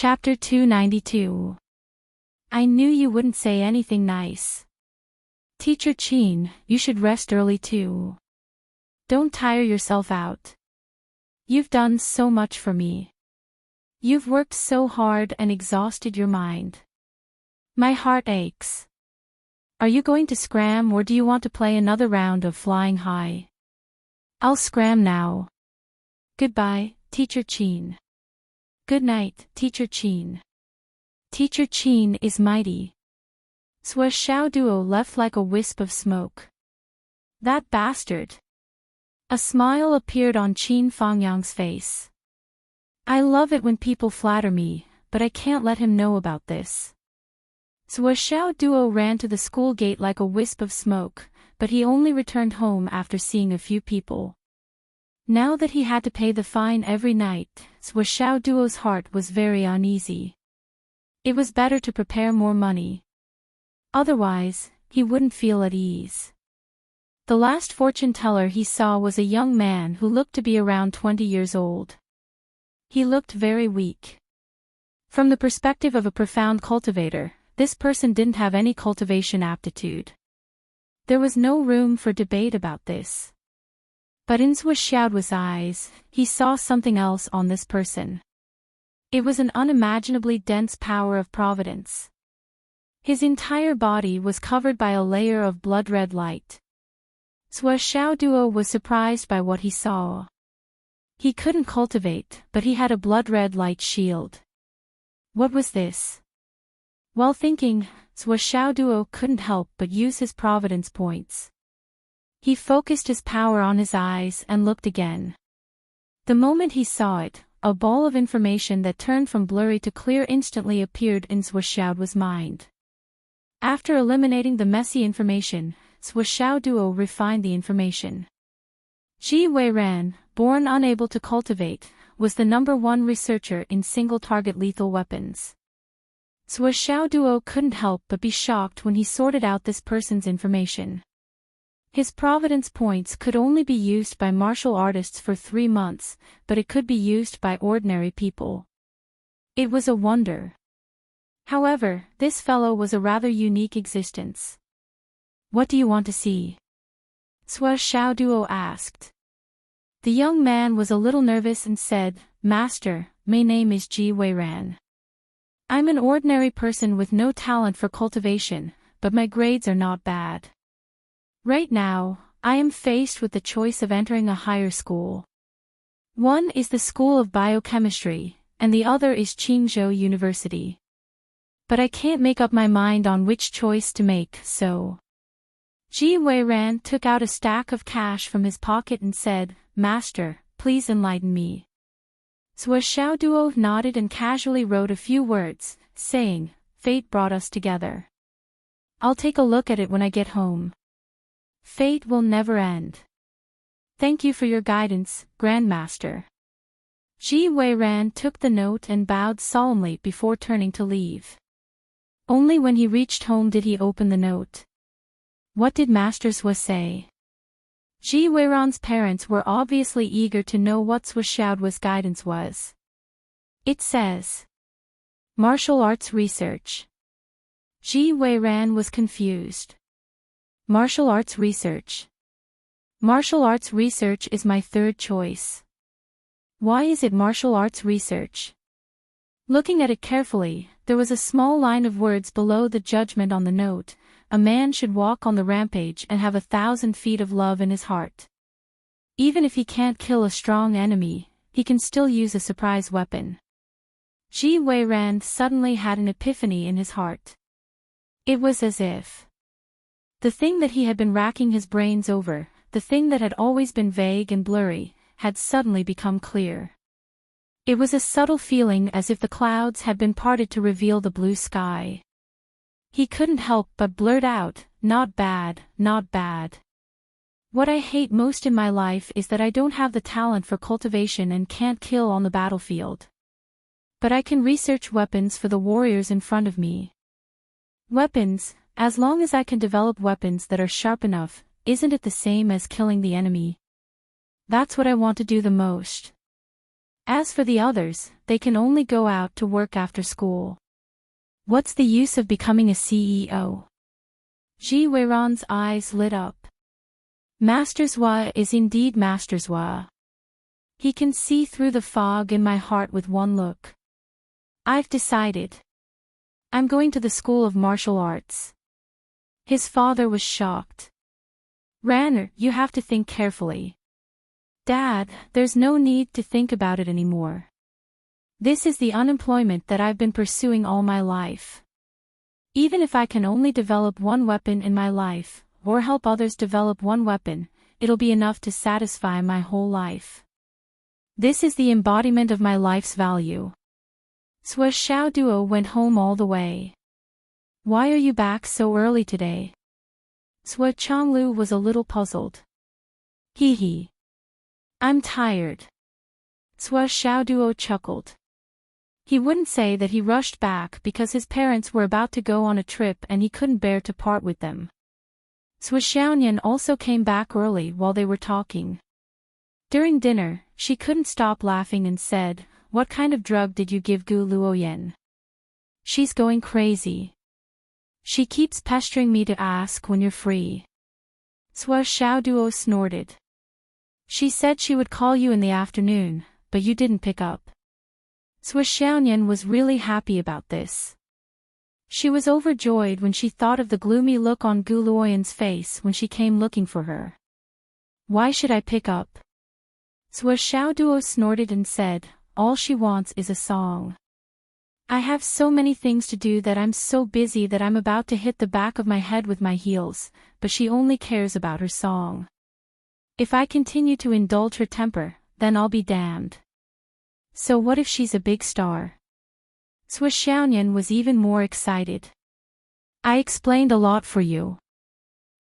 Chapter 292. I knew you wouldn't say anything nice. Teacher Chin, you should rest early too. Don't tire yourself out. You've done so much for me. You've worked so hard and exhausted your mind. My heart aches. Are you going to scram or do you want to play another round of flying high? I'll scram now. Goodbye, Teacher Chin. Good night, Teacher Chin. Teacher Chin is mighty. Swish Xiao Duo left like a wisp of smoke. That bastard. A smile appeared on Qin Fangyang's face. I love it when people flatter me, but I can't let him know about this. Swish Xiao Duo ran to the school gate like a wisp of smoke, but he only returned home after seeing a few people. Now that he had to pay the fine every night, Swish Xiao Duo's heart was very uneasy. It was better to prepare more money. Otherwise, he wouldn't feel at ease. The last fortune teller he saw was a young man who looked to be around 20 years old. He looked very weak. From the perspective of a profound cultivator, this person didn't have any cultivation aptitude. There was no room for debate about this. But in Swish Xiaoduo's eyes, he saw something else on this person. It was an unimaginably dense power of providence. His entire body was covered by a layer of blood-red light. Swish Xiaoduo was surprised by what he saw. He couldn't cultivate, but he had a blood-red light shield. What was this? While thinking, Swish Xiaoduo couldn't help but use his providence points. He focused his power on his eyes and looked again. The moment he saw it, a ball of information that turned from blurry to clear instantly appeared in Swish Xiaoduo's mind. After eliminating the messy information, Swish Xiaoduo refined the information. Ji Weiran, born unable to cultivate, was the #1 researcher in single-target lethal weapons. Swish Xiaoduo couldn't help but be shocked when he sorted out this person's information. His providence points could only be used by martial artists for 3 months, but it could be used by ordinary people. It was a wonder. However, this fellow was a rather unique existence. What do you want to see? Swish Xiaoduo asked. The young man was a little nervous and said, Master, my name is Ji Weiran. I'm an ordinary person with no talent for cultivation, but my grades are not bad. Right now, I am faced with the choice of entering a higher school. One is the School of Biochemistry, and the other is Qingzhou University. But I can't make up my mind on which choice to make, so. Ji Weiran took out a stack of cash from his pocket and said, Master, please enlighten me. Swish Xiaoduo nodded and casually wrote a few words, saying, Fate brought us together. I'll take a look at it when I get home. Fate will never end. Thank you for your guidance, Grandmaster. Ji Weiran took the note and bowed solemnly before turning to leave. Only when he reached home did he open the note. What did Master Swish say? Ji Weiran's parents were obviously eager to know what Swish Xiaoduo's guidance was. It says, Martial arts research. Ji Weiran was confused. Martial arts research. Martial arts research is my third choice. Why is it martial arts research? Looking at it carefully, there was a small line of words below the judgment on the note. A man should walk on the rampage and have 1,000 feet of love in his heart. Even if he can't kill a strong enemy, he can still use a surprise weapon. Ji Weiran suddenly had an epiphany in his heart. It was as if the thing that he had been racking his brains over, the thing that had always been vague and blurry, had suddenly become clear. It was a subtle feeling as if the clouds had been parted to reveal the blue sky. He couldn't help but blurt out, Not bad, not bad. What I hate most in my life is that I don't have the talent for cultivation and can't kill on the battlefield. But I can research weapons for the warriors in front of me. Weapons, as long as I can develop weapons that are sharp enough, isn't it the same as killing the enemy? That's what I want to do the most. As for the others, they can only go out to work after school. What's the use of becoming a CEO? Ji Weiran's eyes lit up. Master Zhua is indeed Master Zhua. He can see through the fog in my heart with one look. I've decided. I'm going to the School of Martial Arts. His father was shocked. Ranner, you have to think carefully. Dad, there's no need to think about it anymore. This is the unemployment that I've been pursuing all my life. Even if I can only develop one weapon in my life, or help others develop one weapon, it'll be enough to satisfy my whole life. This is the embodiment of my life's value. Sua Xiaoduo went home all the way. Why are you back so early today? Sua Chonglu was a little puzzled. Hee hee. I'm tired. Sua Xiaoduo chuckled. He wouldn't say that he rushed back because his parents were about to go on a trip and he couldn't bear to part with them. Sua Xiaonian also came back early while they were talking. During dinner, she couldn't stop laughing and said, "What kind of drug did you give Gu Luoyan? She's going crazy. She keeps pestering me to ask when you're free." Sua Xiaoduo snorted. She said she would call you in the afternoon, but you didn't pick up. Sua Xiaonian was really happy about this. She was overjoyed when she thought of the gloomy look on Gu Luoyan's face when she came looking for her. Why should I pick up? Sua Xiaoduo snorted and said, all she wants is a song. I have so many things to do that I'm so busy that I'm about to hit the back of my head with my heels, but she only cares about her song. If I continue to indulge her temper, then I'll be damned. So what if she's a big star? Sua Xiaonian was even more excited. I explained a lot for you.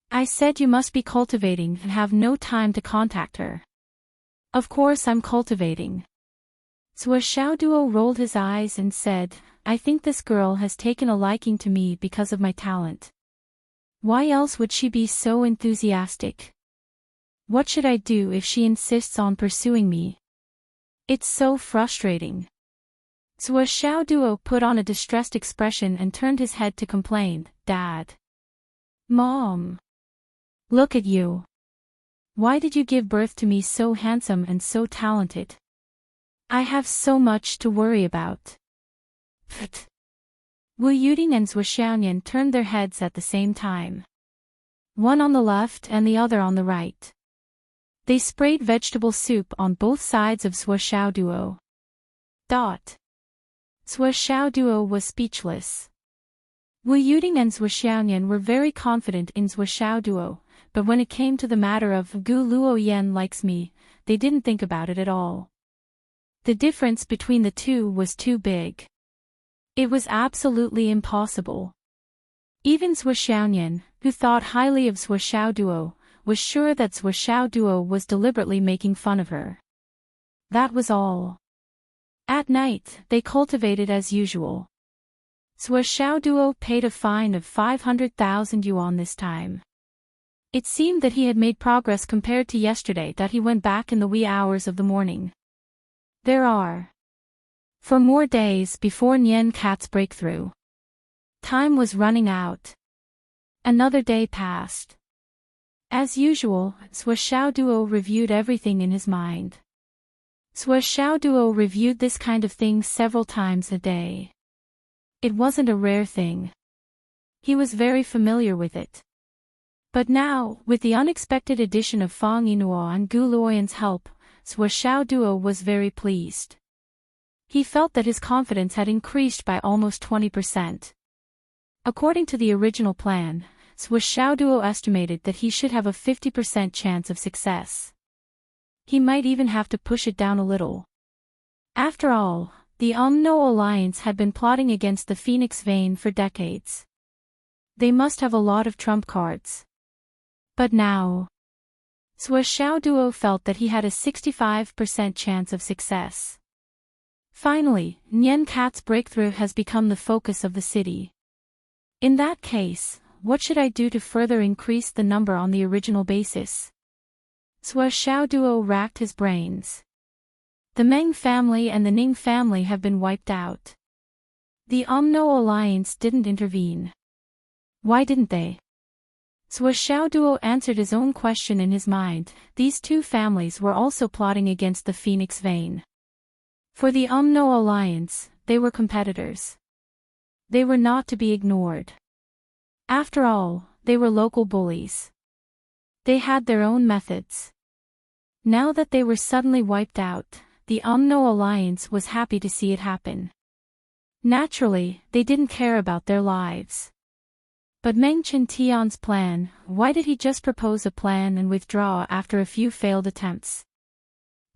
I said you must be cultivating and have no time to contact her. Of course I'm cultivating. Sua Xiaoduo rolled his eyes and said, I think this girl has taken a liking to me because of my talent. Why else would she be so enthusiastic? What should I do if she insists on pursuing me? It's so frustrating. Sua Xiaoduo put on a distressed expression and turned his head to complain, Dad. Mom. Look at you. Why did you give birth to me so handsome and so talented? I have so much to worry about. Pfft. Wu Yuding and Sua Xiaonian turned their heads at the same time. One on the left and the other on the right. They sprayed vegetable soup on both sides of Sua Xiaoduo. Sua Xiaoduo was speechless. Wu Yuding and Sua Xiaonian were very confident in Sua Xiaoduo, but when it came to the matter of Gu Luoyan likes me, they didn't think about it at all. The difference between the two was too big. It was absolutely impossible. Even Sua Xiaonian, who thought highly of Sua Xiaoduo, was sure that Sua Xiaoduo was deliberately making fun of her. That was all. At night, they cultivated as usual. Sua Xiaoduo paid a fine of 500,000 yuan this time. It seemed that he had made progress compared to yesterday that he went back in the wee hours of the morning. There are 4 more days before Nian Cat's breakthrough. Time was running out. Another day passed. As usual, Sua Xiaoduo reviewed everything in his mind. Sua Xiaoduo reviewed this kind of thing several times a day. It wasn't a rare thing. He was very familiar with it. But now, with the unexpected addition of Fang Yinhua and Gu Luoyan's help, Sua Xiaoduo was very pleased. He felt that his confidence had increased by almost 20%. According to the original plan, Sua Xiaoduo estimated that he should have a 50% chance of success. He might even have to push it down a little. After all, the Umno Alliance had been plotting against the Phoenix Vein for decades. They must have a lot of trump cards. But now, Sua Xiaoduo felt that he had a 65% chance of success. Finally, Nian Cat's breakthrough has become the focus of the city. In that case, what should I do to further increase the number on the original basis? Sua Xiaoduo racked his brains. The Meng family and the Ning family have been wiped out. The Umno alliance didn't intervene. Why didn't they? Sua Xiaoduo answered his own question in his mind. These two families were also plotting against the Phoenix Vein. For the Umno alliance, they were competitors. They were not to be ignored. After all, they were local bullies. They had their own methods. Now that they were suddenly wiped out, the Umno alliance was happy to see it happen. Naturally, they didn't care about their lives. But Meng Qiantian's plan, why did he just propose a plan and withdraw after a few failed attempts?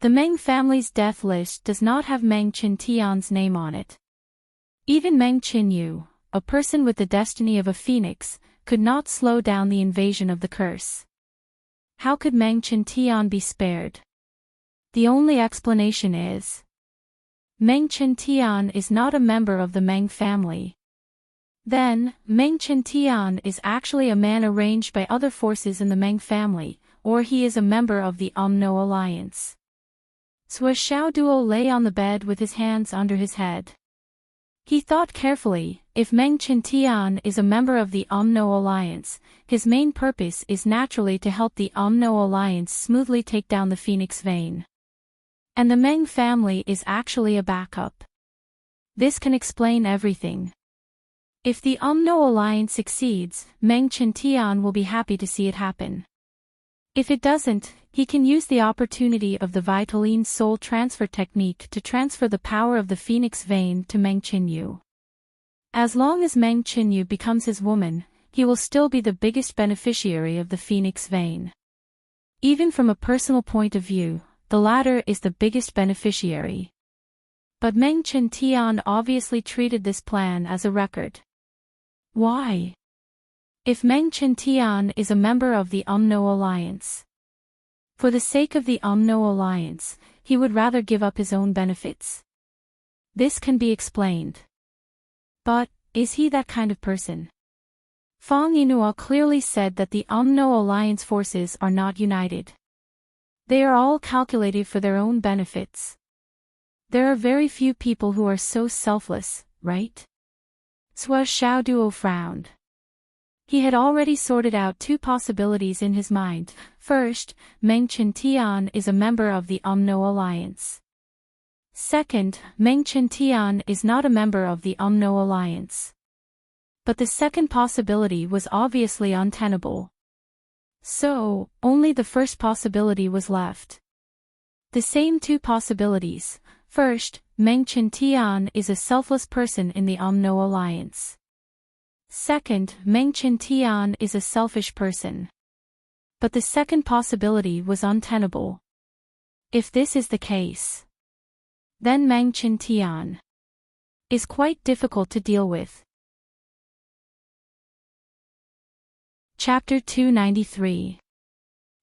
The Meng family's death list does not have Meng Qiantian's name on it. Even Meng Qinyu, a person with the destiny of a phoenix, could not slow down the invasion of the curse. How could Meng Qiantian be spared? The only explanation is Meng Qiantian is not a member of the Meng family. Then, Meng Qiantian is actually a man arranged by other forces in the Meng family, or he is a member of the Umno alliance. Sua Xiaoduo lay on the bed with his hands under his head. He thought carefully. If Meng Qiantian is a member of the Umno alliance, his main purpose is naturally to help the Umno alliance smoothly take down the Phoenix Vein. And the Meng family is actually a backup. This can explain everything. If the Umno alliance succeeds, Meng Qiantian will be happy to see it happen. If it doesn't, he can use the opportunity of the Vitaline soul transfer technique to transfer the power of the Phoenix Vein to Meng Qinyu. As long as Meng Qinyu becomes his woman, he will still be the biggest beneficiary of the Phoenix Vein. Even from a personal point of view, the latter is the biggest beneficiary. But Meng Qiantian obviously treated this plan as a record. Why? If Meng Qiantian is a member of the Umno alliance. For the sake of the Umno alliance, he would rather give up his own benefits. This can be explained. But, is he that kind of person? Fang Yinhua clearly said that the Umno alliance forces are not united. They are all calculated for their own benefits. There are very few people who are so selfless, right? Sua Xiaoduo frowned. He had already sorted out two possibilities in his mind. First, Meng Qiantian is a member of the Umno alliance. Second, Meng Qiantian is not a member of the Umno alliance. But the second possibility was obviously untenable. So, only the first possibility was left. The same two possibilities. First, Meng Qiantian is a selfless person in the Umno alliance. Second, Meng Qiantian is a selfish person. But the second possibility was untenable. If this is the case, then Meng Qiantian is quite difficult to deal with. Chapter 293.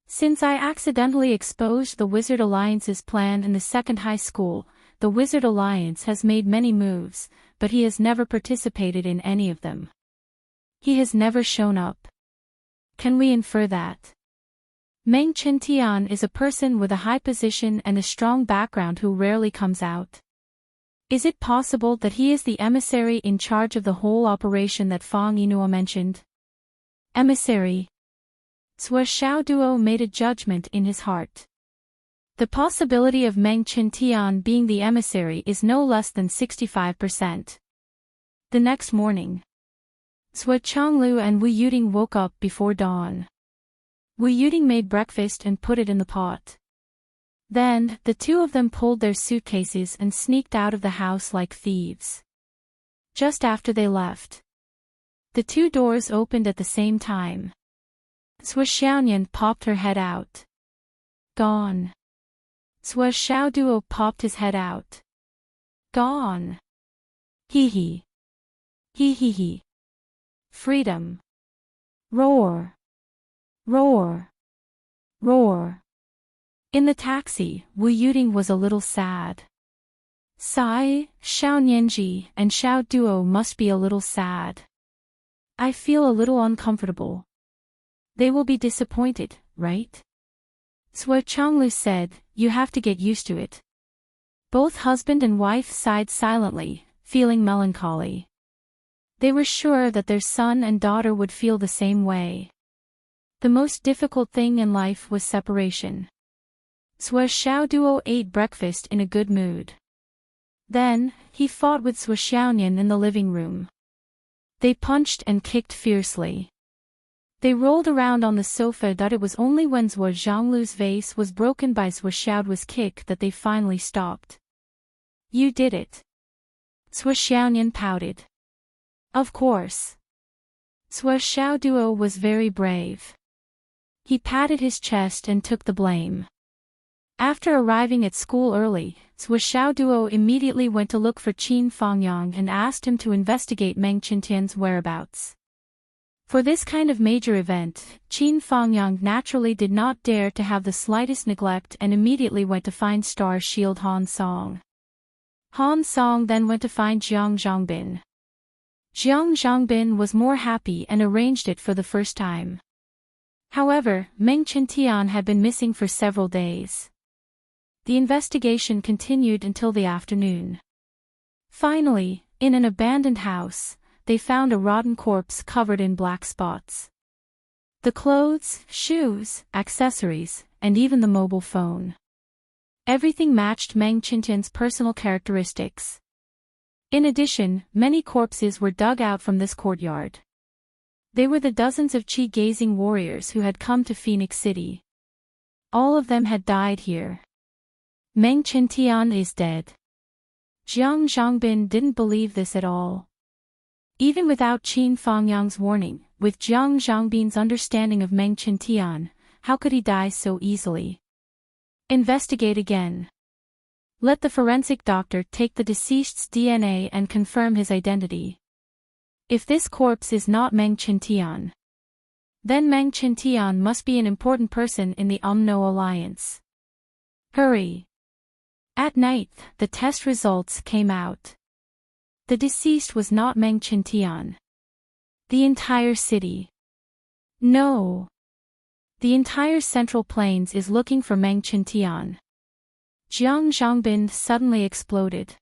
Since I accidentally exposed the Wizard Alliance's plan in the second high school, the Wizard Alliance has made many moves, but he has never participated in any of them. He has never shown up. Can we infer that Meng Qiantian is a person with a high position and a strong background who rarely comes out? Is it possible that he is the emissary in charge of the whole operation that Fang Yinhua mentioned? Emissary. Sua Xiaoduo made a judgment in his heart. The possibility of Meng Qiantian being the emissary is no less than 65%. The next morning, Sua Chonglu and Wu Yuding woke up before dawn. Wu Yuding made breakfast and put it in the pot. Then, the two of them pulled their suitcases and sneaked out of the house like thieves. Just after they left, the two doors opened at the same time. Sua Xiaoyan popped her head out. Gone. Sua Xiaoduo popped his head out. Gone. Hee hee. Hee hee hee. Freedom. Roar. Roar. Roar. In the taxi, Wu Yuding was a little sad. Sigh, Xiaonianji and Xiaoduo must be a little sad. I feel a little uncomfortable. They will be disappointed, right? Sua Chonglu said, you have to get used to it. Both husband and wife sighed silently, feeling melancholy. They were sure that their son and daughter would feel the same way. The most difficult thing in life was separation. Sua Xiao Duo ate breakfast in a good mood. Then, he fought with Sua Xiaonian in the living room. They punched and kicked fiercely. They rolled around on the sofa. It was only when Sua Zhanglu's vase was broken by Sua Xiaoduo's kick that they finally stopped. You did it. Sua Xiaonian pouted. Of course. Sua Xiaoduo was very brave. He patted his chest and took the blame. After arriving at school early, Sua Xiaoduo immediately went to look for Qin Fangyang and asked him to investigate Meng Qintian's whereabouts. For this kind of major event, Qin Fangyang naturally did not dare to have the slightest neglect and immediately went to find Star Shield Han Song. Han Song then went to find Jiang Zhongbin. Jiang Zhongbin was more happy and arranged it for the first time. However, Meng Qintian had been missing for several days. The investigation continued until the afternoon. Finally, in an abandoned house, they found a rotten corpse covered in black spots. The clothes, shoes, accessories, and even the mobile phone. Everything matched Meng Qintian's personal characteristics. In addition, many corpses were dug out from this courtyard. They were the dozens of qi-gazing warriors who had come to Phoenix City. All of them had died here. Meng Qintian is dead. Jiang Zhongbin didn't believe this at all. Even without Qin Fangyang's warning, with Jiang Zhongbin's understanding of Meng Qintian, how could he die so easily? Investigate again. Let the forensic doctor take the deceased's DNA and confirm his identity. If this corpse is not Meng Qintian, then Meng Qintian must be an important person in the UMNO alliance. Hurry! At night, the test results came out. The deceased was not Meng Qintian. The entire city. No. The entire Central Plains is looking for Meng Qintian. Jiang Zhongbin suddenly exploded.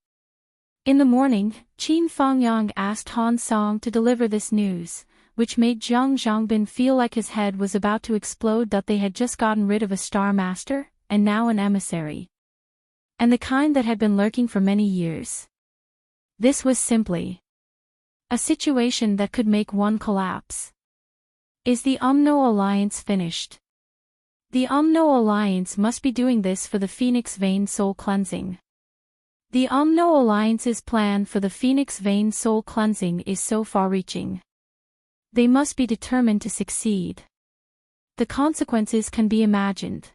In the morning, Qin Fangyang asked Han Song to deliver this news, which made Jiang Zhongbin feel like his head was about to explode. That they had just gotten rid of a star master, and now an emissary. And the kind that had been lurking for many years. This was simply a situation that could make one collapse. Is the UMNO alliance finished? The UMNO alliance must be doing this for the Phoenix Vein soul cleansing. The UMNO alliance's plan for the Phoenix Vein soul cleansing is so far-reaching. They must be determined to succeed. The consequences can be imagined.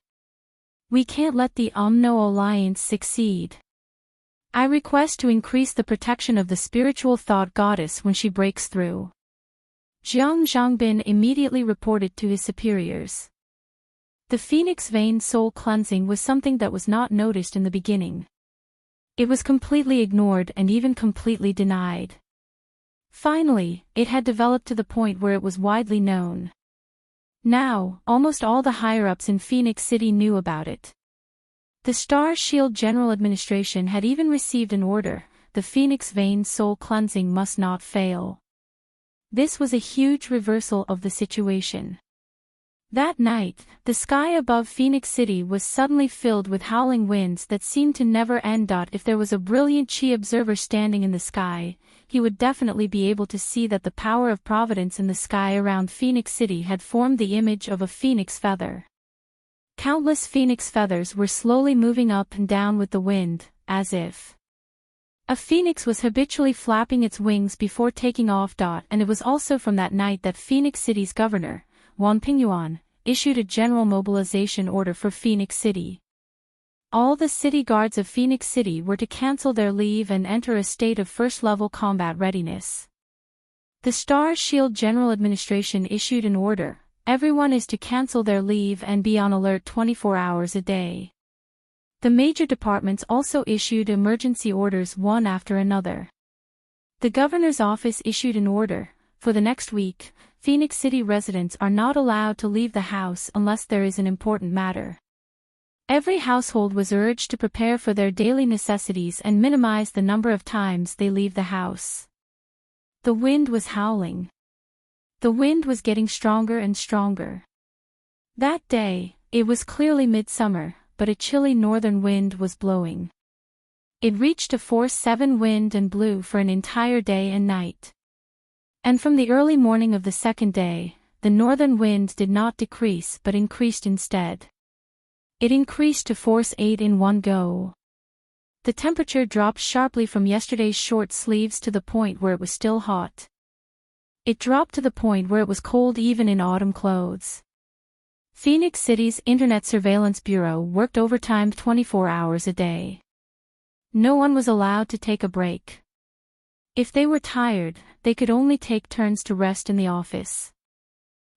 We can't let the UMNO alliance succeed. I request to increase the protection of the spiritual thought goddess when she breaks through. Jiang Zhongbin immediately reported to his superiors. The Phoenix Vein soul cleansing was something that was not noticed in the beginning. It was completely ignored and even completely denied. Finally, it had developed to the point where it was widely known. Now, almost all the higher-ups in Phoenix City knew about it. The Star Shield General Administration had even received an order: the Phoenix Vein soul cleansing must not fail. This was a huge reversal of the situation. That night, the sky above Phoenix City was suddenly filled with howling winds that seemed to never end. If there was a brilliant Qi observer standing in the sky, he would definitely be able to see that the power of providence in the sky around Phoenix City had formed the image of a phoenix feather. Countless phoenix feathers were slowly moving up and down with the wind, as if a phoenix was habitually flapping its wings before taking off. And it was also from that night that Phoenix City's governor, Wan Pingyuan, issued a general mobilization order for Phoenix City. All the city guards of Phoenix City were to cancel their leave and enter a state of first-level combat readiness. The Star Shield General Administration issued an order: everyone is to cancel their leave and be on alert 24 hours a day. The major departments also issued emergency orders one after another. The governor's office issued an order: for the next week, Phoenix City residents are not allowed to leave the house unless there is an important matter. Every household was urged to prepare for their daily necessities and minimize the number of times they leave the house. The wind was howling. The wind was getting stronger and stronger. That day, it was clearly midsummer, but a chilly northern wind was blowing. It reached a force 7 wind and blew for an entire day and night. And from the early morning of the second day, the northern wind did not decrease but increased instead. It increased to force 8 in one go. The temperature dropped sharply from yesterday's short sleeves to the point where it was still hot. It dropped to the point where it was cold even in autumn clothes. Phoenix City's Internet Surveillance Bureau worked overtime 24 hours a day. No one was allowed to take a break. If they were tired, they could only take turns to rest in the office.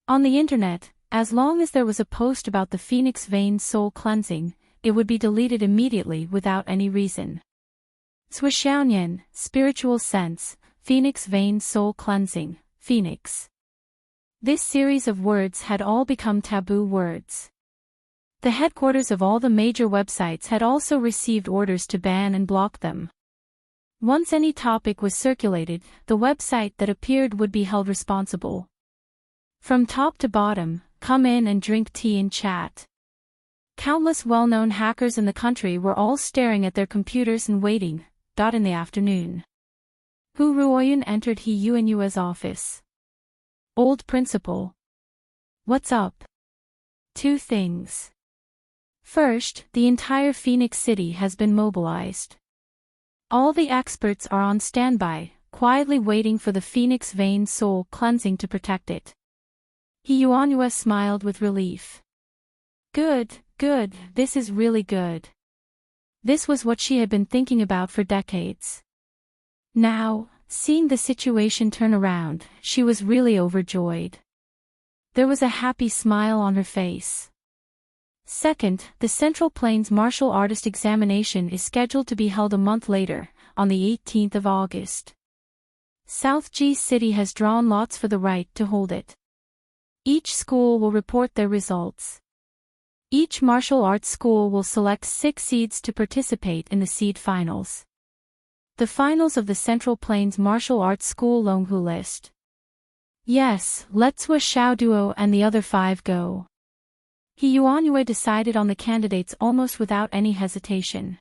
On the internet, as long as there was a post about the Phoenix Vein soul cleansing, it would be deleted immediately without any reason. Swishounian, spiritual sense, Phoenix Vein soul cleansing, Phoenix. This series of words had all become taboo words. The headquarters of all the major websites had also received orders to ban and block them. Once any topic was circulated, the website that appeared would be held responsible. From top to bottom, come in and drink tea and chat. Countless well-known hackers in the country were all staring at their computers and waiting. In the afternoon, Hu Ruoyun entered He Yuan's office. Old principal. What's up? 2 things. First, the entire Phoenix City has been mobilized. All the experts are on standby, quietly waiting for the Phoenix Vein soul cleansing to protect it. He Yuanhua smiled with relief. Good, good, this is really good. This was what she had been thinking about for decades. Now, seeing the situation turn around, she was really overjoyed. There was a happy smile on her face. Second, the Central Plains Martial Artist examination is scheduled to be held a month later, on the 18th of August. South G City has drawn lots for the right to hold it. Each school will report their results. Each martial arts school will select 6 seeds to participate in the seed finals. The finals of the Central Plains Martial Arts School Longhu list. Yes, let Sua Xiao Duo and the other 5 go. He Yuanhua decided on the candidates almost without any hesitation.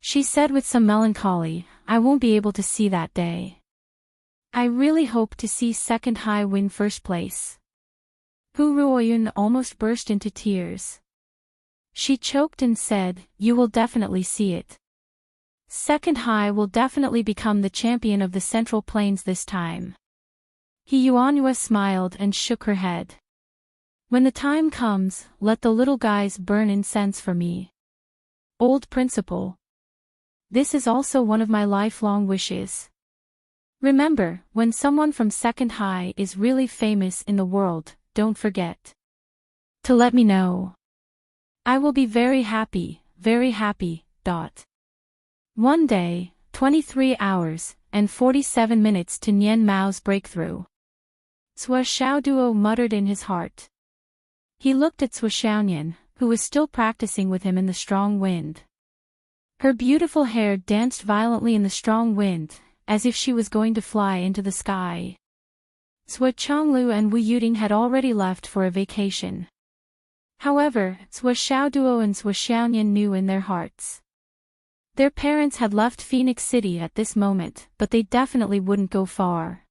She said with some melancholy, I won't be able to see that day. I really hope to see Second High win first place. Hu Ruoyun almost burst into tears. She choked and said, you will definitely see it. Second High will definitely become the champion of the Central Plains this time. He Yuanhua smiled and shook her head. When the time comes, let the little guys burn incense for me. Old principal. This is also one of my lifelong wishes. Remember, when someone from Second High is really famous in the world, don't forget to let me know. I will be very happy, very happy. One day, 23 hours, and 47 minutes to Nian Mao's breakthrough. Sua Xiaoduo muttered in his heart. He looked at Sua Xiaonian, who was still practicing with him in the strong wind. Her beautiful hair danced violently in the strong wind, as if she was going to fly into the sky. Sua Chonglu and Wu Yuding had already left for a vacation. However, Sua Xiaoduo and Sua Xiaonian knew in their hearts. Their parents had left Phoenix City at this moment, but they definitely wouldn't go far.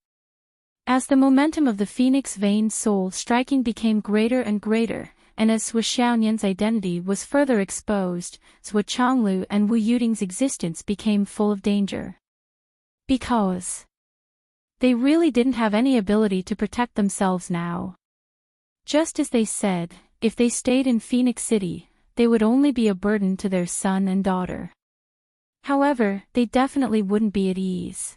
As the momentum of the Phoenix Vein soul striking became greater and greater, and as Sua Xiaonian's identity was further exposed, Sua Chonglu and Wu Yuding's existence became full of danger. Because they really didn't have any ability to protect themselves now. Just as they said, if they stayed in Phoenix City, they would only be a burden to their son and daughter. However, they definitely wouldn't be at ease.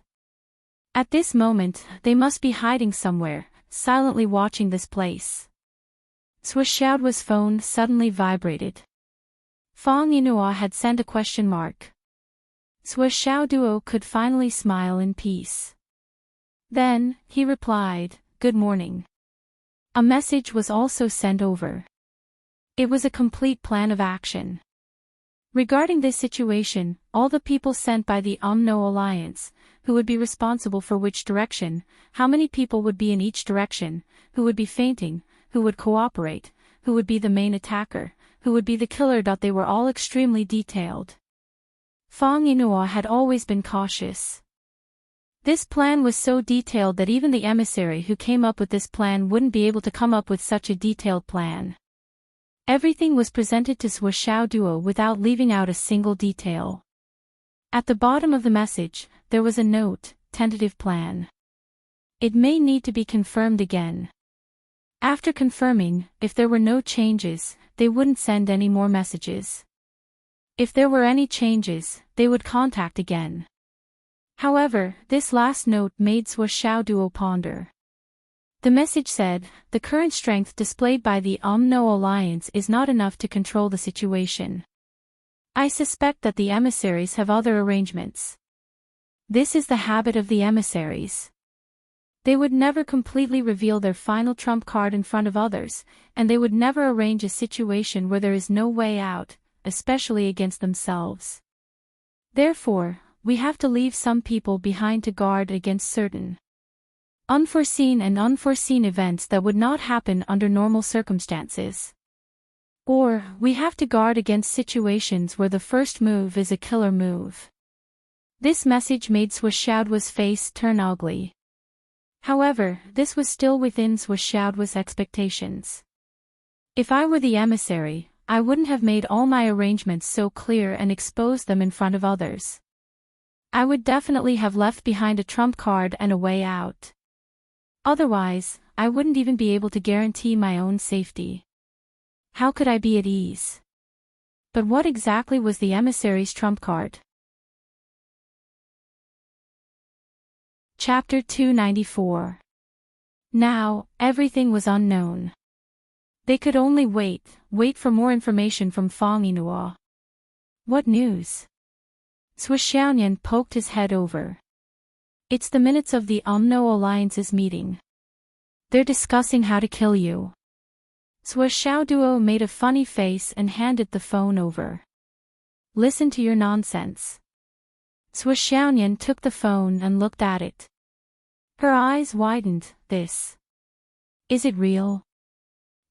At this moment, they must be hiding somewhere, silently watching this place. Sua Xiaoduo's phone suddenly vibrated. Fang Yinhua had sent a question mark. Sua Xiaoduo could finally smile in peace. Then, he replied, "Good morning." A message was also sent over. It was a complete plan of action. Regarding this situation, all the people sent by the Umno Alliance, who would be responsible for which direction, how many people would be in each direction, who would be fainting, who would cooperate, who would be the main attacker, who would be the killer. They were all extremely detailed. Fong Inua had always been cautious. This plan was so detailed that even the emissary who came up with this plan wouldn't be able to come up with such a detailed plan. Everything was presented to Shuo Duo without leaving out a single detail. At the bottom of the message, there was a note, tentative plan. It may need to be confirmed again. After confirming, if there were no changes, they wouldn't send any more messages. If there were any changes, they would contact again. However, this last note made Shuo Duo ponder. The message said, the current strength displayed by the Umno Alliance is not enough to control the situation. I suspect that the emissaries have other arrangements. This is the habit of the emissaries. They would never completely reveal their final trump card in front of others, and they would never arrange a situation where there is no way out, especially against themselves. Therefore, we have to leave some people behind to guard against certain unforeseen and unforeseen events that would not happen under normal circumstances. Or, we have to guard against situations where the first move is a killer move. This message made Shuo's face turn ugly. However, this was still within Shuo's expectations. If I were the emissary, I wouldn't have made all my arrangements so clear and exposed them in front of others. I would definitely have left behind a trump card and a way out. Otherwise, I wouldn't even be able to guarantee my own safety. How could I be at ease? But what exactly was the emissary's trump card? Chapter 294. Now, everything was unknown. They could only wait for more information from Fong Inua. What news? Shuo poked his head over. It's the minutes of the Umno Alliance's meeting. They're discussing how to kill you. Shuo Duo made a funny face and handed the phone over. Listen to your nonsense. Shuo took the phone and looked at it. Her eyes widened. This. Is it real?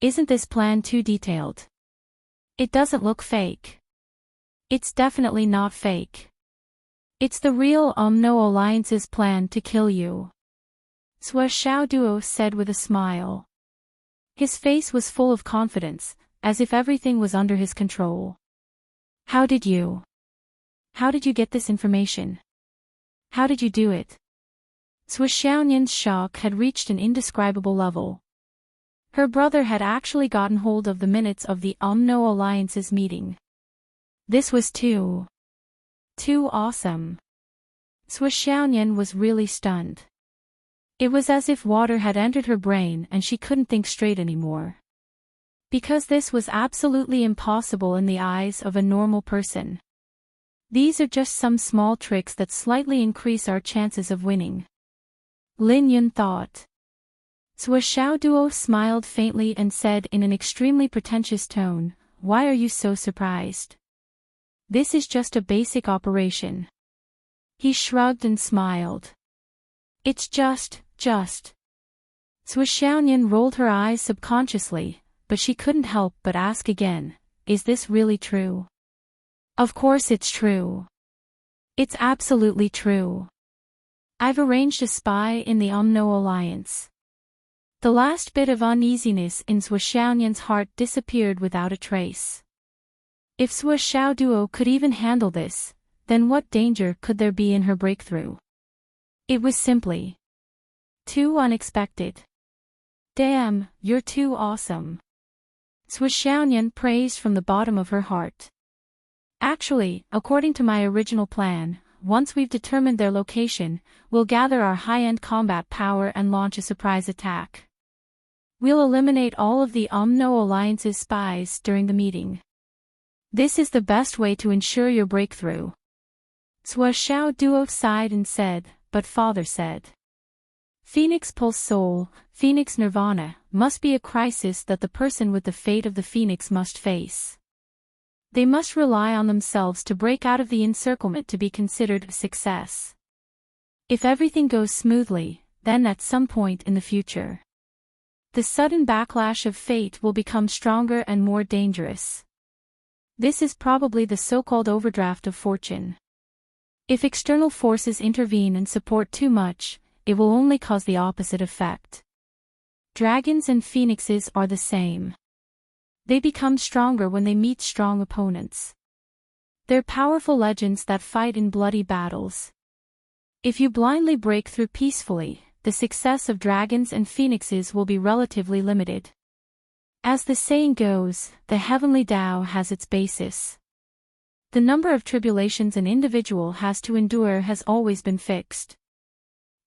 Isn't this plan too detailed? It doesn't look fake. It's definitely not fake. It's the real Umno Alliance's plan to kill you. Shuo Duo said with a smile. His face was full of confidence, as if everything was under his control. How did you get this information? How did you do it? Shuo's shock had reached an indescribable level. Her brother had actually gotten hold of the minutes of the Umno Alliance's meeting. This was too awesome. Shuo was really stunned. It was as if water had entered her brain and she couldn't think straight anymore. Because this was absolutely impossible in the eyes of a normal person. These are just some small tricks that slightly increase our chances of winning. Lin Yun thought. Shuo Duo smiled faintly and said in an extremely pretentious tone, "Why are you so surprised? This is just a basic operation." He shrugged and smiled. It's just. Shuo rolled her eyes subconsciously, but she couldn't help but ask again, is this really true? Of course it's true. It's absolutely true. I've arranged a spy in the Umno Alliance. The last bit of uneasiness in Shuo's heart disappeared without a trace. If Shuo Duo could even handle this, then what danger could there be in her breakthrough? It was simply too unexpected. Damn, you're too awesome. Shuo praised from the bottom of her heart. Actually, according to my original plan, once we've determined their location, we'll gather our high-end combat power and launch a surprise attack. We'll eliminate all of the Umno Alliance's spies during the meeting. This is the best way to ensure your breakthrough. Shuo Duo sighed and said, but father said. Phoenix Pulse Soul, Phoenix Nirvana, must be a crisis that the person with the fate of the phoenix must face. They must rely on themselves to break out of the encirclement to be considered a success. If everything goes smoothly, then at some point in the future, the sudden backlash of fate will become stronger and more dangerous. This is probably the so-called overdraft of fortune. If external forces intervene and support too much, it will only cause the opposite effect. Dragons and phoenixes are the same. They become stronger when they meet strong opponents. They're powerful legends that fight in bloody battles. If you blindly break through peacefully, the success of dragons and phoenixes will be relatively limited. As the saying goes, the heavenly Tao has its basis. The number of tribulations an individual has to endure has always been fixed.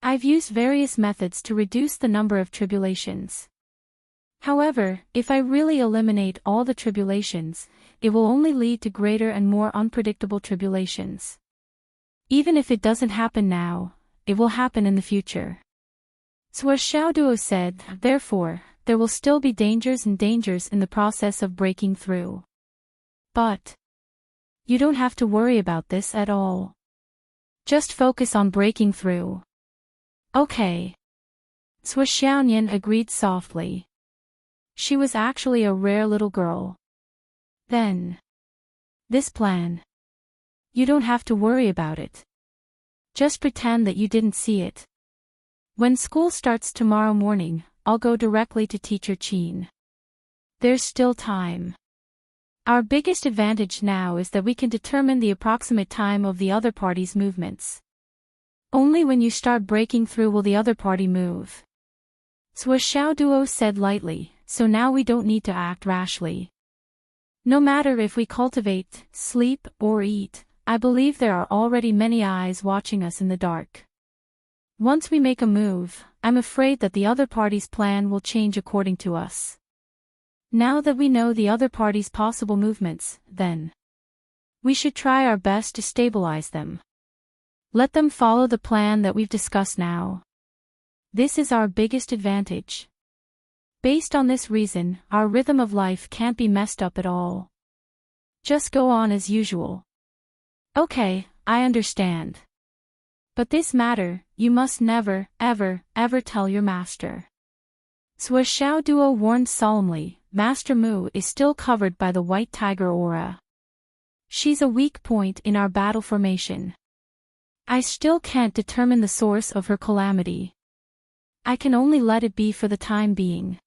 I've used various methods to reduce the number of tribulations. However, if I really eliminate all the tribulations, it will only lead to greater and more unpredictable tribulations. Even if it doesn't happen now, it will happen in the future. So as Xiaoduo said, therefore, there will still be dangers and dangers in the process of breaking through. But you don't have to worry about this at all. Just focus on breaking through. Okay. Sui Xiaonian agreed softly. She was actually a rare little girl. Then, this plan. You don't have to worry about it. Just pretend that you didn't see it. When school starts tomorrow morning, I'll go directly to Teacher Qin. There's still time. Our biggest advantage now is that we can determine the approximate time of the other party's movements. Only when you start breaking through will the other party move. Sui Xiaoduo said lightly, so now we don't need to act rashly. No matter if we cultivate, sleep, or eat, I believe there are already many eyes watching us in the dark. Once we make a move, I'm afraid that the other party's plan will change according to us. Now that we know the other party's possible movements, then we should try our best to stabilize them. Let them follow the plan that we've discussed now. This is our biggest advantage. Based on this reason, our rhythm of life can't be messed up at all. Just go on as usual. Okay, I understand. But this matter, you must never, ever, ever tell your master. Sui Xiaoduo warned solemnly, Master Mu is still covered by the white tiger aura. She's a weak point in our battle formation. I still can't determine the source of her calamity. I can only let it be for the time being.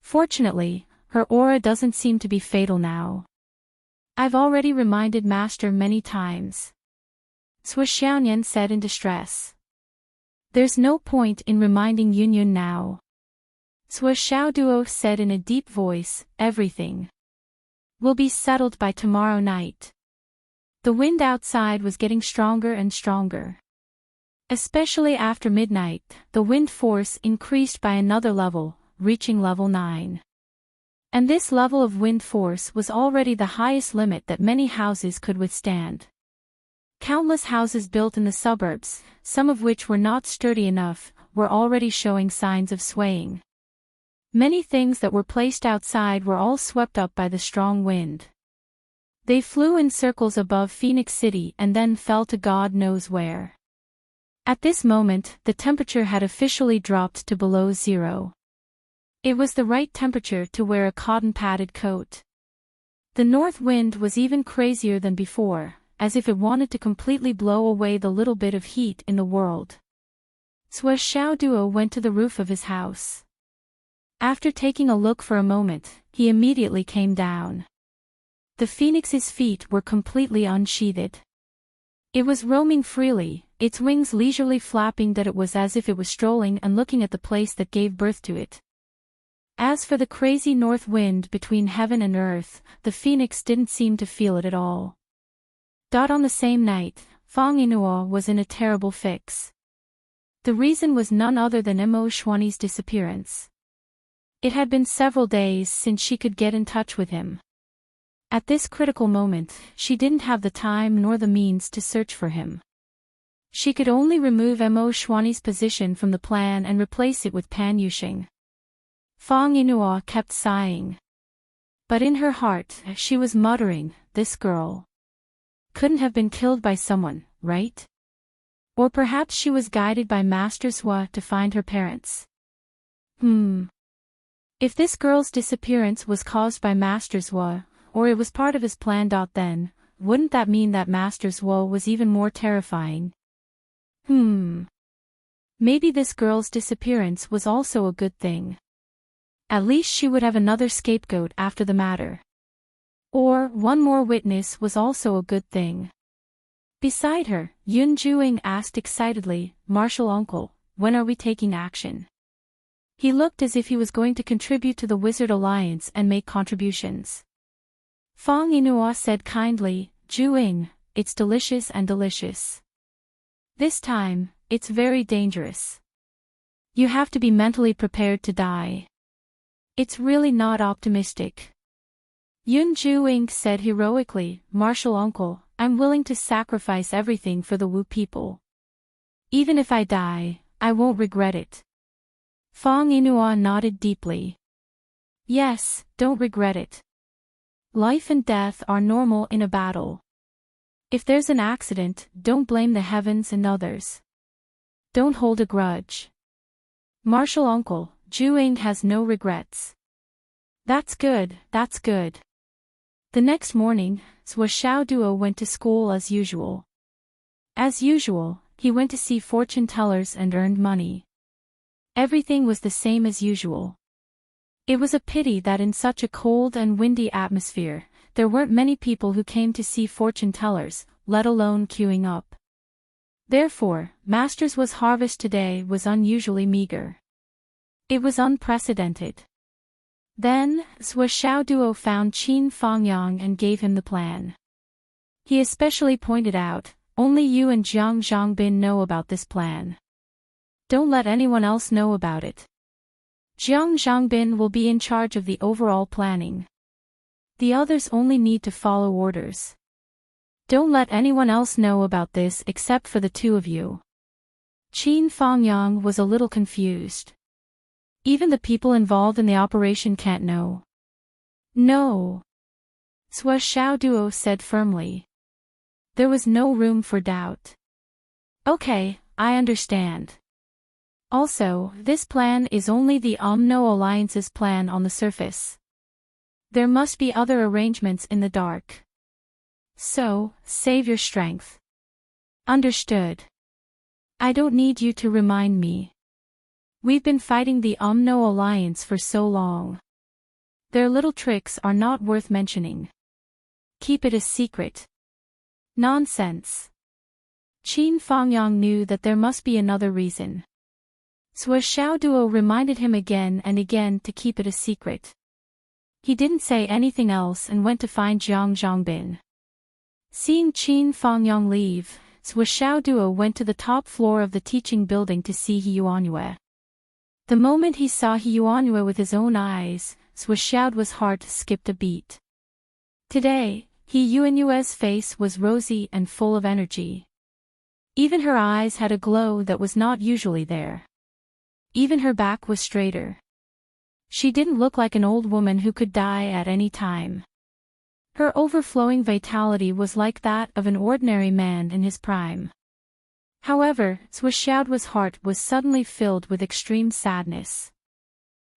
Fortunately, her aura doesn't seem to be fatal now. I've already reminded Master many times. Sui Xiaonian said in distress. There's no point in reminding Yunyun now. Sui Xiaoduo said in a deep voice, everything will be settled by tomorrow night. The wind outside was getting stronger and stronger. Especially after midnight, the wind force increased by another level, reaching level 9. And this level of wind force was already the highest limit that many houses could withstand. Countless houses built in the suburbs, some of which were not sturdy enough, were already showing signs of swaying. Many things that were placed outside were all swept up by the strong wind. They flew in circles above Phoenix City and then fell to God knows where. At this moment, the temperature had officially dropped to below zero. It was the right temperature to wear a cotton-padded coat. The north wind was even crazier than before, as if it wanted to completely blow away the little bit of heat in the world. Sui Xiaoduo went to the roof of his house. After taking a look for a moment, he immediately came down. The phoenix's feet were completely unsheathed. It was roaming freely, its wings leisurely flapping that it was as if it was strolling and looking at the place that gave birth to it. As for the crazy north wind between heaven and earth, the phoenix didn't seem to feel it at all. On the same night, Fang Yinhua was in a terrible fix. The reason was none other than Mo Xuanyi's disappearance. It had been several days since she could get in touch with him. At this critical moment, she didn't have the time nor the means to search for him. She could only remove Mo Xuanyi's position from the plan and replace it with Pan Yuxing. Fang Yinhua kept sighing. But in her heart, she was muttering, this girl couldn't have been killed by someone, right? Or perhaps she was guided by Master Zhua to find her parents. If this girl's disappearance was caused by Master Zhua, or it was part of his plan, then, wouldn't that mean that Master Zhua was even more terrifying? Maybe this girl's disappearance was also a good thing. At least she would have another scapegoat after the matter. Or, one more witness was also a good thing. Beside her, Yun Juing asked excitedly, Martial Uncle, when are we taking action? He looked as if he was going to contribute to the Wizard Alliance and make contributions. Fang Yinhua said kindly, Juing, it's delicious and delicious. This time, it's very dangerous. You have to be mentally prepared to die. It's really not optimistic. Yun Juing said heroically, Martial Uncle, I'm willing to sacrifice everything for the Wu people. Even if I die, I won't regret it. Fang Yinhua nodded deeply. Yes, don't regret it. Life and death are normal in a battle. If there's an accident, don't blame the heavens and others. Don't hold a grudge. Martial Uncle, Juing has no regrets. That's good, that's good. The next morning, Zhua Xiaoduo went to school as usual. As usual, he went to see fortune tellers and earned money. Everything was the same as usual. It was a pity that in such a cold and windy atmosphere, there weren't many people who came to see fortune tellers, let alone queuing up. Therefore, Master Zhua's harvest today was unusually meager. It was unprecedented. Then, Zhua Xiaoduo found Qin Fangyang and gave him the plan. He especially pointed out, only you and Jiang Zhangbin know about this plan. Don't let anyone else know about it. Jiang Zhangbin will be in charge of the overall planning. The others only need to follow orders. Don't let anyone else know about this except for the two of you. Qin Fangyang was a little confused. Even the people involved in the operation can't know. No. Zhua Xiaoduo said firmly. There was no room for doubt. Okay, I understand. Also, this plan is only the Umno Alliance's plan on the surface. There must be other arrangements in the dark. So, save your strength. Understood. I don't need you to remind me. We've been fighting the Umno Alliance for so long. Their little tricks are not worth mentioning. Keep it a secret. Nonsense. Qin Fangyang knew that there must be another reason. Zhua Xiaoduo reminded him again and again to keep it a secret. He didn't say anything else and went to find Jiang Zhangbin. Seeing Qin Fangyang leave, Zhua Xiaoduo went to the top floor of the teaching building to see He Yuanyue. The moment he saw He Yuanyue with his own eyes, Zhua Xiaoduo's heart skipped a beat. Today, He Yuanyue's face was rosy and full of energy. Even her eyes had a glow that was not usually there. Even her back was straighter. She didn't look like an old woman who could die at any time. Her overflowing vitality was like that of an ordinary man in his prime. However, Zhua Xiaoduo's heart was suddenly filled with extreme sadness.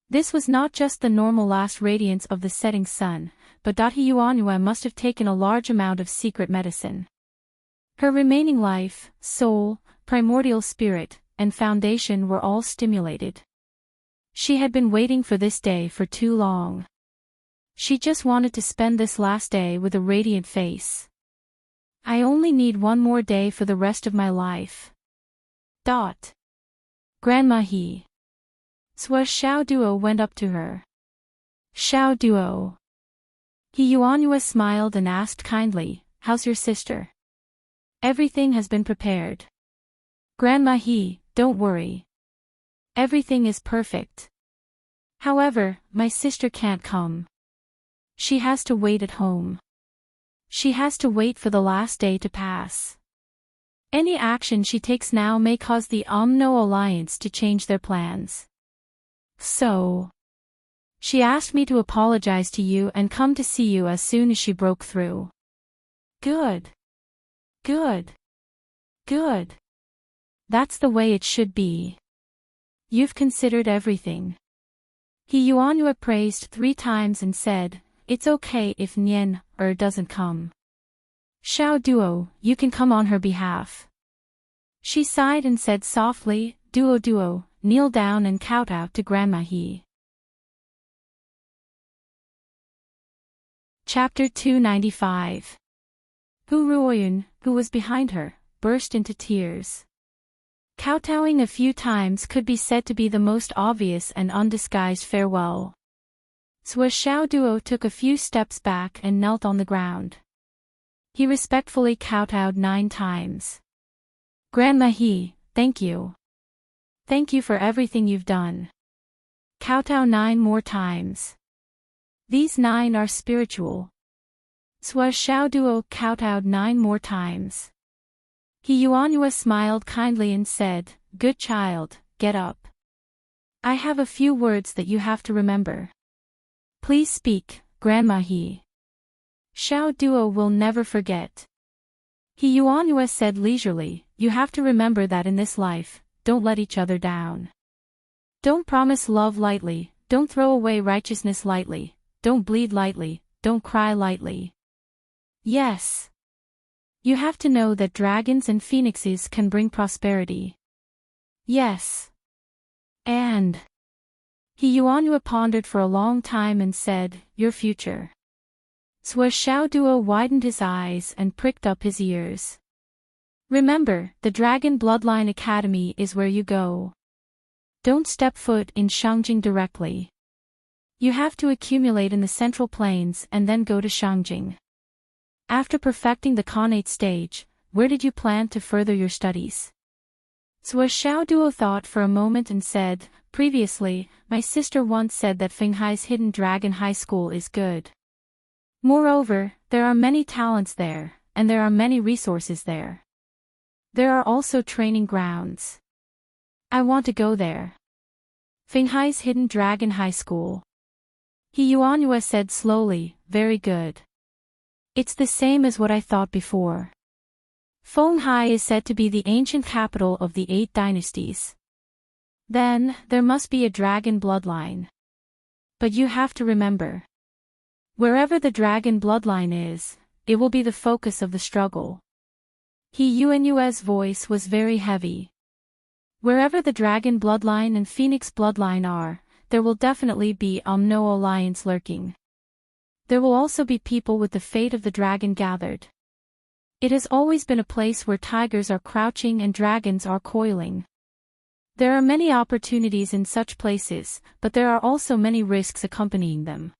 This was not just the normal last radiance of the setting sun, but He Yuanyue must have taken a large amount of secret medicine. Her remaining life, soul, primordial spirit, and foundation were all stimulated. She had been waiting for this day for too long. She just wanted to spend this last day with a radiant face. I only need one more day for the rest of my life. Grandma He. Zhua Xiaoduo went up to her. Xiaoduo. He Yuanyue smiled and asked kindly, how's your sister? Everything has been prepared. Grandma He, don't worry. Everything is perfect. However, my sister can't come. She has to wait at home. She has to wait for the last day to pass. Any action she takes now may cause the Umno Alliance to change their plans. So, she asked me to apologize to you and come to see you as soon as she broke through. Good. Good. Good. That's the way it should be. You've considered everything. He Yuanhua praised 3 times and said, it's okay if Nian doesn't come. Xiao Duo, you can come on her behalf. She sighed and said softly, Duo, kneel down and kowtow to Grandma He. Chapter 295. Hu Ruoyun, who was behind her, burst into tears. Kowtowing a few times could be said to be the most obvious and undisguised farewell. So as Xiao Duo took a few steps back and knelt on the ground. He respectfully kowtowed 9 times. Grandma He, thank you. Thank you for everything you've done. Kowtow 9 more times. These 9 are spiritual. So as Xiao Duo kowtowed 9 more times. He Yuanhua smiled kindly and said, good child, get up. I have a few words that you have to remember. Please speak, Grandma He. Xiao Duo will never forget. He Yuanhua said leisurely, you have to remember that in this life, don't let each other down. Don't promise love lightly, don't throw away righteousness lightly, don't bleed lightly, don't cry lightly. Yes. You have to know that dragons and phoenixes can bring prosperity. Yes. And He Yuanhua pondered for a long time and said, your future. So as Xiao Duo widened his eyes and pricked up his ears. Remember, the Dragon Bloodline Academy is where you go. Don't step foot in Shangjing directly. You have to accumulate in the Central Plains and then go to Shangjing. After perfecting the Khanate stage, where did you plan to further your studies? So as Xiao Duo thought for a moment and said, previously, my sister once said that Fenghai's Hidden Dragon High School is good. Moreover, there are many talents there, and there are many resources there. There are also training grounds. I want to go there. Fenghai's Hidden Dragon High School. He Yuanhua said slowly, very good. It's the same as what I thought before. Fenghai is said to be the ancient capital of the 8 dynasties. Then, there must be a dragon bloodline. But you have to remember. Wherever the dragon bloodline is, it will be the focus of the struggle. He Yuanhua's voice was very heavy. Wherever the dragon bloodline and phoenix bloodline are, there will definitely be no alliance lurking. There will also be people with the fate of the dragon gathered. It has always been a place where tigers are crouching and dragons are coiling. There are many opportunities in such places, but there are also many risks accompanying them.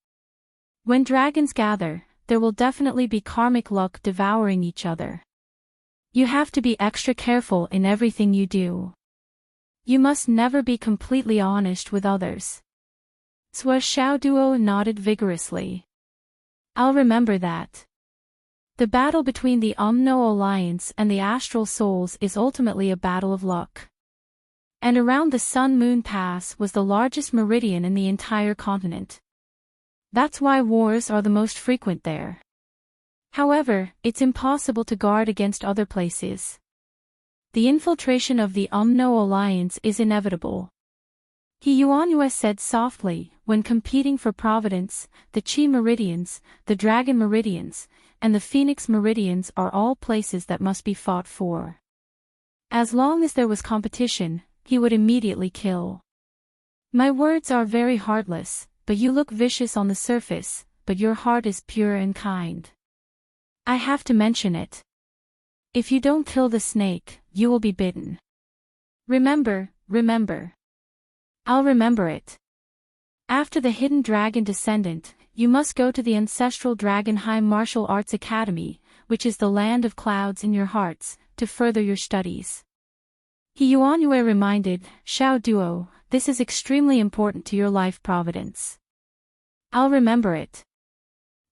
When dragons gather, there will definitely be karmic luck devouring each other. You have to be extra careful in everything you do. You must never be completely honest with others. So as Xiao Duo nodded vigorously. I'll remember that. The battle between the Umno Alliance and the Astral Souls is ultimately a battle of luck. And around the Sun-Moon Pass was the largest meridian in the entire continent. That's why wars are the most frequent there. However, it's impossible to guard against other places. The infiltration of the Umno Alliance is inevitable. He Yuanhua said softly, when competing for providence, the Qi Meridians, the Dragon Meridians, and the Phoenix Meridians are all places that must be fought for. As long as there was competition, he would immediately kill. My words are very heartless, but you look vicious on the surface, but your heart is pure and kind. I have to mention it. If you don't kill the snake, you will be bitten. Remember. I'll remember it. After the Hidden Dragon Descendant, you must go to the Ancestral Dragon High Martial Arts Academy, which is the land of clouds in your hearts, to further your studies. He Yuanhua reminded, Xiao Duo, this is extremely important to your life providence. I'll remember it.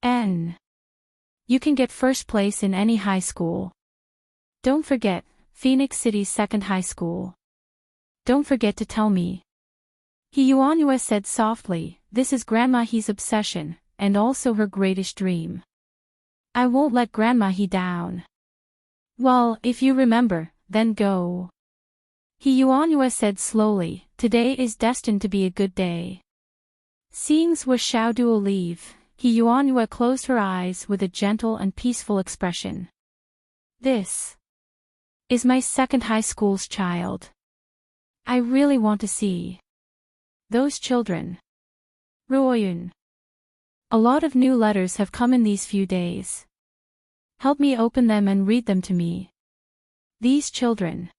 You can get first place in any high school. Don't forget, Phoenix City's second high school. Don't forget to tell me. Yuanyua said softly, this is Grandma He's obsession, and also her greatest dream. I won't let Grandma He down. Well, if you remember, then go. Yuanyua said slowly, today is destined to be a good day. Seeing Zhuo Xiaoduo leave, Yuanyua closed her eyes with a gentle and peaceful expression. This is my second high school's child. I really want to see those children. Ruoyun. A lot of new letters have come in these few days. Help me open them and read them to me. These children.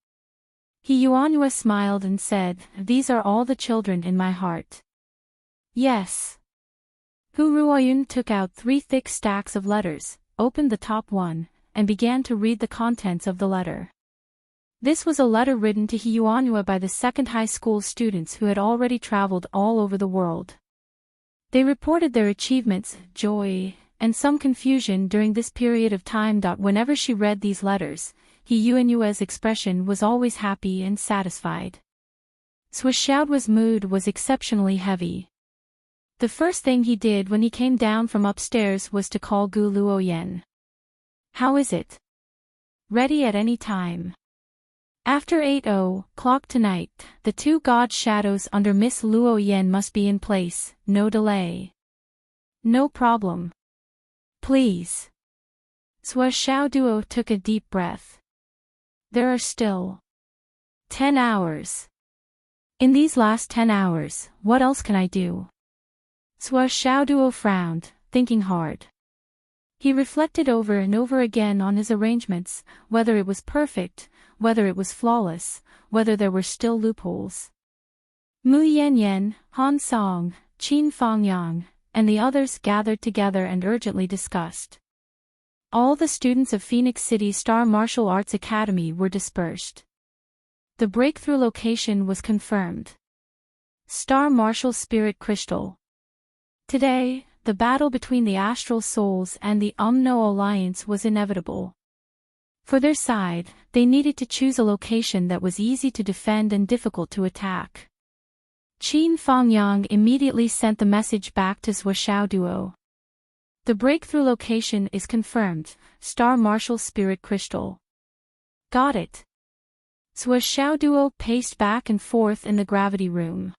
Yuanyua smiled and said, these are all the children in my heart. Yes. Hu Ruoyun took out 3 thick stacks of letters, opened the top one, and began to read the contents of the letter. This was a letter written to Yuanyua by the second high school students who had already traveled all over the world. They reported their achievements, joy, and some confusion during this period of time. Whenever she read these letters, Yuanyua's expression was always happy and satisfied. Zhuo Xiaoduo's mood was exceptionally heavy. The first thing he did when he came down from upstairs was to call Gu Luoyan. How is it? Ready at any time. After 8:00 tonight, the 2 god shadows under Miss Luoyan must be in place, no delay. No problem. Please. Zhuo Xiaoduo took a deep breath. There are still 10 hours. In these last 10 hours, what else can I do? Zhuo Xiaoduo frowned, thinking hard. He reflected over and over again on his arrangements, whether it was perfect, whether it was flawless, whether there were still loopholes. Mu Yanyan, Han Song, Qin Fangyang, and the others gathered together and urgently discussed. All the students of Phoenix City Star Martial Arts Academy were dispersed. The breakthrough location was confirmed. Star Martial Spirit Crystal. Today, the battle between the Astral Souls and the Umno Alliance was inevitable. For their side, they needed to choose a location that was easy to defend and difficult to attack. Qin Fangyang immediately sent the message back to Zhuo Xiaoduo. The breakthrough location is confirmed, Star Martial Spirit Crystal. Got it. Zhuo Xiaoduo paced back and forth in the gravity room.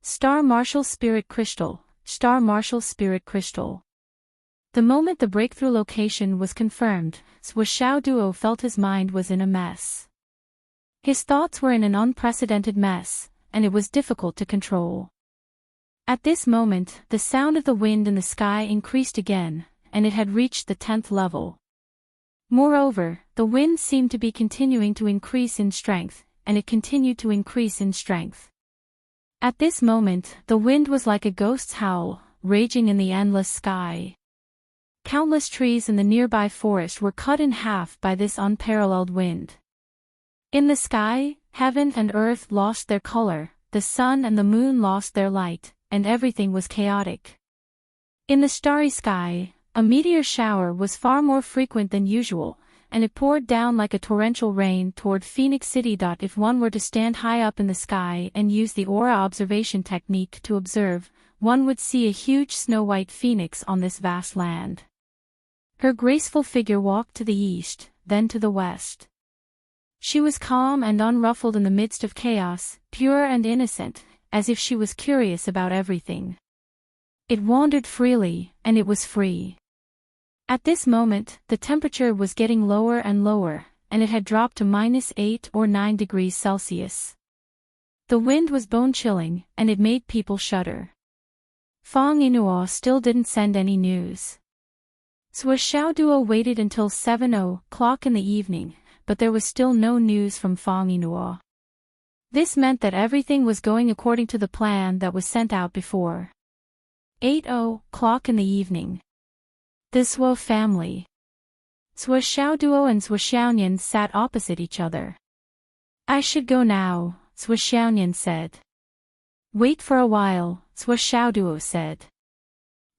Star Martial Spirit Crystal, Star Martial Spirit Crystal. The moment the breakthrough location was confirmed, Zhuo Xiaoduo felt his mind was in a mess. His thoughts were in an unprecedented mess, and it was difficult to control. At this moment, the sound of the wind in the sky increased again, and it had reached the 10th level. Moreover, the wind seemed to be continuing to increase in strength, and it continued to increase in strength. At this moment, the wind was like a ghost's howl, raging in the endless sky. Countless trees in the nearby forest were cut in half by this unparalleled wind. In the sky, heaven and earth lost their color, the sun and the moon lost their light, and everything was chaotic. In the starry sky, a meteor shower was far more frequent than usual, and it poured down like a torrential rain toward Phoenix City. If one were to stand high up in the sky and use the aura observation technique to observe, one would see a huge snow-white phoenix on this vast land. Her graceful figure walked to the east, then to the west. She was calm and unruffled in the midst of chaos, pure and innocent, as if she was curious about everything. It wandered freely, and it was free. At this moment, the temperature was getting lower and lower, and it had dropped to -8 or 9 degrees Celsius. The wind was bone-chilling, and it made people shudder. Fang Inuo still didn't send any news. Zhuo Xiaoduo waited until 7:00 in the evening, but there was still no news from Fang Inuo. This meant that everything was going according to the plan that was sent out before. 8:00 in the evening. The Zhuo family. Zhuo Xiaoduo and Zhuo Xiaonian sat opposite each other. I should go now, Zhuo Xiaonian said. Wait for a while, Zhuo Xiaoduo said.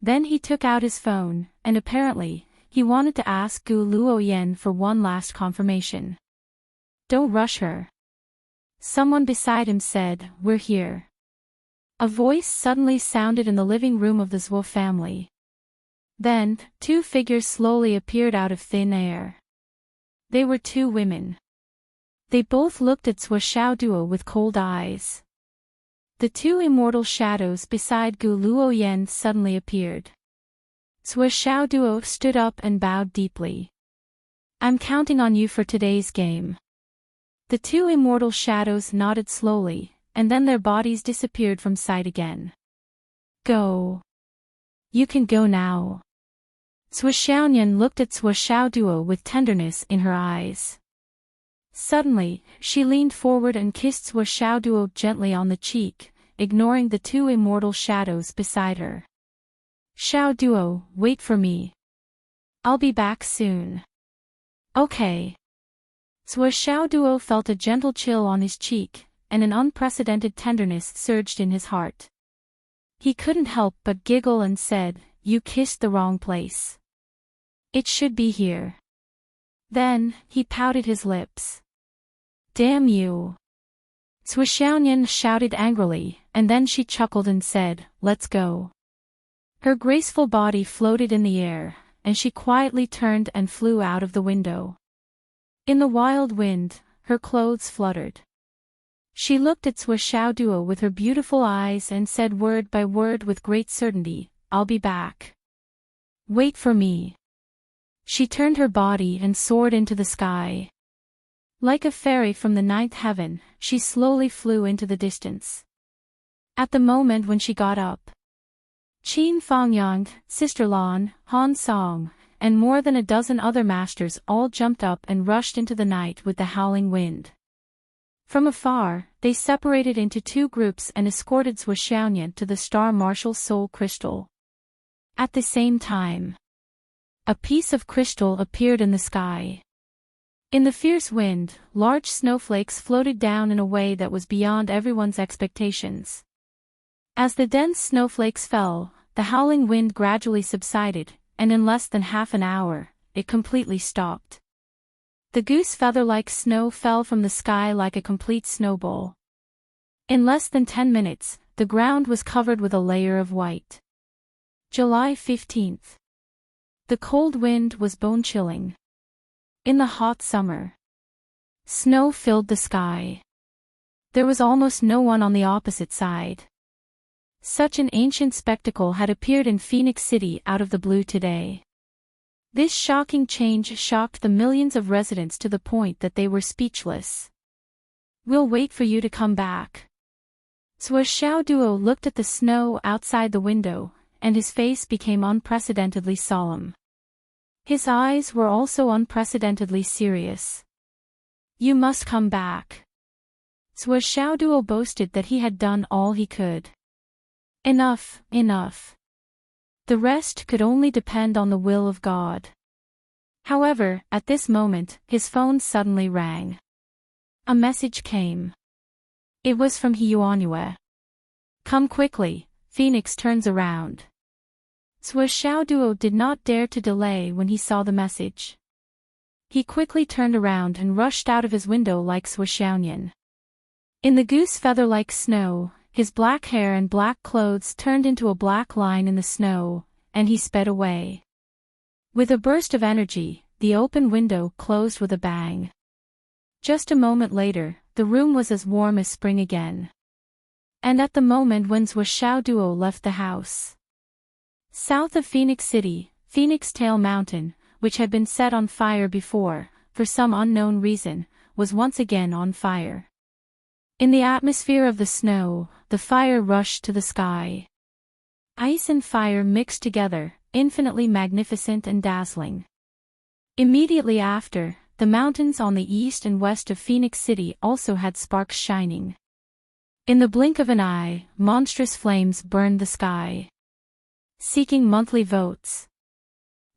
Then he took out his phone, and apparently, he wanted to ask Gu Luoyan for one last confirmation. Don't rush her. Someone beside him said, we're here. A voice suddenly sounded in the living room of the Zwo family. Then, two figures slowly appeared out of thin air. They were two women. They both looked at Zwo Xiaoduo with cold eyes. The two immortal shadows beside Gu Luoyan suddenly appeared. Zwo Xiaoduo stood up and bowed deeply. I'm counting on you for today's game. The two immortal shadows nodded slowly, and then their bodies disappeared from sight again. Go. You can go now. Zwo Xiaoyan looked at Zwo Xiaoduo with tenderness in her eyes. Suddenly, she leaned forward and kissed Zwo Xiaoduo gently on the cheek, ignoring the two immortal shadows beside her. Xiaoduo, wait for me. I'll be back soon. Okay. Zwo Xiaoduo felt a gentle chill on his cheek, and an unprecedented tenderness surged in his heart. He couldn't help but giggle and said, you kissed the wrong place. It should be here. Then, he pouted his lips. Damn you. Zwo Xiaoyan shouted angrily, and then she chuckled and said, let's go. Her graceful body floated in the air, and she quietly turned and flew out of the window. In the wild wind, her clothes fluttered. She looked at Zwo Xiaoduo with her beautiful eyes and said word by word with great certainty, I'll be back. Wait for me. She turned her body and soared into the sky. Like a fairy from the ninth heaven, she slowly flew into the distance. At the moment when she got up, Qin Fangyang, Sister Lan, Han Song, and more than a dozen other masters all jumped up and rushed into the night with the howling wind. From afar, they separated into two groups and escorted Zwo Xiaoyan to the Star Marshal Soul Crystal. At the same time, a piece of crystal appeared in the sky. In the fierce wind, large snowflakes floated down in a way that was beyond everyone's expectations. As the dense snowflakes fell, the howling wind gradually subsided, and in less than half an hour, it completely stopped. The goose feather-like snow fell from the sky like a complete snowball. In less than 10 minutes, the ground was covered with a layer of white. July 15th. The cold wind was bone-chilling. In the hot summer, snow filled the sky. There was almost no one on the opposite side. Such an ancient spectacle had appeared in Phoenix City out of the blue today. This shocking change shocked the millions of residents to the point that they were speechless. We'll wait for you to come back. Zwo Xiaoduo looked at the snow outside the window, and his face became unprecedentedly solemn. His eyes were also unprecedentedly serious. You must come back. Zwo Xiaoduo boasted that he had done all he could. Enough, enough. The rest could only depend on the will of God. However, at this moment, his phone suddenly rang. A message came. It was from He Yuanyue. Come quickly, Phoenix turns around. Zwo Xiaoduo did not dare to delay when he saw the message. He quickly turned around and rushed out of his window like Zwo Xiaoyan. In the goose feather-like snow, his black hair and black clothes turned into a black line in the snow, and he sped away. With a burst of energy, the open window closed with a bang. Just a moment later, the room was as warm as spring again. And at the moment when Zwo Xiaoduo left the house, south of Phoenix City, Phoenix Tail Mountain, which had been set on fire before, for some unknown reason, was once again on fire. In the atmosphere of the snow, the fire rushed to the sky. Ice and fire mixed together, infinitely magnificent and dazzling. Immediately after, the mountains on the east and west of Phoenix City also had sparks shining. In the blink of an eye, monstrous flames burned the sky. Seeking monthly votes.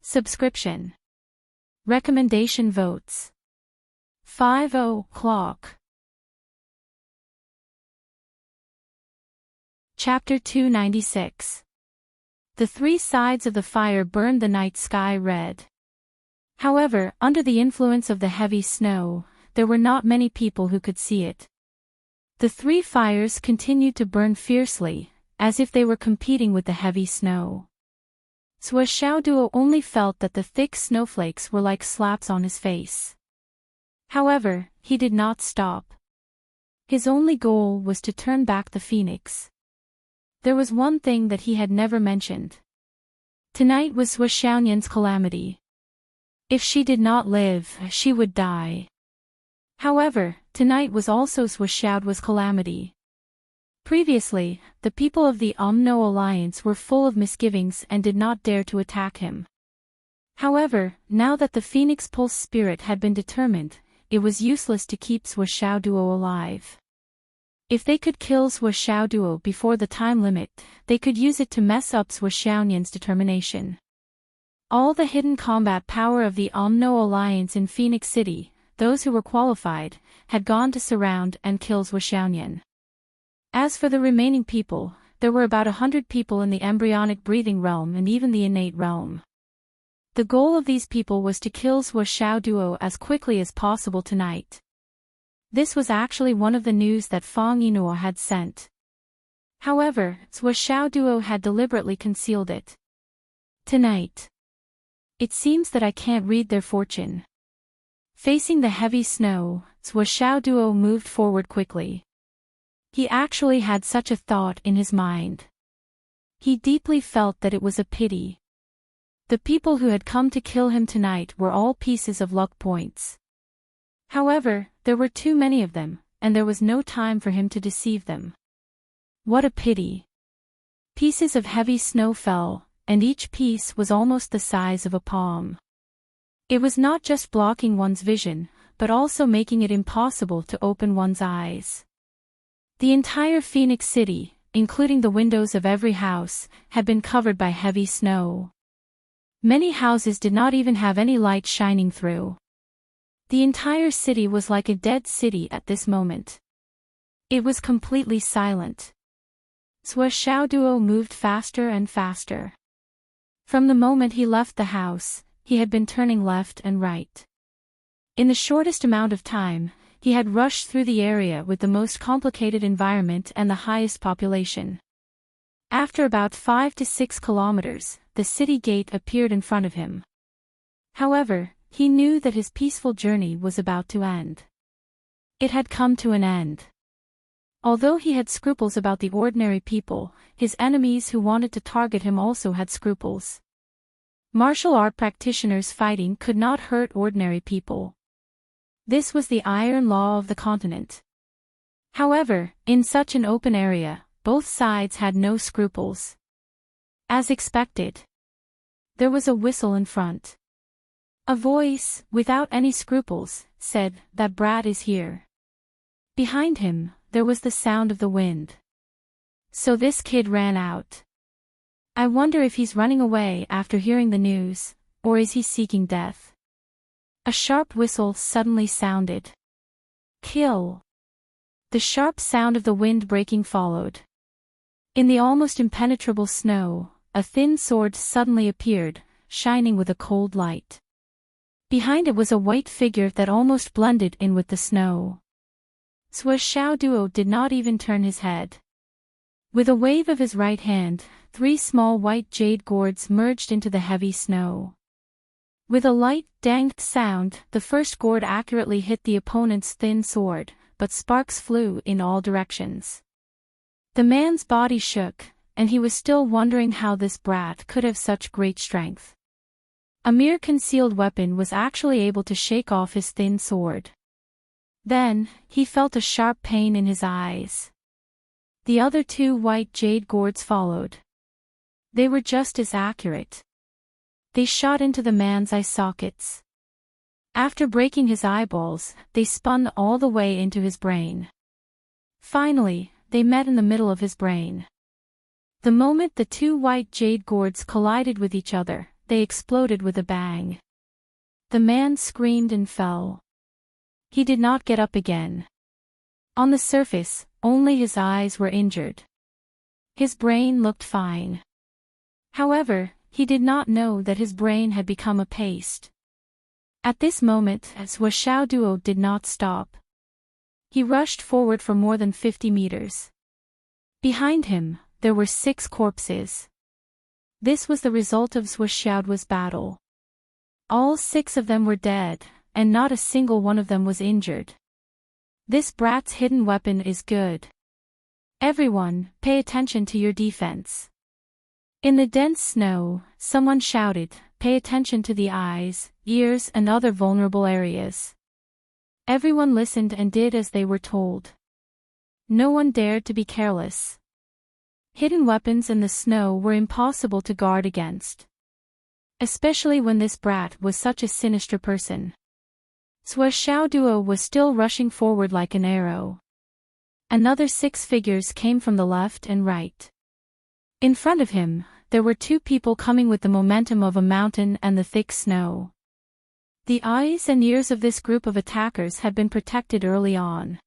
Subscription. Recommendation votes. 5 o'clock. Chapter 296. The three sides of the fire burned the night sky red. However, under the influence of the heavy snow, there were not many people who could see it. The three fires continued to burn fiercely, as if they were competing with the heavy snow. Duo only felt that the thick snowflakes were like slaps on his face. However, he did not stop. His only goal was to turn back the phoenix. There was one thing that he had never mentioned. Tonight was Xiaoyan's calamity. If she did not live, she would die. However, tonight was also Xiao's calamity. Previously, the people of the Umno Alliance were full of misgivings and did not dare to attack him. However, now that the Phoenix Pulse spirit had been determined, it was useless to keep Duo alive. If they could kill Duo before the time limit, they could use it to mess up Xiaoyan's determination. All the hidden combat power of the Umno Alliance in Phoenix City, those who were qualified, had gone to surround and kill Xiaoyan. As for the remaining people, there were about 100 people in the embryonic breathing realm and even the innate realm. The goal of these people was to kill Duo as quickly as possible tonight. This was actually one of the news that Fang Yinhuo had sent. However, Duo had deliberately concealed it. Tonight. It seems that I can't read their fortune. Facing the heavy snow, Duo moved forward quickly. He actually had such a thought in his mind. He deeply felt that it was a pity. The people who had come to kill him tonight were all pieces of luck points. However, there were too many of them, and there was no time for him to deceive them. What a pity. Pieces of heavy snow fell, and each piece was almost the size of a palm. It was not just blocking one's vision, but also making it impossible to open one's eyes. The entire Phoenix City, including the windows of every house, had been covered by heavy snow. Many houses did not even have any light shining through. The entire city was like a dead city at this moment. It was completely silent. Duo moved faster and faster. From the moment he left the house, he had been turning left and right. In the shortest amount of time, he had rushed through the area with the most complicated environment and the highest population. After about 5 to 6 kilometers, the city gate appeared in front of him. However, he knew that his peaceful journey was about to end. It had come to an end. Although he had scruples about the ordinary people, his enemies who wanted to target him also had scruples. Martial art practitioners fighting could not hurt ordinary people. This was the iron law of the continent. However, in such an open area, both sides had no scruples. As expected. There was a whistle in front. A voice, without any scruples, said, "That brat is here." Behind him, there was the sound of the wind. So this kid ran out. I wonder if he's running away after hearing the news, or is he seeking death? A sharp whistle suddenly sounded. Kill. The sharp sound of the wind breaking followed. In the almost impenetrable snow, a thin sword suddenly appeared, shining with a cold light. Behind it was a white figure that almost blended in with the snow. Duo did not even turn his head. With a wave of his right hand, 3 small white jade gourds merged into the heavy snow. With a light, danged sound, the first gourd accurately hit the opponent's thin sword, but sparks flew in all directions. The man's body shook, and he was still wondering how this brat could have such great strength. A mere concealed weapon was actually able to shake off his thin sword. Then, he felt a sharp pain in his eyes. The other 2 white jade gourds followed. They were just as accurate. They shot into the man's eye sockets. After breaking his eyeballs, they spun all the way into his brain. Finally, they met in the middle of his brain. The moment the 2 white jade gourds collided with each other, they exploded with a bang. The man screamed and fell. He did not get up again. On the surface, only his eyes were injured. His brain looked fine. However, he did not know that his brain had become a paste. At this moment, Xiao Duo did not stop. He rushed forward for more than 50 meters. Behind him, there were 6 corpses. This was the result of Xiaoduo's battle. All 6 of them were dead, and not a single one of them was injured. This brat's hidden weapon is good. Everyone, pay attention to your defense. In the dense snow, someone shouted, pay attention to the eyes, ears and other vulnerable areas. Everyone listened and did as they were told. No one dared to be careless. Hidden weapons in the snow were impossible to guard against. Especially when this brat was such a sinister person. Xiao Duo was still rushing forward like an arrow. Another 6 figures came from the left and right. In front of him, there were 2 people coming with the momentum of a mountain and the thick snow. The eyes and ears of this group of attackers had been protected early on.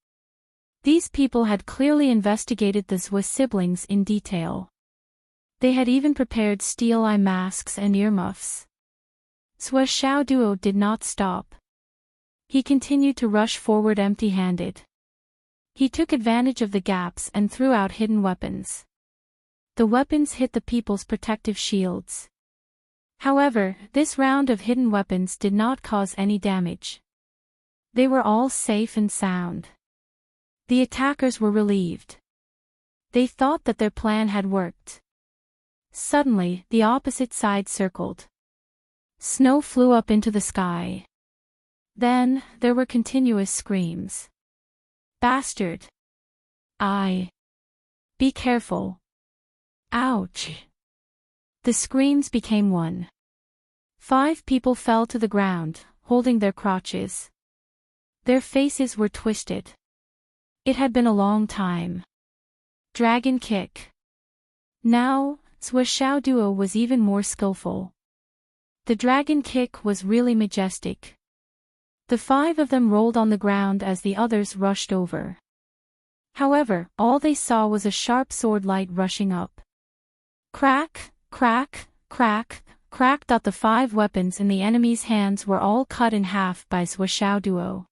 These people had clearly investigated the Zhou siblings in detail. They had even prepared steel eye masks and earmuffs. Xiao Duo did not stop. He continued to rush forward empty-handed. He took advantage of the gaps and threw out hidden weapons. The weapons hit the people's protective shields. However, this round of hidden weapons did not cause any damage. They were all safe and sound. The attackers were relieved. They thought that their plan had worked. Suddenly, the opposite side circled. Snow flew up into the sky. Then, there were continuous screams. Bastard! Be careful! Ouch! The screams became one. 5 people fell to the ground, holding their crotches. Their faces were twisted. It had been a long time. Dragon kick. Now, Xiao Duo was even more skillful. The dragon kick was really majestic. The 5 of them rolled on the ground as the others rushed over. However, all they saw was a sharp sword light rushing up. Crack, crack, crack, crack. The 5 weapons in the enemy's hands were all cut in half by Xiao Duo.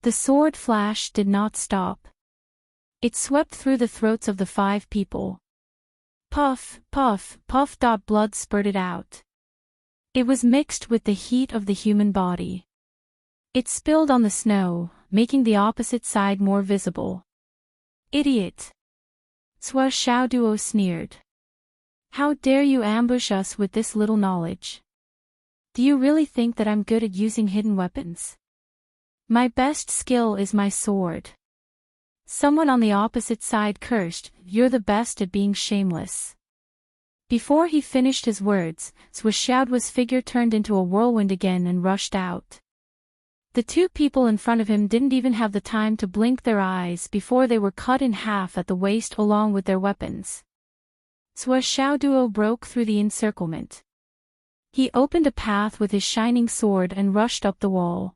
The sword flash did not stop. It swept through the throats of the 5 people. Puff, puff, puff. Blood spurted out. It was mixed with the heat of the human body. It spilled on the snow, making the opposite side more visible. Idiot! Xiao Duo sneered. How dare you ambush us with this little knowledge? Do you really think that I'm good at using hidden weapons? My best skill is my sword. Someone on the opposite side cursed, you're the best at being shameless. Before he finished his words, Xiaoduo's figure turned into a whirlwind again and rushed out. The 2 people in front of him didn't even have the time to blink their eyes before they were cut in half at the waist along with their weapons. Xiao Duo broke through the encirclement. He opened a path with his shining sword and rushed up the wall.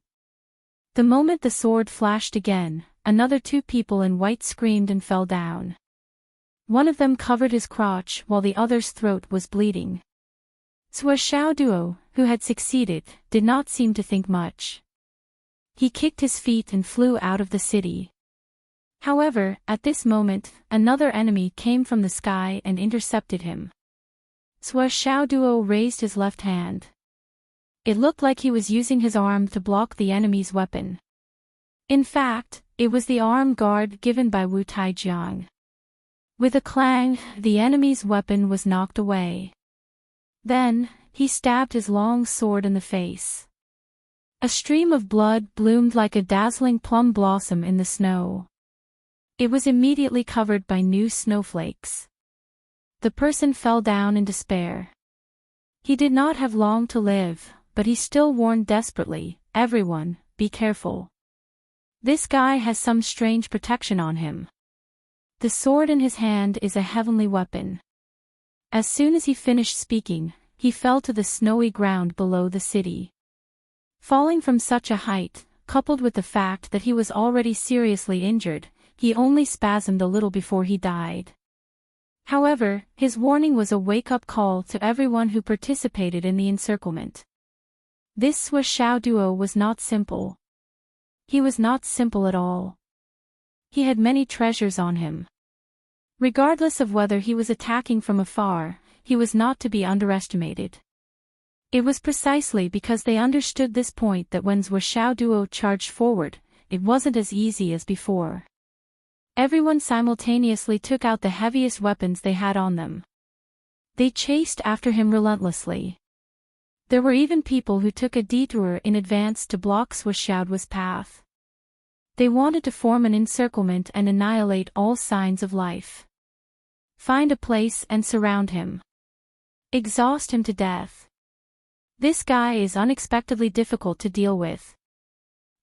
The moment the sword flashed again, another 2 people in white screamed and fell down. One of them covered his crotch while the other's throat was bleeding. Xiao Duo, who had succeeded, did not seem to think much. He kicked his feet and flew out of the city. However, at this moment, another enemy came from the sky and intercepted him. Xiao Duo raised his left hand. It looked like he was using his arm to block the enemy's weapon. In fact, it was the arm guard given by Wu Taijiang. With a clang, the enemy's weapon was knocked away. Then, he stabbed his long sword in the face. A stream of blood bloomed like a dazzling plum blossom in the snow. It was immediately covered by new snowflakes. The person fell down in despair. He did not have long to live, but he still warned desperately, everyone, be careful. This guy has some strange protection on him. The sword in his hand is a heavenly weapon. As soon as he finished speaking, he fell to the snowy ground below the city. Falling from such a height, coupled with the fact that he was already seriously injured, he only spasmed a little before he died. However, his warning was a wake-up call to everyone who participated in the encirclement. This Swiss Xiao duo was not simple. He was not simple at all. He had many treasures on him. Regardless of whether he was attacking from afar, he was not to be underestimated. It was precisely because they understood this point that when Swiss Xiao duo charged forward, it wasn't as easy as before. Everyone simultaneously took out the heaviest weapons they had on them. They chased after him relentlessly. There were even people who took a detour in advance to block Swiss Xiao's path. They wanted to form an encirclement and annihilate all signs of life. Find a place and surround him. Exhaust him to death. This guy is unexpectedly difficult to deal with.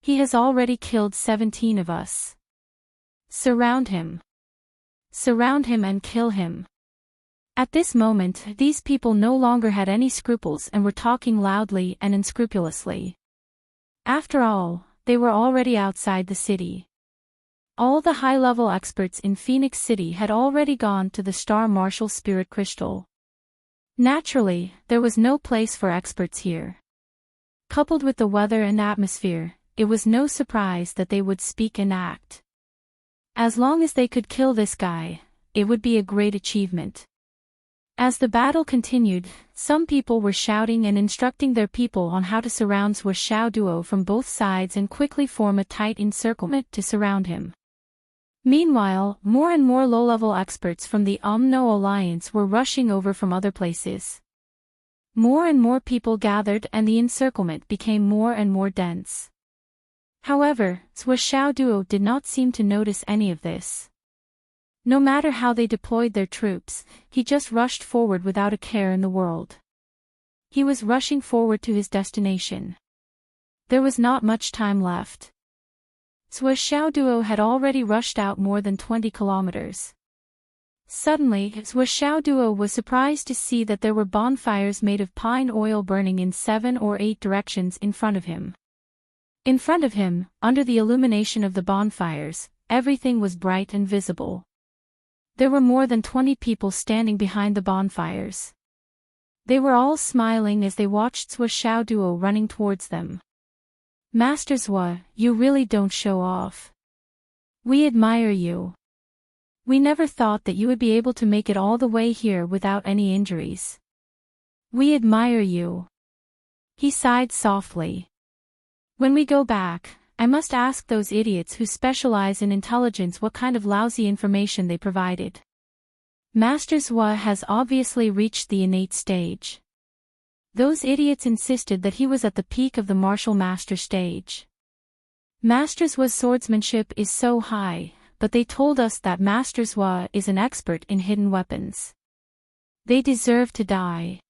He has already killed 17 of us. Surround him. Surround him and kill him. At this moment, these people no longer had any scruples and were talking loudly and unscrupulously. After all, they were already outside the city. All the high-level experts in Phoenix City had already gone to the Star Marshal Spirit Crystal. Naturally, there was no place for experts here. Coupled with the weather and atmosphere, it was no surprise that they would speak and act. As long as they could kill this guy, it would be a great achievement. As the battle continued, some people were shouting and instructing their people on how to surround Swiss Xiao duo from both sides and quickly form a tight encirclement to surround him. Meanwhile, more and more low-level experts from the Umno Alliance were rushing over from other places. More and more people gathered and the encirclement became more and more dense. However, Swiss Xiao duo did not seem to notice any of this. No matter how they deployed their troops, he just rushed forward without a care in the world. He was rushing forward to his destination. There was not much time left. Swiss Xiao duo had already rushed out more than 20 kilometers. Suddenly, Swiss Xiao duo was surprised to see that there were bonfires made of pine oil burning in 7 or 8 directions in front of him. In front of him, under the illumination of the bonfires, everything was bright and visible. There were more than 20 people standing behind the bonfires. They were all smiling as they watched Swiss Xiao duo running towards them. Master Zhua, you really don't show off. We admire you. We never thought that you would be able to make it all the way here without any injuries. We admire you. He sighed softly. When we go back, I must ask those idiots who specialize in intelligence what kind of lousy information they provided. Master Zhua has obviously reached the innate stage. Those idiots insisted that he was at the peak of the martial master stage. Master Zhua's swordsmanship is so high, but they told us that Master Zhua is an expert in hidden weapons. They deserve to die.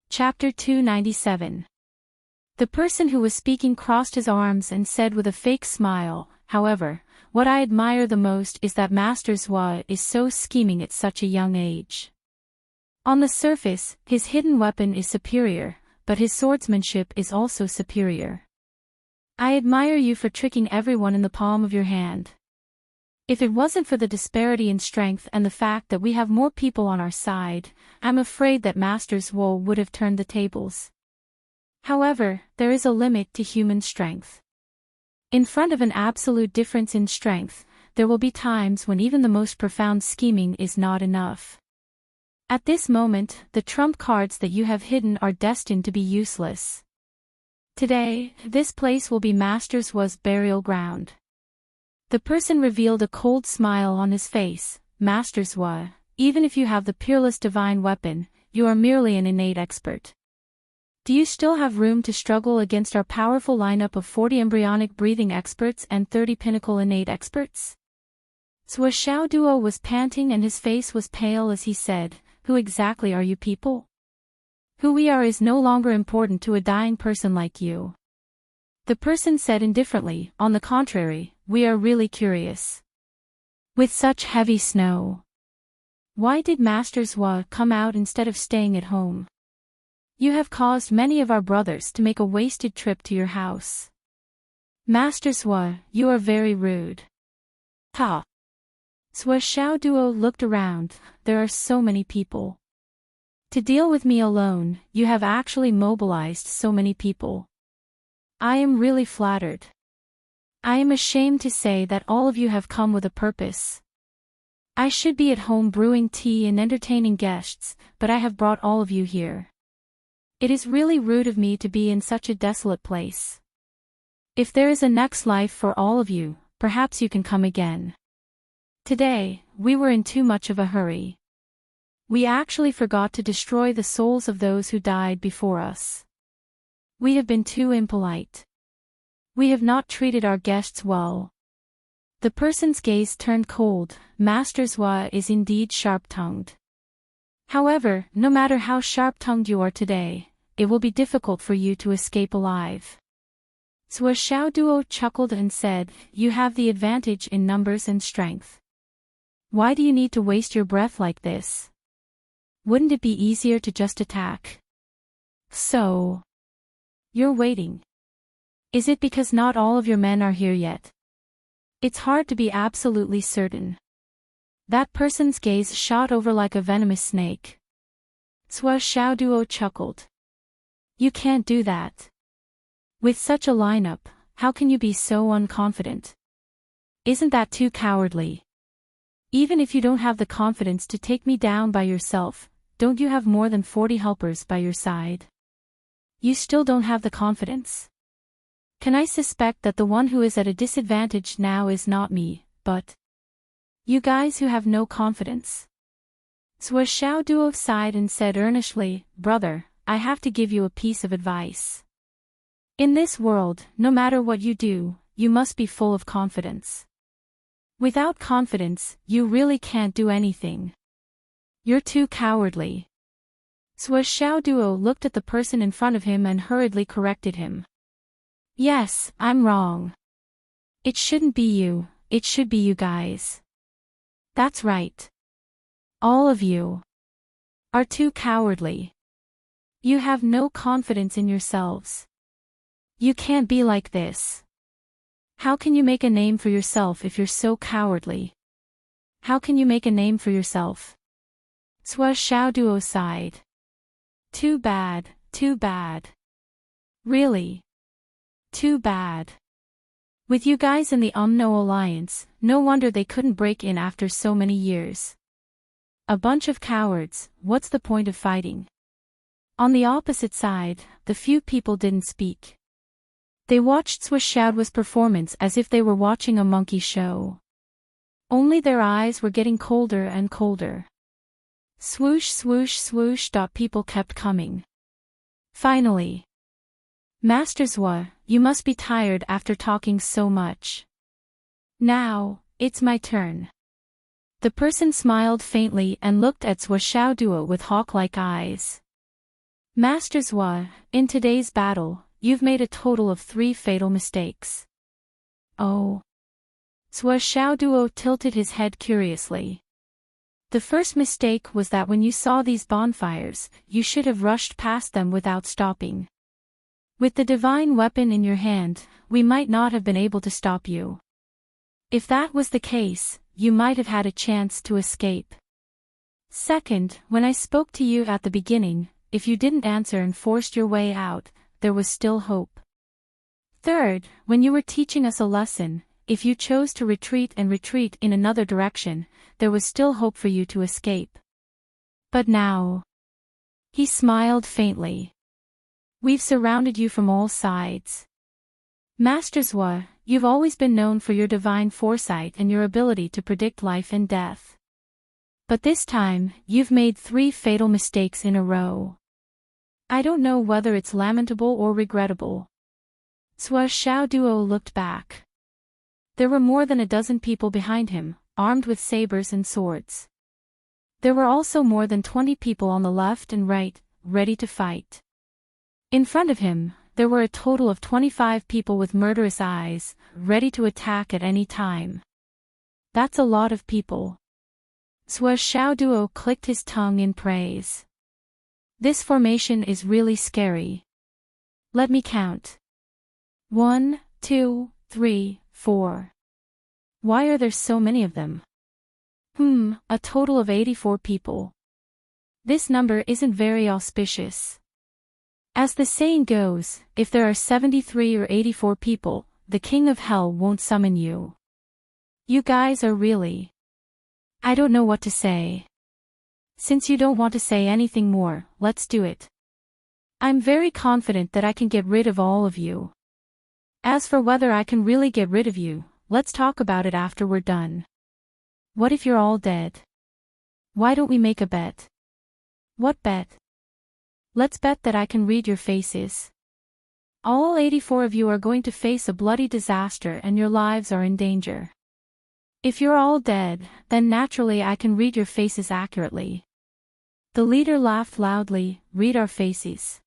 Chapter 297. The person who was speaking crossed his arms and said with a fake smile, however, what I admire the most is that Master Zhua is so scheming at such a young age. On the surface, his hidden weapon is superior, but his swordsmanship is also superior. I admire you for tricking everyone in the palm of your hand. If it wasn't for the disparity in strength and the fact that we have more people on our side, I'm afraid that Master Zhua would have turned the tables. However, there is a limit to human strength. In front of an absolute difference in strength, there will be times when even the most profound scheming is not enough. At this moment, the trump cards that you have hidden are destined to be useless. Today, this place will be Master Zhua's burial ground. The person revealed a cold smile on his face. Master Zhua, even if you have the peerless divine weapon, you are merely an innate expert. Do you still have room to struggle against our powerful lineup of 40 embryonic breathing experts and 30 pinnacle innate experts? Swiss Xiao duo was panting and his face was pale as he said, who exactly are you people? Who we are is no longer important to a dying person like you. The person said indifferently, on the contrary, we are really curious. With such heavy snow, why did Master Zhua come out instead of staying at home? You have caused many of our brothers to make a wasted trip to your house. Master Zhua, you are very rude. Ha! Swiss Xiao duo looked around, there are so many people. To deal with me alone, you have actually mobilized so many people. I am really flattered. I am ashamed to say that all of you have come with a purpose. I should be at home brewing tea and entertaining guests, but I have brought all of you here. It is really rude of me to be in such a desolate place. If there is a next life for all of you, perhaps you can come again. Today, we were in too much of a hurry. We actually forgot to destroy the souls of those who died before us. We have been too impolite. We have not treated our guests well. The person's gaze turned cold. Master Zhua is indeed sharp-tongued. However, no matter how sharp-tongued you are today, it will be difficult for you to escape alive. Zhua Xiaoduo chuckled and said, "You have the advantage in numbers and strength. Why do you need to waste your breath like this? Wouldn't it be easier to just attack? So, you're waiting. Is it because not all of your men are here yet? It's hard to be absolutely certain." That person's gaze shot over like a venomous snake. Zhua Xiaoduo chuckled. "You can't do that. With such a lineup, how can you be so unconfident? Isn't that too cowardly? Even if you don't have the confidence to take me down by yourself, don't you have more than 40 helpers by your side? You still don't have the confidence. Can I suspect that the one who is at a disadvantage now is not me, but you guys who have no confidence?" Zhua Xiaoduo sighed and said earnestly, "Brother, I have to give you a piece of advice. In this world, no matter what you do, you must be full of confidence. Without confidence, you really can't do anything. You're too cowardly." Zhua Xiaoduo looked at the person in front of him and hurriedly corrected him. "Yes, I'm wrong. It shouldn't be you, it should be you guys. That's right. All of you are too cowardly. You have no confidence in yourselves. You can't be like this. How can you make a name for yourself if you're so cowardly? How can you make a name for yourself?" Zhua Xiaoduo sighed. Too bad, too bad. Really. Too bad. With you guys in the UMNO Alliance, no wonder they couldn't break in after so many years. A bunch of cowards, what's the point of fighting? On the opposite side, the few people didn't speak. They watched Zhua Xiaoduo's performance as if they were watching a monkey show. Only their eyes were getting colder and colder. Swoosh swoosh swoosh. People kept coming. Finally. "Master Zhua, you must be tired after talking so much. Now, it's my turn." The person smiled faintly and looked at Zhua Xiaoduo with hawk-like eyes. "Master Zhua, in today's battle, you've made a total of 3 fatal mistakes." "Oh." Zhua Xiaoduo tilted his head curiously. "The first mistake was that when you saw these bonfires, you should have rushed past them without stopping. With the divine weapon in your hand, we might not have been able to stop you. If that was the case, you might have had a chance to escape. Second, when I spoke to you at the beginning, if you didn't answer and forced your way out, there was still hope. Third, when you were teaching us a lesson, if you chose to retreat in another direction, there was still hope for you to escape. But now..." He smiled faintly. "We've surrounded you from all sides. Master Zhua, you've always been known for your divine foresight and your ability to predict life and death. But this time, you've made 3 fatal mistakes in a row. I don't know whether it's lamentable or regrettable." Zhua Xiaoduo looked back. There were more than a dozen people behind him, armed with sabers and swords. There were also more than 20 people on the left and right, ready to fight. In front of him, there were a total of 25 people with murderous eyes, ready to attack at any time. That's a lot of people. Zhua Xiaoduo clicked his tongue in praise. "This formation is really scary. Let me count. 1, 2, 3, 4. Why are there so many of them? A total of 84 people. This number isn't very auspicious. As the saying goes, if there are 73 or 84 people, the king of hell won't summon you. You guys are really... I don't know what to say. Since you don't want to say anything more, let's do it. I'm very confident that I can get rid of all of you. As for whether I can really get rid of you, let's talk about it after we're done. What if you're all dead? Why don't we make a bet? What bet? Let's bet that I can read your faces. All 84 of you are going to face a bloody disaster and your lives are in danger. If you're all dead, then naturally I can read your faces accurately. The leader laughed loudly. Read our faces.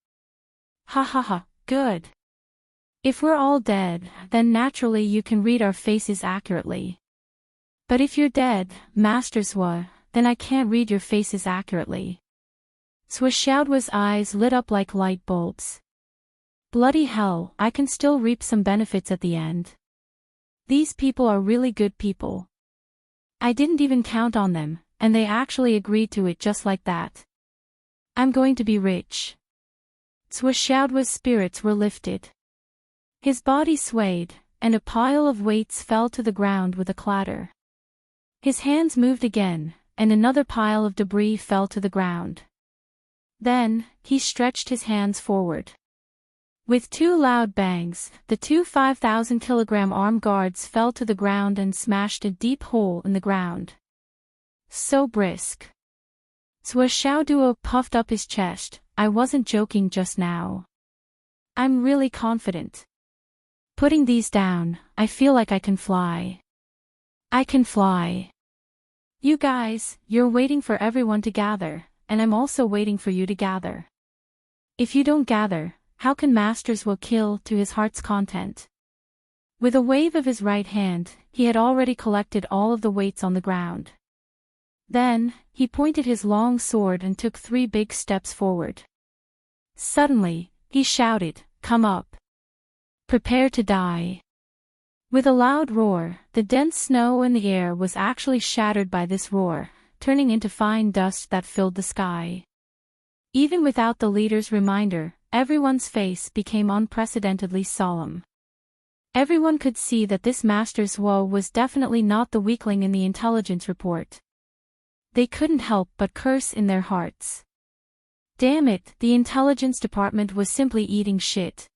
Ha ha ha, good. If we're all dead, then naturally you can read our faces accurately. But if you're dead, Master Zwa, then I can't read your faces accurately. Xiaoduo's eyes lit up like light bulbs. Bloody hell, I can still reap some benefits at the end. These people are really good people. I didn't even count on them, and they actually agreed to it just like that. I'm going to be rich. Xiaoduo's spirits were lifted. His body swayed, and a pile of weights fell to the ground with a clatter. His hands moved again, and another pile of debris fell to the ground. Then, he stretched his hands forward. With two loud bangs, the two 5,000-kilogram armed guards fell to the ground and smashed a deep hole in the ground. So brisk. Xiaoduo puffed up his chest. I wasn't joking just now. I'm really confident. Putting these down, I feel like I can fly. I can fly. You guys, you're waiting for everyone to gather, and I'm also waiting for you to gather. If you don't gather, how can Masters will kill to his heart's content? With a wave of his right hand, he had already collected all of the weights on the ground. Then, he pointed his long sword and took 3 big steps forward. Suddenly, he shouted, "Come up. Prepare to die." With a loud roar, the dense snow in the air was actually shattered by this roar, turning into fine dust that filled the sky. Even without the leader's reminder, everyone's face became unprecedentedly solemn. Everyone could see that this Master Zwo was definitely not the weakling in the intelligence report. They couldn't help but curse in their hearts. Damn it, the intelligence department was simply eating shit.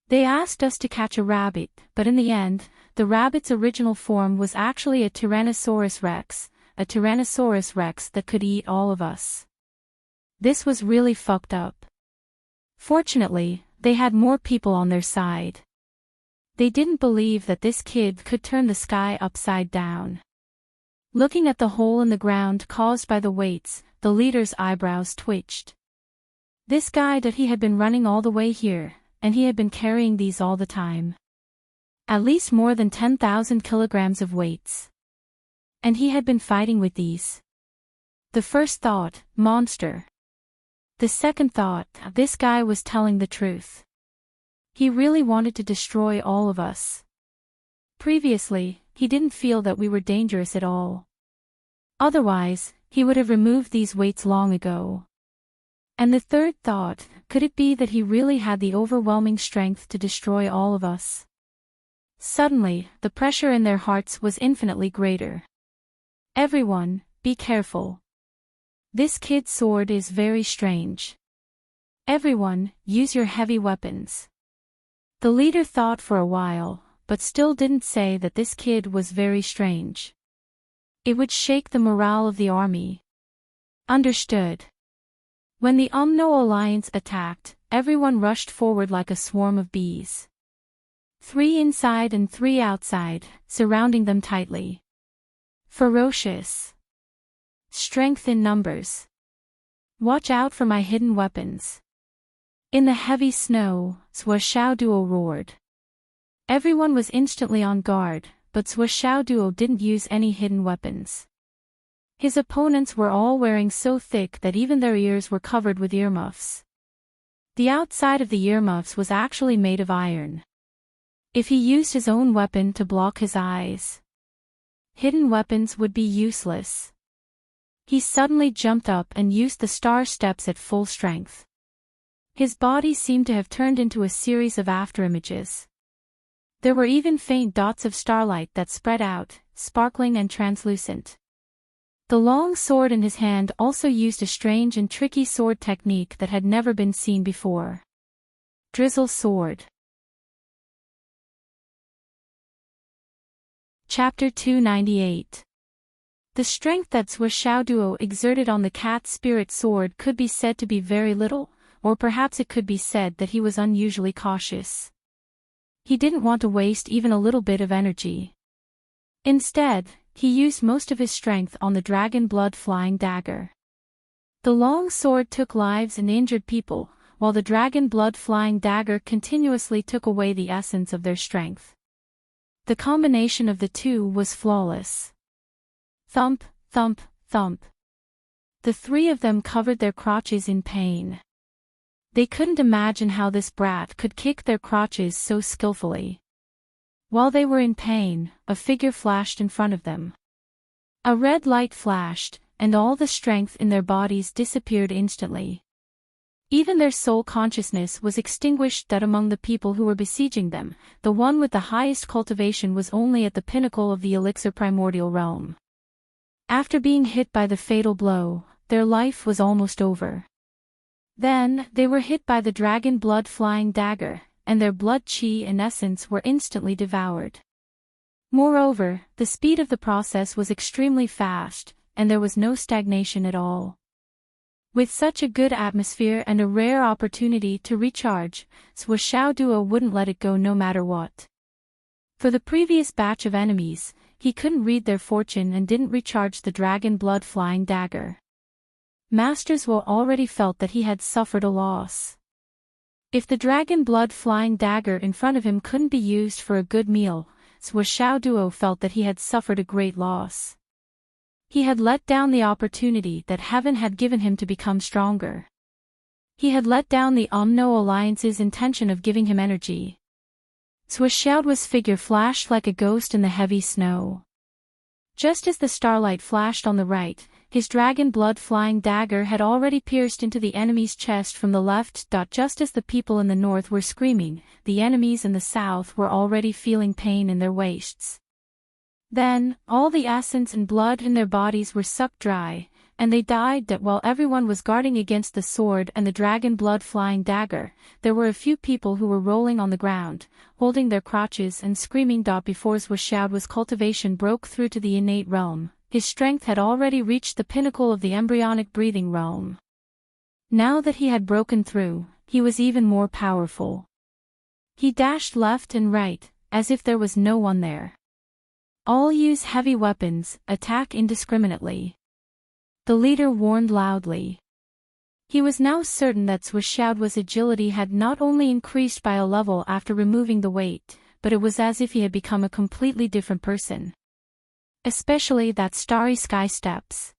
They asked us to catch a rabbit, but in the end, the rabbit's original form was actually a Tyrannosaurus Rex that could eat all of us. This was really fucked up. Fortunately, they had more people on their side. They didn't believe that this kid could turn the sky upside down. Looking at the hole in the ground caused by the weights, the leader's eyebrows twitched. This guy that he had been running all the way here, and he had been carrying these all the time. At least more than 10,000 kilograms of weights. And he had been fighting with these. The first thought, monster. The second thought, this guy was telling the truth. He really wanted to destroy all of us. Previously, he didn't feel that we were dangerous at all. Otherwise, he would have removed these weights long ago. And the third thought, could it be that he really had the overwhelming strength to destroy all of us? Suddenly, the pressure in their hearts was infinitely greater. Everyone, be careful. This kid's sword is very strange. Everyone, use your heavy weapons. The leader thought for a while, but still didn't say that this kid was very strange. It would shake the morale of the army. Understood. When the Umno Alliance attacked, everyone rushed forward like a swarm of bees. 3 inside and 3 outside, surrounding them tightly. Ferocious. Strength in numbers. Watch out for my hidden weapons. In the heavy snow, Xiaoduo roared. Everyone was instantly on guard, but Xiaoduo didn't use any hidden weapons. His opponents were all wearing so thick that even their ears were covered with earmuffs. The outside of the earmuffs was actually made of iron. If he used his own weapon to block his eyes, hidden weapons would be useless. He suddenly jumped up and used the star steps at full strength. His body seemed to have turned into a series of afterimages. There were even faint dots of starlight that spread out, sparkling and translucent. The long sword in his hand also used a strange and tricky sword technique that had never been seen before. Drizzle Sword. Chapter 298. The strength that Swishaoduo exerted on the cat's spirit sword could be said to be very little, or perhaps it could be said that he was unusually cautious. He didn't want to waste even a little bit of energy. Instead, he used most of his strength on the dragon blood flying dagger. The long sword took lives and injured people, while the dragon blood flying dagger continuously took away the essence of their strength. The combination of the two was flawless. Thump, thump, thump. The three of them covered their crotches in pain. They couldn't imagine how this brat could kick their crotches so skillfully. While they were in pain, a figure flashed in front of them. A red light flashed, and all the strength in their bodies disappeared instantly. Even their soul consciousness was extinguished. That among the people who were besieging them, the one with the highest cultivation was only at the pinnacle of the elixir primordial realm. After being hit by the fatal blow, their life was almost over. Then, they were hit by the dragon blood flying dagger, and their blood chi and essence were instantly devoured. Moreover, the speed of the process was extremely fast, and there was no stagnation at all. With such a good atmosphere and a rare opportunity to recharge, Swishaoduo wouldn't let it go no matter what. For the previous batch of enemies, he couldn't read their fortune and didn't recharge the dragon blood flying dagger. Master Zhuo already felt that he had suffered a loss. If the dragon blood flying dagger in front of him couldn't be used for a good meal, Swishaoduo felt that he had suffered a great loss. He had let down the opportunity that heaven had given him to become stronger. He had let down the Umno Alliance's intention of giving him energy. Swishaoduo's figure flashed like a ghost in the heavy snow. Just as the starlight flashed on the right, his dragon blood flying dagger had already pierced into the enemy's chest from the left. Just as the people in the north were screaming, the enemies in the south were already feeling pain in their waists. Then, all the essence and blood in their bodies were sucked dry, and they died. While everyone was guarding against the sword and the dragon blood flying dagger, there were a few people who were rolling on the ground, holding their crotches and screaming. Before Swishaoduo's cultivation broke through to the innate realm, his strength had already reached the pinnacle of the embryonic breathing realm. Now that he had broken through, he was even more powerful. He dashed left and right, as if there was no one there. All use heavy weapons, attack indiscriminately. The leader warned loudly. He was now certain that Swishaoduo's agility had not only increased by a level after removing the weight, but it was as if he had become a completely different person. Especially that starry sky steps.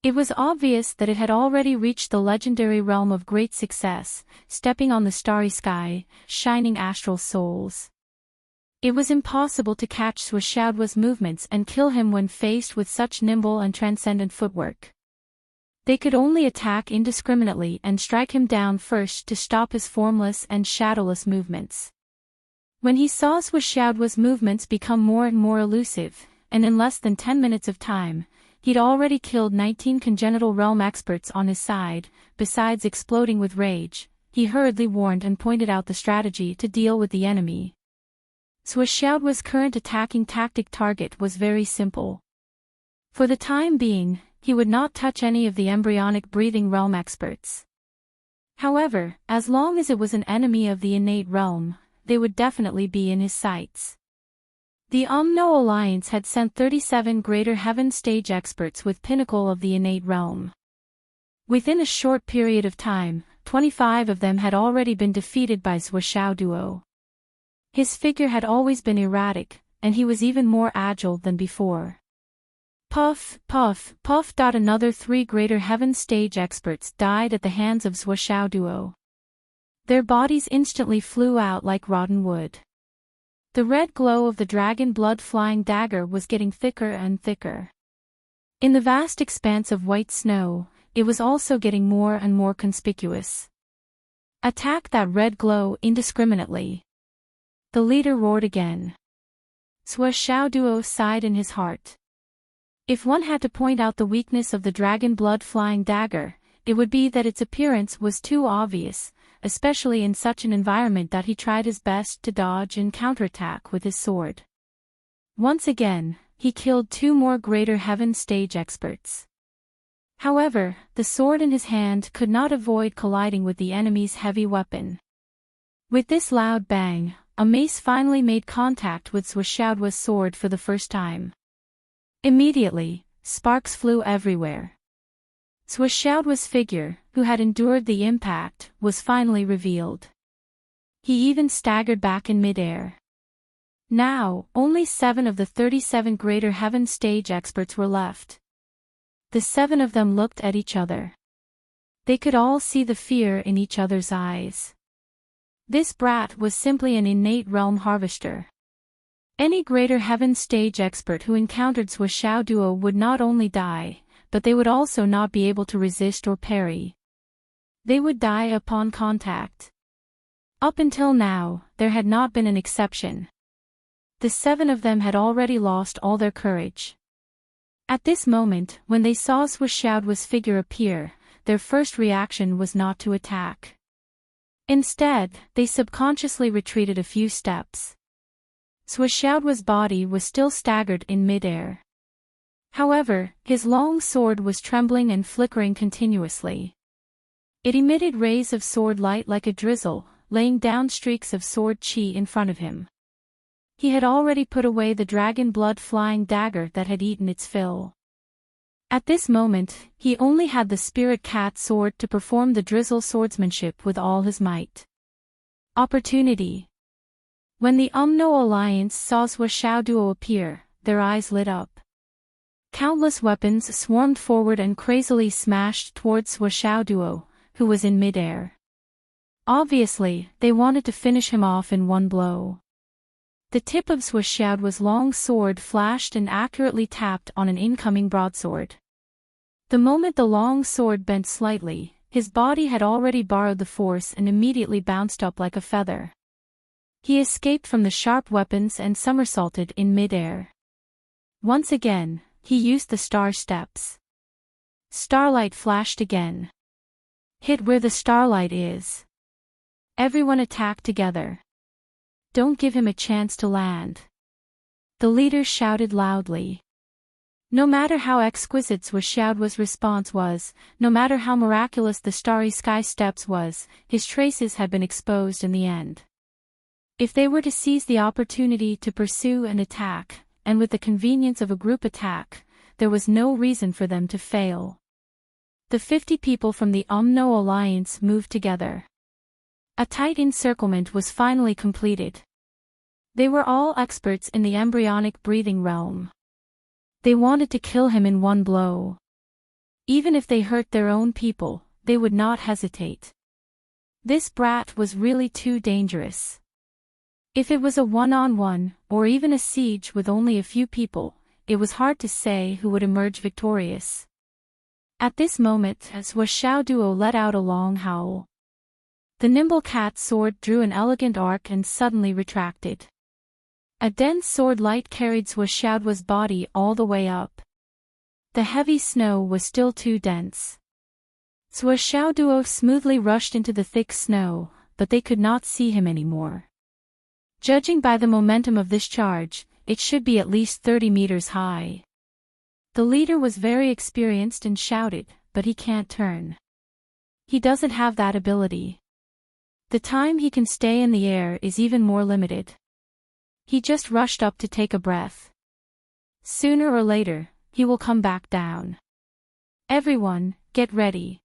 It was obvious that it had already reached the legendary realm of great success, stepping on the starry sky, shining astral souls. It was impossible to catch Swishaoduo's movements and kill him when faced with such nimble and transcendent footwork. They could only attack indiscriminately and strike him down first to stop his formless and shadowless movements. When he saw Swishaoduo's movements become more and more elusive, and in less than 10 minutes of time, he'd already killed 19 congenital realm experts on his side. Besides exploding with rage, he hurriedly warned and pointed out the strategy to deal with the enemy. Swishaoduo's current attacking tactic target was very simple. For the time being, he would not touch any of the embryonic breathing realm experts. However, as long as it was an enemy of the innate realm, they would definitely be in his sights. The Umno Alliance had sent 37 Greater Heaven stage experts with pinnacle of the innate realm. Within a short period of time, 25 of them had already been defeated by Swishaoduo. His figure had always been erratic, and he was even more agile than before. Puff, puff, puff. Another 3 Greater Heaven stage experts died at the hands of Swishaoduo. Their bodies instantly flew out like rotten wood. The red glow of the dragon blood flying dagger was getting thicker and thicker. In the vast expanse of white snow, it was also getting more and more conspicuous. Attack that red glow indiscriminately. The leader roared again. Suo sighed in his heart. If one had to point out the weakness of the dragon blood-flying dagger, it would be that its appearance was too obvious, especially in such an environment that he tried his best to dodge and counterattack with his sword. Once again, he killed 2 more Greater Heaven stage experts. However, the sword in his hand could not avoid colliding with the enemy's heavy weapon. With this loud bang, a mace finally made contact with Suoxiaoduo's sword for the first time. Immediately, sparks flew everywhere. Suoxiaoduo's figure, who had endured the impact, was finally revealed. He even staggered back in midair. Now, only 7 of the 37 Greater Heaven stage experts were left. The 7 of them looked at each other. They could all see the fear in each other's eyes. This brat was simply an innate realm harvester. Any Greater Heaven stage expert who encountered Suoxiaoduo would not only die, but they would also not be able to resist or parry. They would die upon contact. Up until now, there had not been an exception. The 7 of them had already lost all their courage. At this moment, when they saw Suoxiaoduo's figure appear, their first reaction was not to attack. Instead, they subconsciously retreated a few steps. Suoxiaoduo's body was still staggered in midair. However, his long sword was trembling and flickering continuously. It emitted rays of sword light like a drizzle, laying down streaks of sword chi in front of him. He had already put away the dragon blood-flying dagger that had eaten its fill. At this moment, he only had the spirit cat sword to perform the drizzle swordsmanship with all his might. Opportunity. When the Umno Alliance saw Suoxiaoduo appear, their eyes lit up. Countless weapons swarmed forward and crazily smashed towards Suoxiaoduo, who was in midair. Obviously, they wanted to finish him off in one blow. The tip of Suoxiaoduo's long sword flashed and accurately tapped on an incoming broadsword. The moment the long sword bent slightly, his body had already borrowed the force and immediately bounced up like a feather. He escaped from the sharp weapons and somersaulted in midair. Once again, he used the star steps. Starlight flashed again. Hit where the starlight is. Everyone attack together. Don't give him a chance to land. The leader shouted loudly. No matter how exquisite Suoxiaoduo's response was, no matter how miraculous the starry sky steps was, his traces had been exposed in the end. If they were to seize the opportunity to pursue and attack, and with the convenience of a group attack, there was no reason for them to fail. The 50 people from the Umno Alliance moved together. A tight encirclement was finally completed. They were all experts in the embryonic breathing realm. They wanted to kill him in one blow. Even if they hurt their own people, they would not hesitate. This brat was really too dangerous. If it was a one-on-one, or even a siege with only a few people, it was hard to say who would emerge victorious. At this moment, Suoxiaoduo let out a long howl. The nimble cat sword drew an elegant arc and suddenly retracted. A dense sword light carried Suoxiaoduo's body all the way up. The heavy snow was still too dense. Suoxiaoduo smoothly rushed into the thick snow, but they could not see him anymore. Judging by the momentum of this charge, it should be at least 30 meters high. The leader was very experienced and shouted, but he can't turn. He doesn't have that ability. The time he can stay in the air is even more limited. He just rushed up to take a breath. Sooner or later, he will come back down. Everyone, get ready.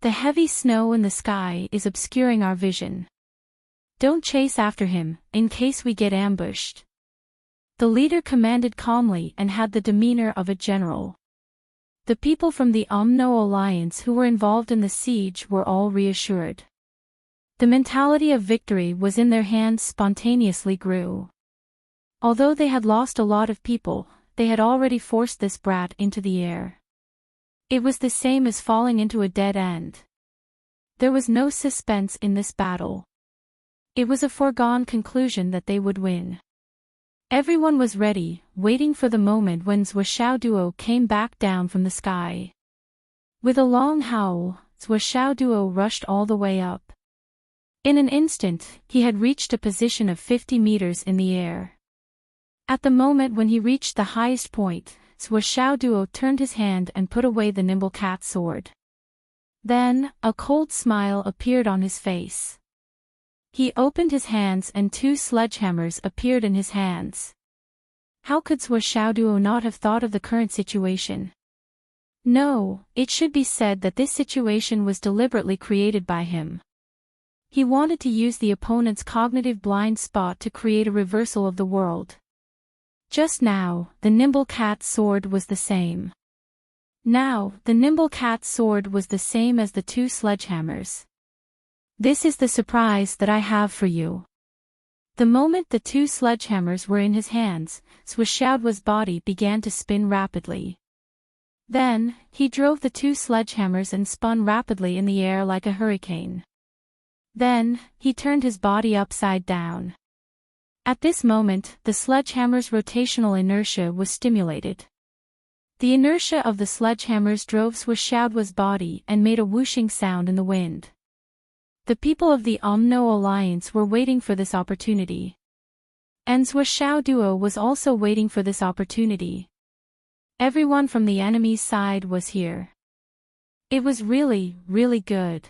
The heavy snow in the sky is obscuring our vision. Don't chase after him, in case we get ambushed. The leader commanded calmly and had the demeanor of a general. The people from the Umno Alliance who were involved in the siege were all reassured. The mentality of victory was in their hands spontaneously grew. Although they had lost a lot of people, they had already forced this brat into the air. It was the same as falling into a dead end. There was no suspense in this battle. It was a foregone conclusion that they would win. Everyone was ready, waiting for the moment when Duo came back down from the sky. With a long howl, Duo rushed all the way up. In an instant, he had reached a position of 50 meters in the air. At the moment when he reached the highest point, Duo turned his hand and put away the nimble cat sword. Then, a cold smile appeared on his face. He opened his hands and 2 sledgehammers appeared in his hands. How could Duo not have thought of the current situation? No, it should be said that this situation was deliberately created by him. He wanted to use the opponent's cognitive blind spot to create a reversal of the world. Just now, the nimble cat's sword was the same. Now, the nimble cat's sword was the same as the 2 sledgehammers. This is the surprise that I have for you. The moment the 2 sledgehammers were in his hands, Duo's body began to spin rapidly. Then, he drove the 2 sledgehammers and spun rapidly in the air like a hurricane. Then, he turned his body upside down. At this moment, the sledgehammer's rotational inertia was stimulated. The inertia of the sledgehammers drove Duo's body and made a whooshing sound in the wind. The people of the Umno Alliance were waiting for this opportunity. And Duo was also waiting for this opportunity. Everyone from the enemy's side was here. It was really, really good.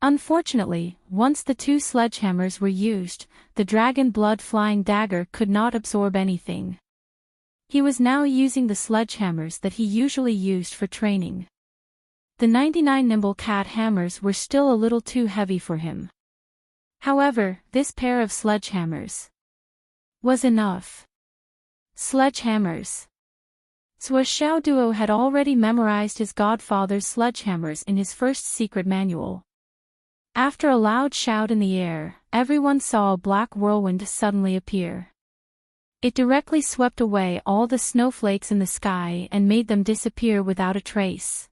Unfortunately, once the 2 sledgehammers were used, the dragon blood-flying dagger could not absorb anything. He was now using the sledgehammers that he usually used for training. The 99 nimble cat hammers were still a little too heavy for him. However, this pair of sledgehammers was enough. Sledgehammers. Duo had already memorized his godfather's sledgehammers in his first secret manual. After a loud shout in the air, everyone saw a black whirlwind suddenly appear. It directly swept away all the snowflakes in the sky and made them disappear without a trace.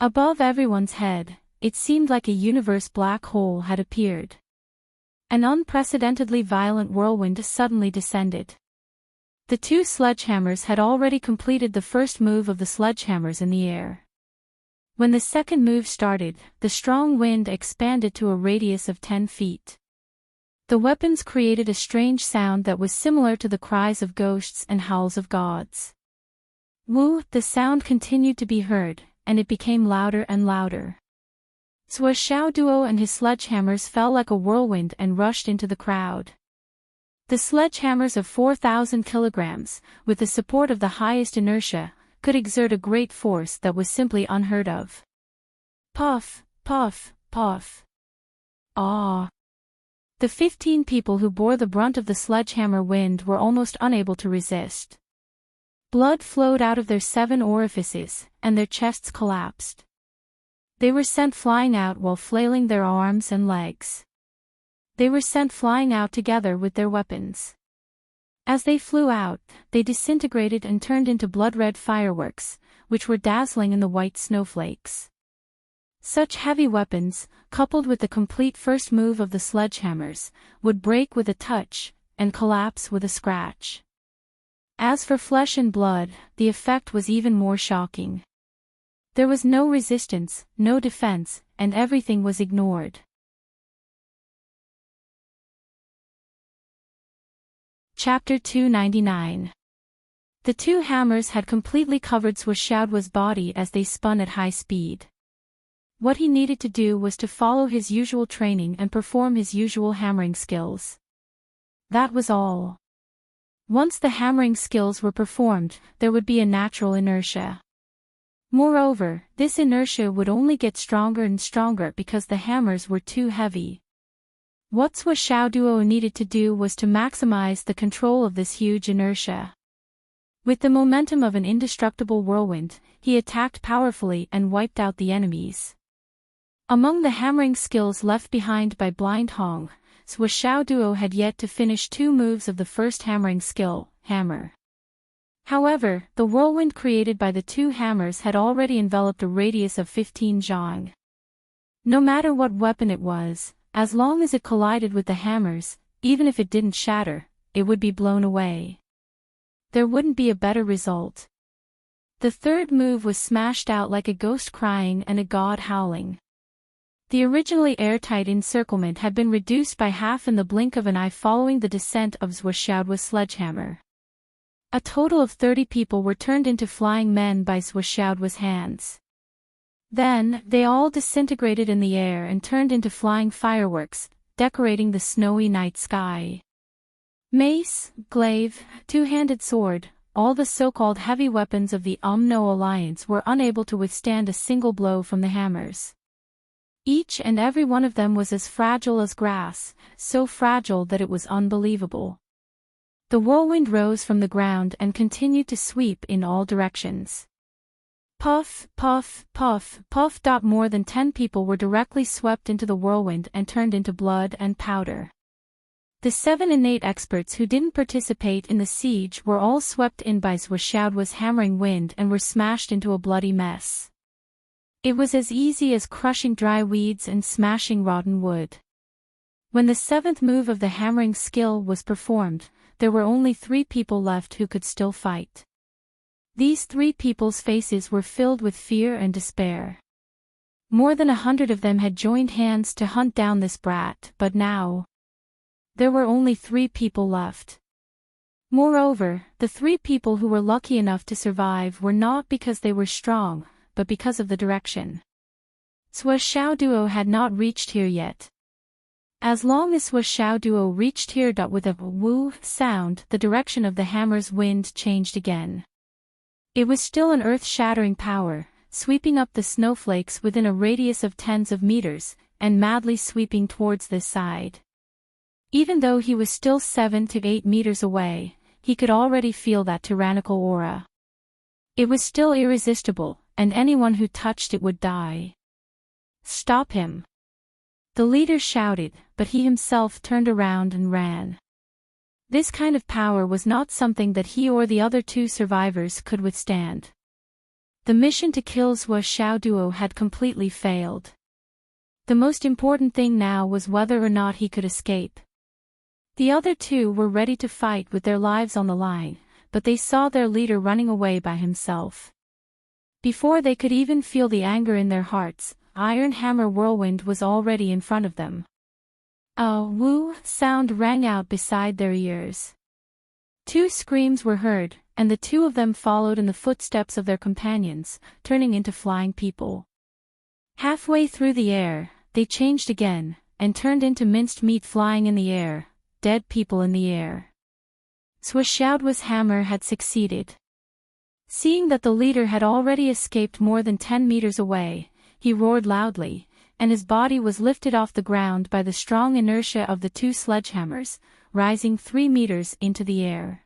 Above everyone's head, it seemed like a universe black hole had appeared. An unprecedentedly violent whirlwind suddenly descended. The 2 sledgehammers had already completed the first move of the sledgehammers in the air. When the second move started, the strong wind expanded to a radius of 10 feet. The weapons created a strange sound that was similar to the cries of ghosts and howls of gods. Woo! The sound continued to be heard, and it became louder and louder. Duo and his sledgehammers fell like a whirlwind and rushed into the crowd. The sledgehammers of 4,000 kilograms, with the support of the highest inertia, could exert a great force that was simply unheard of. Puff, puff, puff. Ah! The 15 people who bore the brunt of the sledgehammer wind were almost unable to resist. Blood flowed out of their 7 orifices, and their chests collapsed. They were sent flying out while flailing their arms and legs. They were sent flying out together with their weapons. As they flew out, they disintegrated and turned into blood-red fireworks, which were dazzling in the white snowflakes. Such heavy weapons, coupled with the complete first move of the sledgehammers, would break with a touch, and collapse with a scratch. As for flesh and blood, the effect was even more shocking. There was no resistance, no defense, and everything was ignored. Chapter 299. The 2 hammers had completely covered Duo's body as they spun at high speed. What he needed to do was to follow his usual training and perform his usual hammering skills. That was all. Once the hammering skills were performed, there would be a natural inertia. Moreover, this inertia would only get stronger and stronger because the hammers were too heavy. What Duo needed to do was to maximize the control of this huge inertia. With the momentum of an indestructible whirlwind, he attacked powerfully and wiped out the enemies. Among the hammering skills left behind by Blind Hong, Duo had yet to finish 2 moves of the first hammering skill, hammer. However, the whirlwind created by the two hammers had already enveloped a radius of 15 zhang. No matter what weapon it was, as long as it collided with the hammers, even if it didn't shatter, it would be blown away. There wouldn't be a better result. The third move was smashed out like a ghost crying and a god howling. The originally airtight encirclement had been reduced by half in the blink of an eye following the descent of Zhuoxiaoduo's sledgehammer. A total of 30 people were turned into flying men by Zhuoxiaoduo's hands. Then, they all disintegrated in the air and turned into flying fireworks, decorating the snowy night sky. Mace, glaive, two-handed sword, all the so-called heavy weapons of the Umno Alliance were unable to withstand a single blow from the hammers. Each and every one of them was as fragile as grass, so fragile that it was unbelievable. The whirlwind rose from the ground and continued to sweep in all directions. Puff, puff, puff, puff. More than 10 people were directly swept into the whirlwind and turned into blood and powder. The 7 innate experts who didn't participate in the siege were all swept in by Zhuoxiaoduo's hammering wind and were smashed into a bloody mess. It was as easy as crushing dry weeds and smashing rotten wood. When the 7th move of the hammering skill was performed, there were only 3 people left who could still fight. These 3 people's faces were filled with fear and despair. More than 100 of them had joined hands to hunt down this brat, but now there were only 3 people left. Moreover, the 3 people who were lucky enough to survive were not because they were strong, but because of the direction. Zhuoxiaoduo had not reached here yet. As long as Zhuoxiaoduo reached here. With a woo sound, the direction of the hammer's wind changed again. It was still an earth-shattering power, sweeping up the snowflakes within a radius of tens of meters, and madly sweeping towards this side. Even though he was still 7 to 8 meters away, he could already feel that tyrannical aura. It was still irresistible, and anyone who touched it would die. Stop him! The leader shouted, but he himself turned around and ran. This kind of power was not something that he or the other 2 survivors could withstand. The mission to kill Zhuoxiaoduo had completely failed. The most important thing now was whether or not he could escape. The other 2 were ready to fight with their lives on the line, but they saw their leader running away by himself. Before they could even feel the anger in their hearts, Iron Hammer Whirlwind was already in front of them. A woo sound rang out beside their ears. 2 screams were heard, and the 2 of them followed in the footsteps of their companions, turning into flying people. Halfway through the air, they changed again, and turned into minced meat flying in the air, dead people in the air. Zhuoxiaoduo's hammer had succeeded. Seeing that the leader had already escaped more than 10 meters away, he roared loudly, and his body was lifted off the ground by the strong inertia of the 2 sledgehammers, rising 3 meters into the air.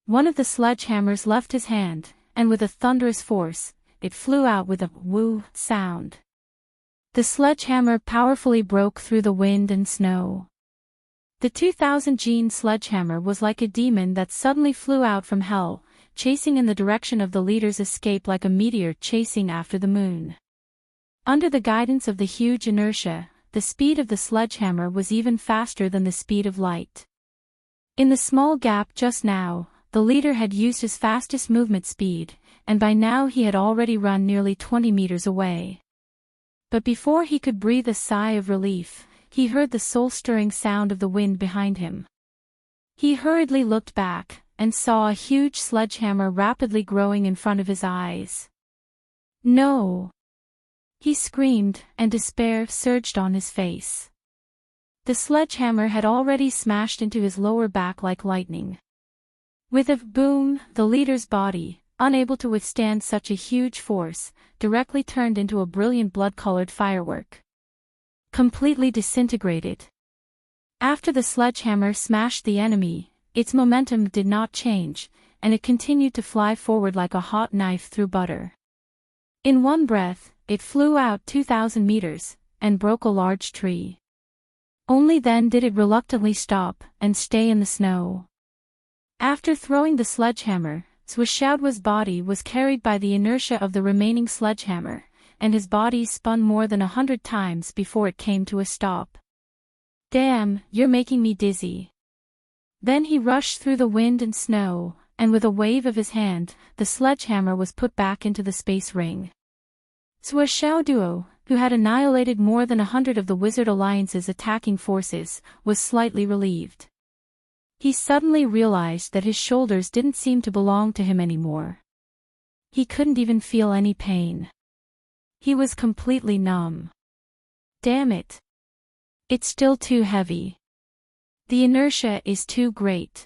One of the sledgehammers left his hand, and with a thunderous force, it flew out with a woo sound. The sledgehammer powerfully broke through the wind and snow. The 2000 gene sledgehammer was like a demon that suddenly flew out from hell, chasing in the direction of the leader's escape like a meteor chasing after the moon. Under the guidance of the huge inertia, the speed of the sledgehammer was even faster than the speed of light. In the small gap just now, the leader had used his fastest movement speed, and by now he had already run nearly 20 meters away. But before he could breathe a sigh of relief, he heard the soul-stirring sound of the wind behind him. He hurriedly looked back, and saw a huge sledgehammer rapidly growing in front of his eyes. No! He screamed, and despair surged on his face. The sledgehammer had already smashed into his lower back like lightning. With a boom, the leader's body, unable to withstand such a huge force, directly turned into a brilliant blood-colored firework. Completely disintegrated. After the sledgehammer smashed the enemy, its momentum did not change, and it continued to fly forward like a hot knife through butter. In one breath, it flew out 2,000 meters, and broke a large tree. Only then did it reluctantly stop, and stay in the snow. After throwing the sledgehammer, Xiaoduo's body was carried by the inertia of the remaining sledgehammer, and his body spun more than 100 times before it came to a stop. Damn, you're making me dizzy. Then he rushed through the wind and snow, and with a wave of his hand, the sledgehammer was put back into the space ring. Xiaoduo, who had annihilated more than 100 of the Wizard Alliance's attacking forces, was slightly relieved. He suddenly realized that his shoulders didn't seem to belong to him anymore. He couldn't even feel any pain. He was completely numb. Damn it. It's still too heavy. The inertia is too great.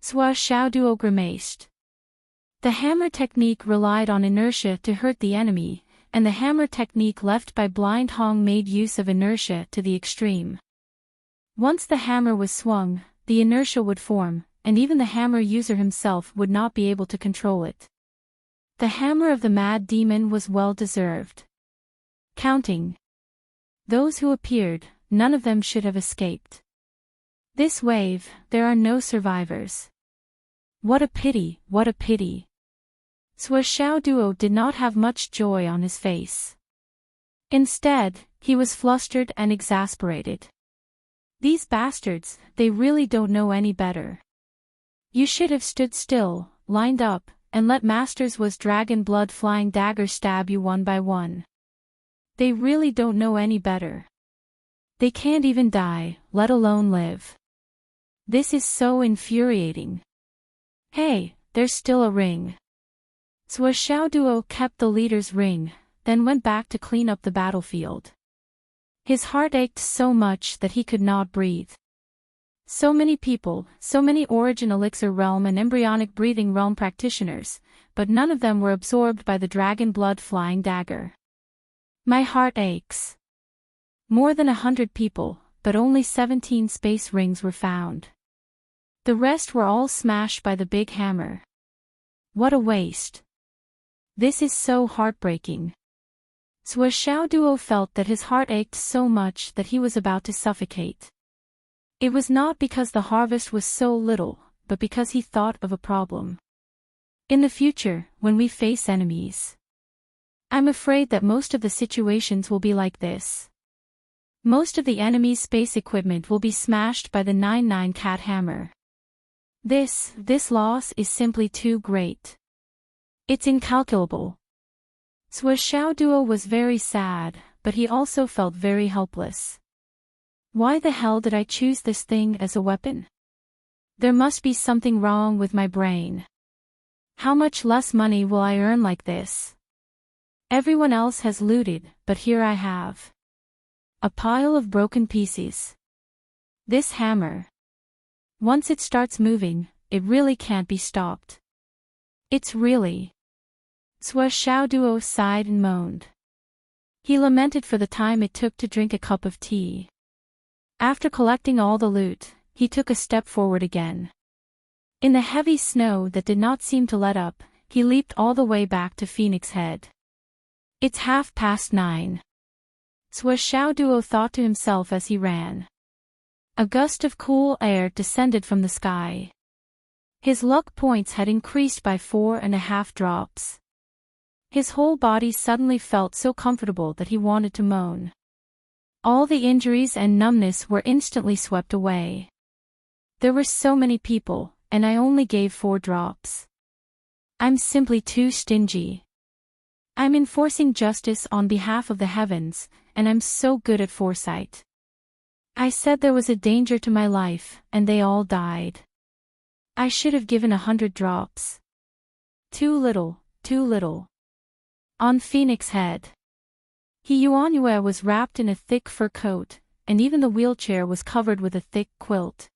Xiaoduo grimaced. The hammer technique relied on inertia to hurt the enemy, and the hammer technique left by Blind Hong made use of inertia to the extreme. Once the hammer was swung, the inertia would form, and even the hammer user himself would not be able to control it. The hammer of the mad demon was well deserved. Counting those who appeared, none of them should have escaped. This wave, there are no survivors. What a pity, what a pity. Xiaoduo did not have much joy on his face. Instead, he was flustered and exasperated. These bastards, they really don't know any better. You should have stood still, lined up, and let Masters was dragon blood flying dagger stab you one by one. They really don't know any better. They can't even die, let alone live. This is so infuriating. Hey, there's still a ring. Xiaoduo kept the leader's ring, then went back to clean up the battlefield. His heart ached so much that he could not breathe. So many people, so many Origin Elixir Realm and Embryonic Breathing Realm practitioners, but none of them were absorbed by the dragon blood flying dagger. My heart aches. More than 100 people, but only 17 space rings were found. The rest were all smashed by the big hammer. What a waste. This is so heartbreaking. Xiaoduo felt that his heart ached so much that he was about to suffocate. It was not because the harvest was so little, but because he thought of a problem. In the future, when we face enemies, I'm afraid that most of the situations will be like this. Most of the enemy's space equipment will be smashed by the 99 cat hammer. This loss is simply too great. It's incalculable. Xiaoduo was very sad, but he also felt very helpless. Why the hell did I choose this thing as a weapon? There must be something wrong with my brain. How much less money will I earn like this? Everyone else has looted, but here I have a pile of broken pieces. This hammer. Once it starts moving, it really can't be stopped. It's really... Xiaoduo sighed and moaned. He lamented for the time it took to drink a cup of tea. After collecting all the loot, he took a step forward again. In the heavy snow that did not seem to let up, he leaped all the way back to Phoenix Head. It's 9:30. Xiaoduo thought to himself as he ran. A gust of cool air descended from the sky. His luck points had increased by 4.5 drops. His whole body suddenly felt so comfortable that he wanted to moan. All the injuries and numbness were instantly swept away. There were so many people, and I only gave 4 drops. I'm simply too stingy. I'm enforcing justice on behalf of the heavens, and I'm so good at foresight. I said there was a danger to my life, and they all died. I should have given 100 drops. Too little, too little. On Phoenix Head, Yuanyue was wrapped in a thick fur coat, and even the wheelchair was covered with a thick quilt.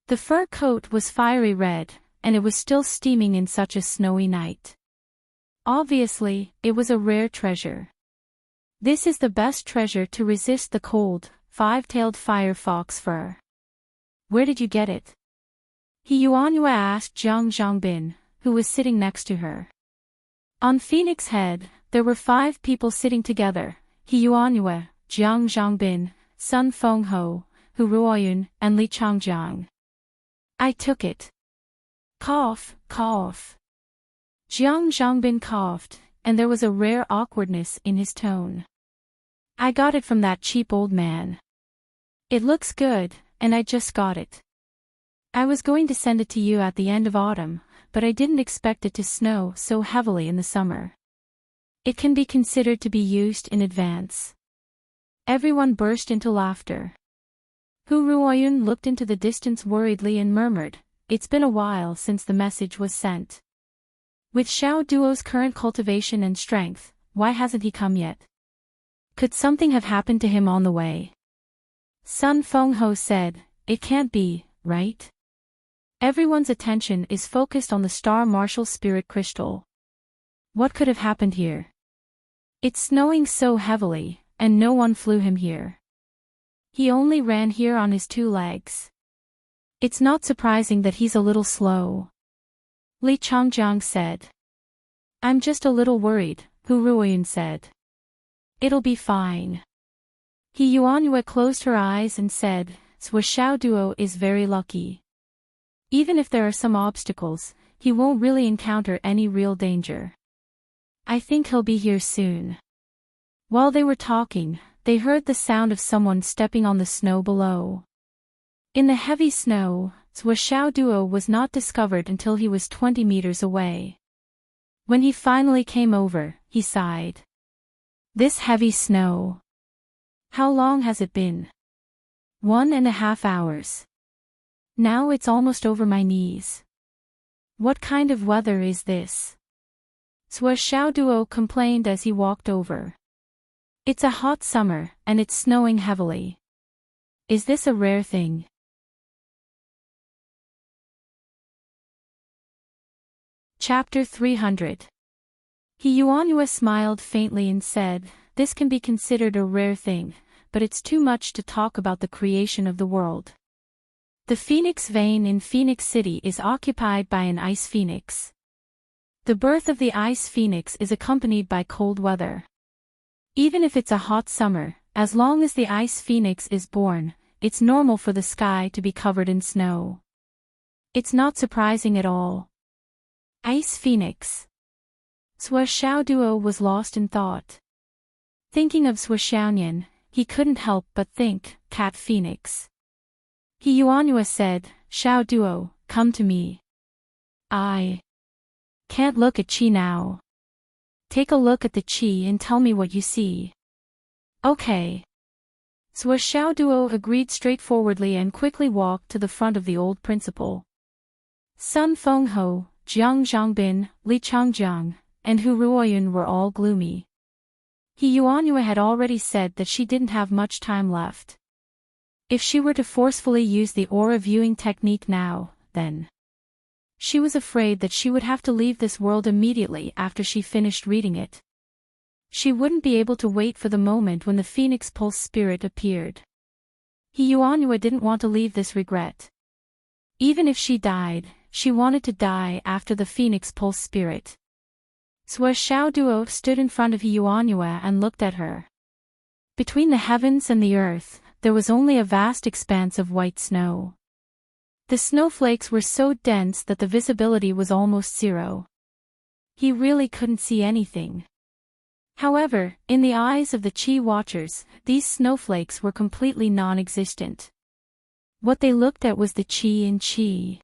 The fur coat was fiery red, and it was still steaming in such a snowy night. Obviously, it was a rare treasure. This is the best treasure to resist the cold, 5-tailed fire fox fur. Where did you get it? Yuanyue asked Zhang Zhangbin, who was sitting next to her. On Phoenix Head, there were 5 people sitting together, Yuanyue, Jiang Zhangbin, Sun Fengho, Hu Ruoyun, and Li Changjiang. I took it. Cough, cough. Jiang Zhangbin coughed, and there was a rare awkwardness in his tone. I got it from that cheap old man. It looks good, and I just got it. I was going to send it to you at the end of autumn, but I didn't expect it to snow so heavily in the summer. It can be considered to be used in advance. Everyone burst into laughter. Hu Ruoyun looked into the distance worriedly and murmured, "It's been a while since the message was sent. With Xiao Duo's current cultivation and strength, why hasn't he come yet? Could something have happened to him on the way?" Sun Fengho said, "It can't be, right? Everyone's attention is focused on the Star Marshal Spirit Crystal. What could have happened here? It's snowing so heavily, and no one flew him here. He only ran here on his 2 legs. It's not surprising that he's a little slow." Li Changjiang said. "I'm just a little worried," Hu Ruoyun said. "It'll be fine." He Yuanyue closed her eyes and said, "Sua Xiao Duo is very lucky. Even if there are some obstacles, he won't really encounter any real danger. I think he'll be here soon." While they were talking, they heard the sound of someone stepping on the snow below. In the heavy snow, Sua Xiao Duo was not discovered until he was 20 meters away. When he finally came over, he sighed. "This heavy snow. How long has it been?" 1.5 hours. Now it's almost over my knees. What kind of weather is this?" Sua Xiao Duo complained as he walked over. "It's a hot summer, and it's snowing heavily. Is this a rare thing?" Chapter 300. He Yuanyue smiled faintly and said, "This can be considered a rare thing, but it's too much to talk about the creation of the world. The Phoenix Vein in Phoenix City is occupied by an ice phoenix. The birth of the ice phoenix is accompanied by cold weather. Even if it's a hot summer, as long as the ice phoenix is born, it's normal for the sky to be covered in snow. It's not surprising at all." Ice phoenix. Sua Xiao Duo was lost in thought. Thinking of Sua Xiaonian, he couldn't help but think, cat phoenix. He Yuanyue said, "Xiao Duo, come to me. I can't look at Qi now. Take a look at the Qi and tell me what you see." "Okay." Sua Xiao Duo agreed straightforwardly and quickly walked to the front of the old principal. Sun Fengho, Jiang Zhangbin, Li Changjiang, and Hu Ruoyun were all gloomy. He Yuanyue had already said that she didn't have much time left. If she were to forcefully use the aura viewing technique now, then she was afraid that she would have to leave this world immediately after she finished reading it. She wouldn't be able to wait for the moment when the Phoenix Pulse Spirit appeared. He Yuanyue didn't want to leave this regret. Even if she died, she wanted to die after the Phoenix Pulse Spirit. Sua Xiao Duo stood in front of He Yuanyue and looked at her. Between the heavens and the earth, there was only a vast expanse of white snow. The snowflakes were so dense that the visibility was almost zero. He really couldn't see anything. However, in the eyes of the Qi watchers, these snowflakes were completely non-existent. What they looked at was the Qi in Qi.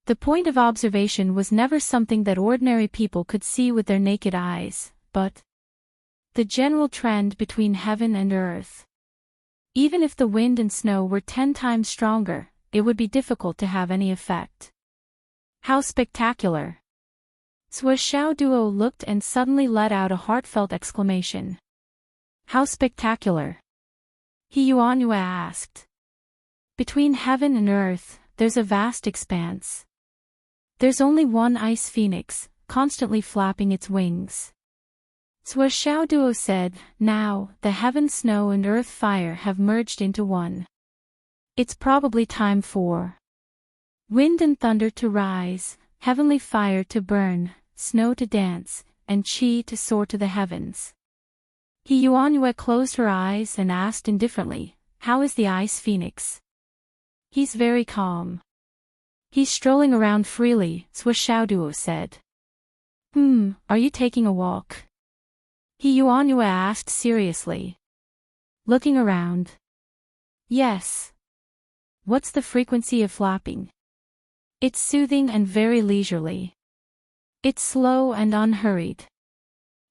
The point of observation was never something that ordinary people could see with their naked eyes, but the general trend between heaven and earth. Even if the wind and snow were 10 times stronger, it would be difficult to have any effect. How spectacular! Sua Xiao Duo looked and suddenly let out a heartfelt exclamation. How spectacular! He Yuanyue asked. Between heaven and earth, there's a vast expanse. There's only one ice phoenix, constantly flapping its wings. Sua Xiao Duo said, "Now, the heaven snow and earth fire have merged into one. It's probably time for wind and thunder to rise, heavenly fire to burn, snow to dance, and Qi to soar to the heavens." He Yuanyue closed her eyes and asked indifferently, "How is the ice phoenix?" "He's very calm." He's strolling around freely, Xiaoduo said. Are you taking a walk? He Yuanyue asked seriously. Looking around. Yes. What's the frequency of flapping? It's soothing and very leisurely. It's slow and unhurried.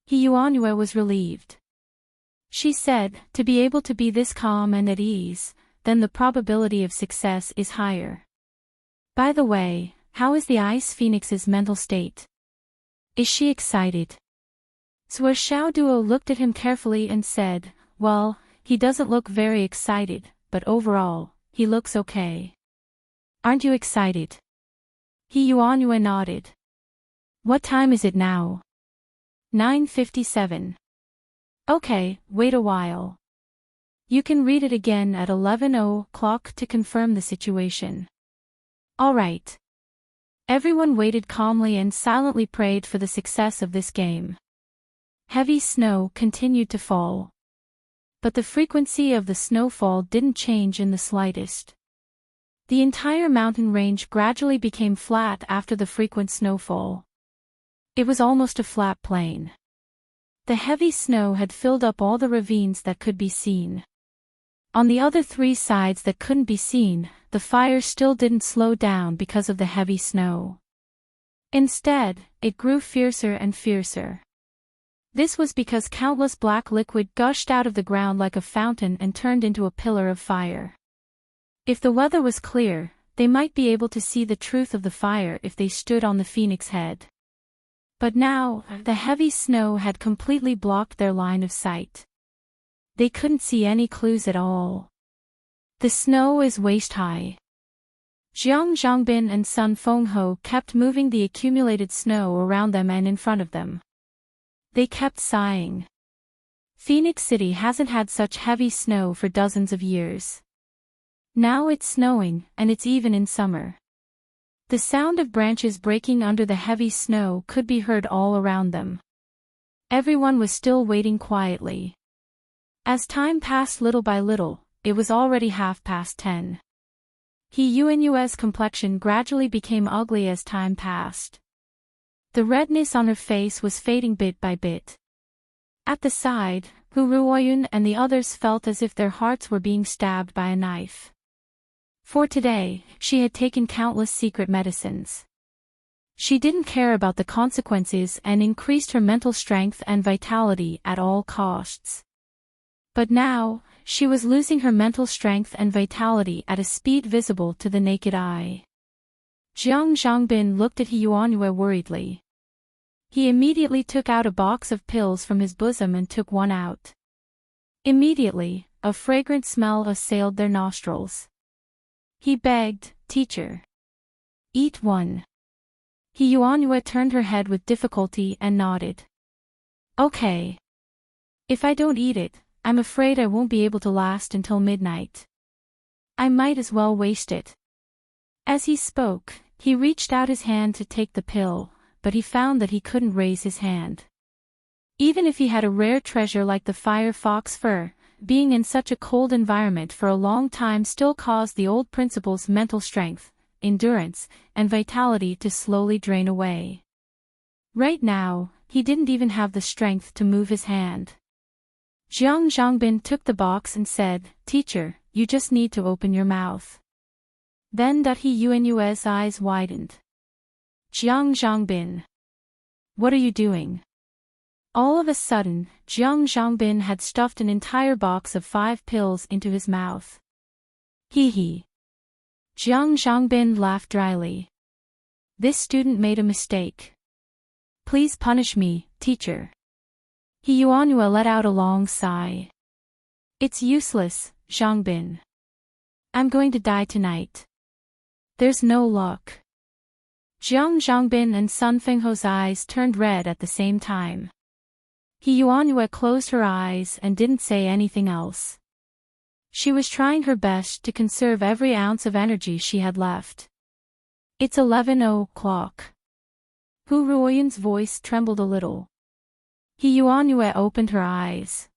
He Yuanyue was relieved. She said, to be able to be this calm and at ease, then the probability of success is higher. By the way, how is the Ice Phoenix's mental state? Is she excited? Xiaoduo looked at him carefully and said, well, he doesn't look very excited, but overall, he looks okay. Aren't you excited? He Yuanyue nodded. What time is it now? 9:57. Okay, wait a while. You can read it again at 11:00 to confirm the situation. All right. Everyone waited calmly and silently prayed for the success of this game. Heavy snow continued to fall. But the frequency of the snowfall didn't change in the slightest. The entire mountain range gradually became flat after the frequent snowfall. It was almost a flat plain. The heavy snow had filled up all the ravines that could be seen. On the other three sides that couldn't be seen, the fire still didn't slow down because of the heavy snow. Instead, it grew fiercer and fiercer. This was because countless black liquid gushed out of the ground like a fountain and turned into a pillar of fire. If the weather was clear, they might be able to see the truth of the fire if they stood on the phoenix head. But now, the heavy snow had completely blocked their line of sight. They couldn't see any clues at all. The snow is waist-high. Jiang Zhangbin and Sun Fengho kept moving the accumulated snow around them and in front of them. They kept sighing. Phoenix City hasn't had such heavy snow for dozens of years. Now it's snowing, and it's even in summer. The sound of branches breaking under the heavy snow could be heard all around them. Everyone was still waiting quietly. As time passed little by little, it was already 10:30. He Yuanyue's complexion gradually became ugly as time passed. The redness on her face was fading bit by bit. At the side, Hu Ruoyun and the others felt as if their hearts were being stabbed by a knife. For today, she had taken countless secret medicines. She didn't care about the consequences and increased her mental strength and vitality at all costs. But now, she was losing her mental strength and vitality at a speed visible to the naked eye. Jiang Zhangbin looked at He Yuanyue worriedly. He immediately took out a box of pills from his bosom and took one out. Immediately, a fragrant smell assailed their nostrils. He begged, "Teacher, eat one." He Yuanyue turned her head with difficulty and nodded. Okay. If I don't eat it, I'm afraid I won't be able to last until midnight. I might as well waste it. As he spoke, he reached out his hand to take the pill, but he found that he couldn't raise his hand. Even if he had a rare treasure like the fire fox fur, being in such a cold environment for a long time still caused the old principal's mental strength, endurance, and vitality to slowly drain away. Right now, he didn't even have the strength to move his hand. Jiang Zhangbin took the box and said, "Teacher, you just need to open your mouth." Then He Yuanyue's eyes widened. Jiang Zhangbin. What are you doing? All of a sudden, Jiang Zhangbin had stuffed an entire box of 5 pills into his mouth. Hee. Jiang Zhangbin laughed dryly. This student made a mistake. Please punish me, teacher. He Yuanyue let out a long sigh. It's useless, Zhangbin. I'm going to die tonight. There's no luck. Jiang Zhangbin and Sun Fengho's eyes turned red at the same time. He Yuanyue closed her eyes and didn't say anything else. She was trying her best to conserve every ounce of energy she had left. It's 11:00. Hu Ruoyun's voice trembled a little. He Yuanyue opened her eyes.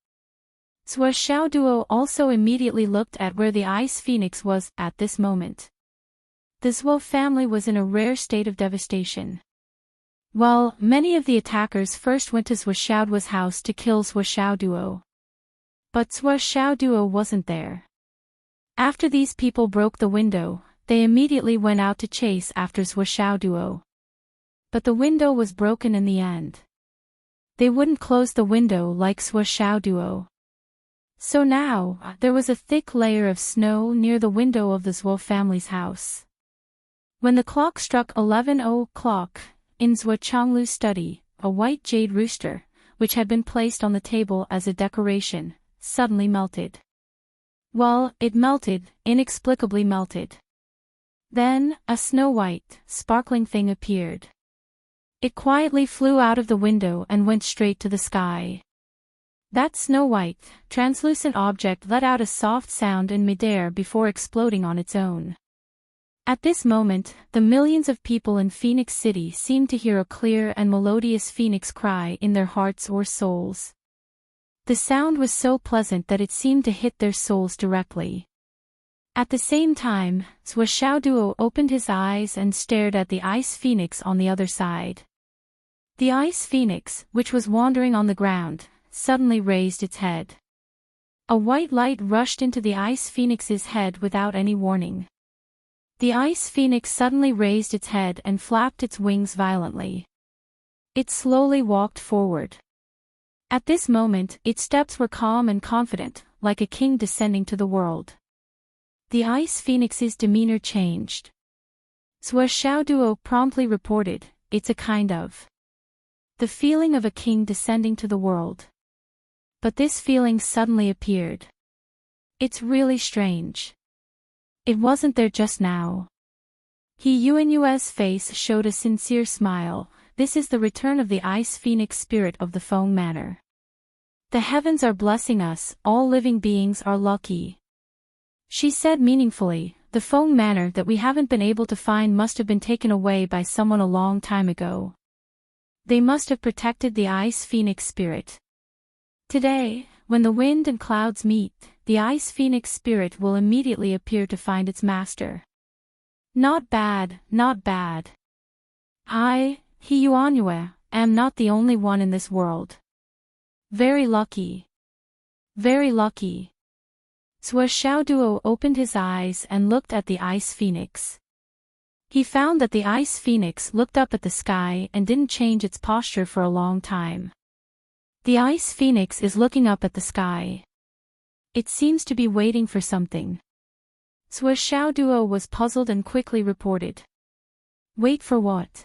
Xiaoduo also immediately looked at where the ice phoenix was at this moment. the Zhuo family was in a rare state of devastation. Well, many of the attackers first went to Zhuo Xiaoduo's house to kill Zhuo Xiaoduo. But Zhuo Xiaoduo wasn't there. After these people broke the window, they immediately went out to chase after Zhuo Xiaoduo. But the window was broken in the end. They wouldn't close the window like Zhuo Xiaoduo. So now, there was a thick layer of snow near the window of the Zhuo family's house. When the clock struck 11 o'clock, in Zhuo Changlu's study, a white jade rooster, which had been placed on the table as a decoration, suddenly melted. Well, it melted, inexplicably melted. Then, a snow-white, sparkling thing appeared. It quietly flew out of the window and went straight to the sky. That snow-white, translucent object let out a soft sound in midair before exploding on its own. At this moment, the millions of people in Phoenix City seemed to hear a clear and melodious phoenix cry in their hearts or souls. The sound was so pleasant that it seemed to hit their souls directly. At the same time, Zhuo Xiaoduo opened his eyes and stared at the ice phoenix on the other side. The ice phoenix, which was wandering on the ground, suddenly raised its head. A white light rushed into the ice phoenix's head without any warning. The ice phoenix suddenly raised its head and flapped its wings violently. It slowly walked forward. At this moment, its steps were calm and confident, like a king descending to the world. The ice phoenix's demeanor changed. Zhuo Xiaoduo promptly reported, "It's a kind of the feeling of a king descending to the world." But this feeling suddenly appeared. It's really strange. It wasn't there just now. He Yuan's face showed a sincere smile. This is the return of the ice phoenix spirit of the Feng Manor. The heavens are blessing us, all living beings are lucky. She said meaningfully, the Feng Manor that we haven't been able to find must have been taken away by someone a long time ago. They must have protected the ice phoenix spirit. Today, when the wind and clouds meet, the ice phoenix spirit will immediately appear to find its master. Not bad, not bad. I, He Yuanyue, am not the only one in this world. Very lucky. Very lucky. Zhuo Xiaoduo opened his eyes and looked at the ice phoenix. He found that the ice phoenix looked up at the sky and didn't change its posture for a long time. The ice phoenix is looking up at the sky. It seems to be waiting for something. Zhuo Xiaoduo was puzzled and quickly reported. Wait for what?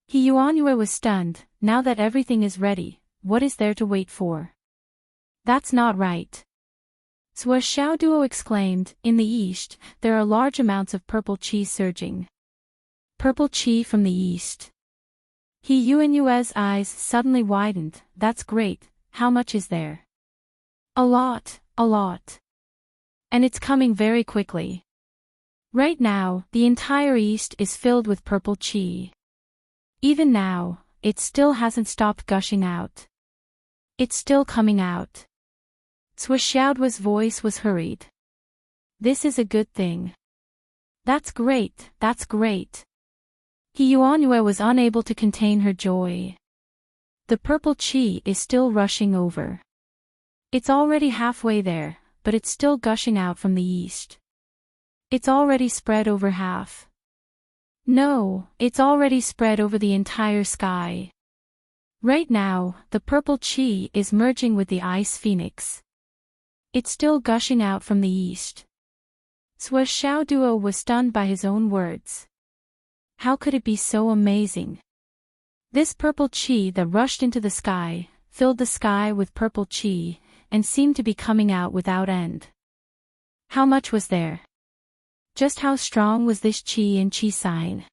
He Yuanyue was stunned. Now that everything is ready, what is there to wait for? That's not right. Zhuo Xiaoduo exclaimed, in the east, there are large amounts of purple qi surging. Purple qi from the east. He Yuan's eyes suddenly widened. That's great, how much is there? A lot, a lot. And it's coming very quickly. Right now, the entire east is filled with purple qi. Even now, it still hasn't stopped gushing out. It's still coming out. Zhuo Xiaoduo's voice was hurried. This is a good thing. That's great, that's great. He Yuanyue was unable to contain her joy. The purple qi is still rushing over. It's already halfway there, but it's still gushing out from the east. It's already spread over half. No, it's already spread over the entire sky. Right now, the purple qi is merging with the ice phoenix. It's still gushing out from the east. Zhuo Xiaoduo was stunned by his own words. How could it be so amazing? This purple qi that rushed into the sky, filled the sky with purple qi, and seemed to be coming out without end. How much was there? Just how strong was this qi and qi sign?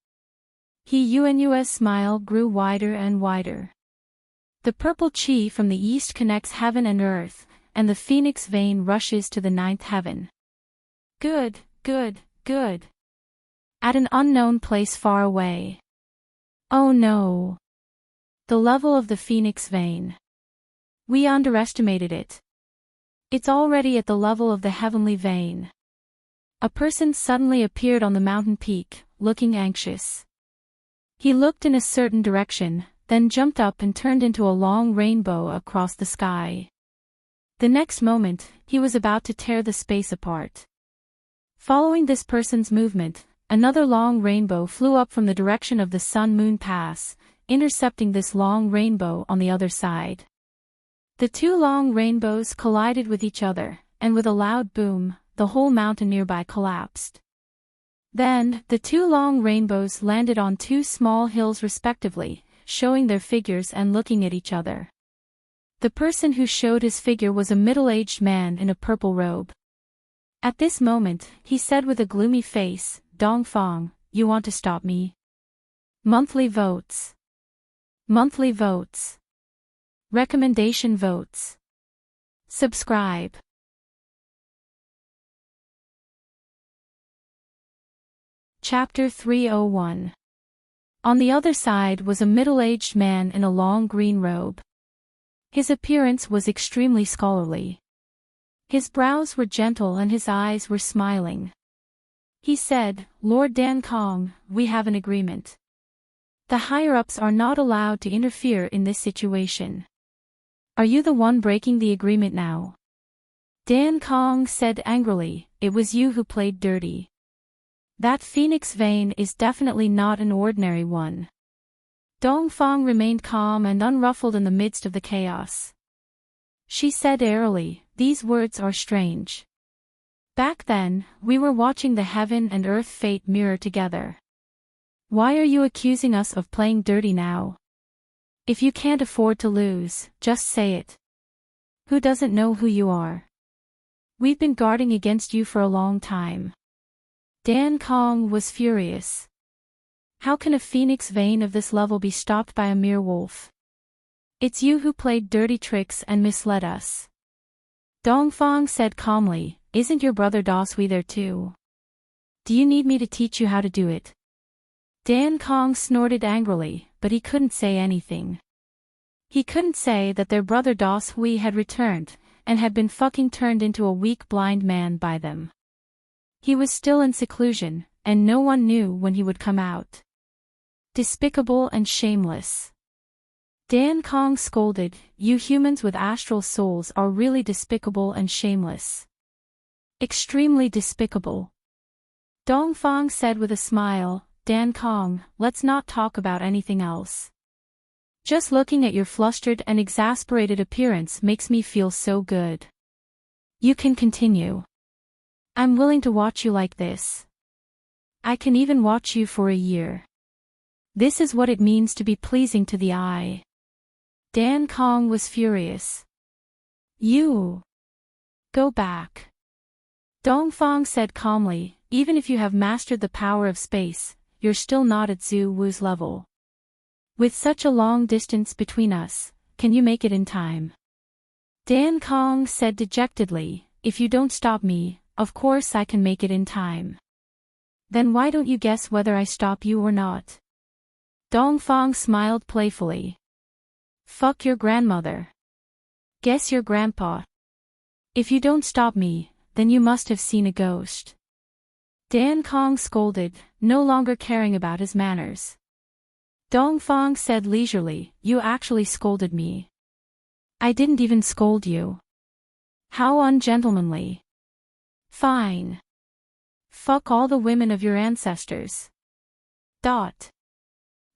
He Yuan's smile grew wider and wider. The purple qi from the east connects heaven and earth, and the phoenix vein rushes to the ninth heaven. Good, good, good. At an unknown place far away. Oh no. The level of the phoenix vein. We underestimated it. It's already at the level of the heavenly vein. A person suddenly appeared on the mountain peak, looking anxious. He looked in a certain direction, then jumped up and turned into a long rainbow across the sky. The next moment, he was about to tear the space apart. Following this person's movement, another long rainbow flew up from the direction of the Sun-Moon Pass, intercepting this long rainbow on the other side. The two long rainbows collided with each other, and with a loud boom, the whole mountain nearby collapsed. Then, the two long rainbows landed on two small hills respectively, showing their figures and looking at each other. The person who showed his figure was a middle-aged man in a purple robe. At this moment, he said with a gloomy face, "Dongfang, you want to stop me? Monthly votes. Monthly votes. Recommendation votes. Subscribe." Chapter 301. On the other side was a middle-aged man in a long green robe. His appearance was extremely scholarly. His brows were gentle and his eyes were smiling. He said, "Lord Dan Kong, we have an agreement. The higher-ups are not allowed to interfere in this situation. Are you the one breaking the agreement now?" Dan Kong said angrily, "It was you who played dirty. That phoenix vein is definitely not an ordinary one." Dongfang remained calm and unruffled in the midst of the chaos. She said airily, "These words are strange. Back then, we were watching the heaven and earth fate mirror together. Why are you accusing us of playing dirty now? If you can't afford to lose, just say it. Who doesn't know who you are? We've been guarding against you for a long time." Dan Kong was furious. How can a phoenix vein of this level be stopped by a mere wolf? It's you who played dirty tricks and misled us. Dongfang said calmly, "Isn't your brother Dasui there too? Do you need me to teach you how to do it?" Dan Kong snorted angrily, but he couldn't say anything. He couldn't say that their brother Dasui had returned, and had been fucking turned into a weak blind man by them. He was still in seclusion, and no one knew when he would come out. Despicable and shameless. Dan Kong scolded, "You humans with astral souls are really despicable and shameless. Extremely despicable." Dongfang said with a smile, "Dan Kong, let's not talk about anything else. Just looking at your flustered and exasperated appearance makes me feel so good. You can continue. I'm willing to watch you like this. I can even watch you for a year. This is what it means to be pleasing to the eye." Dan Kong was furious. "You. Go back." Dongfang said calmly, "Even if you have mastered the power of space, you're still not at Zhu Wu's level. With such a long distance between us, can you make it in time?" Dan Kong said dejectedly, "If you don't stop me, of course I can make it in time. Then why don't you guess whether I stop you or not?" Dongfang smiled playfully. "Fuck your grandmother. Guess your grandpa. If you don't stop me, then you must have seen a ghost." Dan Kong scolded, no longer caring about his manners. Dongfang said leisurely, "You actually scolded me. I didn't even scold you. How ungentlemanly. Fine. Fuck all the women of your ancestors. Dot."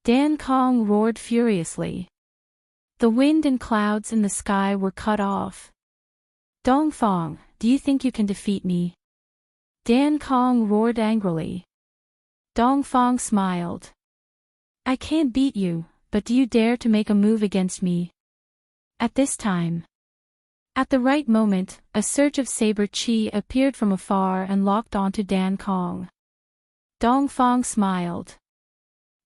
Dan Kong roared furiously. The wind and clouds in the sky were cut off. "Dongfang, do you think you can defeat me?" Dan Kong roared angrily. Dongfang smiled. "I can't beat you, but do you dare to make a move against me?" At this time. At the right moment, a surge of saber chi appeared from afar and locked onto Dan Kong. Dongfang smiled.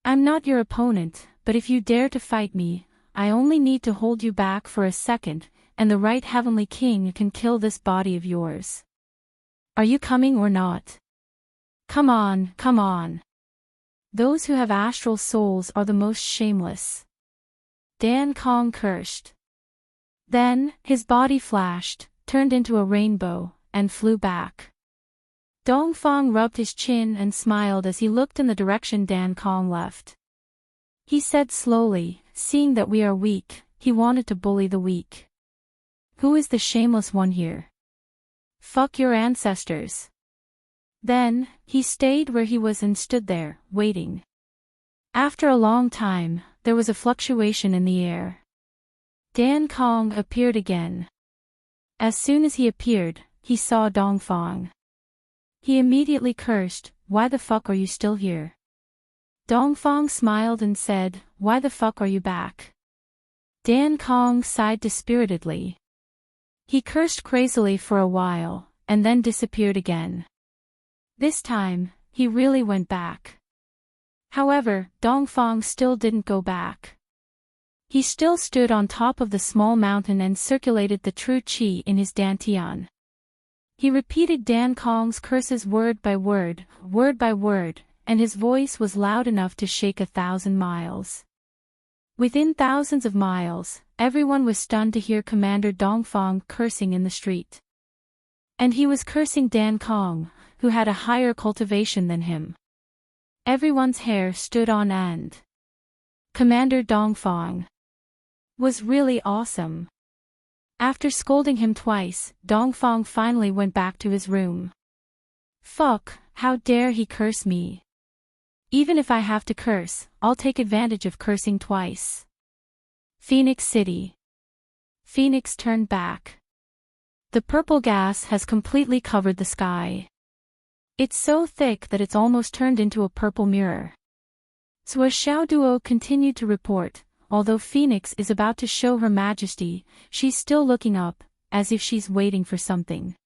"I'm not your opponent, but if you dare to fight me, I only need to hold you back for a second, and the right heavenly king can kill this body of yours. Are you coming or not? Come on, come on. Those who have astral souls are the most shameless." Dan Kong cursed. Then, his body flashed, turned into a rainbow, and flew back. Dongfang rubbed his chin and smiled as he looked in the direction Dan Kong left. He said slowly, seeing that we are weak, he wanted to bully the weak. Who is the shameless one here? Fuck your ancestors. Then, he stayed where he was and stood there, waiting. After a long time, there was a fluctuation in the air. Dan Kong appeared again. As soon as he appeared, he saw Dongfang. He immediately cursed, "Why the fuck are you still here?" Dongfang smiled and said, "Why the fuck are you back?" Dan Kong sighed dispiritedly. He cursed crazily for a while, and then disappeared again. This time, he really went back. However, Dongfang still didn't go back. He still stood on top of the small mountain and circulated the true qi in his dantian. He repeated Dan Kong's curses word by word, and his voice was loud enough to shake 1,000 miles. Within thousands of miles, everyone was stunned to hear Commander Dongfang cursing in the street. And he was cursing Dan Kong, who had a higher cultivation than him. Everyone's hair stood on end. Commander Dongfang was really awesome. After scolding him twice, Dongfang finally went back to his room. Fuck, how dare he curse me? Even if I have to curse, I'll take advantage of cursing twice. Phoenix City. Phoenix turned back. The purple gas has completely covered the sky. It's so thick that it's almost turned into a purple mirror. Sua Xiaoduo continued to report, although Phoenix is about to show her majesty, she's still looking up, as if she's waiting for something.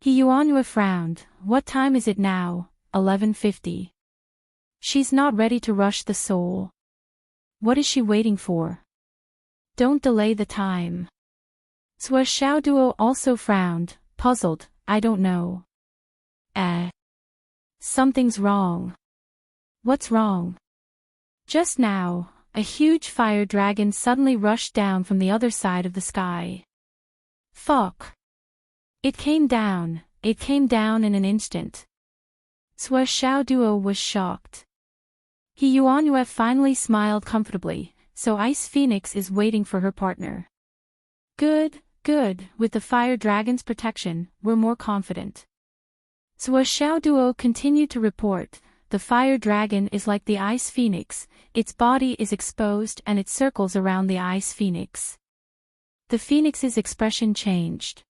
He Yuanyue frowned. What time is it now? 11:50. She's not ready to rush the soul. What is she waiting for? Don't delay the time. Sua Xiaoduo also frowned, puzzled. I don't know. Something's wrong. What's wrong? Just now, a huge fire dragon suddenly rushed down from the other side of the sky. Fuck. It came down in an instant. Sua Xiaoduo was shocked. He Yuanyue finally smiled comfortably, so Ice Phoenix is waiting for her partner. Good, with the fire dragon's protection, we're more confident. Sua Xiaoduo continued to report, the fire dragon is like the Ice Phoenix, its body is exposed and it circles around the Ice Phoenix. The Phoenix's expression changed.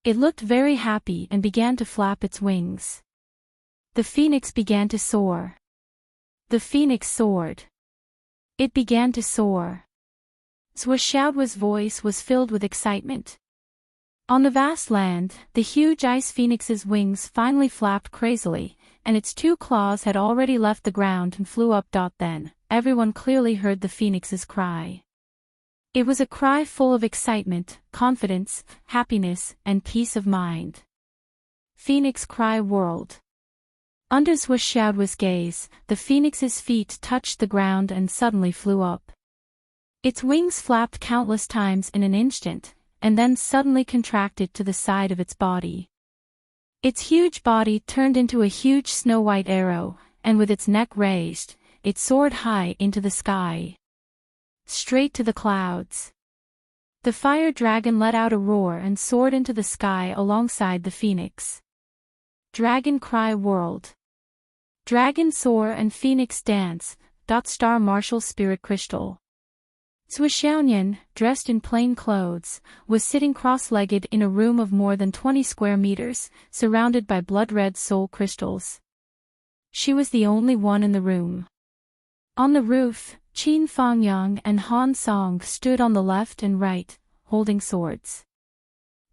It looked very happy and began to flap its wings. The Phoenix began to soar. The Phoenix soared. It began to soar. Sua Xiaoduo's voice was filled with excitement. On the vast land, the huge Ice Phoenix's wings finally flapped crazily, and its 2 claws had already left the ground and flew up. Then, everyone clearly heard the Phoenix's cry. It was a cry full of excitement, confidence, happiness, and peace of mind. Phoenix cry whirled. Under Sua Xiaoduo's gaze, the Phoenix's feet touched the ground and suddenly flew up. Its wings flapped countless times in an instant, and then suddenly contracted to the side of its body. Its huge body turned into a huge snow-white arrow, and with its neck raised, it soared high into the sky. Straight to the clouds. The fire dragon let out a roar and soared into the sky alongside the Phoenix. Dragon cry whirled. Dragon soar and Phoenix dance. Star Martial Spirit Crystal. Sua Xiaonian, dressed in plain clothes, was sitting cross-legged in a room of more than 20 square meters, surrounded by blood-red soul crystals. She was the only one in the room. On the roof, Qin Fangyang and Han Song stood on the left and right, holding swords.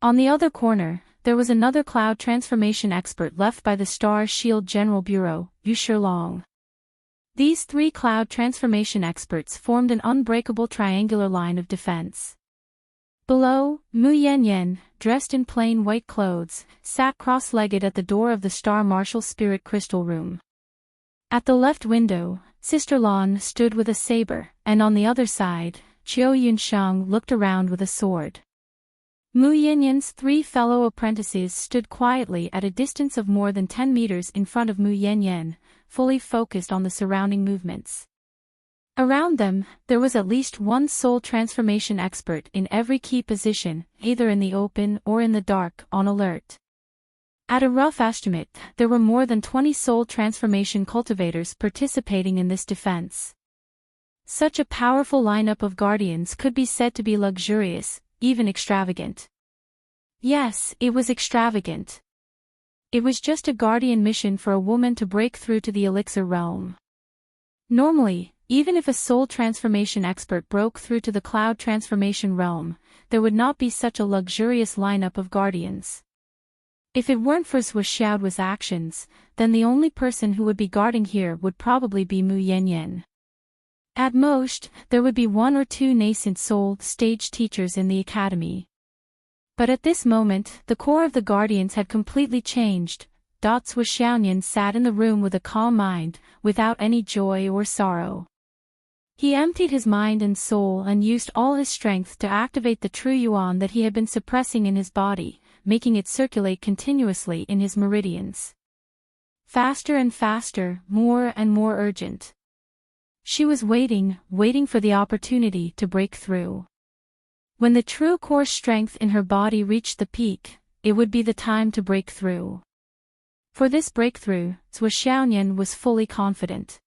On the other corner, there was another cloud transformation expert left by the Star Shield General Bureau, Yu Shilong. These 3 cloud transformation experts formed an unbreakable triangular line of defense. Below, Mu Yanyan, dressed in plain white clothes, sat cross-legged at the door of the Star Martial Spirit Crystal Room. At the left window, Sister Lan stood with a saber, and on the other side, Qiu Yunshang looked around with a sword. Mu Yinyan's 3 fellow apprentices stood quietly at a distance of more than 10 meters in front of Mu Yanyan, fully focused on the surrounding movements. Around them, there was at least one soul transformation expert in every key position, either in the open or in the dark, on alert. At a rough estimate, there were more than 20 soul transformation cultivators participating in this defense. Such a powerful lineup of guardians could be said to be luxurious, even extravagant. Yes, it was extravagant. It was just a guardian mission for a woman to break through to the elixir realm. Normally, even if a soul transformation expert broke through to the cloud transformation realm, there would not be such a luxurious lineup of guardians. If it weren't for Sui Xiaodui's actions, then the only person who would be guarding here would probably be Mu Yanyan. At most, there would be 1 or 2 nascent soul stage teachers in the academy. But at this moment, the core of the guardians had completely changed. Sui Xiaoyan sat in the room with a calm mind, without any joy or sorrow. He emptied his mind and soul and used all his strength to activate the true yuan that he had been suppressing in his body, making it circulate continuously in his meridians. Faster and faster, more and more urgent. She was waiting for the opportunity to break through. When the true core strength in her body reached the peak, it would be the time to break through. For this breakthrough, Sui Xiaoyan was fully confident.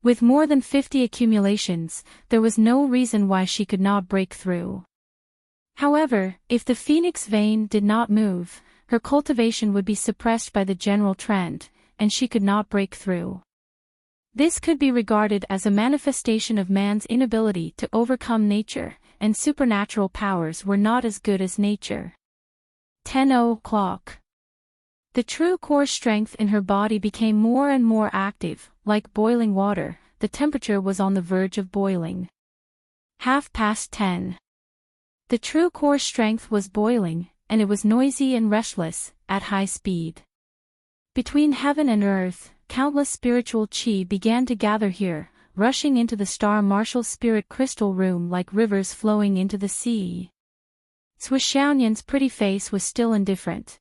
With more than 50 accumulations, there was no reason why she could not break through. However, if the phoenix vein did not move, her cultivation would be suppressed by the general trend, and she could not break through. This could be regarded as a manifestation of man's inability to overcome nature, and supernatural powers were not as good as nature. 10 o'clock. The true core strength in her body became more and more active, like boiling water. The temperature was on the verge of boiling. 10:30. The true core strength was boiling, and it was noisy and restless, at high speed. Between heaven and earth, countless spiritual qi began to gather here, rushing into the Star Martial Spirit Crystal Room like rivers flowing into the sea. Sui Xiaoyan's pretty face was still indifferent.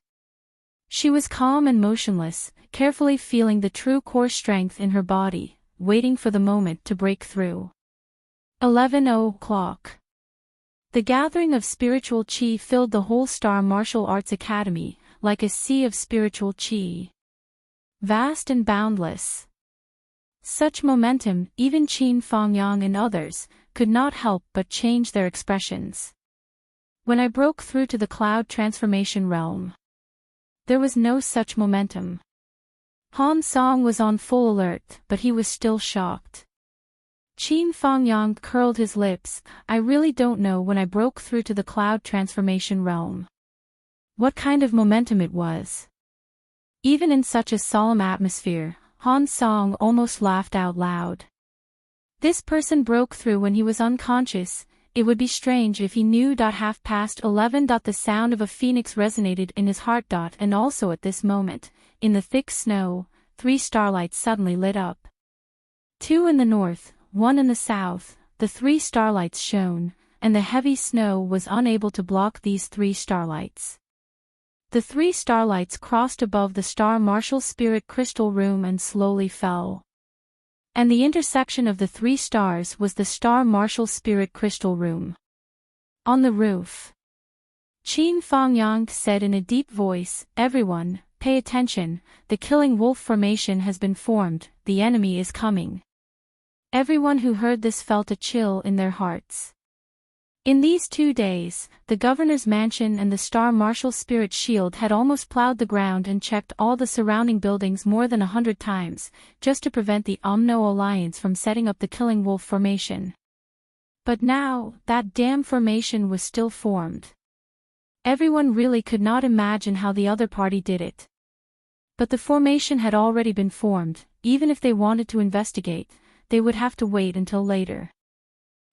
She was calm and motionless, carefully feeling the true core strength in her body, waiting for the moment to break through. 11 o'clock. The gathering of spiritual qi filled the whole Star Martial Arts Academy, like a sea of spiritual qi. Vast and boundless. Such momentum, even Qin Fangyang and others, could not help but change their expressions. When I broke through to the cloud transformation realm, there was no such momentum. Han Song was on full alert, but he was still shocked. Qin Fangyang curled his lips. I really don't know when I broke through to the cloud transformation realm what kind of momentum it was. Even in such a solemn atmosphere, Han Song almost laughed out loud. This person broke through when he was unconscious. It would be strange if he knew. 11:30. The sound of a phoenix resonated in his heart. And also at this moment, in the thick snow, 3 starlights suddenly lit up. 2 in the north, 1 in the south. The 3 starlights shone, and the heavy snow was unable to block these 3 starlights. The 3 starlights crossed above the Star Martial Spirit Crystal Room and slowly fell. And the intersection of the 3 stars was the Star Martial Spirit Crystal Room. On the roof, Qin Fangyang said in a deep voice, "Everyone, pay attention, the Killing Wolf formation has been formed, the enemy is coming." Everyone who heard this felt a chill in their hearts. In these 2 days, the governor's mansion and the Star Martial Spirit Shield had almost plowed the ground and checked all the surrounding buildings more than 100 times, just to prevent the Umno Alliance from setting up the Killing Wolf formation. But now, that damn formation was still formed. Everyone really could not imagine how the other party did it. But the formation had already been formed. Even if they wanted to investigate, they would have to wait until later.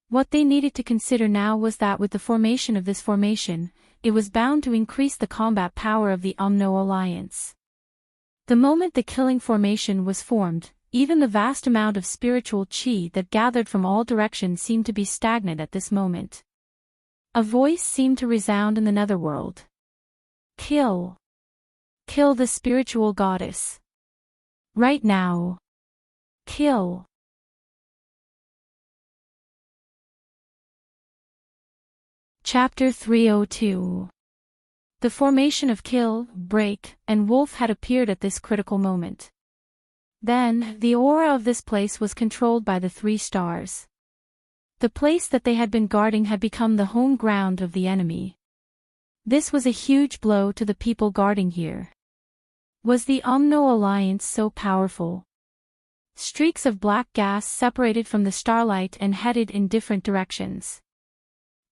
What they needed to consider now was that with the formation of this formation, it was bound to increase the combat power of the Umno Alliance. The moment the killing formation was formed, even the vast amount of spiritual qi that gathered from all directions seemed to be stagnant at this moment. A voice seemed to resound in the netherworld. Kill. Kill the spiritual goddess. Right now. Kill. Chapter 302. The formation of Kill, Break, and Wolf had appeared at this critical moment. Then, the aura of this place was controlled by the 3 stars. The place that they had been guarding had become the home ground of the enemy. This was a huge blow to the people guarding here. Was the Umno Alliance so powerful? Streaks of black gas separated from the starlight and headed in different directions.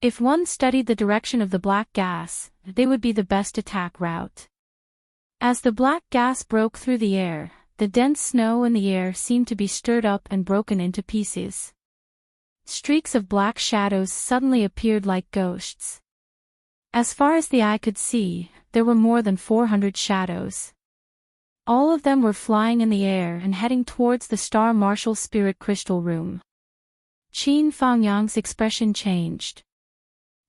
If one studied the direction of the black gas, they would be the best attack route. As the black gas broke through the air, the dense snow in the air seemed to be stirred up and broken into pieces. Streaks of black shadows suddenly appeared like ghosts. As far as the eye could see, there were more than 400 shadows. All of them were flying in the air and heading towards the Star Marshal Spirit Crystal Room. Qin Fangyang's expression changed.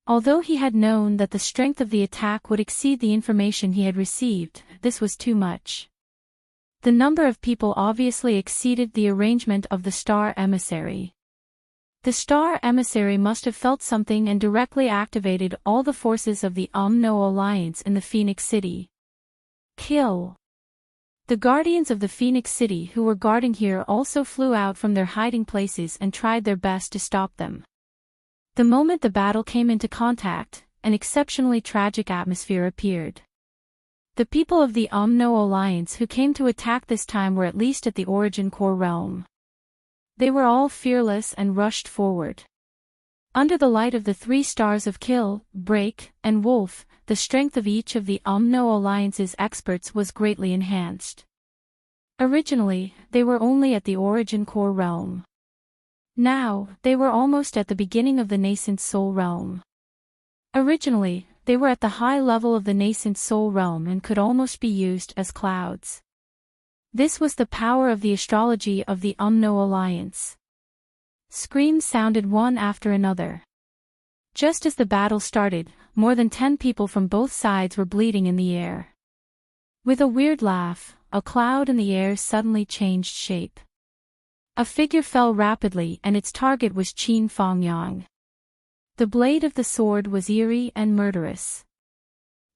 Although he had known that the strength of the attack would exceed the information he had received, this was too much. The number of people obviously exceeded the arrangement of the Star Emissary. The Star Emissary must have felt something and directly activated all the forces of the Umno Alliance in the Phoenix City. Kill. The guardians of the Phoenix City who were guarding here also flew out from their hiding places and tried their best to stop them. The moment the battle came into contact, an exceptionally tragic atmosphere appeared. The people of the Umno Alliance who came to attack this time were at least at the origin core realm. They were all fearless and rushed forward. Under the light of the 3 stars of Kill, Break, and Wolf, the strength of each of the Umno Alliance's experts was greatly enhanced. Originally, they were only at the origin core realm. Now, they were almost at the beginning of the nascent soul realm. Originally, they were at the high level of the nascent soul realm and could almost be used as clouds. This was the power of the astrology of the Umno Alliance. Screams sounded one after another. Just as the battle started, more than 10 people from both sides were bleeding in the air. With a weird laugh, a cloud in the air suddenly changed shape. A figure fell rapidly and its target was Qin Fangyang. The blade of the sword was eerie and murderous.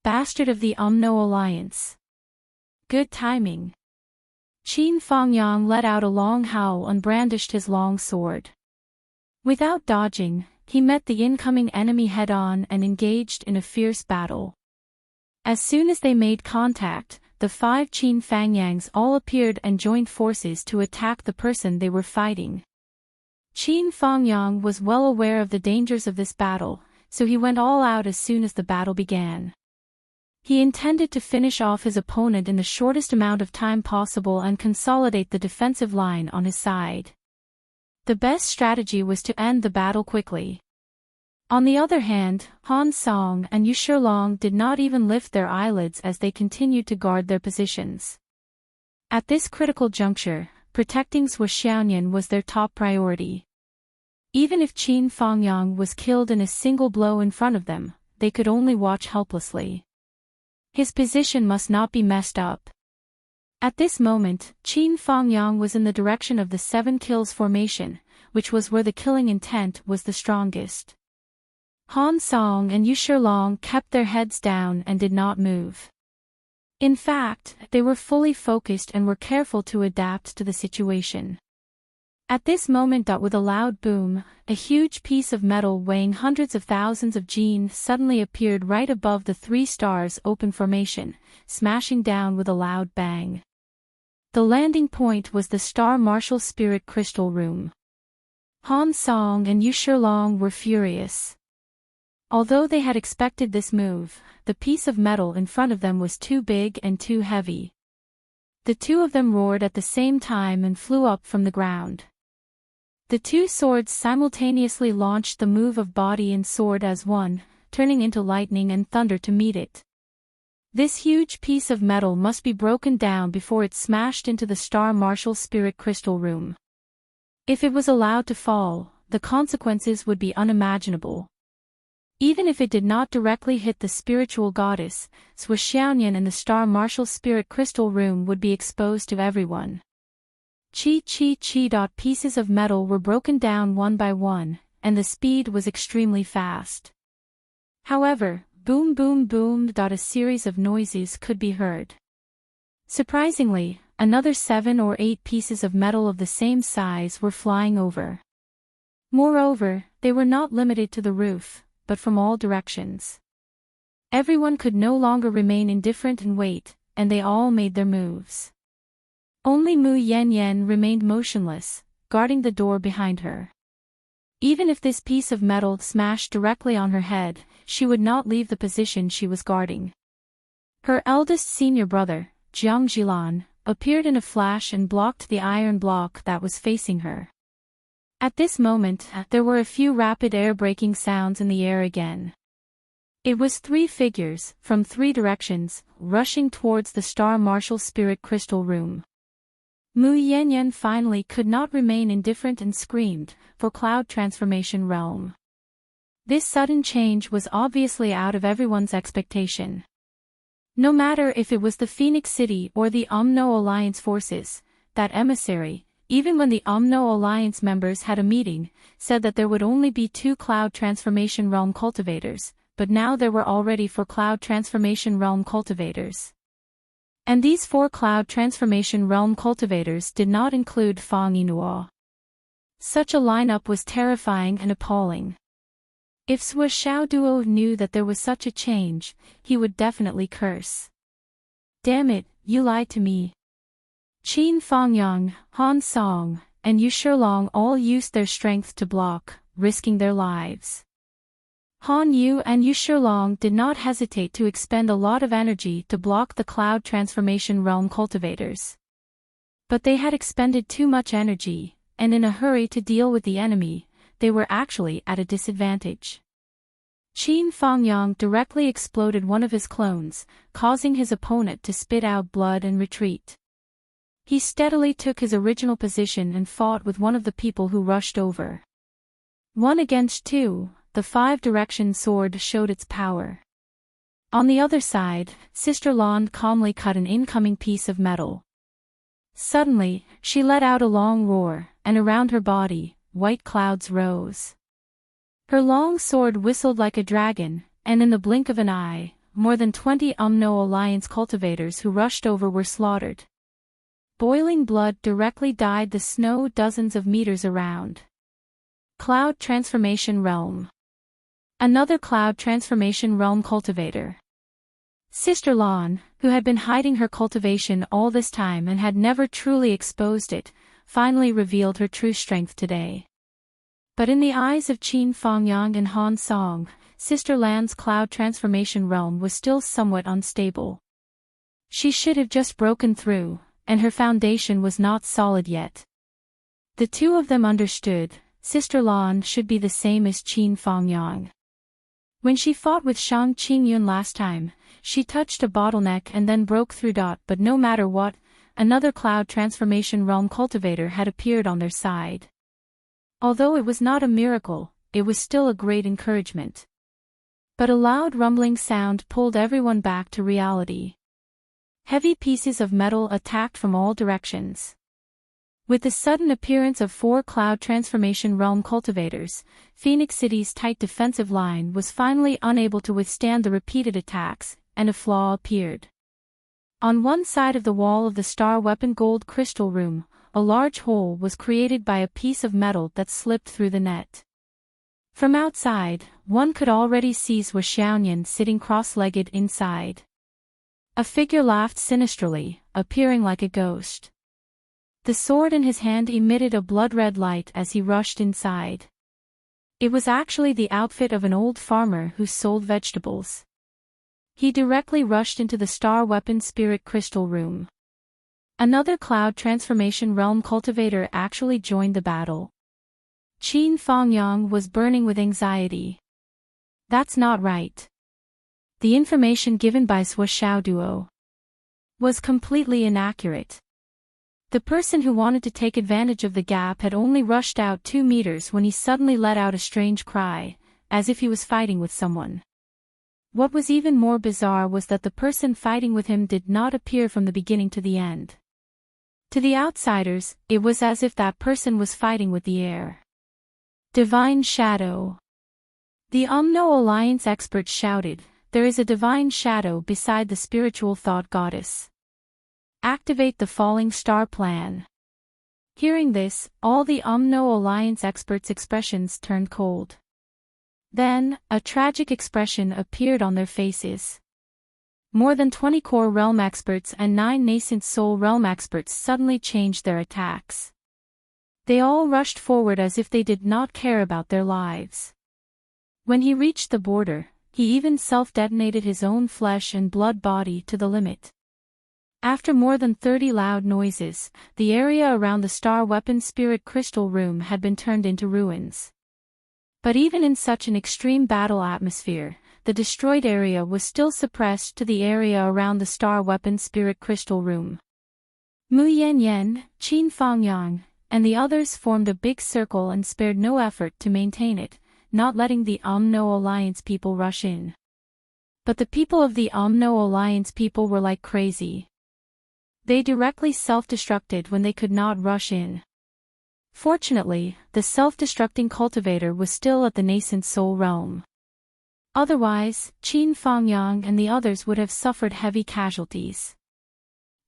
Bastard of the Umno Alliance. Good timing. Qin Fangyang let out a long howl and brandished his long sword. Without dodging, he met the incoming enemy head-on and engaged in a fierce battle. As soon as they made contact, the 5 Qin Fangyangs all appeared and joined forces to attack the person they were fighting. Qin Fangyang was well aware of the dangers of this battle, so he went all out as soon as the battle began. He intended to finish off his opponent in the shortest amount of time possible and consolidate the defensive line on his side. The best strategy was to end the battle quickly. On the other hand, Han Song and Yu Shilong did not even lift their eyelids as they continued to guard their positions. At this critical juncture, protecting Zhuo Xiaoyan was their top priority. Even if Qin Fangyang was killed in a single blow in front of them, they could only watch helplessly. His position must not be messed up. At this moment, Qin Fangyang was in the direction of the 7 kills formation, which was where the killing intent was the strongest. Han Song and Yu Shilong kept their heads down and did not move. In fact, they were fully focused and were careful to adapt to the situation. At this moment, with a loud boom, a huge piece of metal weighing hundreds of thousands of Jin suddenly appeared right above the 3 stars open formation, smashing down with a loud bang. The landing point was the Star Marshal Spirit Crystal Room. Han Song and Yu Shilong were furious. Although they had expected this move, the piece of metal in front of them was too big and too heavy. The 2 of them roared at the same time and flew up from the ground. The 2 swords simultaneously launched the move of body and sword as one, turning into lightning and thunder to meet it. This huge piece of metal must be broken down before it smashed into the Star Marshal Spirit Crystal Room. If it was allowed to fall, the consequences would be unimaginable. Even if it did not directly hit the spiritual goddess, Swaxiaoyan and the Star Martial Spirit Crystal Room would be exposed to everyone. Chi. Pieces of metal were broken down one by one, and the speed was extremely fast. However, boom boom boom. A series of noises could be heard. Surprisingly, another 7 or 8 pieces of metal of the same size were flying over. Moreover, they were not limited to the roof, but from all directions. Everyone could no longer remain indifferent and wait, and they all made their moves. Only Mu Yanyan remained motionless, guarding the door behind her. Even if this piece of metal smashed directly on her head, she would not leave the position she was guarding. Her eldest senior brother, Jiang Jilan, appeared in a flash and blocked the iron block that was facing her. At this moment, there were a few rapid air-breaking sounds in the air again. It was 3 figures, from 3 directions, rushing towards the Star Martial Spirit Crystal Room. Mu Yanyan finally could not remain indifferent and screamed, "For Cloud Transformation Realm." This sudden change was obviously out of everyone's expectation. No matter if it was the Phoenix City or the Umno Alliance forces, that emissary, even when the Umno Alliance members had a meeting, said that there would only be 2 Cloud Transformation Realm cultivators, but now there were already 4 Cloud Transformation Realm cultivators. And these 4 Cloud Transformation Realm cultivators did not include Fang Yinhuo. Such a lineup was terrifying and appalling. If Sui Xiaoduo knew that there was such a change, he would definitely curse. "Damn it, you lied to me." Qin Fangyang, Han Song, and Yu Shilong all used their strength to block, risking their lives. Han Yu and Yu Shilong did not hesitate to expend a lot of energy to block the Cloud Transformation Realm cultivators. But they had expended too much energy, and in a hurry to deal with the enemy, they were actually at a disadvantage. Qin Fangyang directly exploded one of his clones, causing his opponent to spit out blood and retreat. He steadily took his original position and fought with one of the people who rushed over. 1 against 2, the 5-direction sword showed its power. On the other side, Sister Lan calmly cut an incoming piece of metal. Suddenly, she let out a long roar, and around her body, white clouds rose. Her long sword whistled like a dragon, and in the blink of an eye, more than 20 Umno Alliance cultivators who rushed over were slaughtered. Boiling blood directly dyed the snow dozens of meters around. Cloud Transformation Realm. Another Cloud Transformation Realm cultivator. Sister Lan, who had been hiding her cultivation all this time and had never truly exposed it, finally revealed her true strength today. But in the eyes of Qin Fangyang and Han Song, Sister Lan's Cloud Transformation Realm was still somewhat unstable. She should have just broken through, and her foundation was not solid yet. The two of them understood, Sister Lan should be the same as Qin Fangyang. When she fought with Shang Qingyun last time, she touched a bottleneck and then broke through. But no matter what, another Cloud Transformation Realm cultivator had appeared on their side. Although it was not a miracle, it was still a great encouragement. But a loud rumbling sound pulled everyone back to reality. Heavy pieces of metal attacked from all directions. With the sudden appearance of 4 Cloud Transformation Realm cultivators, Phoenix City's tight defensive line was finally unable to withstand the repeated attacks, and a flaw appeared. On one side of the wall of the Star Weapon Gold Crystal Room, a large hole was created by a piece of metal that slipped through the net. From outside, one could already see Zhou Xiaoyan sitting cross-legged inside. A figure laughed sinisterly, appearing like a ghost. The sword in his hand emitted a blood-red light as he rushed inside. It was actually the outfit of an old farmer who sold vegetables. He directly rushed into the Star Weapon Spirit Crystal Room. Another Cloud Transformation Realm cultivator actually joined the battle. Qin Fangyang was burning with anxiety. That's not right. The information given by Sui Xiaoduo was completely inaccurate. The person who wanted to take advantage of the gap had only rushed out 2 meters when he suddenly let out a strange cry, as if he was fighting with someone. What was even more bizarre was that the person fighting with him did not appear from the beginning to the end. To the outsiders, it was as if that person was fighting with the air. Divine Shadow. The Alliance expert shouted, "There is a divine shadow beside the spiritual thought goddess. Activate the falling star plan." Hearing this, all the Alliance experts' expressions turned cold. Then, a tragic expression appeared on their faces. More than 20 core realm experts and 9 nascent soul realm experts suddenly changed their attacks. They all rushed forward as if they did not care about their lives. When he reached the border, he even self-detonated his own flesh and blood body to the limit. After more than 30 loud noises, the area around the Star Weapon Spirit Crystal Room had been turned into ruins. But even in such an extreme battle atmosphere, the destroyed area was still suppressed to the area around the Star Weapon Spirit Crystal Room. Mu Yanyan, Qin Fangyang, and the others formed a big circle and spared no effort to maintain it, not letting the Alliance people rush in. But the people of the Alliance people were like crazy. They directly self-destructed when they could not rush in. Fortunately, the self-destructing cultivator was still at the nascent soul realm. Otherwise, Qin Fangyang and the others would have suffered heavy casualties.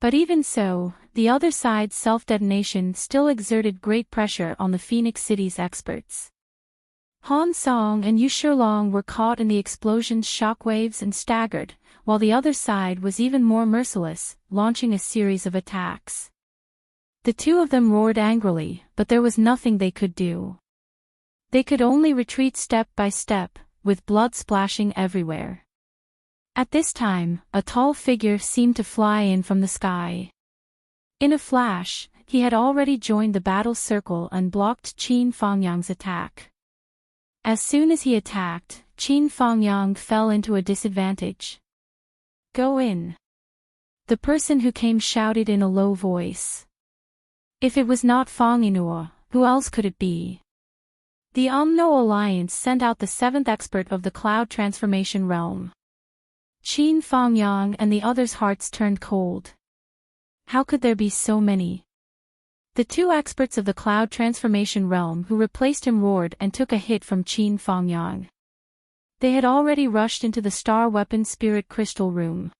But even so, the other side's self-detonation still exerted great pressure on the Phoenix City's experts. Han Song and Yu Shilong were caught in the explosion's shockwaves and staggered, while the other side was even more merciless, launching a series of attacks. The two of them roared angrily, but there was nothing they could do. They could only retreat step by step, with blood splashing everywhere. At this time, a tall figure seemed to fly in from the sky. In a flash, he had already joined the battle circle and blocked Qin Fangyang's attack. As soon as he attacked, Qin Fangyang fell into a disadvantage. "Go in." The person who came shouted in a low voice. If it was not Fang Yinhua, who else could it be? The Alliance sent out the 7th expert of the Cloud Transformation Realm. Qin Fangyang and the others' hearts turned cold. How could there be so many? The 2 experts of the Cloud Transformation Realm who replaced him roared and took a hit from Qin Fangyang. They had already rushed into the Star Weapon Spirit Crystal Room.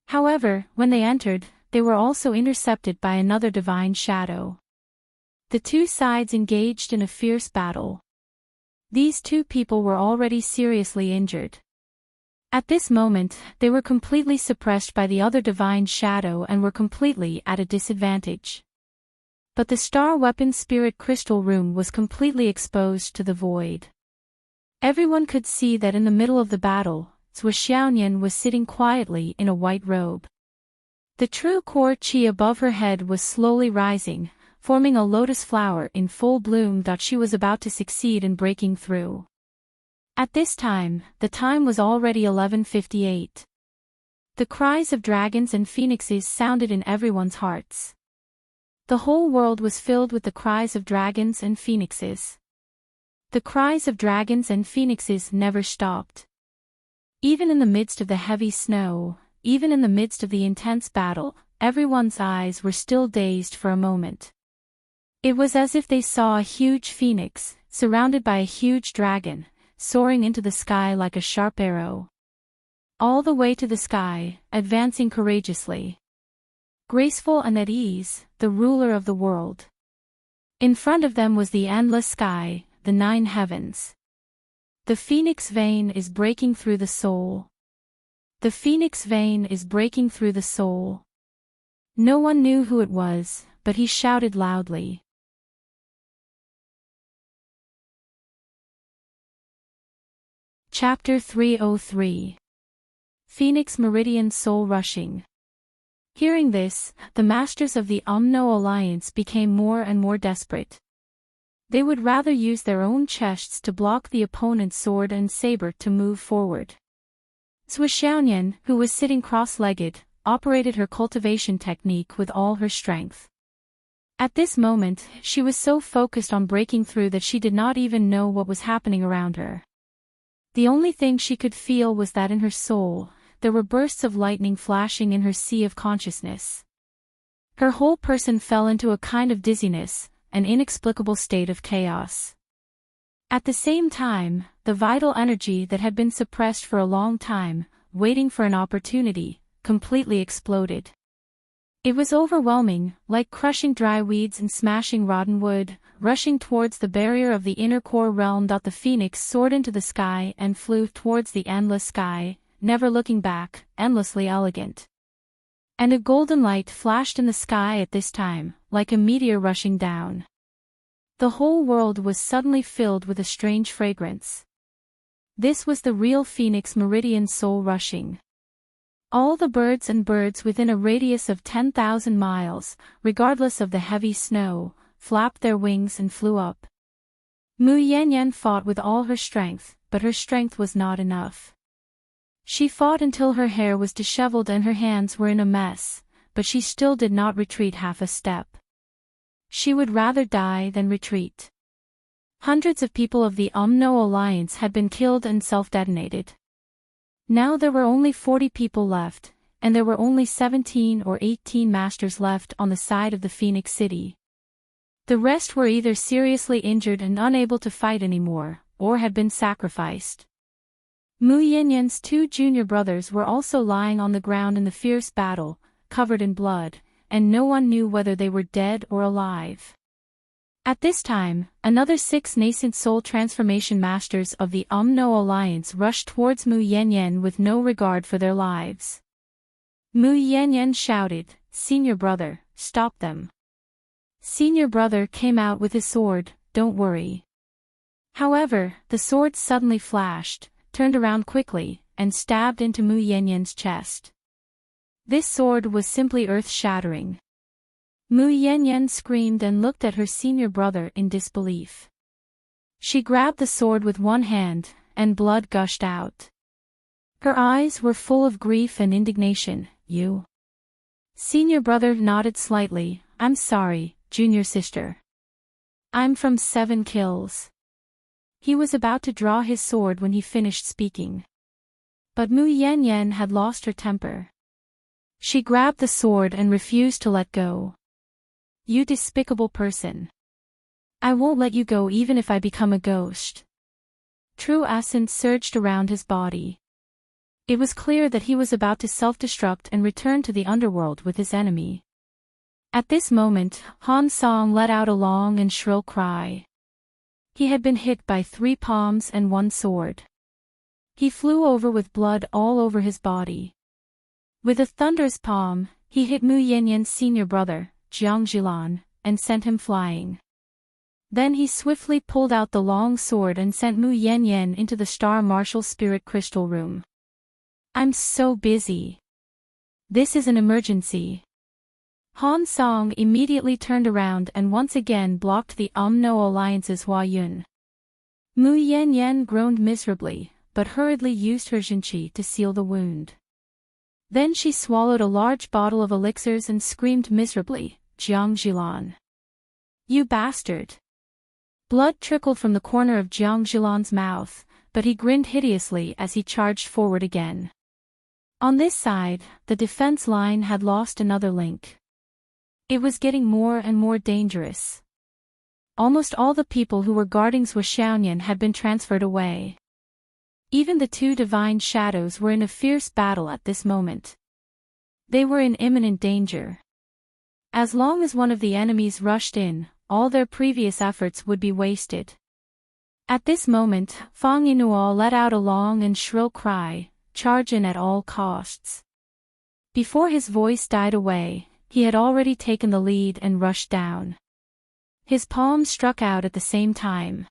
However, when they entered, they were also intercepted by another divine shadow. The two sides engaged in a fierce battle. These 2 people were already seriously injured. At this moment, they were completely suppressed by the other divine shadow and were completely at a disadvantage. But the Star Weapon Spirit Crystal Room was completely exposed to the void. Everyone could see that in the middle of the battle, Zhou Xiaoyan was sitting quietly in a white robe. The true core qi above her head was slowly rising, forming a lotus flower in full bloom that she was about to succeed in breaking through. At this time, the time was already 11:58. The cries of dragons and phoenixes sounded in everyone's hearts. The whole world was filled with the cries of dragons and phoenixes. The cries of dragons and phoenixes never stopped. Even in the midst of the heavy snow, even in the midst of the intense battle, everyone's eyes were still dazed for a moment. It was as if they saw a huge phoenix, surrounded by a huge dragon, soaring into the sky like a sharp arrow. All the way to the sky, advancing courageously. Graceful and at ease, the ruler of the world. In front of them was the endless sky, the 9 heavens. The phoenix vein is breaking through the soul. The phoenix vein is breaking through the soul. No one knew who it was, but he shouted loudly. Chapter 303. Phoenix Meridian Soul Rushing. Hearing this, the masters of the Alliance became more and more desperate. They would rather use their own chests to block the opponent's sword and saber to move forward. Zhou Xiaoyan, who was sitting cross-legged, operated her cultivation technique with all her strength. At this moment, she was so focused on breaking through that she did not even know what was happening around her. The only thing she could feel was that in her soul, there were bursts of lightning flashing in her sea of consciousness. Her whole person fell into a kind of dizziness, an inexplicable state of chaos. At the same time, the vital energy that had been suppressed for a long time, waiting for an opportunity, completely exploded. It was overwhelming, like crushing dry weeds and smashing rotten wood, rushing towards the barrier of the inner core realm. The phoenix soared into the sky and flew towards the endless sky, never looking back, endlessly elegant. And a golden light flashed in the sky at this time, like a meteor rushing down. The whole world was suddenly filled with a strange fragrance. This was the real phoenix meridian soul rushing. All the birds within a radius of 10,000 miles, regardless of the heavy snow, flapped their wings and flew up. Mu Yanyan fought with all her strength, but her strength was not enough. She fought until her hair was disheveled and her hands were in a mess, but she still did not retreat half a step. She would rather die than retreat. Hundreds of people of the Umno Alliance had been killed and self-detonated. Now there were only 40 people left, and there were only 17 or 18 masters left on the side of the Phoenix City. The rest were either seriously injured and unable to fight anymore, or had been sacrificed. Mu Yanyan's 2 junior brothers were also lying on the ground in the fierce battle, covered in blood, and no one knew whether they were dead or alive. At this time, another 6 nascent soul transformation masters of the Umno Alliance rushed towards Mu Yanyan with no regard for their lives. Mu Yanyan shouted, "Senior brother, stop them." Senior brother came out with his sword, "Don't worry." However, the sword suddenly flashed, turned around quickly, and stabbed into Mu Yanyan's chest. This sword was simply earth-shattering. Mu Yanyan screamed and looked at her senior brother in disbelief. She grabbed the sword with one hand, and blood gushed out. Her eyes were full of grief and indignation. "You?" Senior brother nodded slightly. "I'm sorry, junior sister. I'm from 7 kills." He was about to draw his sword when he finished speaking. But Mu Yanyan had lost her temper. She grabbed the sword and refused to let go. "You despicable person. I won't let you go even if I become a ghost." True essence surged around his body. It was clear that he was about to self-destruct and return to the underworld with his enemy. At this moment, Han Song let out a long and shrill cry. He had been hit by 3 palms and 1 sword. He flew over with blood all over his body. With a thunderous palm, he hit Mu Yanyan's senior brother, Jiang Jilan, and sent him flying. Then he swiftly pulled out the long sword and sent Mu Yanyan into the Star Marshal Spirit Crystal Room. "I'm so busy. This is an emergency." Han Song immediately turned around and once again blocked the Umno Alliance's Hua Yun. Mu Yanyan groaned miserably, but hurriedly used her Jinqi to seal the wound. Then she swallowed a large bottle of elixirs and screamed miserably, "Jiang Jilan. You bastard!" Blood trickled from the corner of Jiang Jilan's mouth, but he grinned hideously as he charged forward again. On this side, the defense line had lost another link. It was getting more and more dangerous. Almost all the people who were guarding Zhuxiaoyan had been transferred away. Even the 2 divine shadows were in a fierce battle at this moment. They were in imminent danger. As long as one of the enemies rushed in, all their previous efforts would be wasted. At this moment, Fang Yinuo let out a long and shrill cry, "Charge in at all costs." Before his voice died away, he had already taken the lead and rushed down. His palms struck out at the same time.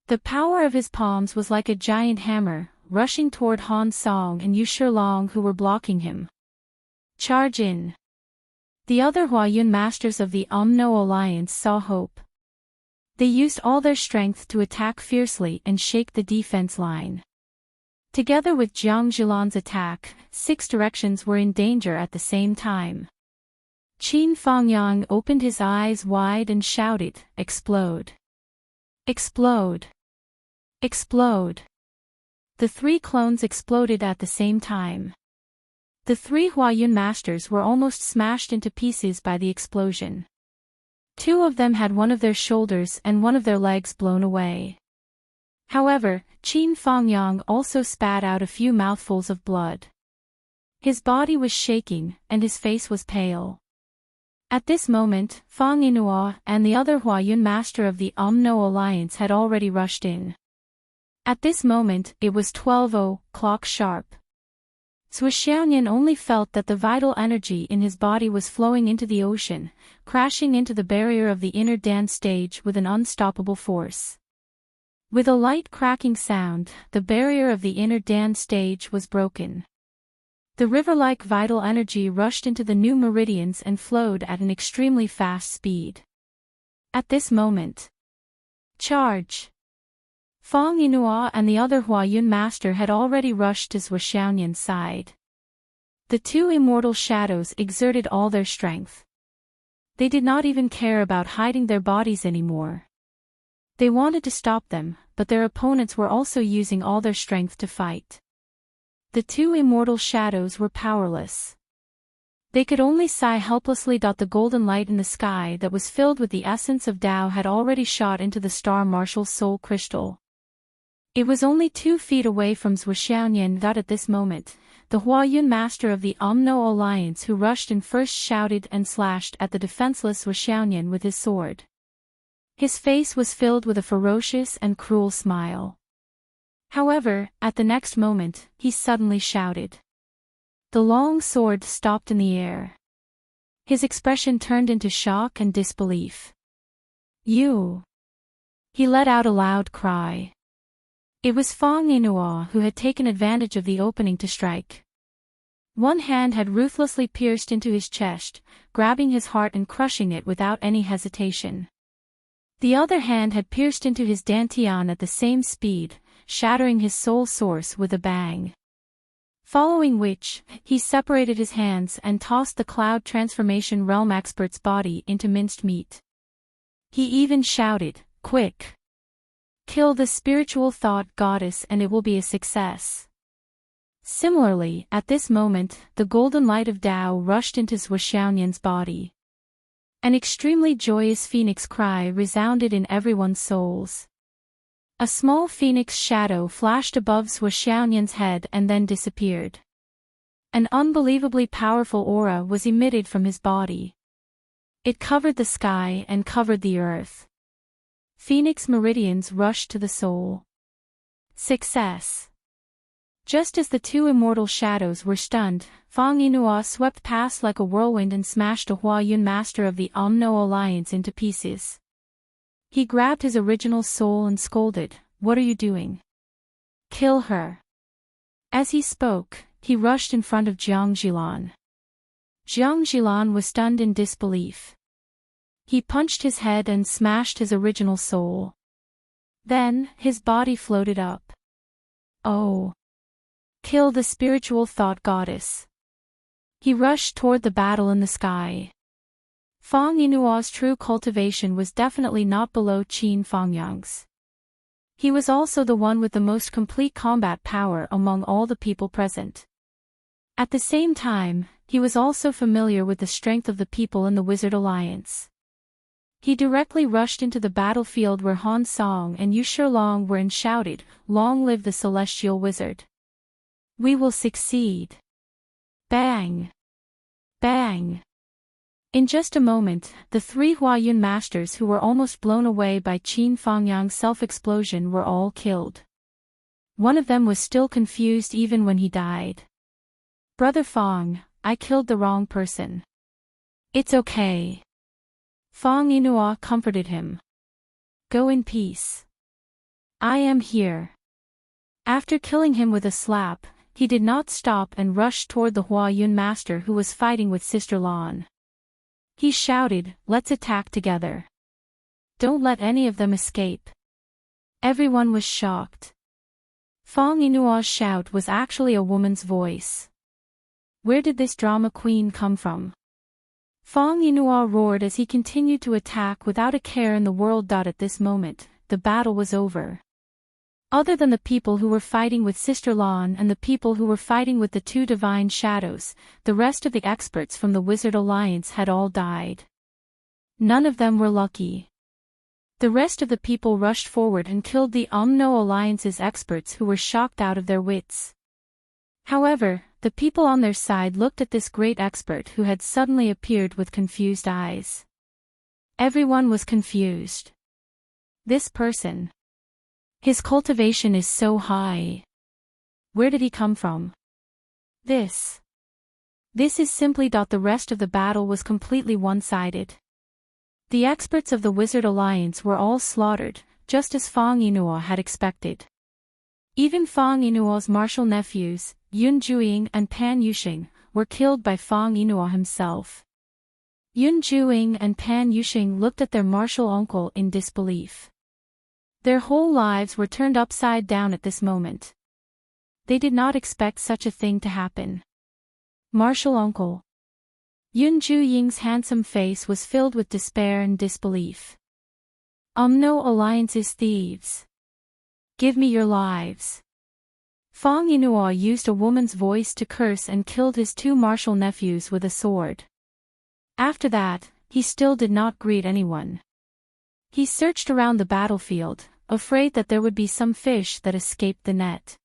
The power of his palms was like a giant hammer, rushing toward Han Song and Yu Shilong who were blocking him. "Charge in." The other Huayun masters of the Umno Alliance saw hope. They used all their strength to attack fiercely and shake the defense line. Together with Jiang Jilan's attack, 6 directions were in danger at the same time. Qin Fangyang opened his eyes wide and shouted, "Explode! Explode! Explode!" The 3 clones exploded at the same time. The 3 Huayun masters were almost smashed into pieces by the explosion. 2 of them had one of their shoulders and one of their legs blown away. However, Qin Fangyang also spat out a few mouthfuls of blood. His body was shaking, and his face was pale. At this moment, Fang Yinhua and the other Huayun master of the No Alliance had already rushed in. At this moment, it was 12:00 sharp. Zhuxiaoyan only felt that the vital energy in his body was flowing into the ocean, crashing into the barrier of the inner Dan stage with an unstoppable force. With a light cracking sound, the barrier of the inner Dan stage was broken. The river-like vital energy rushed into the new meridians and flowed at an extremely fast speed. At this moment, charge! Fang Yinhua and the other Huayun master had already rushed to Zhuxiaoyan's side. The 2 immortal shadows exerted all their strength. They did not even care about hiding their bodies anymore. They wanted to stop them, but their opponents were also using all their strength to fight. The 2 immortal shadows were powerless. They could only sigh helplessly. The golden light in the sky that was filled with the essence of Tao had already shot into the Star Marshal's soul crystal. It was only 2 feet away from Zhuxiaoyan that at this moment, the Huayun master of the No Alliance who rushed in first shouted and slashed at the defenseless Zhuxiaoyan with his sword. His face was filled with a ferocious and cruel smile. However, at the next moment, he suddenly shouted. The long sword stopped in the air. His expression turned into shock and disbelief. You! He let out a loud cry. It was Fang Yinhua who had taken advantage of the opening to strike. One hand had ruthlessly pierced into his chest, grabbing his heart and crushing it without any hesitation. The other hand had pierced into his dantian at the same speed, shattering his soul source with a bang. Following which, he separated his hands and tossed the Cloud Transformation Realm expert's body into minced meat. He even shouted, "Quick! Kill the spiritual thought goddess and it will be a success." Similarly, at this moment, the golden light of Tao rushed into Zhuxiaoyan's body. An extremely joyous phoenix cry resounded in everyone's souls. A small phoenix shadow flashed above Zhuxiaoyan's head and then disappeared. An unbelievably powerful aura was emitted from his body. It covered the sky and covered the earth. Phoenix meridians rushed to the soul. Success! Just as the 2 immortal shadows were stunned, Fang Yinhua swept past like a whirlwind and smashed a Huayun master of the No Alliance into pieces. He grabbed his original soul and scolded, "What are you doing? Kill her!" As he spoke, he rushed in front of Jiang Jilan. Jiang Jilan was stunned in disbelief. He punched his head and smashed his original soul. Then, his body floated up. Oh! Kill the spiritual thought goddess. He rushed toward the battle in the sky. Fang Yinhua's true cultivation was definitely not below Qin Fangyang's. He was also the one with the most complete combat power among all the people present. At the same time, he was also familiar with the strength of the people in the Wizard Alliance. He directly rushed into the battlefield where Han Song and Yu Shilong were and shouted, "Long live the Celestial Wizard! We will succeed!" Bang! Bang! In just a moment, the 3 Huayun masters who were almost blown away by Qin Fangyang's self-explosion were all killed. One of them was still confused even when he died. "Brother Fang, I killed the wrong person. It's okay." Fang Yinhua comforted him. "Go in peace. I am here." After killing him with a slap, he did not stop and rushed toward the Huayun master who was fighting with Sister Lan. He shouted, "Let's attack together. Don't let any of them escape." Everyone was shocked. Fang Yinhua's shout was actually a woman's voice. Where did this drama queen come from? Fang Yinhua roared as he continued to attack without a care in the world. At this moment, the battle was over. Other than the people who were fighting with Sister Lawn and the people who were fighting with the two divine shadows, the rest of the experts from the Wizard Alliance had all died. None of them were lucky. The rest of the people rushed forward and killed the Umno Alliance's experts who were shocked out of their wits. However, the people on their side looked at this great expert who had suddenly appeared with confused eyes. Everyone was confused. This person. His cultivation is so high. Where did he come from? This is simply. The rest of the battle was completely one-sided. The experts of the Wizard Alliance were all slaughtered, just as Fang Yinhuo had expected. Even Fang Yinhuo's martial nephews, Yun Juiying and Pan Yuxing, were killed by Fang Yinhuo himself. Yun Juiying and Pan Yuxing looked at their martial uncle in disbelief. Their whole lives were turned upside down at this moment. They did not expect such a thing to happen. Martial uncle. Yun Juiying's handsome face was filled with despair and disbelief. Umno Alliance's thieves. Give me your lives. Fang Yinhuo used a woman's voice to curse and killed his two martial nephews with a sword. After that, he still did not greet anyone. He searched around the battlefield, afraid that there would be some fish that escaped the net.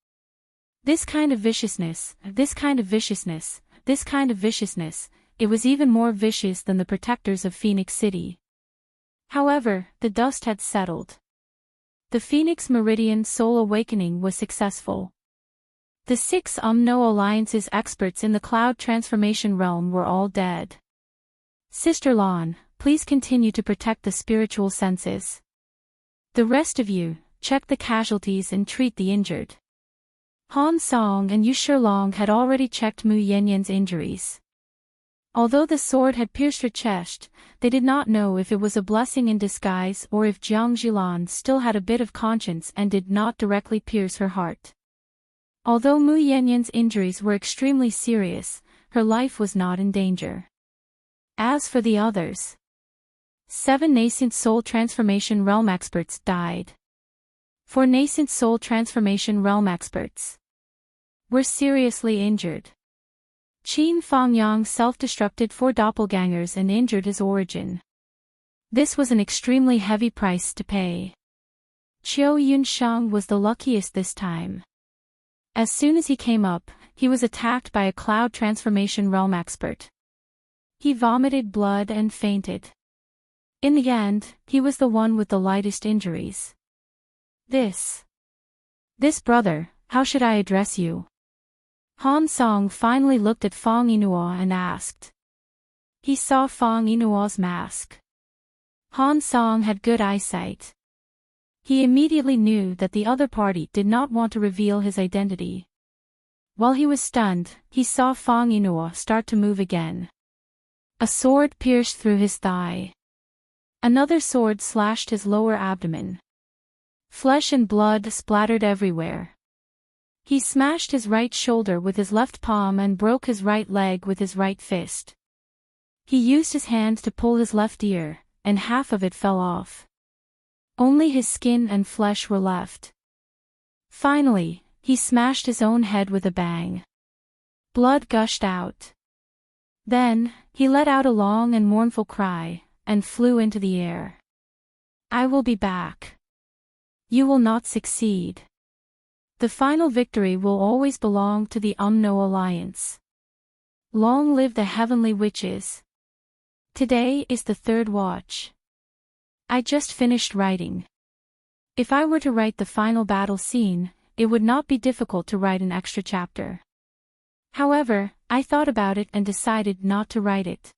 This kind of viciousness, this kind of viciousness, this kind of viciousness, it was even more vicious than the protectors of Phoenix City. However, the dust had settled. The Phoenix Meridian Soul Awakening was successful. The 6 Umno Alliance's experts in the Cloud Transformation Realm were all dead. Sister Lawn, please continue to protect the spiritual senses. The rest of you, check the casualties and treat the injured. Han Song and Yu Shilong had already checked Mu Yanyan's injuries. Although the sword had pierced her chest, they did not know if it was a blessing in disguise or if Jiang Jilan still had a bit of conscience and did not directly pierce her heart. Although Mu Yanyan's injuries were extremely serious, her life was not in danger. As for the others, 7 nascent soul transformation realm experts died. 4 nascent soul transformation realm experts were seriously injured. Qin Fangyang self-destructed 4 doppelgangers and injured his origin. This was an extremely heavy price to pay. Qiu Yunsheng was the luckiest this time. As soon as he came up, he was attacked by a cloud transformation realm expert. He vomited blood and fainted. In the end, he was the one with the lightest injuries. This brother, how should I address you? Han Song finally looked at Fang Yinhuo and asked. He saw Fang Yinhuo's mask. Han Song had good eyesight. He immediately knew that the other party did not want to reveal his identity. While he was stunned, he saw Fang Yinhuo start to move again. A sword pierced through his thigh. Another sword slashed his lower abdomen. Flesh and blood splattered everywhere. He smashed his right shoulder with his left palm and broke his right leg with his right fist. He used his hand to pull his left ear, and half of it fell off. Only his skin and flesh were left. Finally, he smashed his own head with a bang. Blood gushed out. Then, he let out a long and mournful cry, and flew into the air. I will be back. You will not succeed. The final victory will always belong to the Umno Alliance. Long live the heavenly witches. Today is the 3rd watch. I just finished writing. If I were to write the final battle scene, it would not be difficult to write an extra chapter. However, I thought about it and decided not to write it.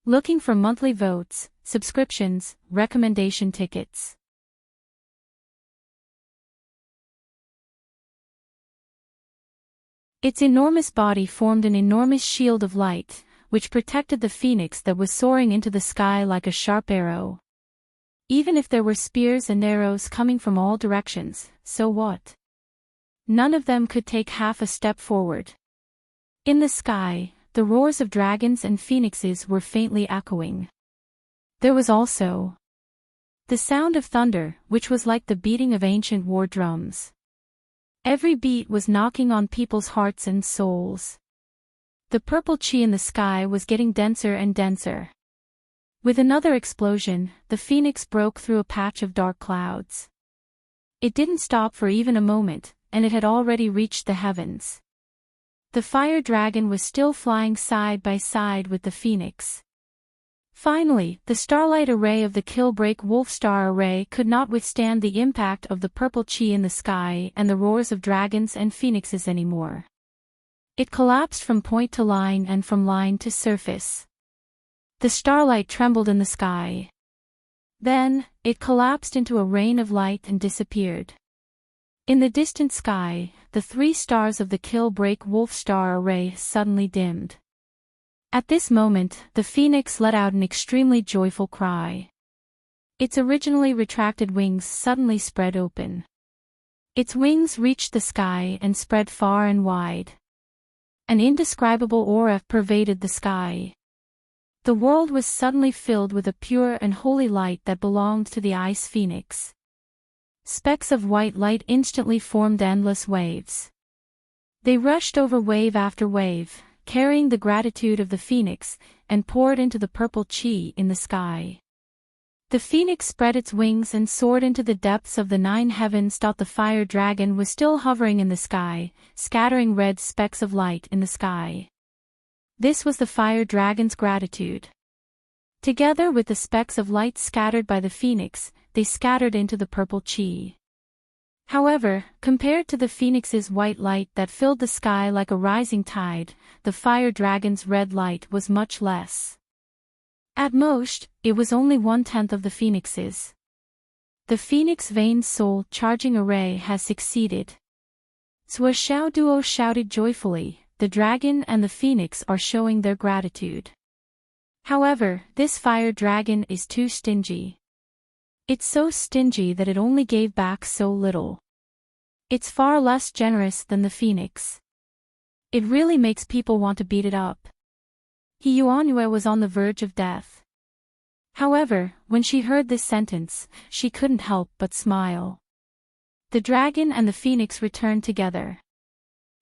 Looking for monthly votes, subscriptions, recommendation tickets. Its enormous body formed an enormous shield of light, which protected the phoenix that was soaring into the sky like a sharp arrow. Even if there were spears and arrows coming from all directions, so what? None of them could take half a step forward. In the sky, the roars of dragons and phoenixes were faintly echoing. There was also The sound of thunder, which was like the beating of ancient war drums. Every beat was knocking on people's hearts and souls. The purple chi in the sky was getting denser and denser. With another explosion, the phoenix broke through a patch of dark clouds. It didn't stop for even a moment, and it had already reached the heavens. The fire dragon was still flying side by side with the phoenix. Finally, the starlight array of the Killbreak Wolf Star Array could not withstand the impact of the purple chi in the sky and the roars of dragons and phoenixes anymore. It collapsed from point to line and from line to surface. The starlight trembled in the sky. Then, it collapsed into a rain of light and disappeared. In the distant sky, the 3 stars of the Killbreak Wolf Star Array suddenly dimmed. At this moment, the phoenix let out an extremely joyful cry. Its originally retracted wings suddenly spread open. Its wings reached the sky and spread far and wide. An indescribable aura pervaded the sky. The world was suddenly filled with a pure and holy light that belonged to the ice phoenix. Specks of white light instantly formed endless waves. They rushed over wave after wave, carrying the gratitude of the phoenix, and poured into the purple chi in the sky. The phoenix spread its wings and soared into the depths of the 9 heavens. The fire dragon was still hovering in the sky, scattering red specks of light in the sky. This was the fire dragon's gratitude. Together with the specks of light scattered by the phoenix, they scattered into the purple chi. However, compared to the phoenix's white light that filled the sky like a rising tide, the fire dragon's red light was much less. At most, it was only 1/10 of the phoenix's. The Phoenix Vein Soul Charging Array has succeeded. Zhuoxiao Duo shouted joyfully, the dragon and the phoenix are showing their gratitude. However, this fire dragon is too stingy. It's so stingy that it only gave back so little. It's far less generous than the phoenix. It really makes people want to beat it up. He Yuanyue was on the verge of death. However, when she heard this sentence, she couldn't help but smile. The dragon and the phoenix returned together.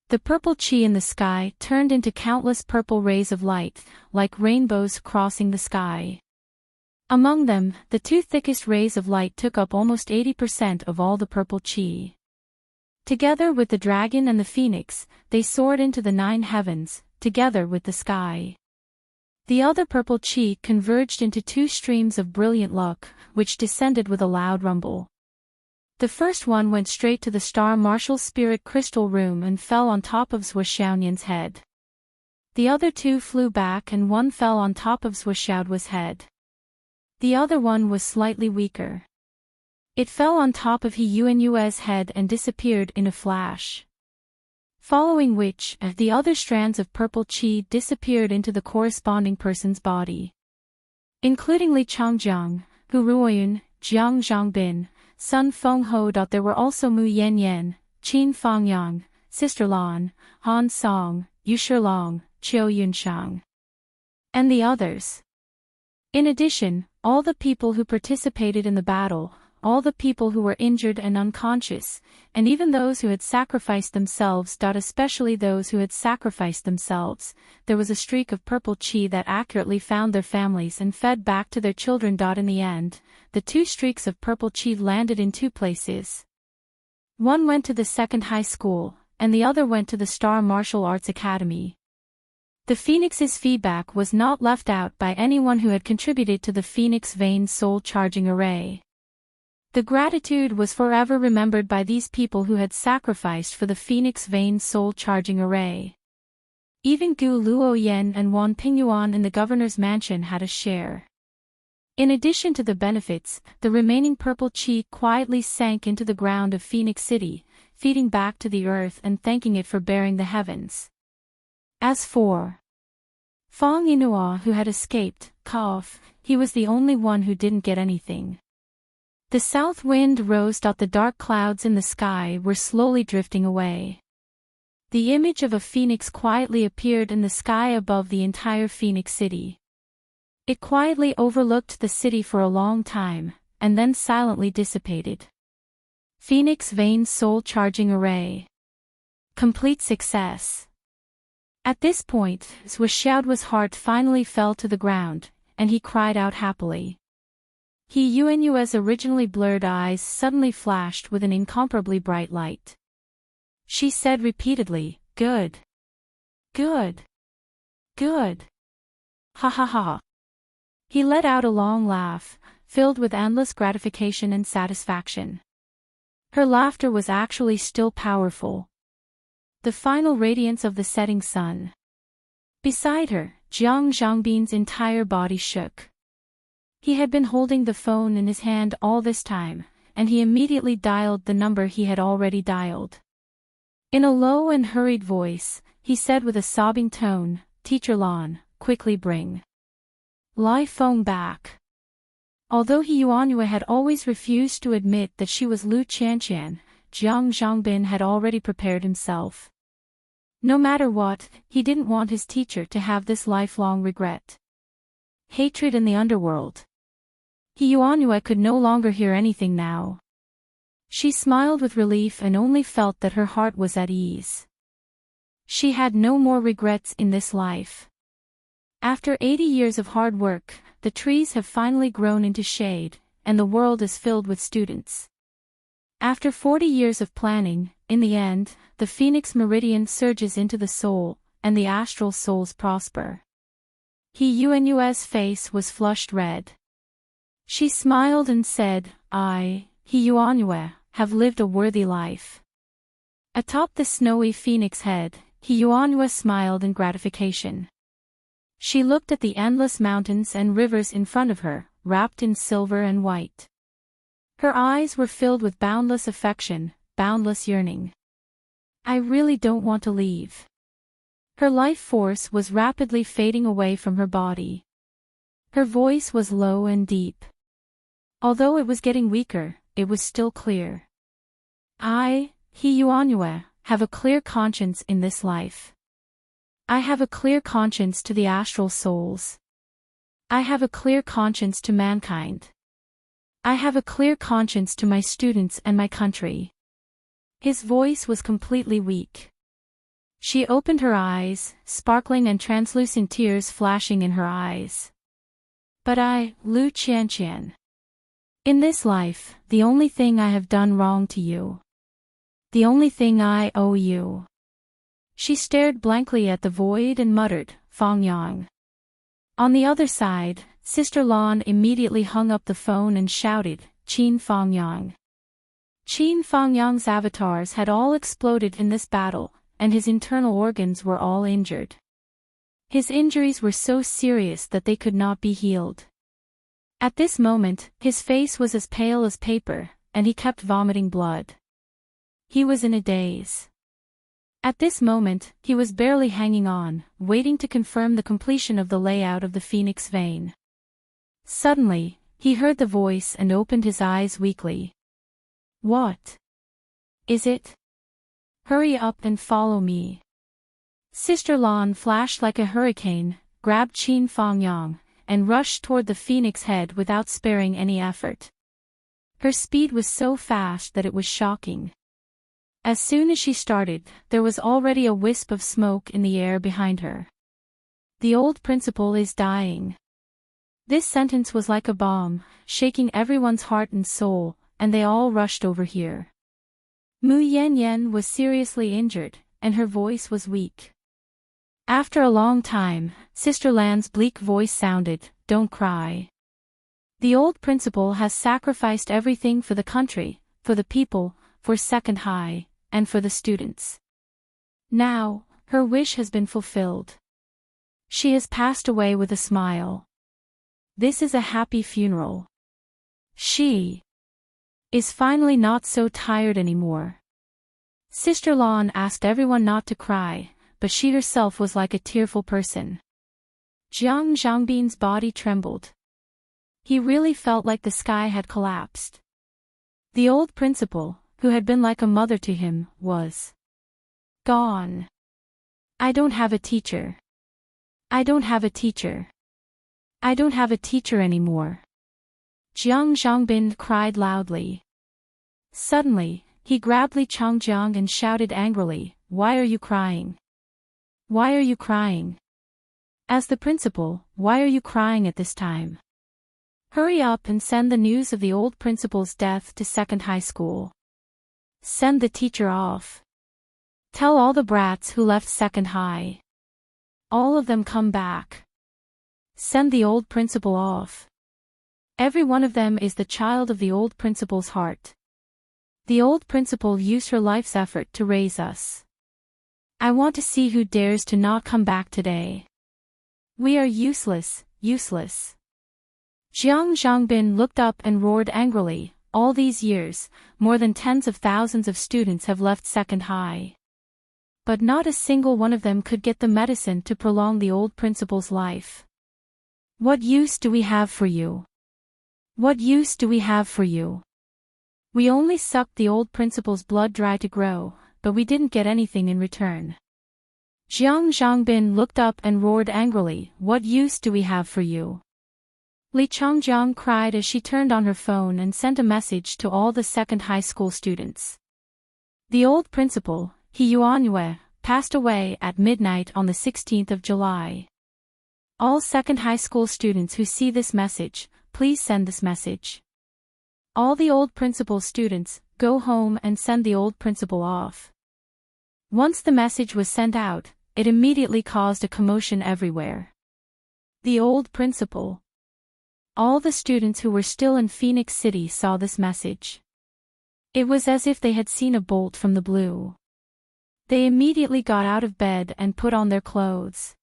The purple chi in the sky turned into countless purple rays of light, like rainbows crossing the sky. Among them, the 2 thickest rays of light took up almost 80% of all the purple chi. Together with the dragon and the phoenix, they soared into the 9 heavens, together with the sky. The other purple chi converged into 2 streams of brilliant luck, which descended with a loud rumble. The first one went straight to the Star Marshal Spirit Crystal Room and fell on top of Zhuoxiao's head. The other 2 flew back and one fell on top of Zhuoxiao's head. The other one was slightly weaker. It fell on top of He Yuanyue's head and disappeared in a flash. Following which, the other strands of purple chi disappeared into the corresponding person's body. Including Li Changjiang, Hu Ruoyun, Jiang Zhangbin, Sun Fengho. There were also Mu Yanyan, Qin Fangyang, Sister Lan, Han Song, Yu Shilong, Qiu Yunshang, and the others. In addition, all the people who participated in the battle, all the people who were injured and unconscious, and even those who had sacrificed themselves. Especially those who had sacrificed themselves, there was a streak of purple chi that accurately found their families and fed back to their children. In the end, the 2 streaks of purple chi landed in 2 places. One went to the 2nd high school, and the other went to the Star Martial Arts Academy. The Phoenix's feedback was not left out by anyone who had contributed to the Phoenix Vein Soul Charging Array. The gratitude was forever remembered by these people who had sacrificed for the Phoenix Vein Soul Charging Array. Even Gu Luoyen and Wan Pingyuan in the governor's mansion had a share. In addition to the benefits, the remaining purple chi quietly sank into the ground of Phoenix City, feeding back to the earth and thanking it for bearing the heavens. As for Fang Yinhua, who had escaped, he was the only one who didn't get anything. The south wind rose. The dark clouds in the sky were slowly drifting away. The image of a phoenix quietly appeared in the sky above the entire Phoenix City. It quietly overlooked the city for a long time, and then silently dissipated. Phoenix Vein Soul Charging Array. Complete success. At this point, Xiaoduo's heart finally fell to the ground, and he cried out happily. Yuan's originally blurred eyes suddenly flashed with an incomparably bright light. She said repeatedly, "Good. Good. Good. Ha ha ha." He let out a long laugh, filled with endless gratification and satisfaction. Her laughter was actually still powerful. The final radiance of the setting sun. Beside her, Jiang Zhangbin's entire body shook. He had been holding the phone in his hand all this time, and he immediately dialed the number he had already dialed. In a low and hurried voice, he said with a sobbing tone, "Teacher Lan, quickly bring Lai Feng back." Although Yuanyue had always refused to admit that she was Lu Qianqian, Jiang Zhangbin had already prepared himself. No matter what, he didn't want his teacher to have this lifelong regret. Hatred in the underworld. Yuanyue could no longer hear anything now. She smiled with relief and only felt that her heart was at ease. She had no more regrets in this life. After 80 years of hard work, the trees have finally grown into shade, and the world is filled with students. After 40 years of planning, in the end, the Phoenix Meridian surges into the soul, and the astral souls prosper. Yuanyue's face was flushed red. She smiled and said, "I, Yuanyue, have lived a worthy life." Atop the snowy phoenix head, Yuanyue smiled in gratification. She looked at the endless mountains and rivers in front of her, wrapped in silver and white. Her eyes were filled with boundless affection, boundless yearning. "I really don't want to leave." Her life force was rapidly fading away from her body. Her voice was low and deep. Although it was getting weaker, it was still clear. "I, Yuanyue, have a clear conscience in this life. I have a clear conscience to the astral souls. I have a clear conscience to mankind. I have a clear conscience to my students and my country." His voice was completely weak. She opened her eyes, sparkling and translucent tears flashing in her eyes. "But I, Lu Qianqian. In this life, the only thing I have done wrong to you. The only thing I owe you." She stared blankly at the void and muttered, "Fang Yang." On the other side, Sister Lan immediately hung up the phone and shouted, "Qin Fang Yang." Qin Fang Yang's avatars had all exploded in this battle, and his internal organs were all injured. His injuries were so serious that they could not be healed. At this moment, his face was as pale as paper, and he kept vomiting blood. He was in a daze. At this moment, he was barely hanging on, waiting to confirm the completion of the layout of the Phoenix Vein. Suddenly, he heard the voice and opened his eyes weakly. "What is it? Hurry up and follow me." Sister Lan flashed like a hurricane, grabbed Qin Fang Yang, and rushed toward the Phoenix Head without sparing any effort. Her speed was so fast that it was shocking. As soon as she started, there was already a wisp of smoke in the air behind her. "The old principal is dying." This sentence was like a bomb, shaking everyone's heart and soul, and they all rushed over here. Mu Yanyan was seriously injured, and her voice was weak. After a long time, Sister Lan's bleak voice sounded, "Don't cry. The old principal has sacrificed everything for the country, for the people, for Second High, and for the students. Now, her wish has been fulfilled. She has passed away with a smile. This is a happy funeral. She is finally not so tired anymore." Sister Lan asked everyone not to cry, but she herself was like a tearful person. Jiang Zhangbin's body trembled. He really felt like the sky had collapsed. The old principal, who had been like a mother to him, was gone. "I don't have a teacher. I don't have a teacher. I don't have a teacher anymore." Jiang Zhongbin cried loudly. Suddenly, he grabbed Li Changjiang and shouted angrily, "Why are you crying? Why are you crying? As the principal, why are you crying at this time? Hurry up and send the news of the old principal's death to Second High School. Send the teacher off. Tell all the brats who left Second High. All of them come back. Send the old principal off. Every one of them is the child of the old principal's heart. The old principal used her life's effort to raise us. I want to see who dares to not come back today. We are useless, useless." Jiang Zhongbin looked up and roared angrily, "All these years, more than tens of thousands of students have left Second High. But not a single one of them could get the medicine to prolong the old principal's life. What use do we have for you? What use do we have for you? We only sucked the old principal's blood dry to grow, but we didn't get anything in return." Jiang Zhongbin looked up and roared angrily, "What use do we have for you?" Li Changjiang cried as she turned on her phone and sent a message to all the second high school students. The old principal, He Yuanyue, passed away at midnight on the 16th of July. All second high school students who see this message, please send this message. All the old principal students, go home and send the old principal off. Once the message was sent out, it immediately caused a commotion everywhere. The old principal. All the students who were still in Phoenix City saw this message. It was as if they had seen a bolt from the blue. They immediately got out of bed and put on their clothes.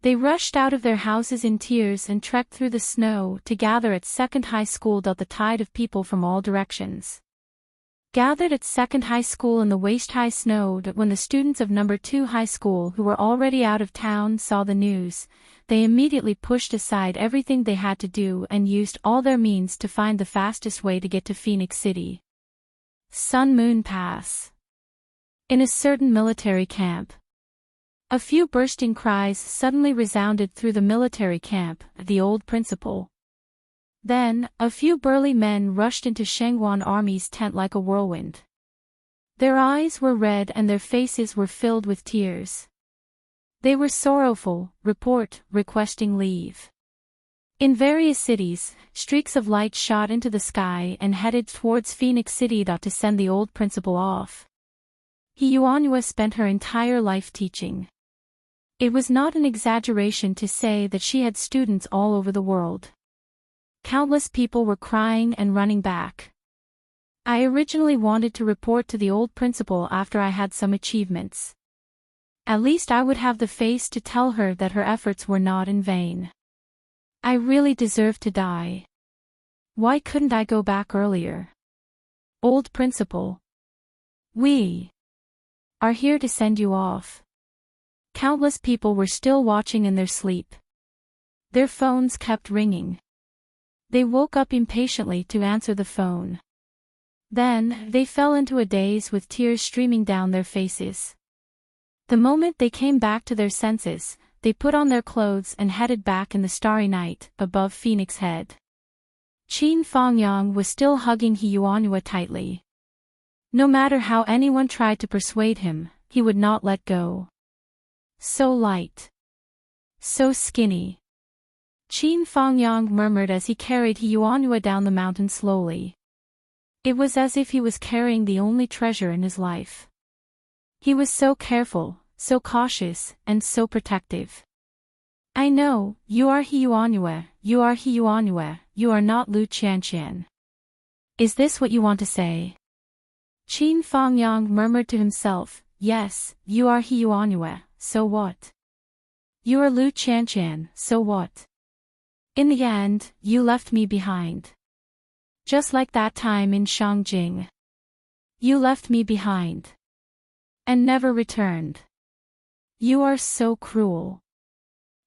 They rushed out of their houses in tears and trekked through the snow to gather at Second High School. The tide of people from all directions gathered at Second High School and the waist-high snowed. When the students of Number 2 High School who were already out of town saw the news, they immediately pushed aside everything they had to do and used all their means to find the fastest way to get to Phoenix City. Sun Moon Pass. In a certain military camp. A few bursting cries suddenly resounded through the military camp, the old principal. Then, a few burly men rushed into Shengguan Army's tent like a whirlwind. Their eyes were red and their faces were filled with tears. They were sorrowful, requesting leave. In various cities, streaks of light shot into the sky and headed towards Phoenix City to send the old principal off. He Yuanyue spent her entire life teaching. It was not an exaggeration to say that she had students all over the world. Countless people were crying and running back. I originally wanted to report to the old principal after I had some achievements. At least I would have the face to tell her that her efforts were not in vain. I really deserved to die. Why couldn't I go back earlier? Old principal. We are here to send you off. Countless people were still watching in their sleep. Their phones kept ringing. They woke up impatiently to answer the phone. Then, they fell into a daze with tears streaming down their faces. The moment they came back to their senses, they put on their clothes and headed back in the starry night, above Phoenix Head. Qin Fangyang was still hugging He Yuanyue tightly. No matter how anyone tried to persuade him, he would not let go. So light. So skinny. Qin Fangyang murmured as he carried He Yuanyue down the mountain slowly. It was as if he was carrying the only treasure in his life. He was so careful, so cautious, and so protective. I know, you are He Yuanyue, you are He Yuanyue, you are not Lu Qianqian. Is this what you want to say? Qin Fangyang murmured to himself, yes, you are He Yuanyue, so what? You are Lu Qianqian, so what? In the end, you left me behind. Just like that time in Shangjing. You left me behind. And never returned. You are so cruel.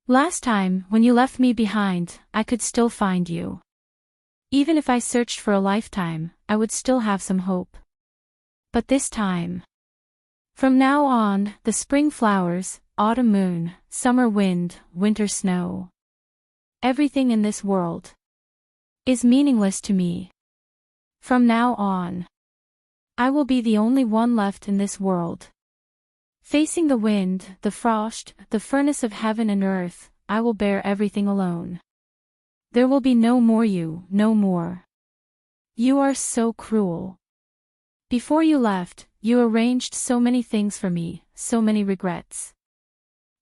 Last time, when you left me behind, I could still find you. Even if I searched for a lifetime, I would still have some hope. But this time. From now on, the spring flowers, autumn moon, summer wind, winter snow. Everything in this world is meaningless to me. From now on, I will be the only one left in this world. Facing the wind, the frost, the furnace of heaven and earth, I will bear everything alone. There will be no more you, no more. You are so cruel. Before you left, you arranged so many things for me, so many regrets.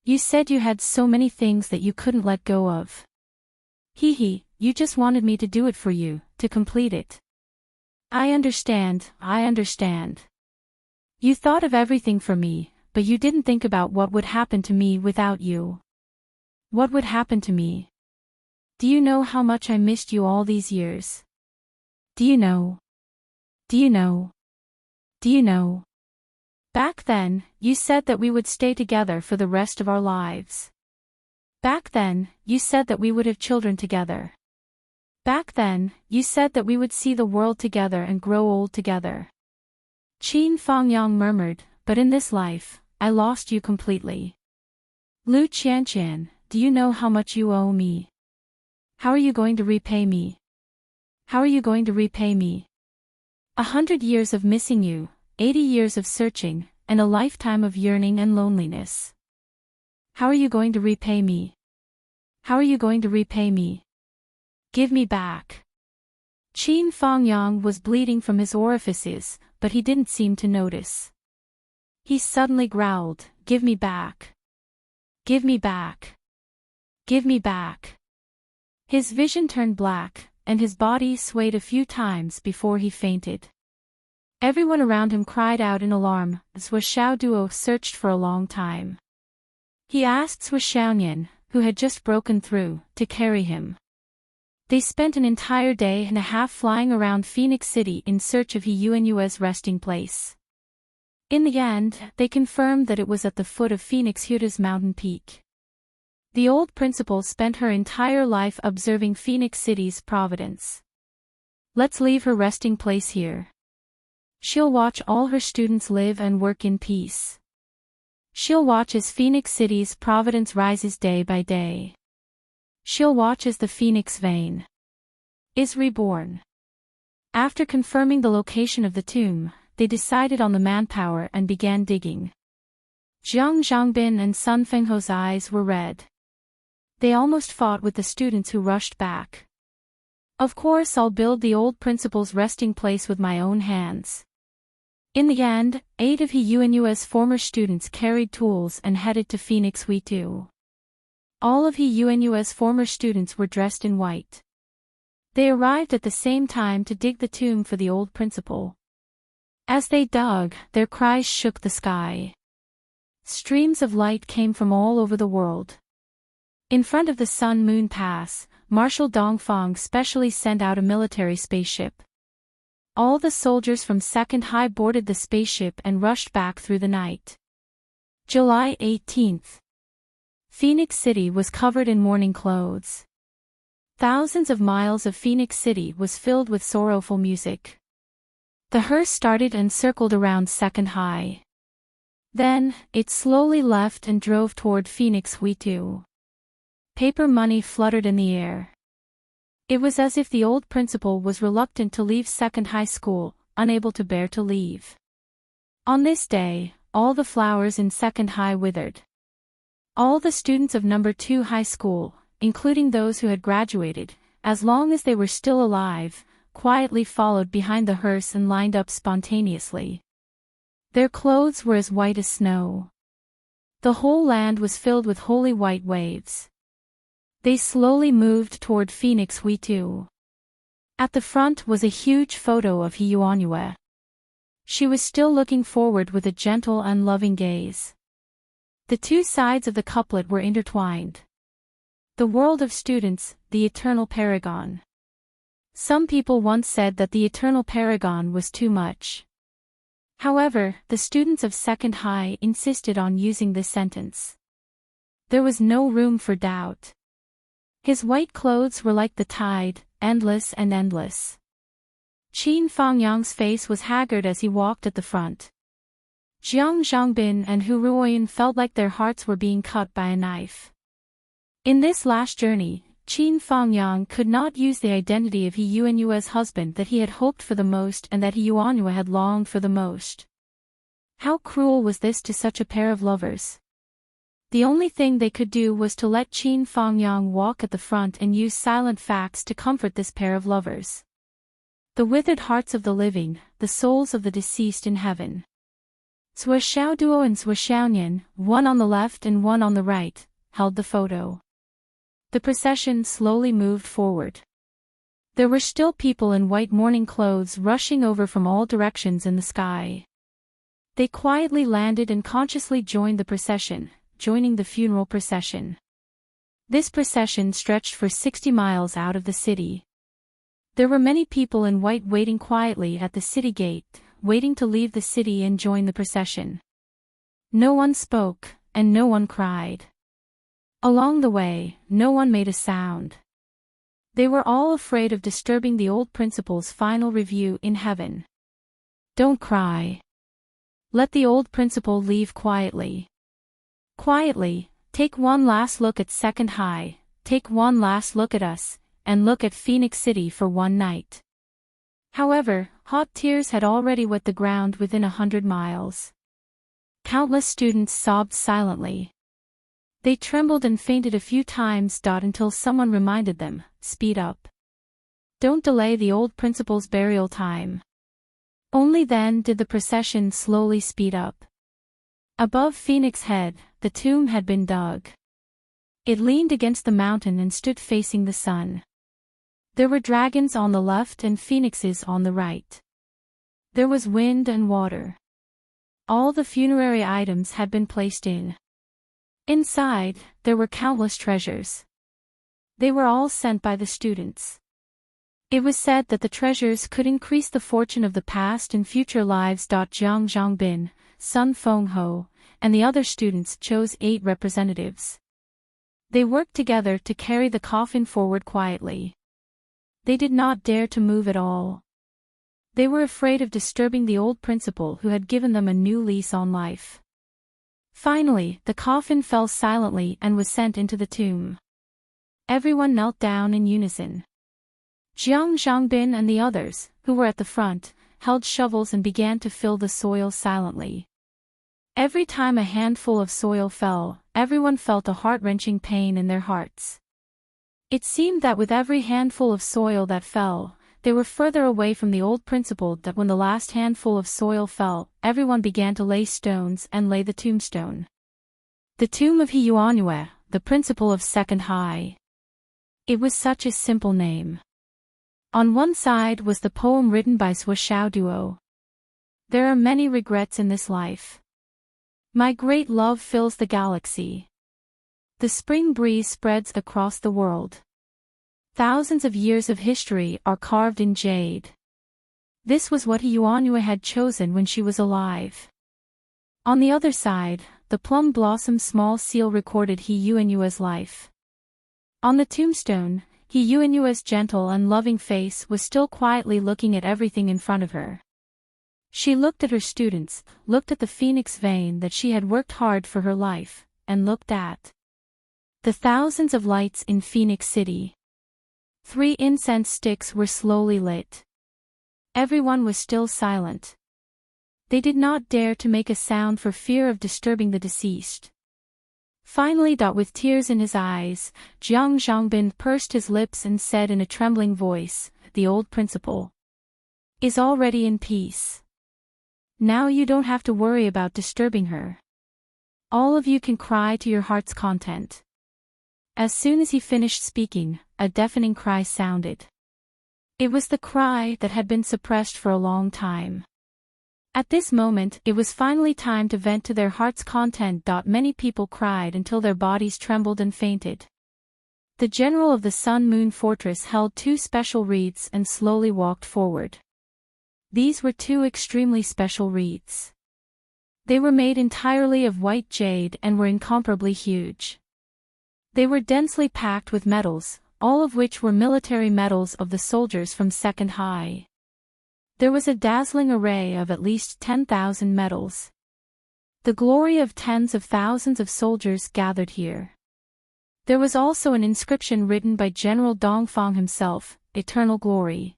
You said you had so many things that you couldn't let go of. You just wanted me to do it for you, to complete it. I understand. You thought of everything for me, but you didn't think about what would happen to me without you. What would happen to me? Do you know how much I missed you all these years? Do you know? Back then, you said that we would stay together for the rest of our lives. Back then, you said that we would have children together. Back then, you said that we would see the world together and grow old together. Qin Fangyang murmured, but in this life, I lost you completely. Lu Qianqian, do you know how much you owe me? How are you going to repay me? 100 years of missing you, 80 years of searching, and a lifetime of yearning and loneliness. How are you going to repay me? Give me back. Qin Fangyang was bleeding from his orifices, but he didn't seem to notice. He suddenly growled, Give me back. His vision turned black, and his body swayed a few times before he fainted. Everyone around him cried out in alarm. Zhou Xiaoduo searched for a long time. He asked Zhou Xiaonian, who had just broken through, to carry him. They spent an entire day and a half flying around Phoenix City in search of Yuanyue's resting place. In the end, they confirmed that it was at the foot of Phoenix Huta's mountain peak. The old principal spent her entire life observing Phoenix City's providence. Let's leave her resting place here. She'll watch all her students live and work in peace. She'll watch as Phoenix City's providence rises day by day. She'll watch as the Phoenix vein is reborn. After confirming the location of the tomb, they decided on the manpower and began digging. Jiang Zhangbin and Sun Fengho's eyes were red. They almost fought with the students who rushed back. Of course, I'll build the old principal's resting place with my own hands. In the end, 8 of Yuanyue's former students carried tools and headed to Phoenix Huitu. All of Yuanyue's former students were dressed in white. They arrived at the same time to dig the tomb for the old principal. As they dug, their cries shook the sky. Streams of light came from all over the world. In front of the Sun-Moon Pass, Marshal Dongfang specially sent out a military spaceship. All the soldiers from Second High boarded the spaceship and rushed back through the night. July 18th. Phoenix City was covered in mourning clothes. Thousands of miles of Phoenix City was filled with sorrowful music. The hearse started and circled around Second High. Then, it slowly left and drove toward Phoenix Huitu. Paper money fluttered in the air. It was as if the old principal was reluctant to leave Second High School, unable to bear to leave. On this day, all the flowers in Second High withered. All the students of No. 2 High School, including those who had graduated, as long as they were still alive, quietly followed behind the hearse and lined up spontaneously. Their clothes were as white as snow. The whole land was filled with holy white waves. They slowly moved toward Phoenix Huitu. At the front was a huge photo of Yuanyue. She was still looking forward with a gentle and loving gaze. The two sides of the couplet were intertwined. The world of students, the eternal paragon. Some people once said that the eternal paragon was too much. However, the students of Second High insisted on using this sentence. There was no room for doubt. His white clothes were like the tide, endless and endless. Qin Fangyang's face was haggard as he walked at the front. Jiang Zhangbin and Hu Ruoyan felt like their hearts were being cut by a knife. In this last journey, Qin Fangyang could not use the identity of He Yuanyue's husband that he had hoped for the most and that He Yuanyue had longed for the most. How cruel was this to such a pair of lovers? The only thing they could do was to let Qin Fangyang walk at the front and use silent facts to comfort this pair of lovers. The withered hearts of the living, the souls of the deceased in heaven. Sui Xiaoduo and Sui Xiaonian, one on the left and one on the right, held the photo. The procession slowly moved forward. There were still people in white mourning clothes rushing over from all directions in the sky. They quietly landed and consciously joined the procession, joining the funeral procession. This procession stretched for 60 miles out of the city. There were many people in white waiting quietly at the city gate, waiting to leave the city and join the procession. No one spoke, and no one cried. Along the way, no one made a sound. They were all afraid of disturbing the old principal's final review in heaven. Don't cry. Let the old principal leave quietly. Quietly, take one last look at Second High, take one last look at us, and look at Phoenix City for one night. However, hot tears had already wet the ground within 100 miles. Countless students sobbed silently. They trembled and fainted a few times. Until someone reminded them, speed up. Don't delay the old principal's burial time. Only then did the procession slowly speed up. Above Phoenix Head, the tomb had been dug. It leaned against the mountain and stood facing the sun. There were dragons on the left and phoenixes on the right. There was wind and water. All the funerary items had been placed in. Inside, there were countless treasures. They were all sent by the students. It was said that the treasures could increase the fortune of the past and future lives. Jiang Zhangbin, Sun Fengho, and the other students chose 8 representatives. They worked together to carry the coffin forward quietly. They did not dare to move at all. They were afraid of disturbing the old principal who had given them a new lease on life. Finally, the coffin fell silently and was sent into the tomb. Everyone knelt down in unison. Jiang Zhangbin and the others, who were at the front, held shovels and began to fill the soil silently. Every time a handful of soil fell, everyone felt a heart-wrenching pain in their hearts. It seemed that with every handful of soil that fell, they were further away from the old principal. That when the last handful of soil fell, everyone began to lay stones and lay the tombstone. The tomb of He Yuanyue, the principal of Second High. It was such a simple name. On one side was the poem written by Sui Xiaoduo. There are many regrets in this life. My great love fills the galaxy. The spring breeze spreads across the world. Thousands of years of history are carved in jade. This was what He Yuanyue had chosen when she was alive. On the other side, the plum blossom small seal recorded He Yuanyue's life. On the tombstone, He Yuanyue's gentle and loving face was still quietly looking at everything in front of her. She looked at her students, looked at the phoenix vein that she had worked hard for her life, and looked at the thousands of lights in Phoenix City. 3 incense sticks were slowly lit. Everyone was still silent. They did not dare to make a sound for fear of disturbing the deceased. Finally, with tears in his eyes, Jiang Zhangbin pursed his lips and said in a trembling voice, "The old principal is already in peace. Now you don't have to worry about disturbing her. All of you can cry to your heart's content." As soon as he finished speaking, a deafening cry sounded. It was the cry that had been suppressed for a long time. At this moment, it was finally time to vent to their heart's content. Many people cried until their bodies trembled and fainted. The general of the Sun Moon Fortress held 2 special wreaths and slowly walked forward. These were 2 extremely special wreaths. They were made entirely of white jade and were incomparably huge. They were densely packed with metals, all of which were military medals of the soldiers from Second High. There was a dazzling array of at least 10,000 medals. The glory of tens of thousands of soldiers gathered here. There was also an inscription written by General Dongfang himself, Eternal Glory.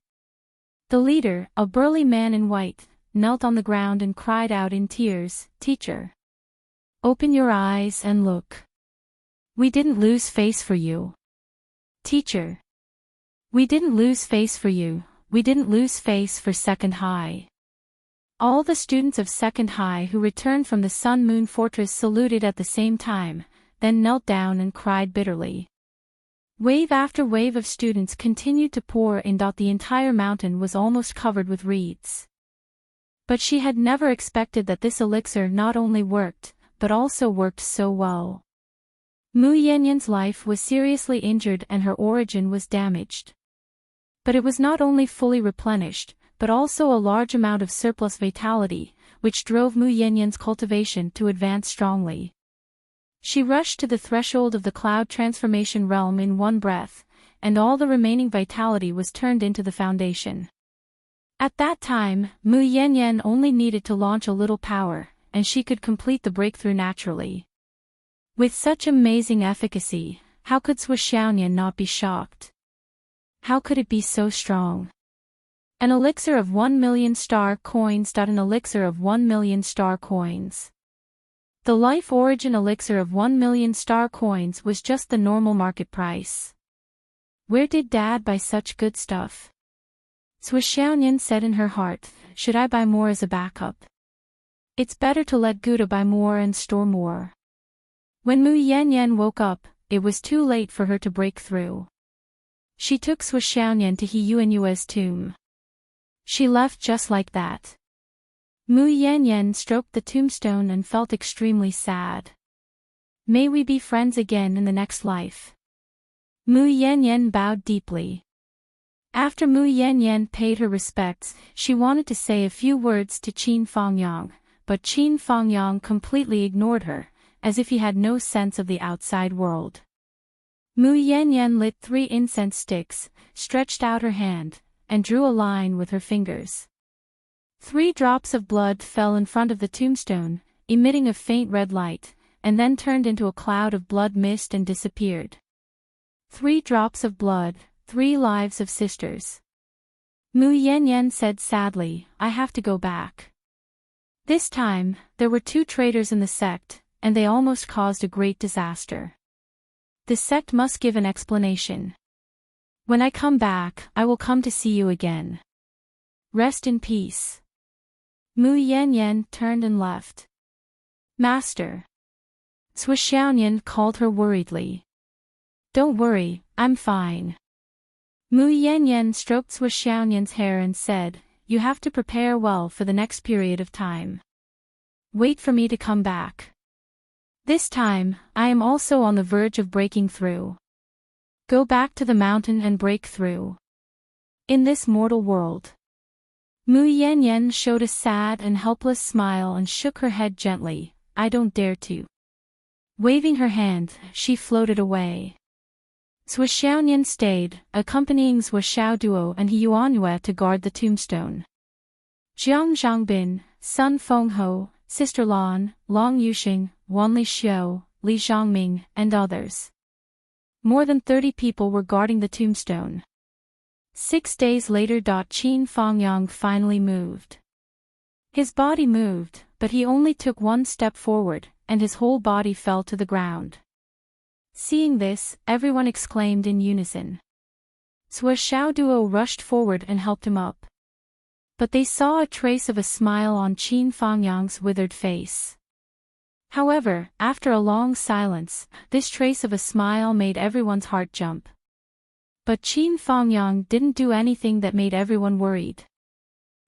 The leader, a burly man in white, knelt on the ground and cried out in tears, "Teacher! Open your eyes and look. We didn't lose face for you. Teacher! We didn't lose face for you, we didn't lose face for Second High." All the students of Second High who returned from the Sun Moon Fortress saluted at the same time, then knelt down and cried bitterly. Wave after wave of students continued to pour in. The entire mountain was almost covered with reeds. But she had never expected that this elixir not only worked, but also worked so well. Mu Yanyan's life was seriously injured and her origin was damaged. But it was not only fully replenished, but also a large amount of surplus vitality, which drove Mu Yanyan's cultivation to advance strongly. She rushed to the threshold of the cloud transformation realm in one breath, and all the remaining vitality was turned into the foundation. At that time, Mu Yanyan only needed to launch a little power, and she could complete the breakthrough naturally. With such amazing efficacy, how could Swishounian not be shocked? How could it be so strong? An elixir of 1,000,000 star coins. An elixir of 1,000,000 star coins. The life origin elixir of 1,000,000 star coins was just the normal market price. Where did Dad buy such good stuff? Swishounian said in her heart, should I buy more as a backup? It's better to let Gouda buy more and store more. When Mu Yanyan woke up, it was too late for her to break through. She took Swishounian to He Yuanyue's tomb. She left just like that. Mu Yanyan stroked the tombstone and felt extremely sad. May we be friends again in the next life. Mu Yanyan bowed deeply. After Mu Yanyan paid her respects, she wanted to say a few words to Qin Fangyang, but Qin Fangyang completely ignored her, as if he had no sense of the outside world. Mu Yanyan lit 3 incense sticks, stretched out her hand, and drew a line with her fingers. 3 drops of blood fell in front of the tombstone, emitting a faint red light, and then turned into a cloud of blood mist and disappeared. 3 drops of blood, 3 lives of sisters. Mu Yanyan said sadly, I have to go back. This time, there were 2 traitors in the sect, and they almost caused a great disaster. The sect must give an explanation. When I come back, I will come to see you again. Rest in peace. Mu Yanyan turned and left. Master. Swishounian called her worriedly. Don't worry, I'm fine. Mu Yanyan stroked Swishounian's hair and said, you have to prepare well for the next period of time. Wait for me to come back. This time, I am also on the verge of breaking through. Go back to the mountain and break through. In this mortal world. Mu Yanyan showed a sad and helpless smile and shook her head gently, I don't dare to. Waving her hand, she floated away. Swishounian stayed, accompanying Swishow Duo and He Yuanyue to guard the tombstone. Jiang Zhangbin, Sun Fengho, Sister Lan, Long Yuxing, Wanli Xiu, Li Zhangming, and others. More than 30 people were guarding the tombstone. 6 days later. Qin Fangyang finally moved. His body moved, but he only took 1 step forward, and his whole body fell to the ground. Seeing this, everyone exclaimed in unison. Swishow Duo rushed forward and helped him up. But they saw a trace of a smile on Qin Fangyang's withered face. However, after a long silence, this trace of a smile made everyone's heart jump. But Qin Fangyang didn't do anything that made everyone worried.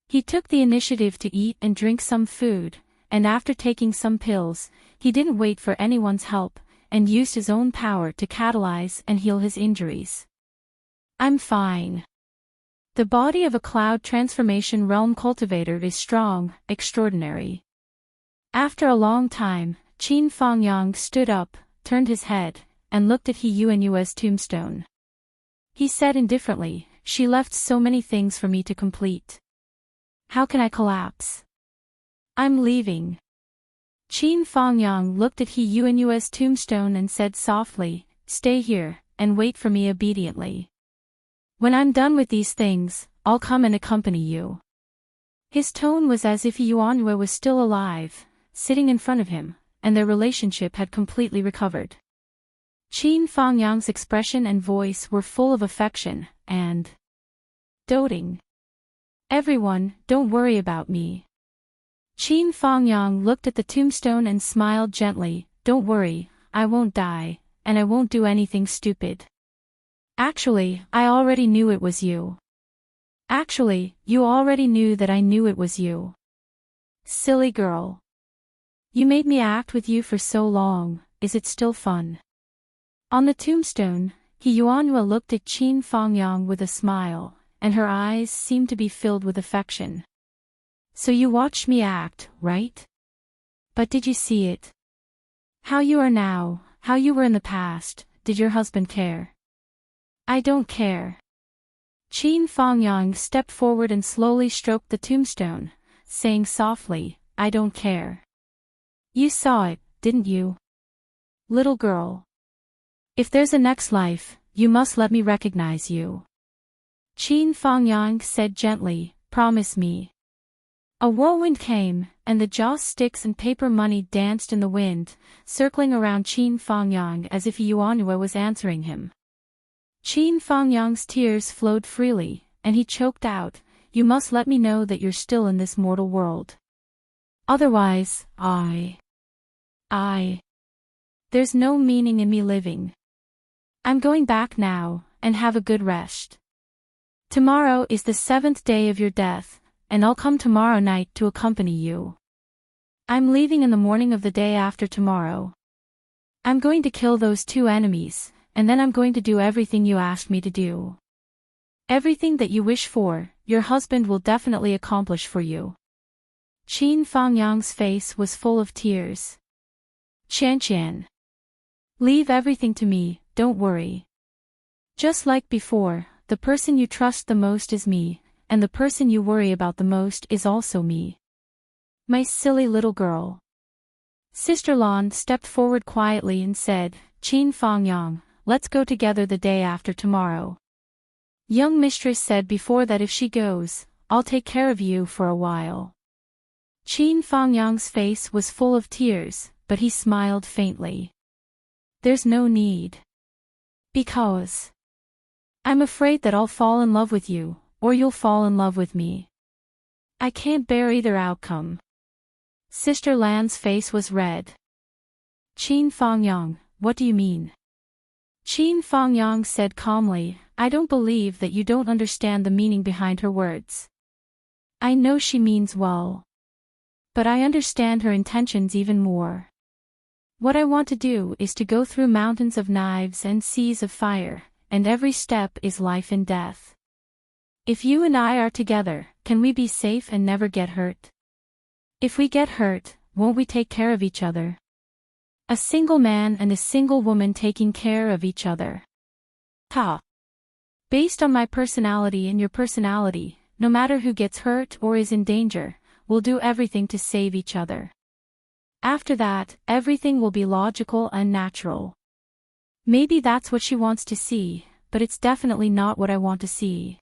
He took the initiative to eat and drink some food, and after taking some pills, he didn't wait for anyone's help, and used his own power to catalyze and heal his injuries. I'm fine. The body of a cloud transformation realm cultivator is strong, extraordinary. After a long time, Qin Fangyang stood up, turned his head, and looked at He Yuanyue's tombstone. He said indifferently, she left so many things for me to complete. How can I collapse? I'm leaving. Qin Fangyang looked at He Yuanyue's tombstone and said softly, stay here, and wait for me obediently. When I'm done with these things, I'll come and accompany you." His tone was as if Yuanyue was still alive, sitting in front of him, and their relationship had completely recovered. Qin Fangyang's expression and voice were full of affection, and doting. "Everyone, don't worry about me." Qin Fangyang looked at the tombstone and smiled gently. "Don't worry, I won't die, and I won't do anything stupid. Actually, I already knew it was you. Actually, you already knew that I knew it was you. Silly girl. You made me act with you for so long, is it still fun?" On the tombstone, Yuanyue looked at Qin Fangyang with a smile, and her eyes seemed to be filled with affection. "So you watched me act, right? But did you see it? How you are now, how you were in the past, did your husband care?" "I don't care." Qin Fangyang stepped forward and slowly stroked the tombstone, saying softly, "I don't care." "You saw it, didn't you? Little girl. If there's a next life, you must let me recognize you." Qin Fangyang said gently, "Promise me." A whirlwind came, and the joss sticks and paper money danced in the wind, circling around Qin Fangyang as if Yuanyue was answering him. Qin Fangyang's tears flowed freely, and he choked out, "You must let me know that you're still in this mortal world. Otherwise, there's no meaning in me living. I'm going back now, and have a good rest. Tomorrow is the 7th day of your death, and I'll come tomorrow night to accompany you. I'm leaving in the morning of the day after tomorrow. I'm going to kill those 2 enemies, and then I'm going to do everything you asked me to do. Everything that you wish for, your husband will definitely accomplish for you." Qin Fangyang's face was full of tears. "Qian, leave everything to me, don't worry. Just like before, the person you trust the most is me, and the person you worry about the most is also me. My silly little girl." Sister Lan stepped forward quietly and said, "Qin Fangyang, let's go together the day after tomorrow. Young mistress said before that if she goes, I'll take care of you for a while." Qin Fangyang's face was full of tears, but he smiled faintly. "There's no need. Because I'm afraid that I'll fall in love with you, or you'll fall in love with me. I can't bear either outcome." Sister Lan's face was red. "Qin Fangyang, what do you mean?" Qin Fangyang said calmly, "I don't believe that you don't understand the meaning behind her words. I know she means well. But I understand her intentions even more. What I want to do is to go through mountains of knives and seas of fire, and every step is life and death. If you and I are together, can we be safe and never get hurt? If we get hurt, won't we take care of each other? A single man and a single woman taking care of each other. Ha! Based on my personality and your personality, no matter who gets hurt or is in danger, we'll do everything to save each other. After that, everything will be logical and natural." Maybe that's what she wants to see, but it's definitely not what I want to see.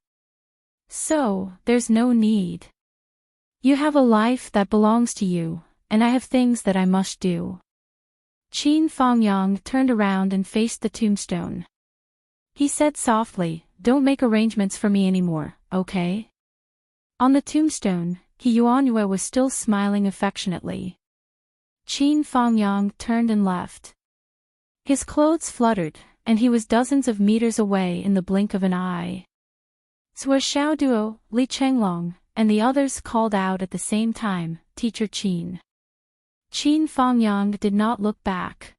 So, there's no need. You have a life that belongs to you, and I have things that I must do. Qin Fangyang turned around and faced the tombstone. He said softly, "Don't make arrangements for me anymore, okay?" On the tombstone, Yuanyue was still smiling affectionately. Qin Fangyang turned and left. His clothes fluttered, and he was dozens of meters away in the blink of an eye. Zhuo Xiaoduo, Li Chenglong, and the others called out at the same time, "Teacher Qin." Qin Fangyang did not look back.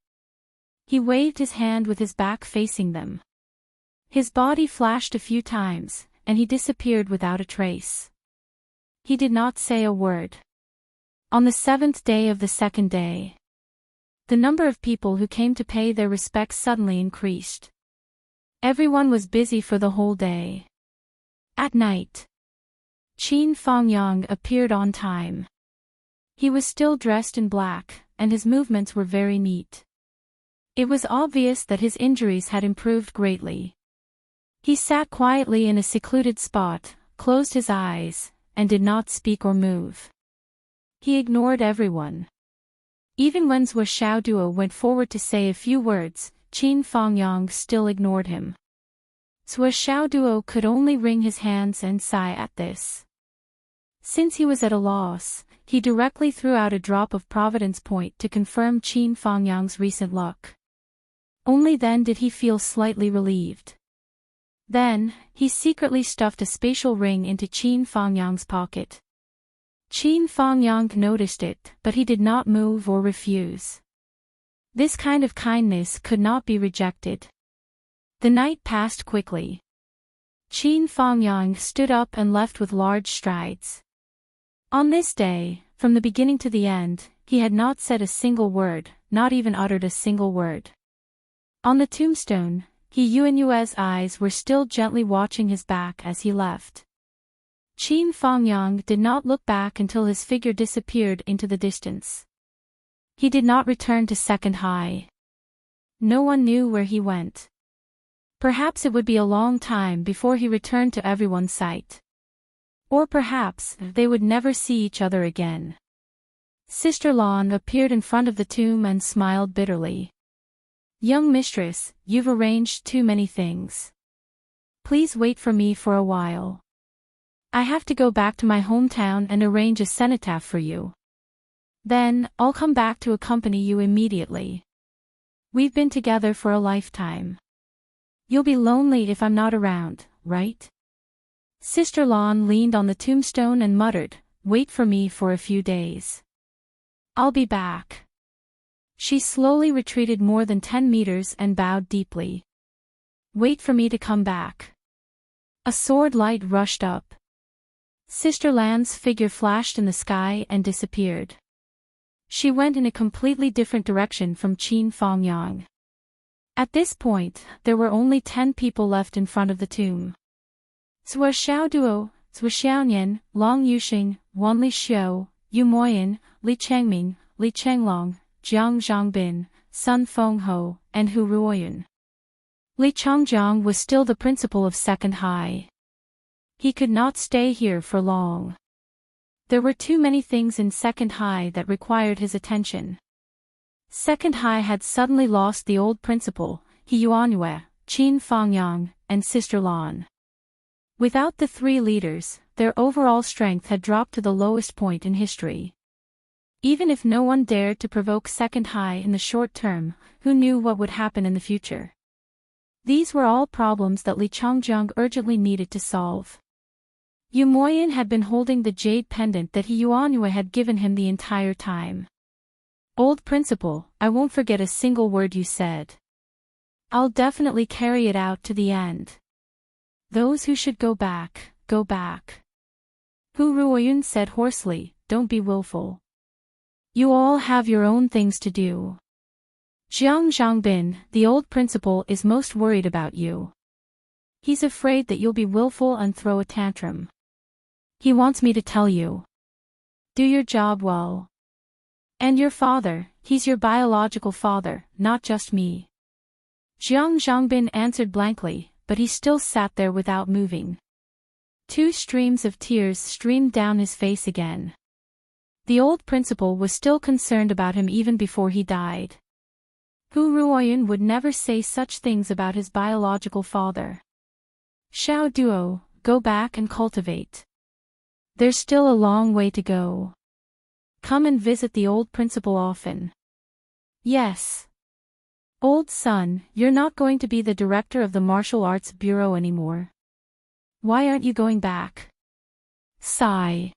He waved his hand with his back facing them. His body flashed a few times, and he disappeared without a trace. He did not say a word. On the 7th day of the 2nd day, the number of people who came to pay their respects suddenly increased. Everyone was busy for the whole day. At night, Qin Fangyang appeared on time. He was still dressed in black, and his movements were very neat. It was obvious that his injuries had improved greatly. He sat quietly in a secluded spot, closed his eyes, and did not speak or move. He ignored everyone. Even when Zhou Xiaoduo went forward to say a few words, Qin Fangyang still ignored him. Zhou Xiaoduo could only wring his hands and sigh at this. Since he was at a loss, he directly threw out a drop of Providence Point to confirm Qin Fangyang's recent luck. Only then did he feel slightly relieved. Then, he secretly stuffed a spatial ring into Qin Fangyang's pocket. Qin Fangyang noticed it, but he did not move or refuse. This kind of kindness could not be rejected. The night passed quickly. Qin Fangyang stood up and left with large strides. On this day, from the beginning to the end, he had not said a single word, not even uttered a single word. On the tombstone, Yuanyue's eyes were still gently watching his back as he left. Qin Fangyang did not look back until his figure disappeared into the distance. He did not return to Second High. No one knew where he went. Perhaps it would be a long time before he returned to everyone's sight. Or perhaps they would never see each other again. Sister Lan appeared in front of the tomb and smiled bitterly. "Young mistress, you've arranged too many things. Please wait for me for a while. I have to go back to my hometown and arrange a cenotaph for you. Then, I'll come back to accompany you immediately. We've been together for a lifetime. You'll be lonely if I'm not around, right?" Sister Lan leaned on the tombstone and muttered, "Wait for me for a few days. I'll be back." She slowly retreated more than 10 meters and bowed deeply. "Wait for me to come back." A sword light rushed up. Sister Lan's figure flashed in the sky and disappeared. She went in a completely different direction from Qin Fangyang. At this point, there were only 10 people left in front of the tomb. Zhou Xiaoduo, Zhou Xiaonian, Long Yuxing, Wan Li Xiu, Yu Moyan, Li Changming, Li Changlong, Jiang Zhangbin, Sun Fengho, and Hu Ruoyun. Li Changjiang was still the principal of Second High. He could not stay here for long. There were too many things in Second High that required his attention. Second High had suddenly lost the old principal, Yuanyue, Qin Fangyang, and Sister Lan. Without the three leaders, their overall strength had dropped to the lowest point in history. Even if no one dared to provoke Second High in the short term, who knew what would happen in the future? These were all problems that Li Changjiang urgently needed to solve. Yu Moyan had been holding the jade pendant that Yuanyue had given him the entire time. "Old principal, I won't forget a single word you said. I'll definitely carry it out to the end. Those who should go back, go back." Hu Ruoyun said hoarsely, "Don't be willful. You all have your own things to do. Jiang Zhangbin, the old principal, is most worried about you. He's afraid that you'll be willful and throw a tantrum. He wants me to tell you. Do your job well. And your father, he's your biological father, not just me." Jiang Zhangbin answered blankly, but he still sat there without moving. 2 streams of tears streamed down his face again. The old principal was still concerned about him even before he died. Hu Ruoyun would never say such things about his biological father. "Xiao Duo, go back and cultivate. There's still a long way to go. Come and visit the old principal often." "Yes. Old son, you're not going to be the director of the Martial Arts Bureau anymore. Why aren't you going back?" Sigh.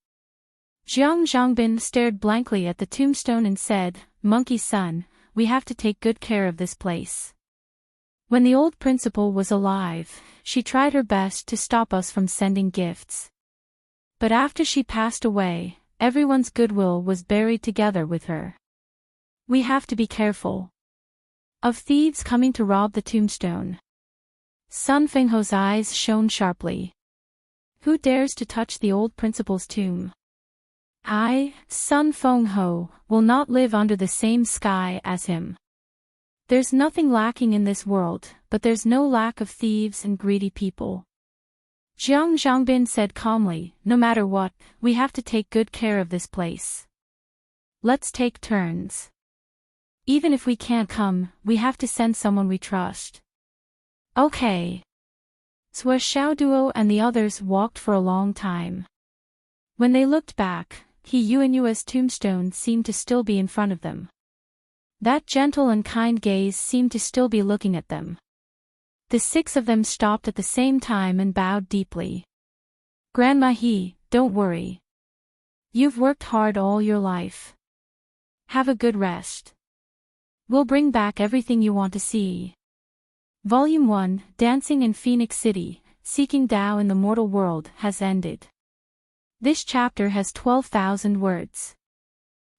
Jiang Zhangbin stared blankly at the tombstone and said, "Monkey son, we have to take good care of this place. When the old principal was alive, she tried her best to stop us from sending gifts. But after she passed away, everyone's goodwill was buried together with her. We have to be careful of thieves coming to rob the tombstone." Sun Fengho's eyes shone sharply. "Who dares to touch the old principal's tomb? I, Sun Fengho, will not live under the same sky as him." There's nothing lacking in this world, but there's no lack of thieves and greedy people. Jiang Zhangbin said calmly, no matter what, we have to take good care of this place. Let's take turns. Even if we can't come, we have to send someone we trust. Okay. Sui Xiaoduo and the others walked for a long time. When they looked back, He Yuanyua's tombstone seemed to still be in front of them. That gentle and kind gaze seemed to still be looking at them. The 6 of them stopped at the same time and bowed deeply. Grandma He, don't worry. You've worked hard all your life. Have a good rest. We'll bring back everything you want to see. Volume 1, Dancing in Phoenix City, Seeking Tao in the Mortal World, has ended. This chapter has 12,000 words.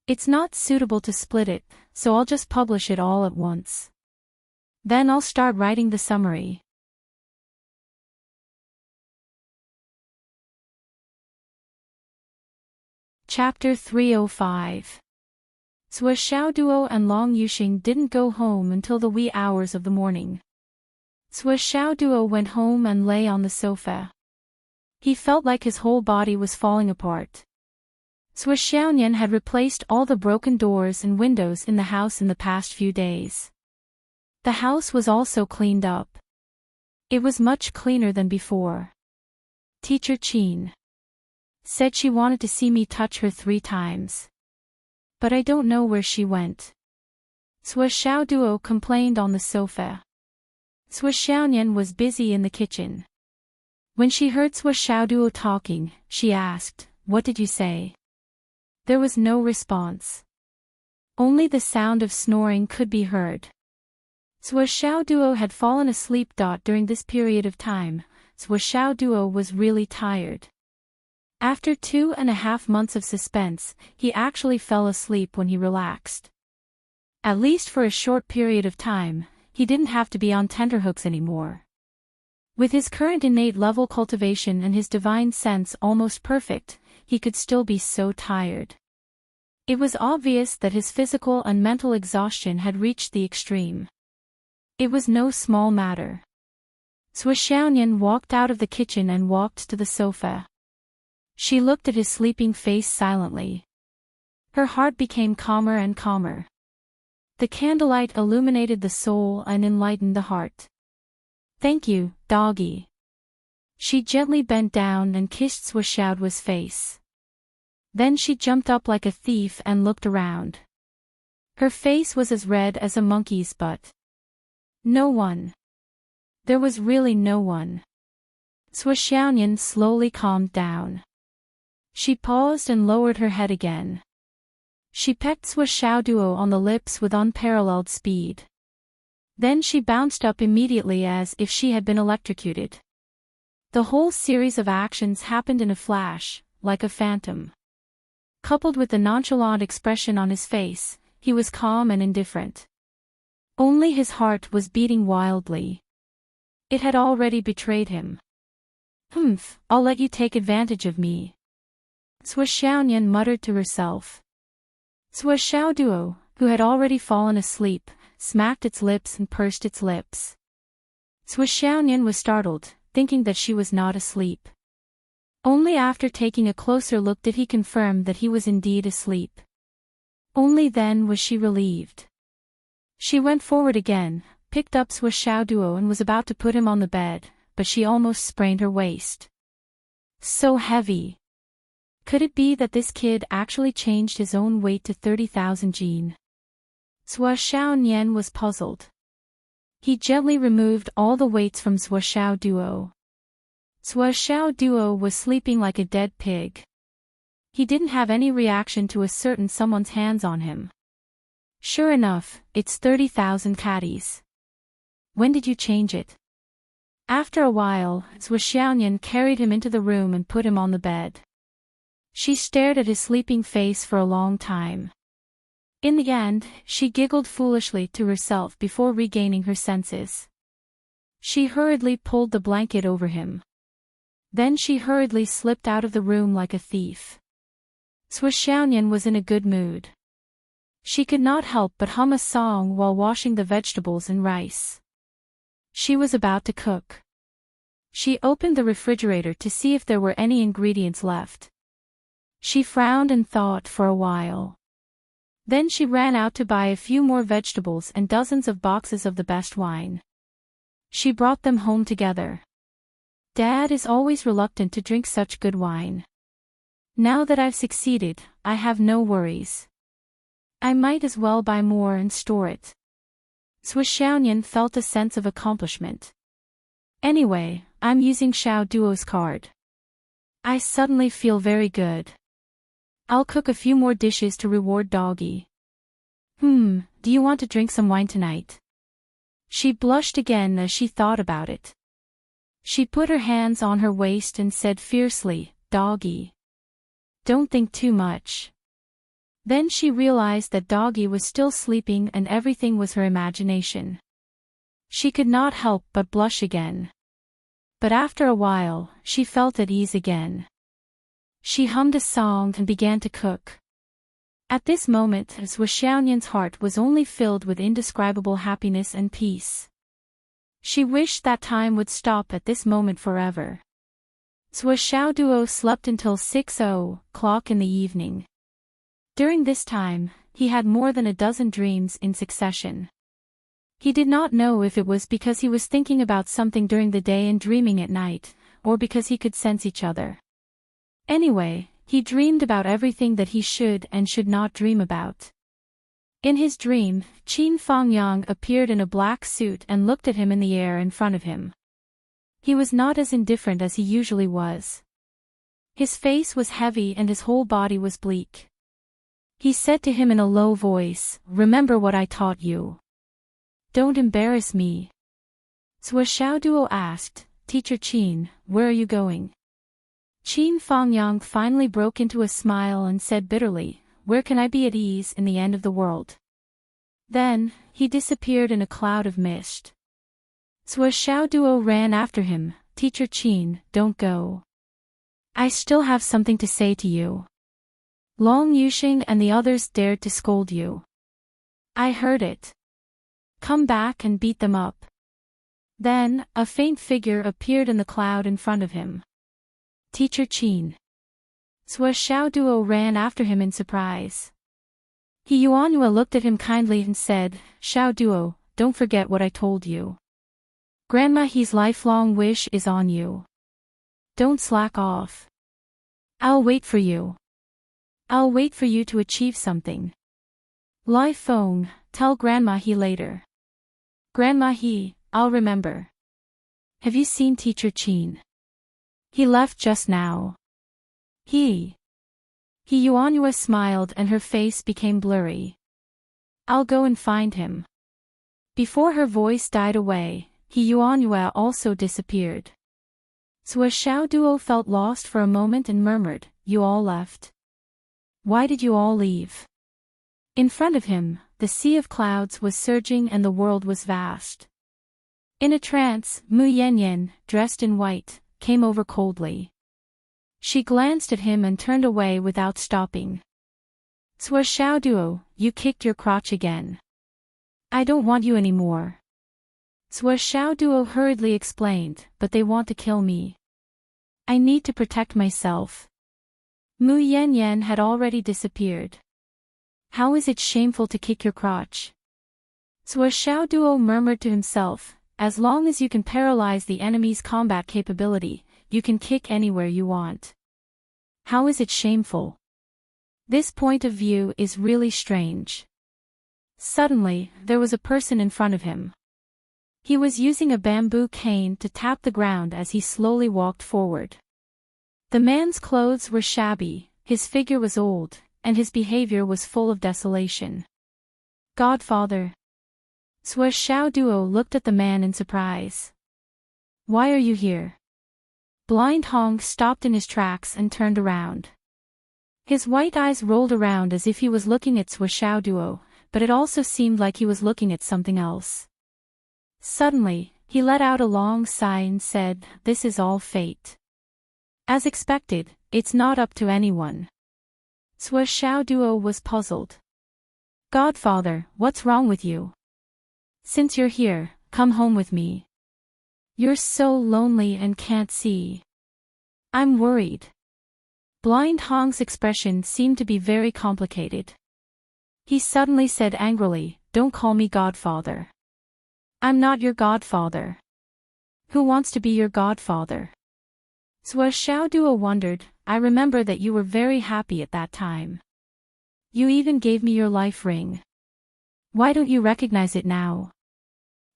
It's not suitable to split it, so I'll just publish it all at once. Then I'll start writing the summary. Chapter 305. Sui Xiaoduo and Long Yuxing didn't go home until the wee hours of the morning. Sui Xiaoduo went home and lay on the sofa. He felt like his whole body was falling apart. Sui Xiaonian had replaced all the broken doors and windows in the house in the past few days. The house was also cleaned up. It was much cleaner than before. Teacher Qin said she wanted to see me touch her 3 times. But I don't know where she went. Sui Xiaoduo complained on the sofa. Sui Xiaonian was busy in the kitchen. When she heard Sui Xiaoduo talking, she asked, "What did you say?" There was no response. Only the sound of snoring could be heard. Sui Xiaoduo had fallen asleep. During this period of time, Sui Xiaoduo was really tired. After 2.5 months of suspense, he actually fell asleep when he relaxed. At least for a short period of time, he didn't have to be on tenterhooks anymore. With his current innate level cultivation and his divine sense almost perfect, he could still be so tired. It was obvious that his physical and mental exhaustion had reached the extreme. It was no small matter. Sui Xiaonian walked out of the kitchen and walked to the sofa. She looked at his sleeping face silently. Her heart became calmer and calmer. The candlelight illuminated the soul and enlightened the heart. "Thank you, doggy." She gently bent down and kissed Sui Xiaoduo's face. Then she jumped up like a thief and looked around. Her face was as red as a monkey's butt. No one. There was really no one. Sui Xiaonian slowly calmed down. She paused and lowered her head again. She pecked Sui Xiaoduo on the lips with unparalleled speed. Then she bounced up immediately as if she had been electrocuted. The whole series of actions happened in a flash, like a phantom. Coupled with the nonchalant expression on his face, he was calm and indifferent. Only his heart was beating wildly. It had already betrayed him. I'll let you take advantage of me," Sui Xiaonian muttered to herself. Sui Xiaoduo, who had already fallen asleep, smacked its lips and pursed its lips. Sui Xiaonian was startled, thinking that she was not asleep. Only after taking a closer look did he confirm that he was indeed asleep. Only then was she relieved. She went forward again, picked up Sui Xiaoduo and was about to put him on the bed, but she almost sprained her waist. So heavy. Could it be that this kid actually changed his own weight to 30,000 jin? Sui Xiaonian was puzzled. He gently removed all the weights from Sui Xiaoduo. Sui Xiaoduo was sleeping like a dead pig. He didn't have any reaction to a certain someone's hands on him. Sure enough, it's 30,000 catties. When did you change it? After a while, Sui Xiaonian carried him into the room and put him on the bed. She stared at his sleeping face for a long time. In the end, she giggled foolishly to herself before regaining her senses. She hurriedly pulled the blanket over him. Then she hurriedly slipped out of the room like a thief. Sui Xiaonian was in a good mood. She could not help but hum a song while washing the vegetables and rice. She was about to cook. She opened the refrigerator to see if there were any ingredients left. She frowned and thought for a while. Then she ran out to buy a few more vegetables and dozens of boxes of the best wine. She brought them home together. Dad is always reluctant to drink such good wine. Now that I've succeeded, I have no worries. I might as well buy more and store it. Xiaonian felt a sense of accomplishment. Anyway, I'm using Xiao Duo's card. I suddenly feel very good. I'll cook a few more dishes to reward Doggy. Do you want to drink some wine tonight? She blushed again as she thought about it. She put her hands on her waist and said fiercely, Doggy. Don't think too much. Then she realized that Doggy was still sleeping and everything was her imagination. She could not help but blush again. But after a while, she felt at ease again. She hummed a song and began to cook. At this moment, Xiaonian's heart was only filled with indescribable happiness and peace. She wished that time would stop at this moment forever. Xiao Duo slept until 6:00 in the evening. During this time, he had more than a dozen dreams in succession. He did not know if it was because he was thinking about something during the day and dreaming at night, or because he could sense each other. Anyway, he dreamed about everything that he should and should not dream about. In his dream, Qin Fangyang appeared in a black suit and looked at him in the air in front of him. He was not as indifferent as he usually was. His face was heavy and his whole body was bleak. He said to him in a low voice, "Remember what I taught you. Don't embarrass me." Xiao Duo asked, "Teacher Qin, where are you going?" Qin Fangyang finally broke into a smile and said bitterly, "Where can I be at ease in the end of the world?" Then, he disappeared in a cloud of mist. Xiao Duo ran after him, "Teacher Qin, don't go. I still have something to say to you. Long Yuxing and the others dared to scold you. I heard it. Come back and beat them up." Then, a faint figure appeared in the cloud in front of him. "Teacher Qin." Xiao Duo ran after him in surprise. He Yuanhua looked at him kindly and said, "Xiao Duo, don't forget what I told you. Grandma He's lifelong wish is on you. Don't slack off. I'll wait for you. I'll wait for you to achieve something. Lai Feng, tell Grandma He later. Grandma He, I'll remember. Have you seen Teacher Qin? He left just now." He Yuanhua smiled and her face became blurry. "I'll go and find him." Before her voice died away, Yuanhua also disappeared. Xiao Duo felt lost for a moment and murmured, "You all left? Why did you all leave?" In front of him, the sea of clouds was surging and the world was vast. In a trance, Mu Yanyan, dressed in white, came over coldly. She glanced at him and turned away without stopping. "Xiao Duo, you kicked your crotch again. I don't want you anymore." Xiao Duo hurriedly explained, "But they want to kill me. I need to protect myself." Mu Yanyan had already disappeared. "How is it shameful to kick your crotch?" Xiao Duo murmured to himself, "As long as you can paralyze the enemy's combat capability, you can kick anywhere you want. How is it shameful? This point of view is really strange." Suddenly, there was a person in front of him. He was using a bamboo cane to tap the ground as he slowly walked forward. The man's clothes were shabby, his figure was old, and his behavior was full of desolation. "Godfather." Xiao Duo looked at the man in surprise. "Why are you here?" Blind Hong stopped in his tracks and turned around. His white eyes rolled around as if he was looking at Xiao Duo, but it also seemed like he was looking at something else. Suddenly, he let out a long sigh and said, "This is all fate. As expected, it's not up to anyone." Xiao Duo was puzzled. Godfather, what's wrong with you? Since you're here, come home with me. You're so lonely and can't see. I'm worried. Blind Hong's expression seemed to be very complicated. He suddenly said angrily, "Don't call me Godfather. I'm not your godfather. Who wants to be your godfather?" Zhou Xiaoduo wondered, "I remember that you were very happy at that time. You even gave me your life ring. Why don't you recognize it now?"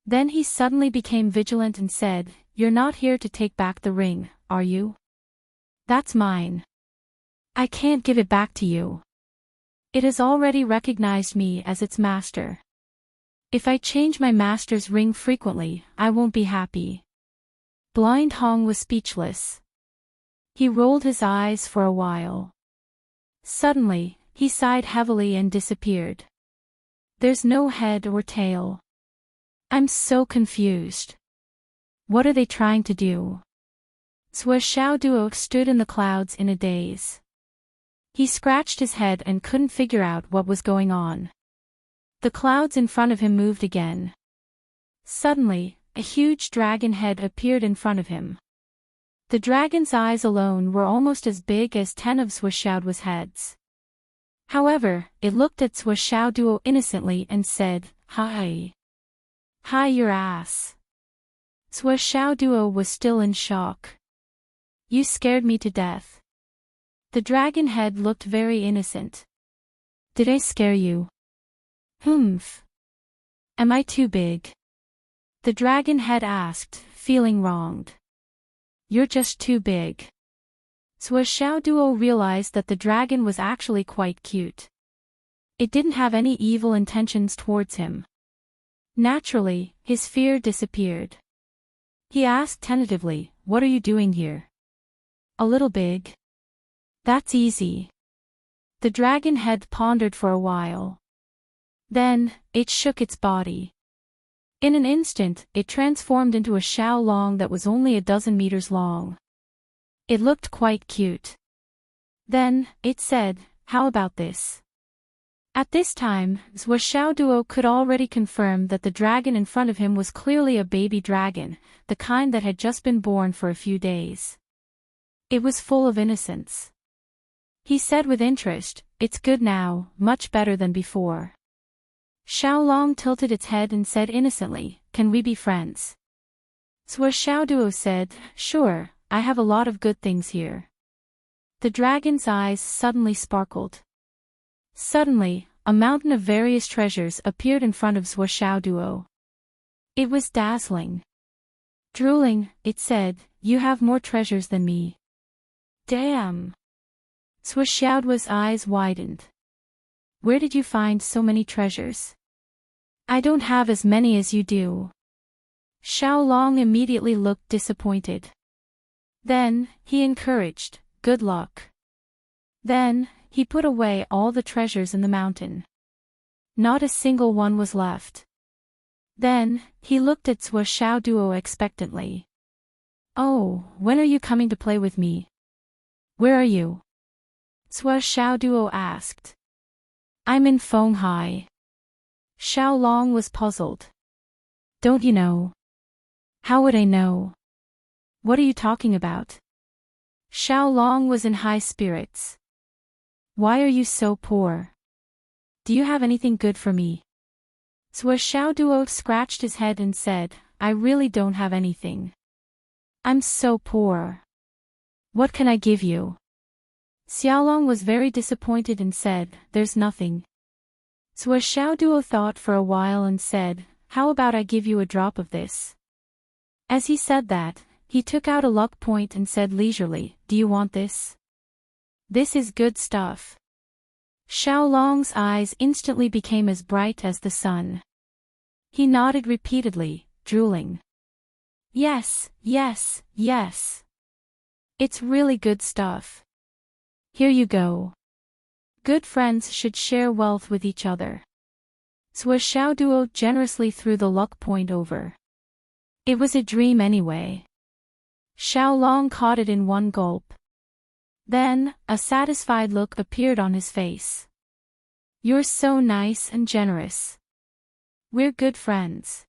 Then he suddenly became vigilant and said, "You're not here to take back the ring, are you? That's mine. I can't give it back to you. It has already recognized me as its master. If I change my master's ring frequently, I won't be happy." Blind Hong was speechless. He rolled his eyes for a while. Suddenly, he sighed heavily and disappeared. There's no head or tail. I'm so confused. What are they trying to do? Zhou Xiaoduo stood in the clouds in a daze. He scratched his head and couldn't figure out what was going on. The clouds in front of him moved again. Suddenly, a huge dragon head appeared in front of him. The dragon's eyes alone were almost as big as 10 of Zhou Xiaoduo's heads. However, it looked at Zhou Xiaoduo innocently and said, "Hi. Hi your ass." Zhou Xiaoduo was still in shock. "You scared me to death." The dragon head looked very innocent. "Did I scare you? Humph. Am I too big?" The dragon head asked, feeling wronged. "You're just too big." Zhou Xiaoduo realized that the dragon was actually quite cute. It didn't have any evil intentions towards him. Naturally, his fear disappeared. He asked tentatively, "What are you doing here?" "A little big." "That's easy." The dragon head pondered for a while. Then, it shook its body. In an instant, it transformed into a Xiaolong that was only a dozen meters long. It looked quite cute. Then, it said, "How about this?" At this time, Zhou Xiaoduo could already confirm that the dragon in front of him was clearly a baby dragon, the kind that had just been born for a few days. It was full of innocence. He said with interest, "It's good now, much better than before." Xiaolong tilted its head and said innocently, "Can we be friends?" Zhou Xiaoduo said, "Sure, I have a lot of good things here." The dragon's eyes suddenly sparkled. Suddenly, a mountain of various treasures appeared in front of Zhou Xiaoduo. It was dazzling. Drooling, it said, "You have more treasures than me." Damn! Zhou Xiaoduo's eyes widened. "Where did you find so many treasures?" "I don't have as many as you do." Xiaolong immediately looked disappointed. Then, he encouraged, "Good luck." Then, he put away all the treasures in the mountain. Not a single one was left. Then, he looked at Zhou Xiaoduo expectantly. "Oh, when are you coming to play with me?" "Where are you?" Zhou Xiaoduo asked. "I'm in Fenghai." Xiaolong was puzzled. "Don't you know?" "How would I know? What are you talking about?" Xiaolong was in high spirits. "Why are you so poor? Do you have anything good for me?" Zhou Xiaoduo scratched his head and said, "I really don't have anything. I'm so poor. What can I give you?" Xiaolong was very disappointed and said, "There's nothing." Zhou Xiaoduo thought for a while and said, "How about I give you a drop of this?" As he said that, he took out a luck point and said leisurely, "Do you want this? This is good stuff." Xiaolong's eyes instantly became as bright as the sun. He nodded repeatedly, drooling. "Yes, yes, yes. It's really good stuff. Here you go." Good friends should share wealth with each other. Zhou Xiaoduo generously threw the luck point over. It was a dream anyway. Xiaolong caught it in one gulp. Then, a satisfied look appeared on his face. You're so nice and generous. We're good friends.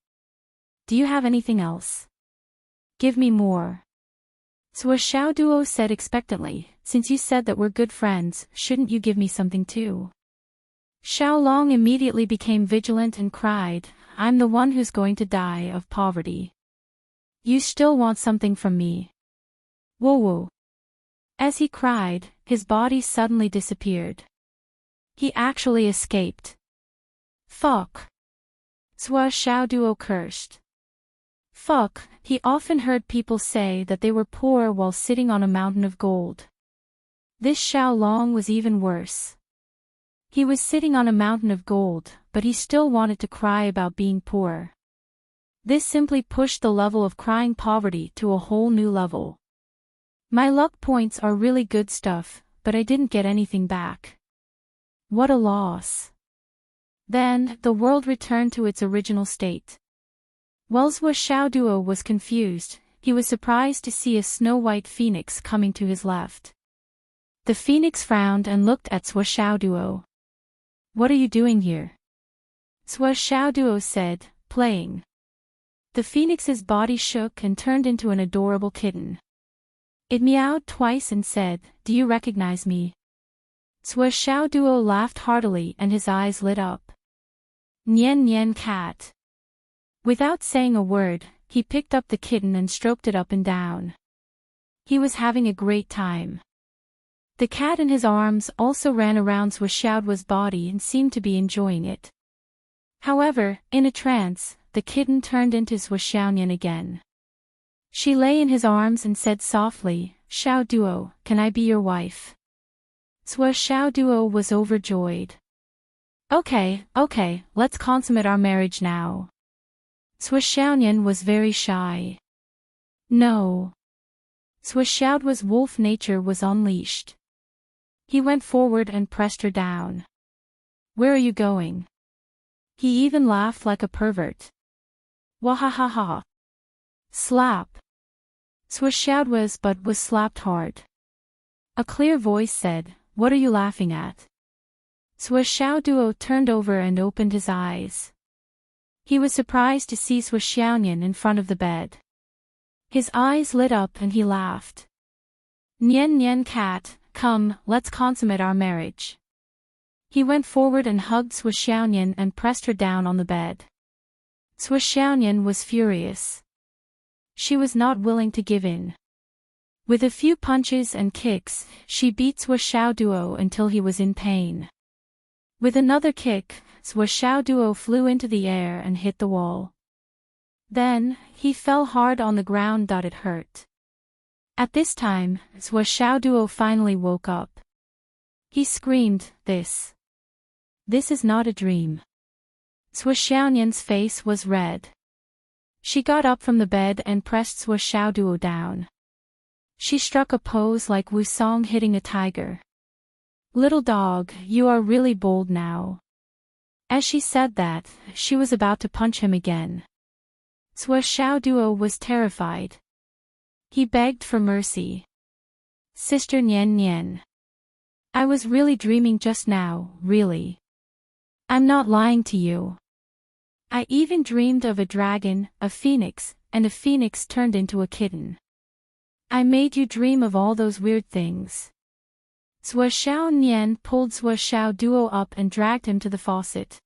Do you have anything else? Give me more. Xiaoduo said expectantly, since you said that we're good friends, shouldn't you give me something too? Xiaolong immediately became vigilant and cried, I'm the one who's going to die of poverty. You still want something from me? Whoa whoa. As he cried, his body suddenly disappeared. He actually escaped. Fuck. Xiaoduo cursed. Fuck, he often heard people say that they were poor while sitting on a mountain of gold. This Xiaolong was even worse. He was sitting on a mountain of gold, but he still wanted to cry about being poor. This simply pushed the level of crying poverty to a whole new level. My luck points are really good stuff, but I didn't get anything back. What a loss. Then, the world returned to its original state. While Xiaoduo was confused, he was surprised to see a snow-white phoenix coming to his left. The phoenix frowned and looked at Xiaoduo. What are you doing here? Xiaoduo said, playing. The phoenix's body shook and turned into an adorable kitten. It meowed twice and said, Do you recognize me? Xiaoduo laughed heartily and his eyes lit up. Nian Nian cat. Without saying a word, he picked up the kitten and stroked it up and down. He was having a great time. The cat in his arms also ran around Xiaoduo's body and seemed to be enjoying it. However, in a trance, the kitten turned into Xiaonian again. She lay in his arms and said softly, Xiaoduo, can I be your wife? Xiaoduo was overjoyed. Okay, let's consummate our marriage now. Xiaonian was very shy. No. Xiaoduo's wolf nature was unleashed. He went forward and pressed her down. Where are you going? He even laughed like a pervert. Wahahaha. Slap. Xiaoduo's butt was slapped hard. A clear voice said, What are you laughing at? Xiaoduo turned over and opened his eyes. He was surprised to see Xiaonian in front of the bed. His eyes lit up and he laughed. Nian Nian cat, come, let's consummate our marriage. He went forward and hugged Xiaonian and pressed her down on the bed. Xiaonian was furious. She was not willing to give in. With a few punches and kicks, she beat Xiaoduo until he was in pain. With another kick, Xiaoduo flew into the air and hit the wall. Then, he fell hard on the ground. It hurt. At this time, Xiaoduo finally woke up. He screamed, This is not a dream. Xiaonian's face was red. She got up from the bed and pressed Xiaoduo down. She struck a pose like Wusong hitting a tiger. Little dog, you are really bold now. As she said that, she was about to punch him again. Xiaoduo was terrified. He begged for mercy. Sister Nian Nian. I was really dreaming just now, really. I'm not lying to you. I even dreamed of a dragon, a phoenix, and a phoenix turned into a kitten. I made you dream of all those weird things. Xiaonian pulled Xiaoduo up and dragged him to the faucet.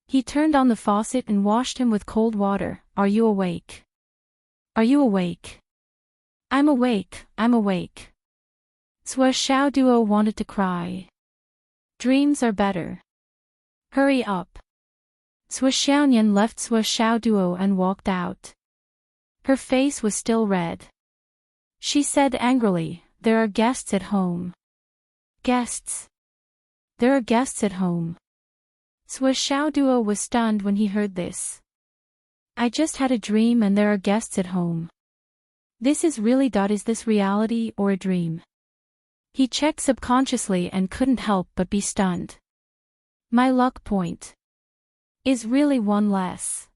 He turned on the faucet and washed him with cold water. Are you awake? Are you awake? I'm awake, I'm awake. Xiaoduo wanted to cry. Dreams are better. Hurry up. Xiaonian left Xiaoduo and walked out. Her face was still red. She said angrily, There are guests at home. Guests? There are guests at home. Xiaoduo was stunned when he heard this. I just had a dream and there are guests at home. This is really. Is this reality or a dream? He checked subconsciously and couldn't help but be stunned. My luck point is really one less.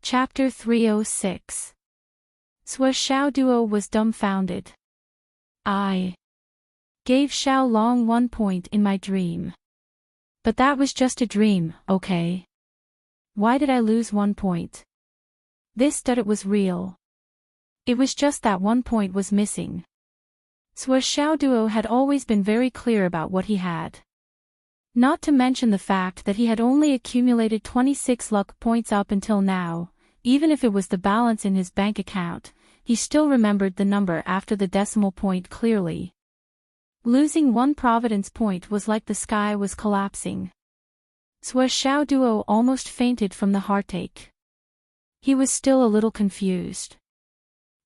Chapter 306. Swa Xiao Duo was dumbfounded. I gave Xiao Long 1 point in my dream. But that was just a dream, okay? Why did I lose 1 point? This that it was real. It was just that 1 point was missing. Swa Xiao Duo had always been very clear about what he had. Not to mention the fact that he had only accumulated 26 luck points up until now. Even if it was the balance in his bank account, he still remembered the number after the decimal point clearly. Losing 1 providence point was like the sky was collapsing. Swa Xiao Duo almost fainted from the heartache. He was still a little confused.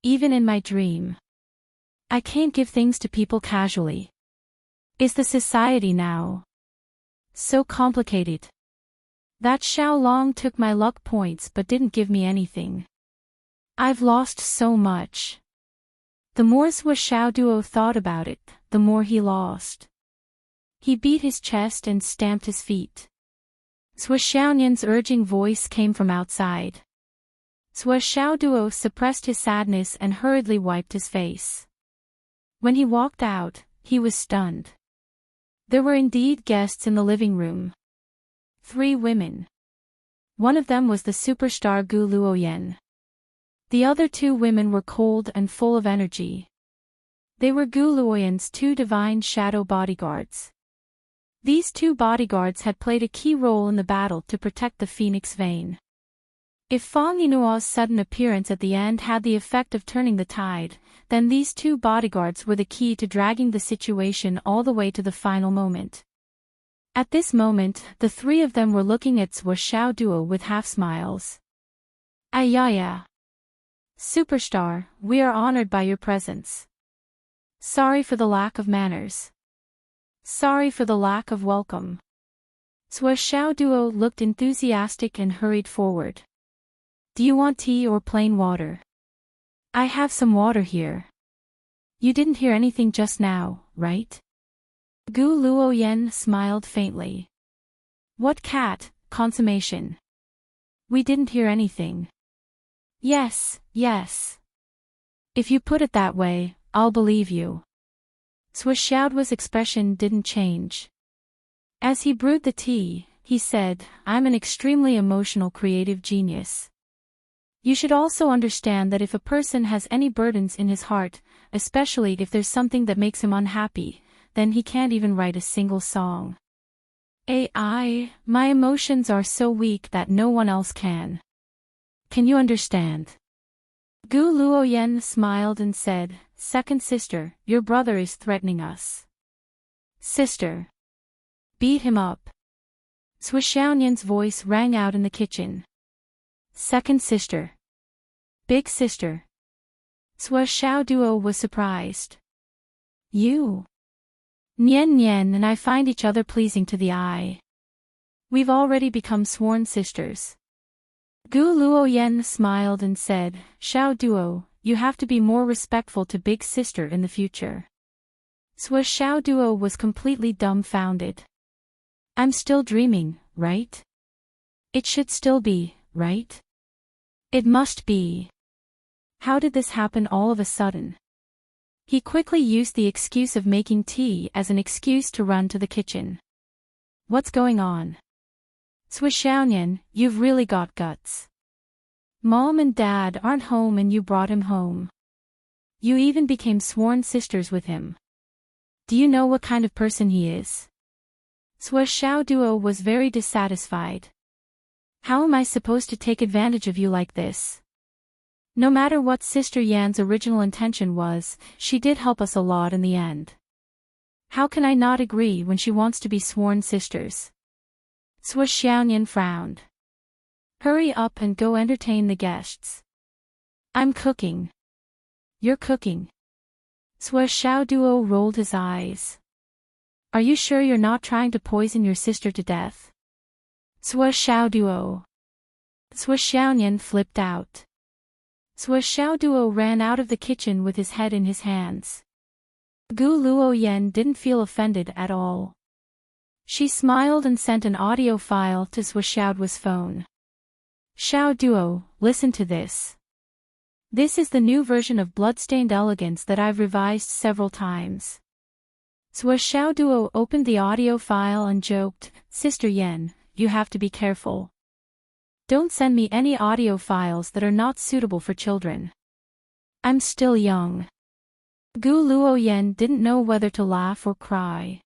Even in my dream. I can't give things to people casually. Is the society now so complicated? That Xiao Long took my luck points but didn't give me anything. I've lost so much. The more Swa Xiao Duo thought about it, the more he lost. He beat his chest and stamped his feet. Swa Xiaonian's urging voice came from outside. Swa Xiao Duo suppressed his sadness and hurriedly wiped his face. When he walked out, he was stunned. There were indeed guests in the living room. 3 women. One of them was the superstar Gu Luoyan. The other 2 women were cold and full of energy. They were Gu Luoyan's 2 divine shadow bodyguards. These 2 bodyguards had played a key role in the battle to protect the Phoenix Vein. If Fang Yinua's sudden appearance at the end had the effect of turning the tide, then these 2 bodyguards were the key to dragging the situation all the way to the final moment. At this moment, the 3 of them were looking at Swa Xiao Duo with half-smiles. Ayaya. Superstar, we are honored by your presence. Sorry for the lack of manners. Sorry for the lack of welcome. Swa Xiao Duo looked enthusiastic and hurried forward. Do you want tea or plain water? I have some water here. You didn't hear anything just now, right? Gu Luoyan smiled faintly. What cat, consummation. We didn't hear anything. Yes, yes. If you put it that way, I'll believe you. Swa Xiaoduo's expression didn't change. As he brewed the tea, he said, I'm an extremely emotional creative genius. You should also understand that if a person has any burdens in his heart, especially if there's something that makes him unhappy, then he can't even write a single song. My emotions are so weak that no one else can. Can you understand? Gu Luoyan smiled and said, Second sister, your brother is threatening us. Sister. Beat him up. Swa Xiaonian's voice rang out in the kitchen. Second sister. Big sister. Swa Xiao Duo was surprised. You. Nian Nian and I find each other pleasing to the eye. We've already become sworn sisters. Gu Luoyan smiled and said, Xiao Duo, you have to be more respectful to big sister in the future. Swa Xiao Duo was completely dumbfounded. I'm still dreaming, right? It should still be, right? It must be. How did this happen all of a sudden? He quickly used the excuse of making tea as an excuse to run to the kitchen. What's going on? Swa Xiaonian, you've really got guts. Mom and Dad aren't home and you brought him home. You even became sworn sisters with him. Do you know what kind of person he is? Swa Xiao Duo was very dissatisfied. How am I supposed to take advantage of you like this? No matter what Sister Yan's original intention was, she did help us a lot in the end. How can I not agree when she wants to be sworn sisters? Swa Xiaonian frowned. Hurry up and go entertain the guests. I'm cooking. You're cooking. Swa Xiao Duo rolled his eyes. Are you sure you're not trying to poison your sister to death? Swa Xiao Duo. Swa Xiaonian flipped out. Swa Xiao Duo ran out of the kitchen with his head in his hands. Gu Luoyan didn't feel offended at all. She smiled and sent an audio file to Swa Xiaoduo's phone. Xiao Duo, listen to this. This is the new version of Bloodstained Elegance that I've revised several times. Sua Xiao Duo opened the audio file and joked, Sister Yen, you have to be careful. Don't send me any audio files that are not suitable for children. I'm still young. Gu Luo Yen didn't know whether to laugh or cry.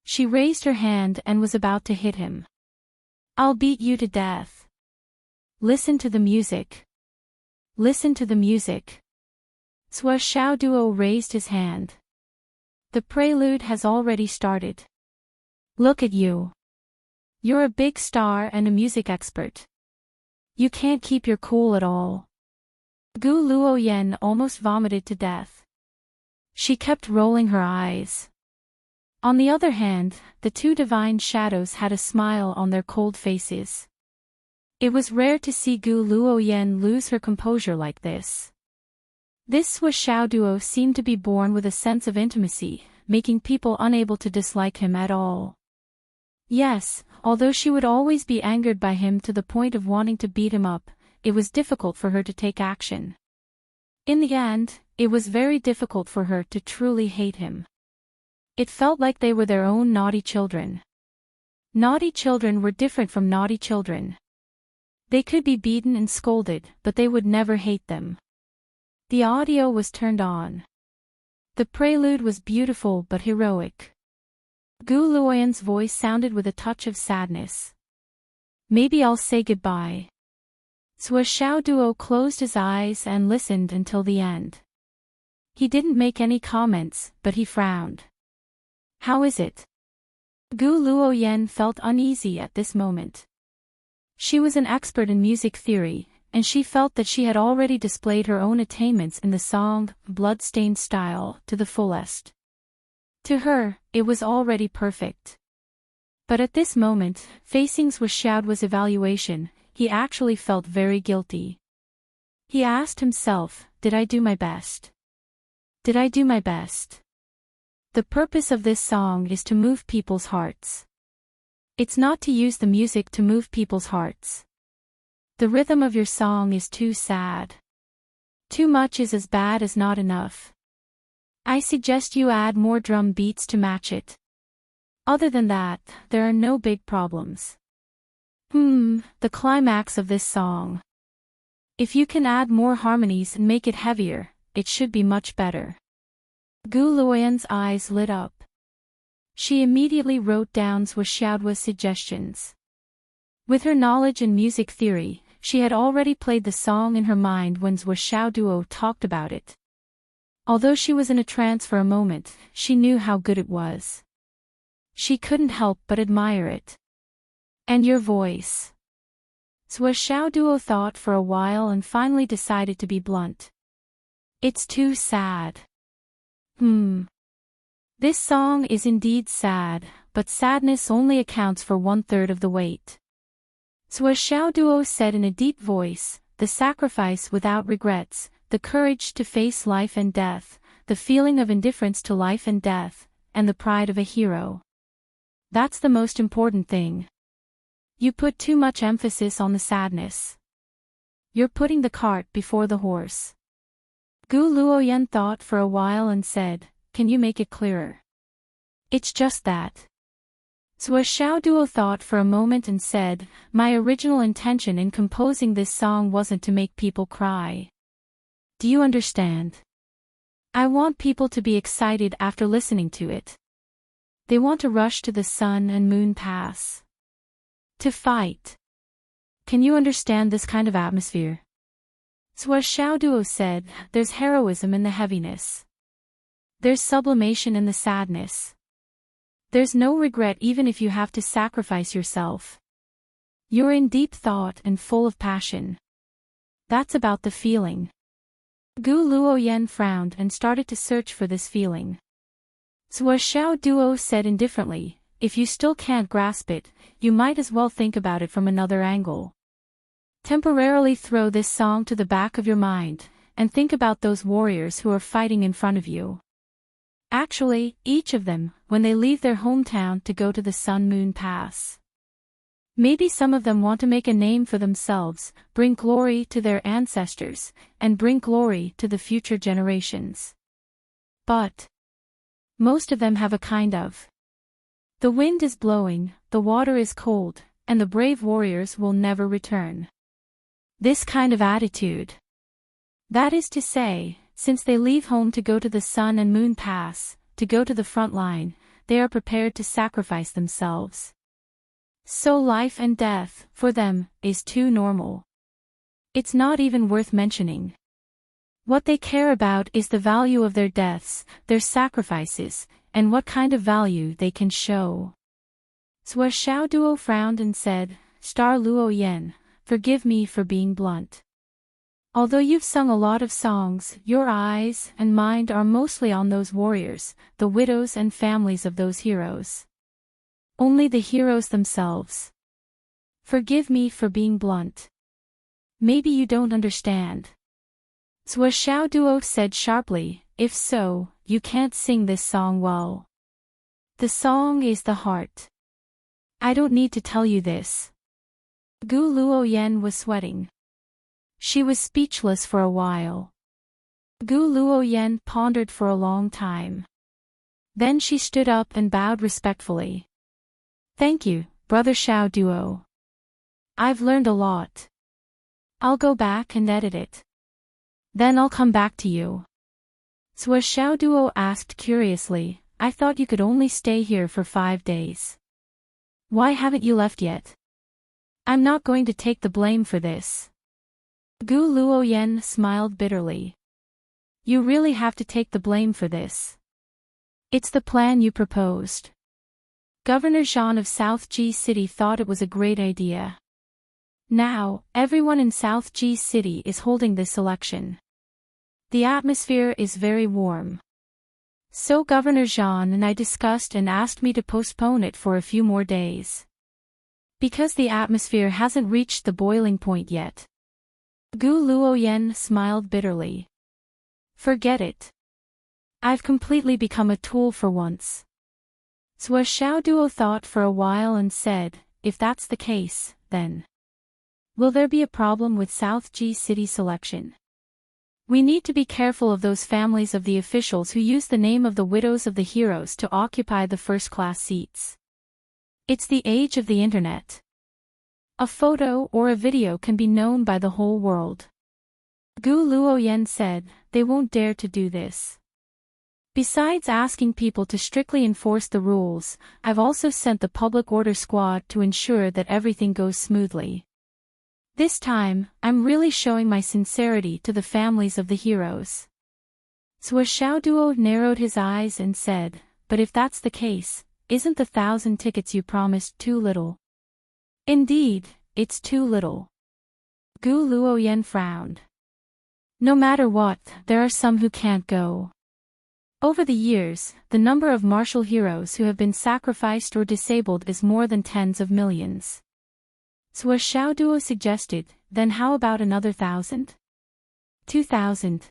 She raised her hand and was about to hit him. I'll beat you to death. Listen to the music. Listen to the music. Sua Xiao Duo raised his hand. The prelude has already started. Look at you. You're a big star and a music expert. You can't keep your cool at all. Gu Luo Yen almost vomited to death. She kept rolling her eyes. On the other hand, the two divine shadows had a smile on their cold faces. It was rare to see Gu Luo Yen lose her composure like this. This Sua Xiao Duo seemed to be born with a sense of intimacy, making people unable to dislike him at all. Yes, although she would always be angered by him to the point of wanting to beat him up, it was difficult for her to take action. In the end, it was very difficult for her to truly hate him. It felt like they were their own naughty children. Naughty children were different from naughty children. They could be beaten and scolded, but they would never hate them. The audio was turned on. The prelude was beautiful but heroic. Gu Luoyan's voice sounded with a touch of sadness. Maybe I'll say goodbye. Sua Xiao Duo closed his eyes and listened until the end. He didn't make any comments, but he frowned. How is it? Gu Luoyan felt uneasy at this moment. She was an expert in music theory, and she felt that she had already displayed her own attainments in the song, Bloodstained style, to the fullest. To her, it was already perfect. But at this moment, facing Sua Xiao's evaluation, he actually felt very guilty. He asked himself, did I do my best? Did I do my best? The purpose of this song is to move people's hearts. It's not to use the music to move people's hearts. The rhythm of your song is too sad. Too much is as bad as not enough. I suggest you add more drum beats to match it. Other than that, there are no big problems. The climax of this song. If you can add more harmonies and make it heavier, it should be much better. Gu Luoyan's eyes lit up. She immediately wrote down Sua Xiao's suggestions. With her knowledge in music theory, she had already played the song in her mind when Sua Xiao Duo talked about it. Although she was in a trance for a moment, she knew how good it was. She couldn't help but admire it. And your voice. Sua Xiao Duo thought for a while and finally decided to be blunt. It's too sad. This song is indeed sad, but sadness only accounts for 1/3 of the weight. Sua Xiao Duo said in a deep voice, the sacrifice without regrets, the courage to face life and death, the feeling of indifference to life and death, and the pride of a hero. That's the most important thing. You put too much emphasis on the sadness. You're putting the cart before the horse. Gu Luoyan thought for a while and said, can you make it clearer? It's just that. Sua Xiao Duo thought for a moment and said, my original intention in composing this song wasn't to make people cry. Do you understand? I want people to be excited after listening to it. They want to rush to the sun and moon pass. To fight. Can you understand this kind of atmosphere? Sua Xiao Duo said, there's heroism in the heaviness. There's sublimation in the sadness. There's no regret even if you have to sacrifice yourself. You're in deep thought and full of passion. That's about the feeling. Gu Luoyan frowned and started to search for this feeling. Sua Xiao Duo said indifferently, if you still can't grasp it, you might as well think about it from another angle. Temporarily throw this song to the back of your mind, and think about those warriors who are fighting in front of you. Actually, each of them, when they leave their hometown to go to the Sun-Moon Pass. Maybe some of them want to make a name for themselves, bring glory to their ancestors, and bring glory to the future generations. But most of them have a kind of the wind is blowing, the water is cold, and the brave warriors will never return. This kind of attitude. That is to say, since they leave home to go to the sun and moon pass, to go to the front line, they are prepared to sacrifice themselves. So life and death, for them, is too normal. It's not even worth mentioning. What they care about is the value of their deaths, their sacrifices, and what kind of value they can show. Sua Xiao Duo frowned and said, Star Luo Yen, forgive me for being blunt. Although you've sung a lot of songs, your eyes and mind are mostly on those warriors, the widows and families of those heroes. Only the heroes themselves. Forgive me for being blunt. Maybe you don't understand. Sua Xiao Duo said sharply, if so, you can't sing this song well. The song is the heart. I don't need to tell you this. Gu Luo Yen was sweating. She was speechless for a while. Gu Luo Yen pondered for a long time. Then she stood up and bowed respectfully. Thank you, Brother Xiao Duo. I've learned a lot. I'll go back and edit it. Then I'll come back to you. Sua Xiao Duo asked curiously, I thought you could only stay here for 5 days. Why haven't you left yet? I'm not going to take the blame for this. Gu Luo Yen smiled bitterly. You really have to take the blame for this. It's the plan you proposed. Governor Zhan of South Ji City thought it was a great idea. Now, everyone in South Ji City is holding this election. The atmosphere is very warm. So Governor Zhan and I discussed and asked me to postpone it for a few more days. Because the atmosphere hasn't reached the boiling point yet. Gu Luo Yen smiled bitterly. Forget it. I've completely become a tool for once. Sua Xiao Duo thought for a while and said, if that's the case, then will there be a problem with South Ji City selection? We need to be careful of those families of the officials who use the name of the widows of the heroes to occupy the first-class seats. It's the age of the internet. A photo or a video can be known by the whole world. Gu Luo Yen said, they won't dare to do this. Besides asking people to strictly enforce the rules, I've also sent the public order squad to ensure that everything goes smoothly. This time, I'm really showing my sincerity to the families of the heroes. Sua Xiao Duo narrowed his eyes and said, but if that's the case, isn't the 1,000 tickets you promised too little? Indeed, it's too little. Gu Luo Yen frowned. No matter what, there are some who can't go. Over the years, the number of martial heroes who have been sacrificed or disabled is more than tens of millions. Sua Xiao Duo suggested, then how about another 1,000? 2,000?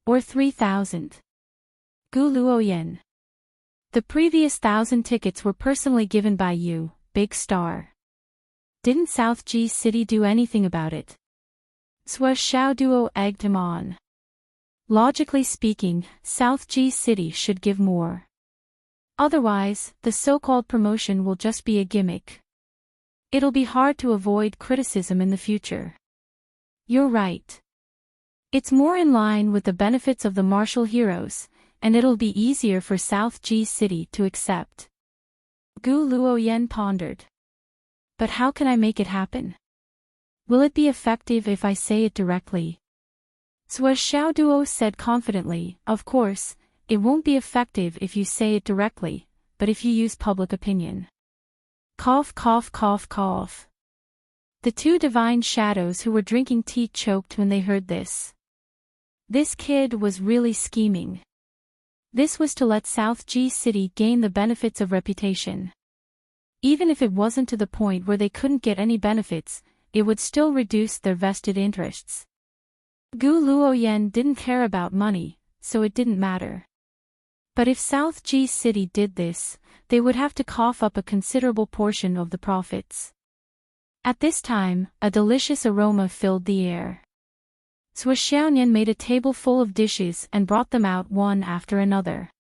Or 3,000? Gu Luo Yen. The previous 1,000 tickets were personally given by you, Big Star. Didn't South Ji City do anything about it? Sua Xiao Duo egged him on. Logically speaking, South Ji City should give more. Otherwise, the so-called promotion will just be a gimmick. It'll be hard to avoid criticism in the future. You're right. It's more in line with the benefits of the martial heroes, and it'll be easier for South Ji City to accept. Gu Luo Yen pondered. But how can I make it happen? Will it be effective if I say it directly? Sua Xiao Duo said confidently, of course, it won't be effective if you say it directly, but if you use public opinion. Cough cough cough cough. The two divine shadows who were drinking tea choked when they heard this. This kid was really scheming. This was to let South Ji City gain the benefits of reputation. Even if it wasn't to the point where they couldn't get any benefits, it would still reduce their vested interests. Gu Luo Yen didn't care about money, so it didn't matter. But if South Ji City did this, they would have to cough up a considerable portion of the profits. At this time, a delicious aroma filled the air. Swaxiaoyan made a table full of dishes and brought them out one after another.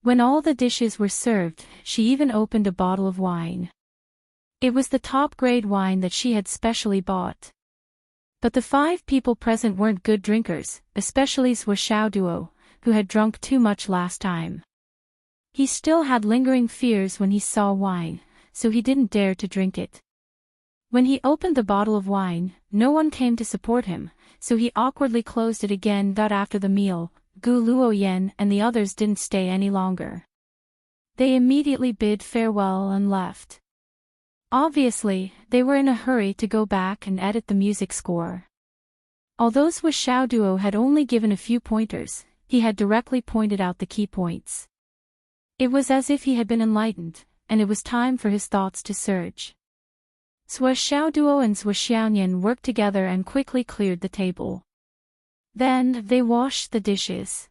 When all the dishes were served, she even opened a bottle of wine. It was the top-grade wine that she had specially bought. But the 5 people present weren't good drinkers, especially Swaxiaoduo, who had drunk too much last time. He still had lingering fears when he saw wine, so he didn't dare to drink it. When he opened the bottle of wine, no one came to support him, so he awkwardly closed it again. After the meal, Gu Luoyan and the others didn't stay any longer. They immediately bid farewell and left. Obviously, they were in a hurry to go back and edit the music score. Although Swaxiaoduo had only given a few pointers, he had directly pointed out the key points. It was as if he had been enlightened, and it was time for his thoughts to surge. Swaxiaoduo and Swaxiaoyan worked together and quickly cleared the table. Then, they washed the dishes.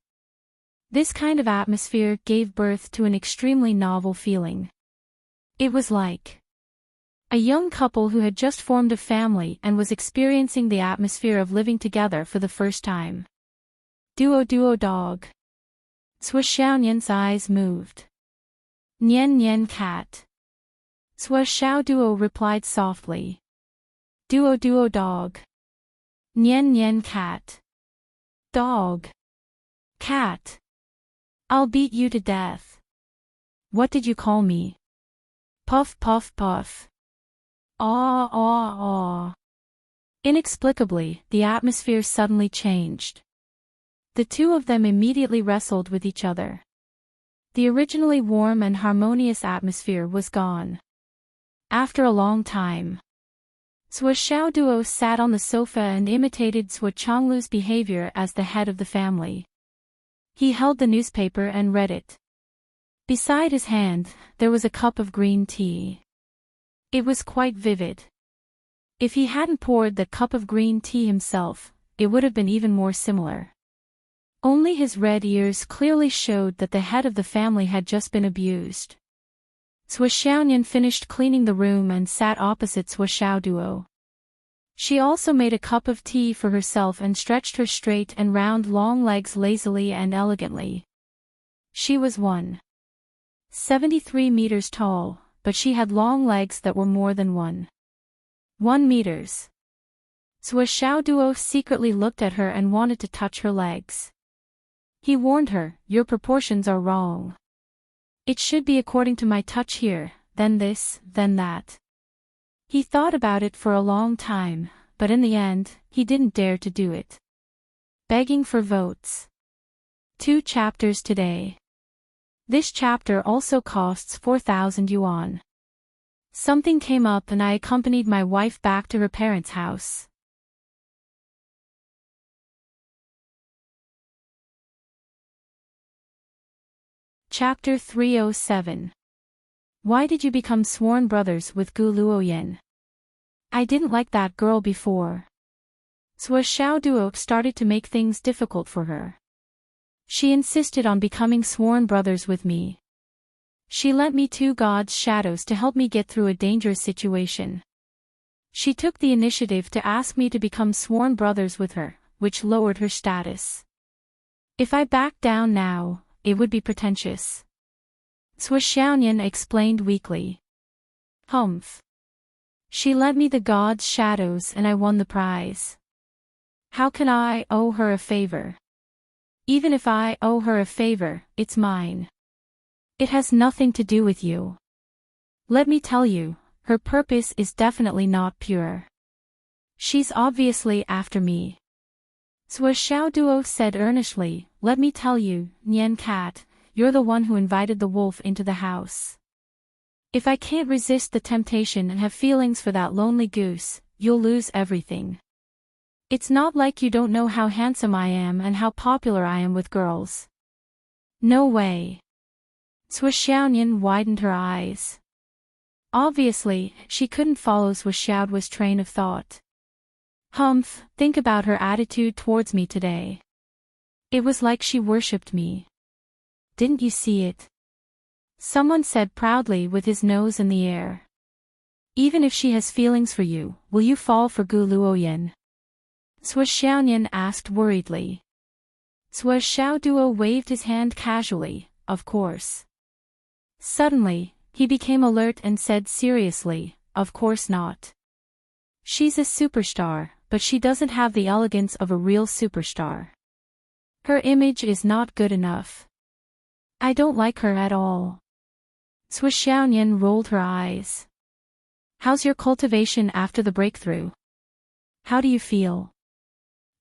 This kind of atmosphere gave birth to an extremely novel feeling. It was like a young couple who had just formed a family and was experiencing the atmosphere of living together for the first time. Duo duo dog. Swaxiaoyan's eyes moved. Nian nian cat. Swaxiaoduo replied softly. Duo duo dog. Nian nian cat. Dog. Cat. I'll beat you to death. What did you call me? Puff puff puff. Aw aw aw. Inexplicably, the atmosphere suddenly changed. The two of them immediately wrestled with each other. The originally warm and harmonious atmosphere was gone. After a long time, Swaxiaoduo sat on the sofa and imitated Swaqianglu's behavior as the head of the family. He held the newspaper and read it. Beside his hand, there was a cup of green tea. It was quite vivid. If he hadn't poured that cup of green tea himself, it would have been even more similar. Only his red ears clearly showed that the head of the family had just been abused. Swaxiaoyan finished cleaning the room and sat opposite Swaxiaoduo. She also made a cup of tea for herself and stretched her straight and round long legs lazily and elegantly. She was 1.73 meters tall, but she had long legs that were more than 1 meters. Swaxiaoduo secretly looked at her and wanted to touch her legs. He warned her, "Your proportions are wrong. It should be according to my touch here, then this, then that." He thought about it for a long time, but in the end, he didn't dare to do it. Begging for votes. 2 chapters today. This chapter also costs 4,000 yuan. Something came up and I accompanied my wife back to her parents' house. Chapter 307. Why did you become sworn brothers with Gu Luoyan? I didn't like that girl before. Swaxiaoduo started to make things difficult for her. She insisted on becoming sworn brothers with me. She lent me 2 God's shadows to help me get through a dangerous situation. She took the initiative to ask me to become sworn brothers with her, which lowered her status. If I backed down now, it would be pretentious. Swaxiaoyan explained weakly. Humph. She lent me the God's shadows and I won the prize. How can I owe her a favor? Even if I owe her a favor, it's mine. It has nothing to do with you. Let me tell you, her purpose is definitely not pure. She's obviously after me. Swaxiaoduo said earnestly, "Let me tell you, Nian Cat, you're the one who invited the wolf into the house. If I can't resist the temptation and have feelings for that lonely goose, you'll lose everything. It's not like you don't know how handsome I am and how popular I am with girls." No way. Swaxiaoyan widened her eyes. Obviously, she couldn't follow Swaxiaoduo's train of thought. Humph, think about her attitude towards me today. It was like she worshipped me. Didn't you see it? Someone said proudly with his nose in the air. Even if she has feelings for you, will you fall for Gu Luoyan? Sua Xiaoyan asked worriedly. Sua Xiaoduo waved his hand casually, of course. Suddenly, he became alert and said seriously, of course not. She's a superstar, but she doesn't have the elegance of a real superstar. Her image is not good enough. I don't like her at all. Sua Xiaoyan rolled her eyes. How's your cultivation after the breakthrough? How do you feel?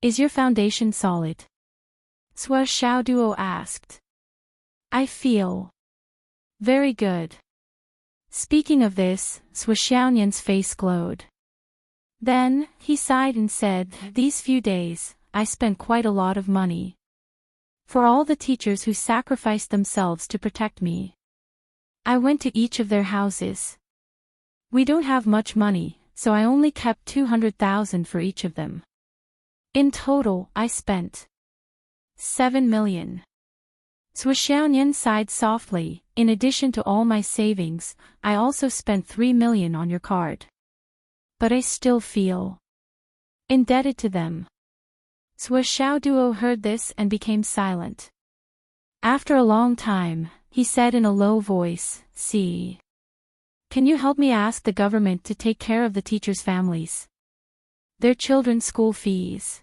Is your foundation solid? Sua Xiaoduo asked. I feel very good. Speaking of this, Sua Xiaoyan's face glowed. Then, he sighed and said, these few days, I spent quite a lot of money. For all the teachers who sacrificed themselves to protect me. I went to each of their houses. We don't have much money, so I only kept 200,000 for each of them. In total, I spent 7 million. Sua Xiaoyan sighed softly. In addition to all my savings, I also spent 3 million on your card. But I still feel indebted to them. Sua Xiaoduo heard this and became silent. After a long time, he said in a low voice, see. Can you help me ask the government to take care of the teachers' families? Their children's school fees.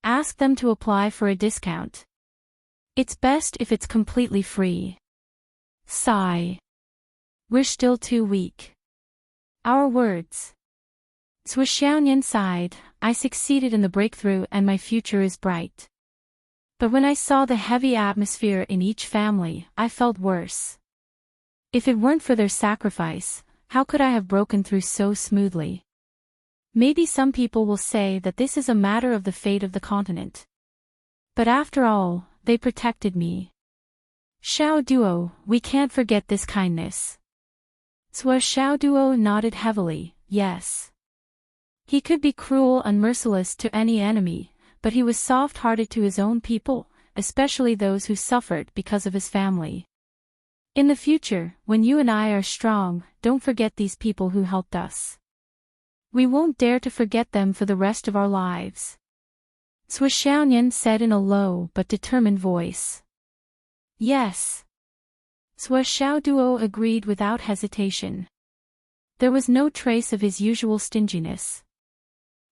Ask them to apply for a discount. It's best if it's completely free. Sigh. We're still too weak. Our words. Sua Xiaoyan sighed, I succeeded in the breakthrough and my future is bright. But when I saw the heavy atmosphere in each family, I felt worse. If it weren't for their sacrifice, how could I have broken through so smoothly? Maybe some people will say that this is a matter of the fate of the continent. But after all, they protected me. Xiaoduo, we can't forget this kindness. Sua Xiaoduo nodded heavily, yes. He could be cruel and merciless to any enemy, but he was soft-hearted to his own people, especially those who suffered because of his family. In the future, when you and I are strong, don't forget these people who helped us. We won't dare to forget them for the rest of our lives. Sua Xiaoyan said in a low but determined voice. Yes. Sua Xiaoduo agreed without hesitation. There was no trace of his usual stinginess.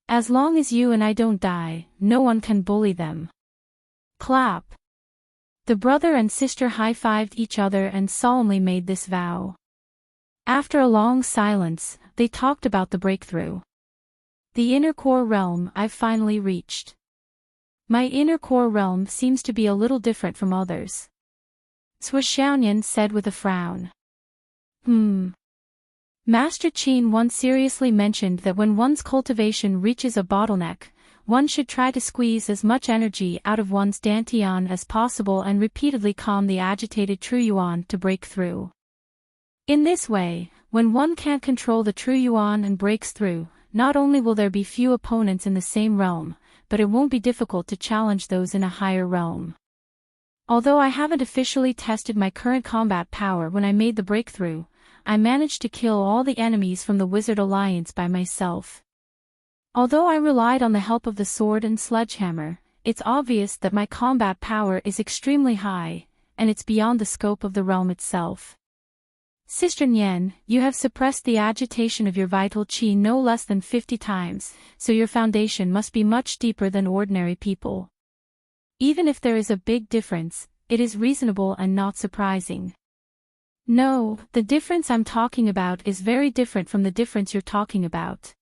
As long as you and I don't die, no one can bully them. Clap. The brother and sister high-fived each other and solemnly made this vow. After a long silence, they talked about the breakthrough. The inner core realm I've finally reached. My inner core realm seems to be a little different from others. Sua Xiaoyan said with a frown. Master Qin once seriously mentioned that when one's cultivation reaches a bottleneck, one should try to squeeze as much energy out of one's dantian as possible and repeatedly calm the agitated true yuan to break through. In this way, when one can't control the true yuan and breaks through, not only will there be few opponents in the same realm, but it won't be difficult to challenge those in a higher realm. Although I haven't officially tested my current combat power when I made the breakthrough, I managed to kill all the enemies from the Wizard Alliance by myself. Although I relied on the help of the sword and sledgehammer, it's obvious that my combat power is extremely high, and it's beyond the scope of the realm itself. Sister Nian, you have suppressed the agitation of your vital qi no less than 50 times, so your foundation must be much deeper than ordinary people. Even if there is a big difference, it is reasonable and not surprising. No, the difference I'm talking about is very different from the difference you're talking about.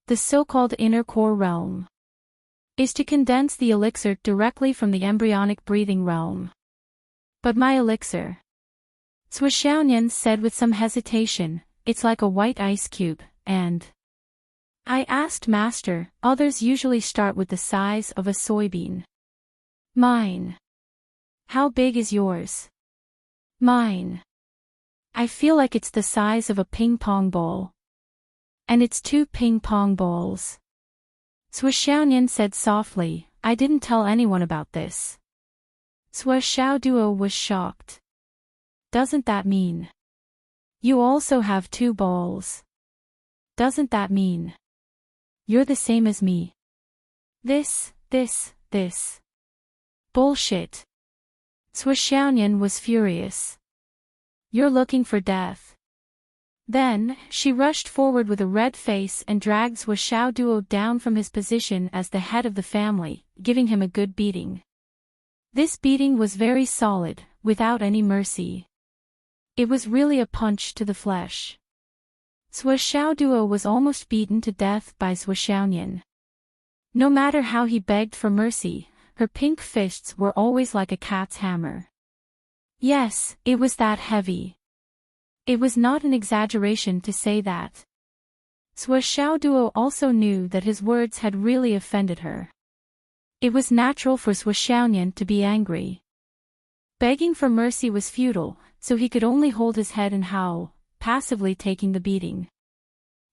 The so-called inner core realm is to condense the elixir directly from the embryonic breathing realm. But my elixir, Sua Xiaoyan said with some hesitation, it's like a white ice cube, and I asked Master, others usually start with the size of a soybean. Mine. How big is yours? Mine. I feel like it's the size of a ping-pong ball. And it's 2 ping-pong balls. Sua Xiaoyan said softly, I didn't tell anyone about this. Sua Xiaoduo was shocked. Doesn't that mean you also have 2 balls? Doesn't that mean you're the same as me? This. Bullshit. Sui Xiaoyan was furious. You're looking for death. Then, she rushed forward with a red face and dragged Sui Xiaoduo down from his position as the head of the family, giving him a good beating. This beating was very solid, without any mercy. It was really a punch to the flesh. Sui Xiaoduo was almost beaten to death by Sui Xiaoyan. No matter how he begged for mercy, her pink fists were always like a cat's hammer. Yes, it was that heavy. It was not an exaggeration to say that. Sui Xiaoduo also knew that his words had really offended her. It was natural for Sui Xiaoyan to be angry. Begging for mercy was futile, so he could only hold his head and howl, passively taking the beating.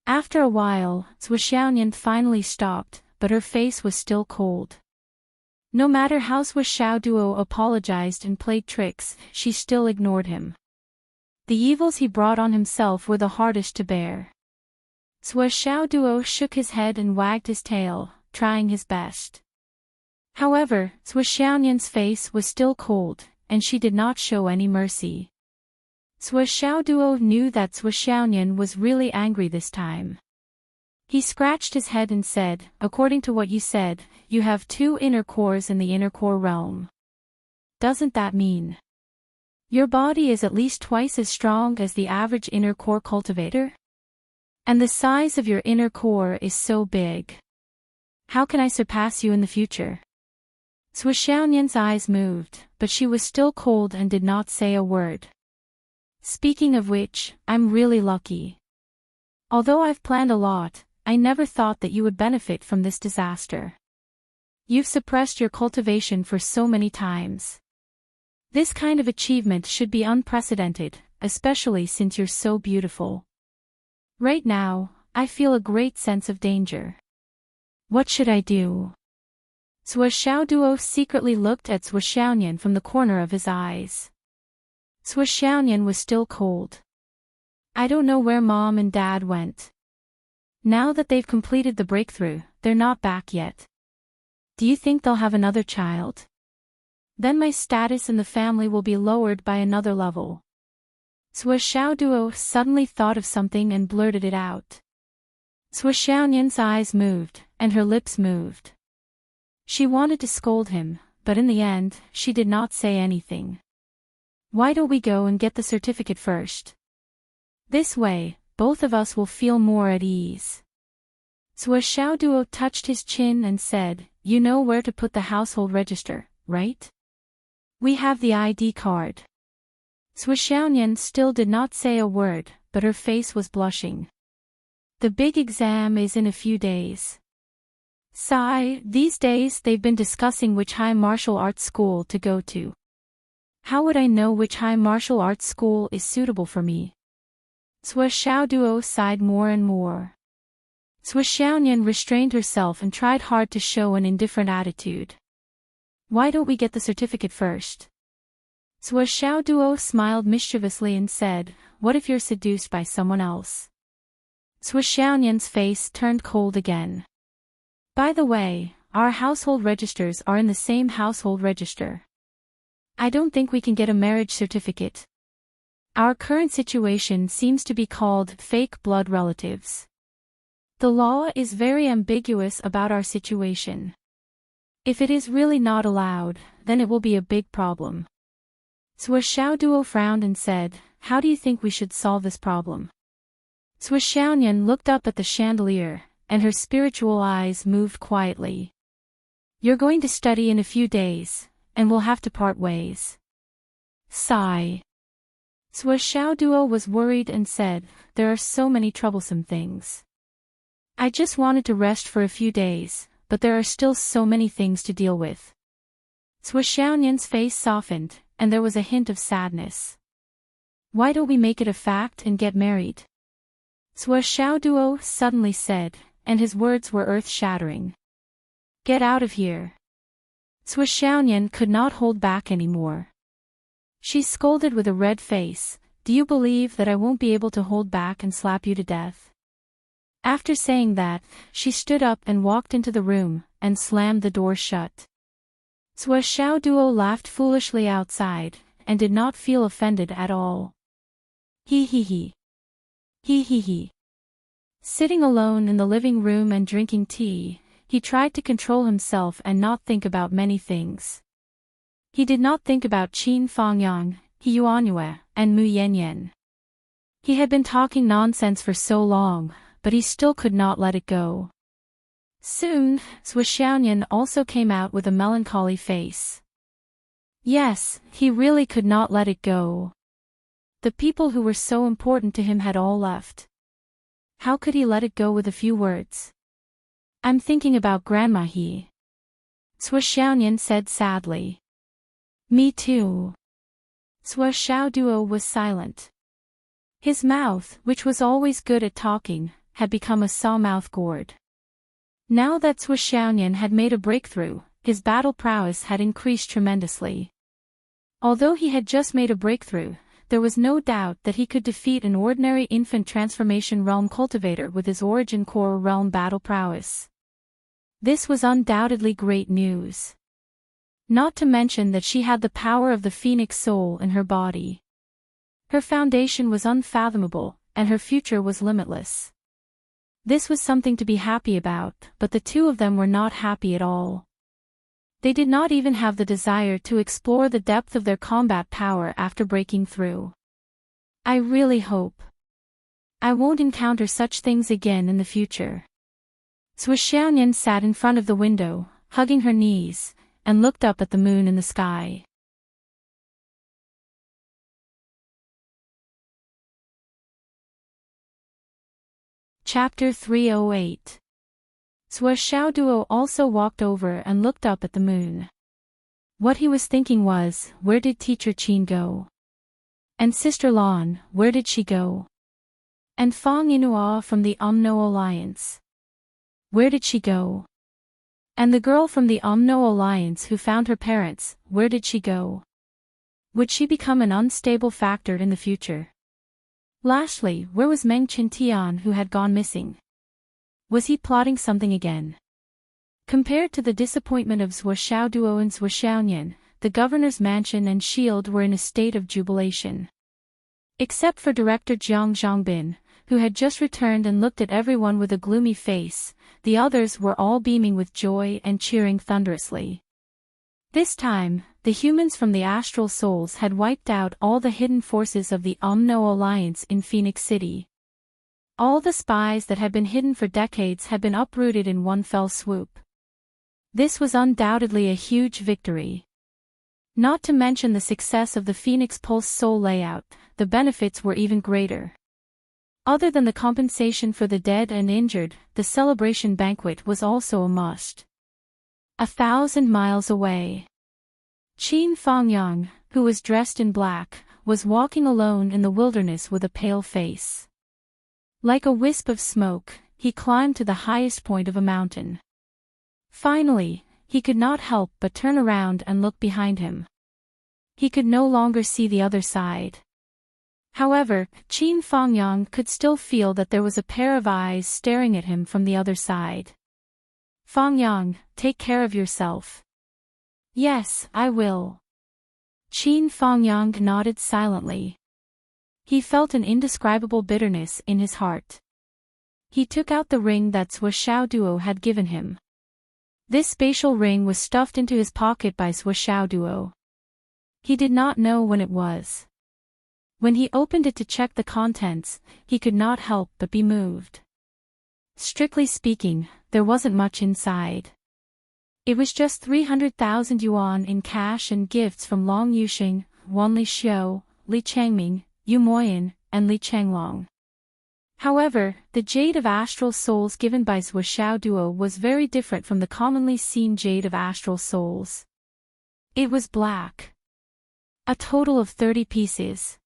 After a while, Sui Xiaoyan finally stopped, but her face was still cold. No matter how Sui Xiaoduo apologized and played tricks, she still ignored him. The evils he brought on himself were the hardest to bear. Sui Xiaoduo shook his head and wagged his tail, trying his best. However, Sui Xiaoyan's face was still cold, and she did not show any mercy. Sui Xiaoduo knew that Sui Xiaoyan was really angry this time. He scratched his head and said, according to what you said, you have 2 inner cores in the inner core realm. Doesn't that mean your body is at least twice as strong as the average inner core cultivator? And the size of your inner core is so big. How can I surpass you in the future? Sui Xiaoyan's eyes moved, but she was still cold and did not say a word. Speaking of which, I'm really lucky. Although I've planned a lot, I never thought that you would benefit from this disaster. You've suppressed your cultivation for so many times. This kind of achievement should be unprecedented, especially since you're so beautiful. Right now, I feel a great sense of danger. What should I do? Sui Xiaoduo secretly looked at Sui Xiaoyan from the corner of his eyes. Sui Xiaoyan was still cold. I don't know where Mom and Dad went. Now that they've completed the breakthrough, they're not back yet. Do you think they'll have another child? Then my status in the family will be lowered by another level. Sui Xiaoduo suddenly thought of something and blurted it out. Sui Xiaoyan's eyes moved, and her lips moved. She wanted to scold him, but in the end, she did not say anything. Why don't we go and get the certificate first? This way, both of us will feel more at ease. Sui Xiaoduo touched his chin and said, you know where to put the household register, right? We have the ID card. Sui Xiaoyan still did not say a word, but her face was blushing. The big exam is in a few days. Sigh, these days they've been discussing which high martial arts school to go to. How would I know which high martial arts school is suitable for me? Sui Xiaoduo sighed more and more. Sui Xiaoyan restrained herself and tried hard to show an indifferent attitude. Why don't we get the certificate first? Sui Xiaoduo smiled mischievously and said, what if you're seduced by someone else? Sui Xiaoyan's face turned cold again. By the way, our household registers are in the same household register. I don't think we can get a marriage certificate. Our current situation seems to be called fake blood relatives. The law is very ambiguous about our situation. If it is really not allowed, then it will be a big problem. Sui Xiaoduo frowned and said, how do you think we should solve this problem? Sui Xiaoyan looked up at the chandelier, and her spiritual eyes moved quietly. You're going to study in a few days, and we'll have to part ways. Sigh. Sui Xiaoduo was worried and said, there are so many troublesome things. I just wanted to rest for a few days, but there are still so many things to deal with. Sui Xiaoyan's face softened, and there was a hint of sadness. Why don't we make it a fact and get married? Sui Xiaoduo suddenly said, and his words were earth-shattering. Get out of here. Sui Xiaoyan could not hold back anymore. She scolded with a red face, do you believe that I won't be able to hold back and slap you to death? After saying that, she stood up and walked into the room, and slammed the door shut. Zhou Xiaoduo laughed foolishly outside, and did not feel offended at all. He he he. He he he. Sitting alone in the living room and drinking tea, he tried to control himself and not think about many things. He did not think about Qin Fangyang, He Yuanyue, and Mu Yanyan. He had been talking nonsense for so long, but he still could not let it go. Soon, Zhou Xiaoyan also came out with a melancholy face. Yes, he really could not let it go. The people who were so important to him had all left. How could he let it go with a few words? I'm thinking about Grandma he. Zhou Xiaoyan said sadly. Me too. Zhou Xiaoduo was silent. His mouth, which was always good at talking, had become a sawmouth gourd. Now that Zhou Xiaoyan had made a breakthrough, his battle prowess had increased tremendously. Although he had just made a breakthrough, there was no doubt that he could defeat an ordinary infant transformation realm cultivator with his origin core realm battle prowess. This was undoubtedly great news. Not to mention that she had the power of the phoenix soul in her body. Her foundation was unfathomable, and her future was limitless. This was something to be happy about, but the two of them were not happy at all. They did not even have the desire to explore the depth of their combat power after breaking through. I really hope I won't encounter such things again in the future. Zhou Xiaoyan sat in front of the window, hugging her knees, and looked up at the moon in the sky. Chapter 308. Zhou Xiaoduo also walked over and looked up at the moon. What he was thinking was, where did Teacher Qin go? And Sister Lan, where did she go? And Fang Yinhua from the Umno Alliance. Where did she go? And the girl from the Umno Alliance who found her parents, where did she go? Would she become an unstable factor in the future? Lastly, where was Meng Qintian who had gone missing? Was he plotting something again? Compared to the disappointment of Zhou Xiaoduo and Zhou Xiaoyan, the governor's mansion and shield were in a state of jubilation. Except for Director Jiang Zhongbin, who had just returned and looked at everyone with a gloomy face, the others were all beaming with joy and cheering thunderously. This time, the humans from the Astral Souls had wiped out all the hidden forces of the Umno Alliance in Phoenix City. All the spies that had been hidden for decades had been uprooted in one fell swoop. This was undoubtedly a huge victory. Not to mention the success of the Phoenix Pulse Soul layout, the benefits were even greater. Other than the compensation for the dead and injured, the celebration banquet was also a must. 1,000 miles away. Qin Fangyang, who was dressed in black, was walking alone in the wilderness with a pale face. Like a wisp of smoke, he climbed to the highest point of a mountain. Finally, he could not help but turn around and look behind him. He could no longer see the other side. However, Qin Fangyang could still feel that there was a pair of eyes staring at him from the other side. Fangyang, take care of yourself. Yes, I will. Qin Fangyang nodded silently. He felt an indescribable bitterness in his heart. He took out the ring that Zhou Xiaoduo had given him. This spatial ring was stuffed into his pocket by Zhou Xiaoduo. He did not know when it was. When he opened it to check the contents, he could not help but be moved. Strictly speaking, there wasn't much inside. It was just 300,000 yuan in cash and gifts from Long Yuxing, Wan Li Xiu, Li Changming, Yu Moyan, and Li Changlong. However, the jade of astral souls given by Zhou Xiaoduo was very different from the commonly seen jade of astral souls. It was black. A total of 30 pieces.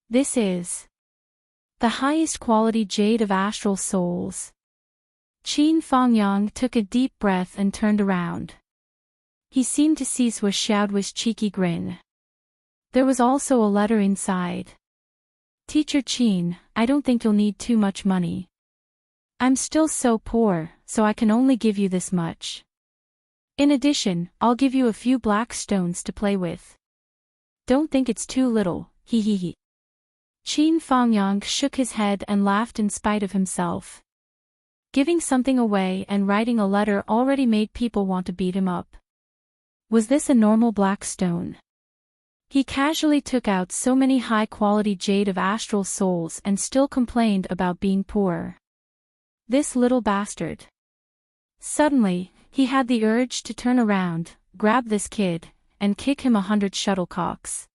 This is the highest quality jade of astral souls. Qin Fangyang took a deep breath and turned around. He seemed to see Zhou Xiaoduo's cheeky grin. There was also a letter inside. Teacher Qin, I don't think you'll need too much money. I'm still so poor, so I can only give you this much. In addition, I'll give you a few black stones to play with. Don't think it's too little, hee hee hee. Qin Fangyang shook his head and laughed in spite of himself. Giving something away and writing a letter already made people want to beat him up. Was this a normal black stone? He casually took out so many high-quality jade of astral souls and still complained about being poor. This little bastard. Suddenly, he had the urge to turn around, grab this kid, and kick him 100 shuttlecocks.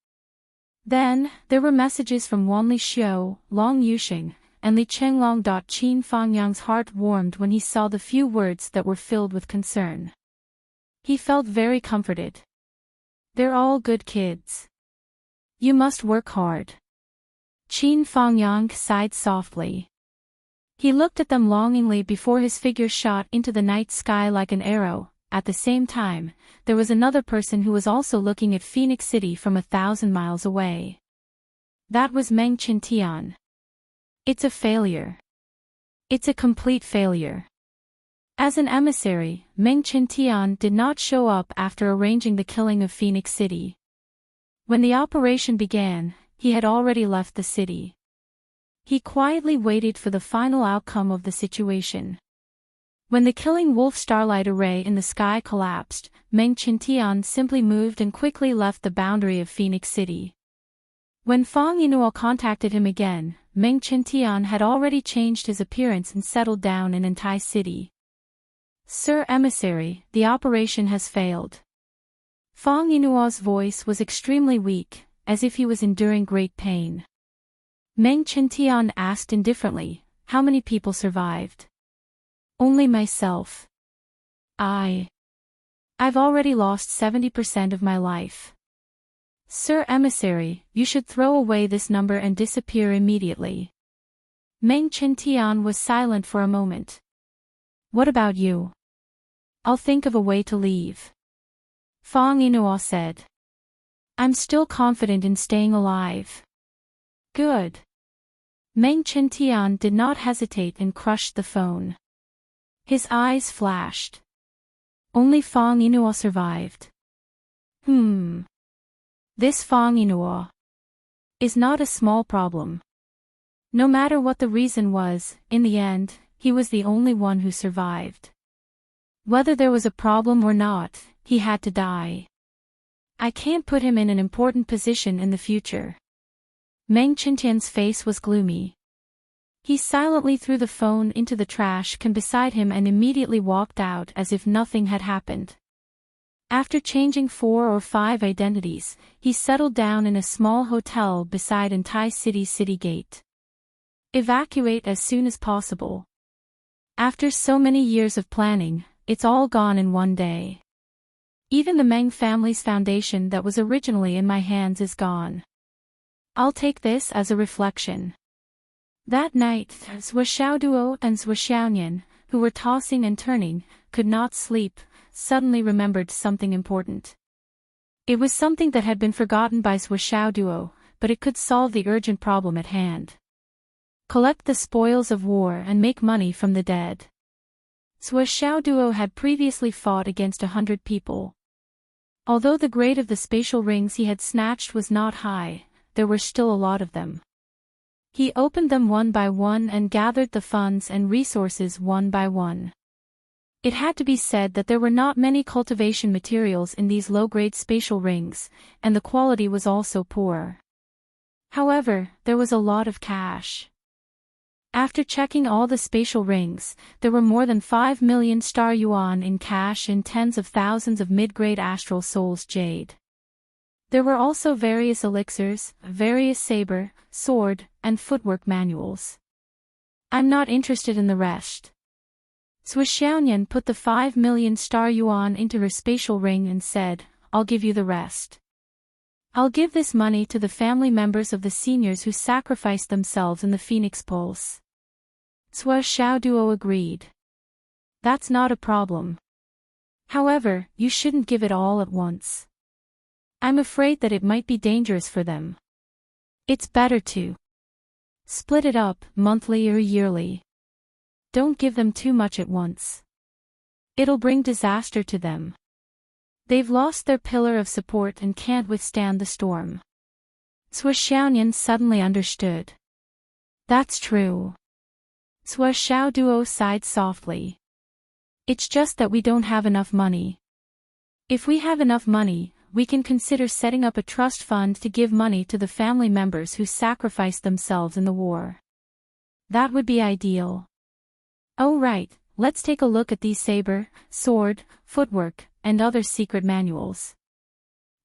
Then, there were messages from Wanli Xiao, Long Yuxing, and Li Chenglong. Qin Fangyang's heart warmed when he saw the few words that were filled with concern. He felt very comforted. They're all good kids. You must work hard. Qin Fangyang sighed softly. He looked at them longingly before his figure shot into the night sky like an arrow. At the same time, there was another person who was also looking at Phoenix City from 1,000 miles away. That was Meng Qintian. It's a failure. It's a complete failure. As an emissary, Meng Qintian did not show up after arranging the killing of Phoenix City. When the operation began, he had already left the city. He quietly waited for the final outcome of the situation. When the killing wolf starlight array in the sky collapsed, Meng Qintian simply moved and quickly left the boundary of Phoenix City. When Fang Yinuo contacted him again, Meng Qintian had already changed his appearance and settled down in Antai City. Sir Emissary, the operation has failed. Fang Yinuo's voice was extremely weak, as if he was enduring great pain. Meng Qintian asked indifferently, how many people survived? Only myself. I've already lost 70% of my life. Sir Emissary, you should throw away this number and disappear immediately. Meng Qintian was silent for a moment. What about you? I'll think of a way to leave. Fang Yinuo said. I'm still confident in staying alive. Good. Meng Qintian did not hesitate and crushed the phone. His eyes flashed. Only Fang Yinuo survived. This Fang Yinuo is not a small problem. No matter what the reason was, in the end, he was the only one who survived. Whether there was a problem or not, he had to die. I can't put him in an important position in the future. Meng Qintian's face was gloomy. He silently threw the phone into the trash can beside him and immediately walked out as if nothing had happened. After changing 4 or 5 identities, he settled down in a small hotel beside Antai City city gate. Evacuate as soon as possible. After so many years of planning, it's all gone in one day. Even the Meng family's foundation that was originally in my hands is gone. I'll take this as a reflection. That night, Zhou Xiaoduo and Zhou Xiaonian, who were tossing and turning, could not sleep, suddenly remembered something important. It was something that had been forgotten by Zhou Xiaoduo, but it could solve the urgent problem at hand. Collect the spoils of war and make money from the dead. Zhou Xiaoduo had previously fought against 100 people. Although the grade of the spatial rings he had snatched was not high, there were still a lot of them. He opened them one by one and gathered the funds and resources one by one. It had to be said that there were not many cultivation materials in these low-grade spatial rings, and the quality was also poor. However, there was a lot of cash. After checking all the spatial rings, there were more than 5 million star yuan in cash and tens of thousands of mid-grade astral souls jade. There were also various elixirs, various saber, sword, and footwork manuals. I'm not interested in the rest. Zhou Xiaonian put the 5 million star yuan into her spatial ring and said, I'll give you the rest. I'll give this money to the family members of the seniors who sacrificed themselves in the Phoenix Pulse. Zhou Xiaoduo agreed. That's not a problem. However, you shouldn't give it all at once. I'm afraid that it might be dangerous for them. It's better to split it up, monthly or yearly. Don't give them too much at once. It'll bring disaster to them. They've lost their pillar of support and can't withstand the storm. Sua Xiaoyan suddenly understood. That's true. Sua Xiaoduo sighed softly. It's just that we don't have enough money. If we have enough money, we can consider setting up a trust fund to give money to the family members who sacrificed themselves in the war. That would be ideal. Oh right, let's take a look at these saber, sword, footwork, and other secret manuals.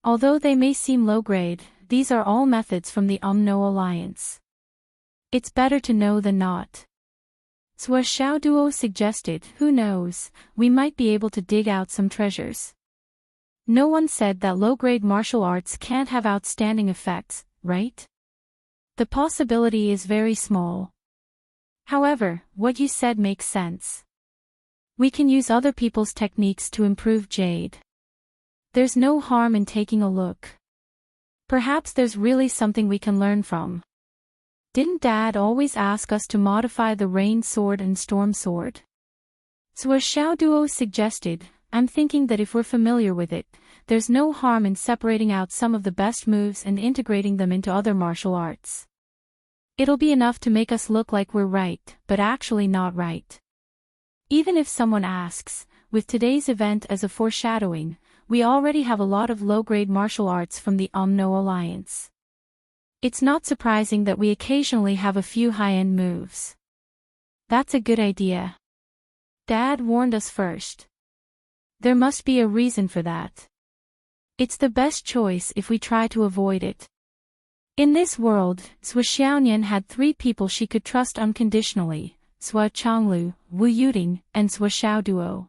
Although they may seem low-grade, these are all methods from the UMNO Alliance. It's better to know than not. Sua Xiaoduo suggested, who knows, we might be able to dig out some treasures. No one said that low-grade martial arts can't have outstanding effects, right? The possibility is very small. However, what you said makes sense. We can use other people's techniques to improve Jade. There's no harm in taking a look. Perhaps there's really something we can learn from. Didn't Dad always ask us to modify the rain sword and storm sword? Sua Xiaoduo suggested, I'm thinking that if we're familiar with it, there's no harm in separating out some of the best moves and integrating them into other martial arts. It'll be enough to make us look like we're right, but actually not right. Even if someone asks, with today's event as a foreshadowing, we already have a lot of low-grade martial arts from the UMNO Alliance. It's not surprising that we occasionally have a few high-end moves. That's a good idea. Dad warned us first. There must be a reason for that. It's the best choice if we try to avoid it. In this world, Sua Xiaoyan had 3 people she could trust unconditionally, Sua Chonglu, Wu Yuting, and Sua Xiaoduo.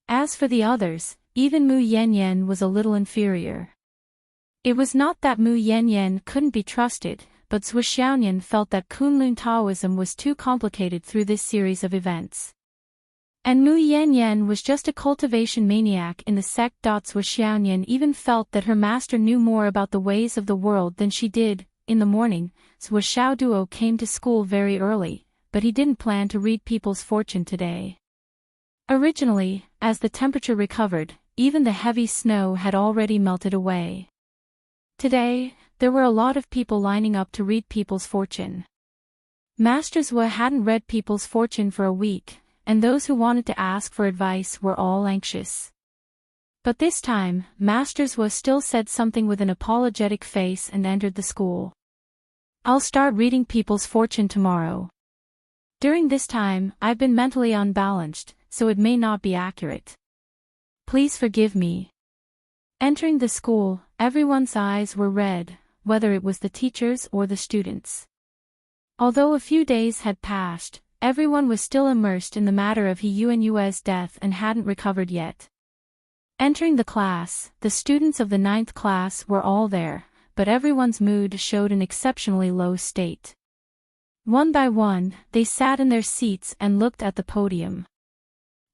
As for the others, even Mu Yanyan was a little inferior. It was not that Mu Yanyan couldn't be trusted, but Sua Xiaoyan felt that Kunlun Taoism was too complicated through this series of events. And Mu Yanyan was just a cultivation maniac in the sect. Sua Xiaoyan even felt that her master knew more about the ways of the world than she did. In the morning, Sua Xiaoduo came to school very early, but he didn't plan to read people's fortune today. Originally, as the temperature recovered, even the heavy snow had already melted away. Today, there were a lot of people lining up to read people's fortune. Master Sua hadn't read people's fortune for a week, and those who wanted to ask for advice were all anxious. But this time, Master Sua still said something with an apologetic face and entered the school. I'll start reading people's fortune tomorrow. During this time, I've been mentally unbalanced, so it may not be accurate. Please forgive me. Entering the school, everyone's eyes were red, whether it was the teachers or the students. Although a few days had passed, everyone was still immersed in the matter of He Yuanyue's death and hadn't recovered yet. Entering the class, the students of the 9th class were all there, but everyone's mood showed an exceptionally low state. One by one, they sat in their seats and looked at the podium.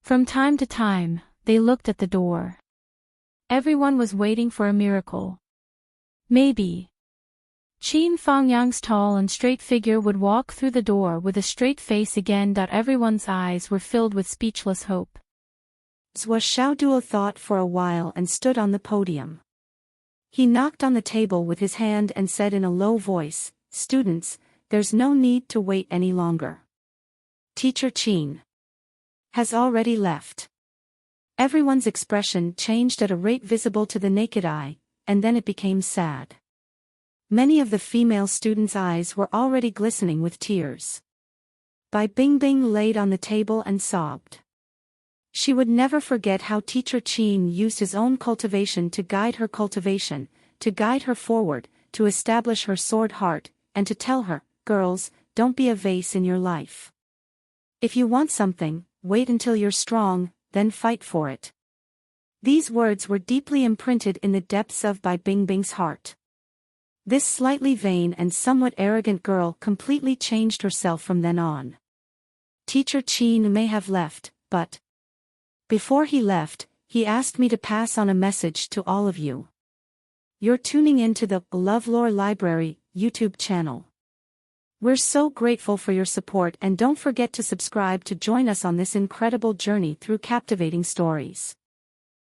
From time to time, they looked at the door. Everyone was waiting for a miracle. Maybe Qin Fangyang's tall and straight figure would walk through the door with a straight face again. Everyone's eyes were filled with speechless hope. Sua Xiaoduo thought for a while and stood on the podium. He knocked on the table with his hand and said in a low voice, "Students, there's no need to wait any longer. Teacher Qin has already left." Everyone's expression changed at a rate visible to the naked eye, and then it became sad. Many of the female students' eyes were already glistening with tears. Bai Bingbing laid on the table and sobbed. She would never forget how Teacher Qin used his own cultivation to guide her cultivation, to guide her forward, to establish her sword heart, and to tell her, "Girls, don't be a vase in your life. If you want something, wait until you're strong, then fight for it." These words were deeply imprinted in the depths of Bai Bingbing's heart. This slightly vain and somewhat arrogant girl completely changed herself from then on. Teacher Qin may have left, but before he left, he asked me to pass on a message to all of you. You're tuning into the LoveLore Library YouTube channel. We're so grateful for your support, and don't forget to subscribe to join us on this incredible journey through captivating stories.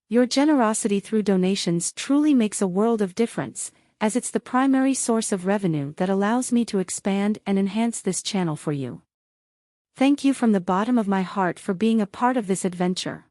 Your generosity through donations truly makes a world of difference, as it's the primary source of revenue that allows me to expand and enhance this channel for you. Thank you from the bottom of my heart for being a part of this adventure.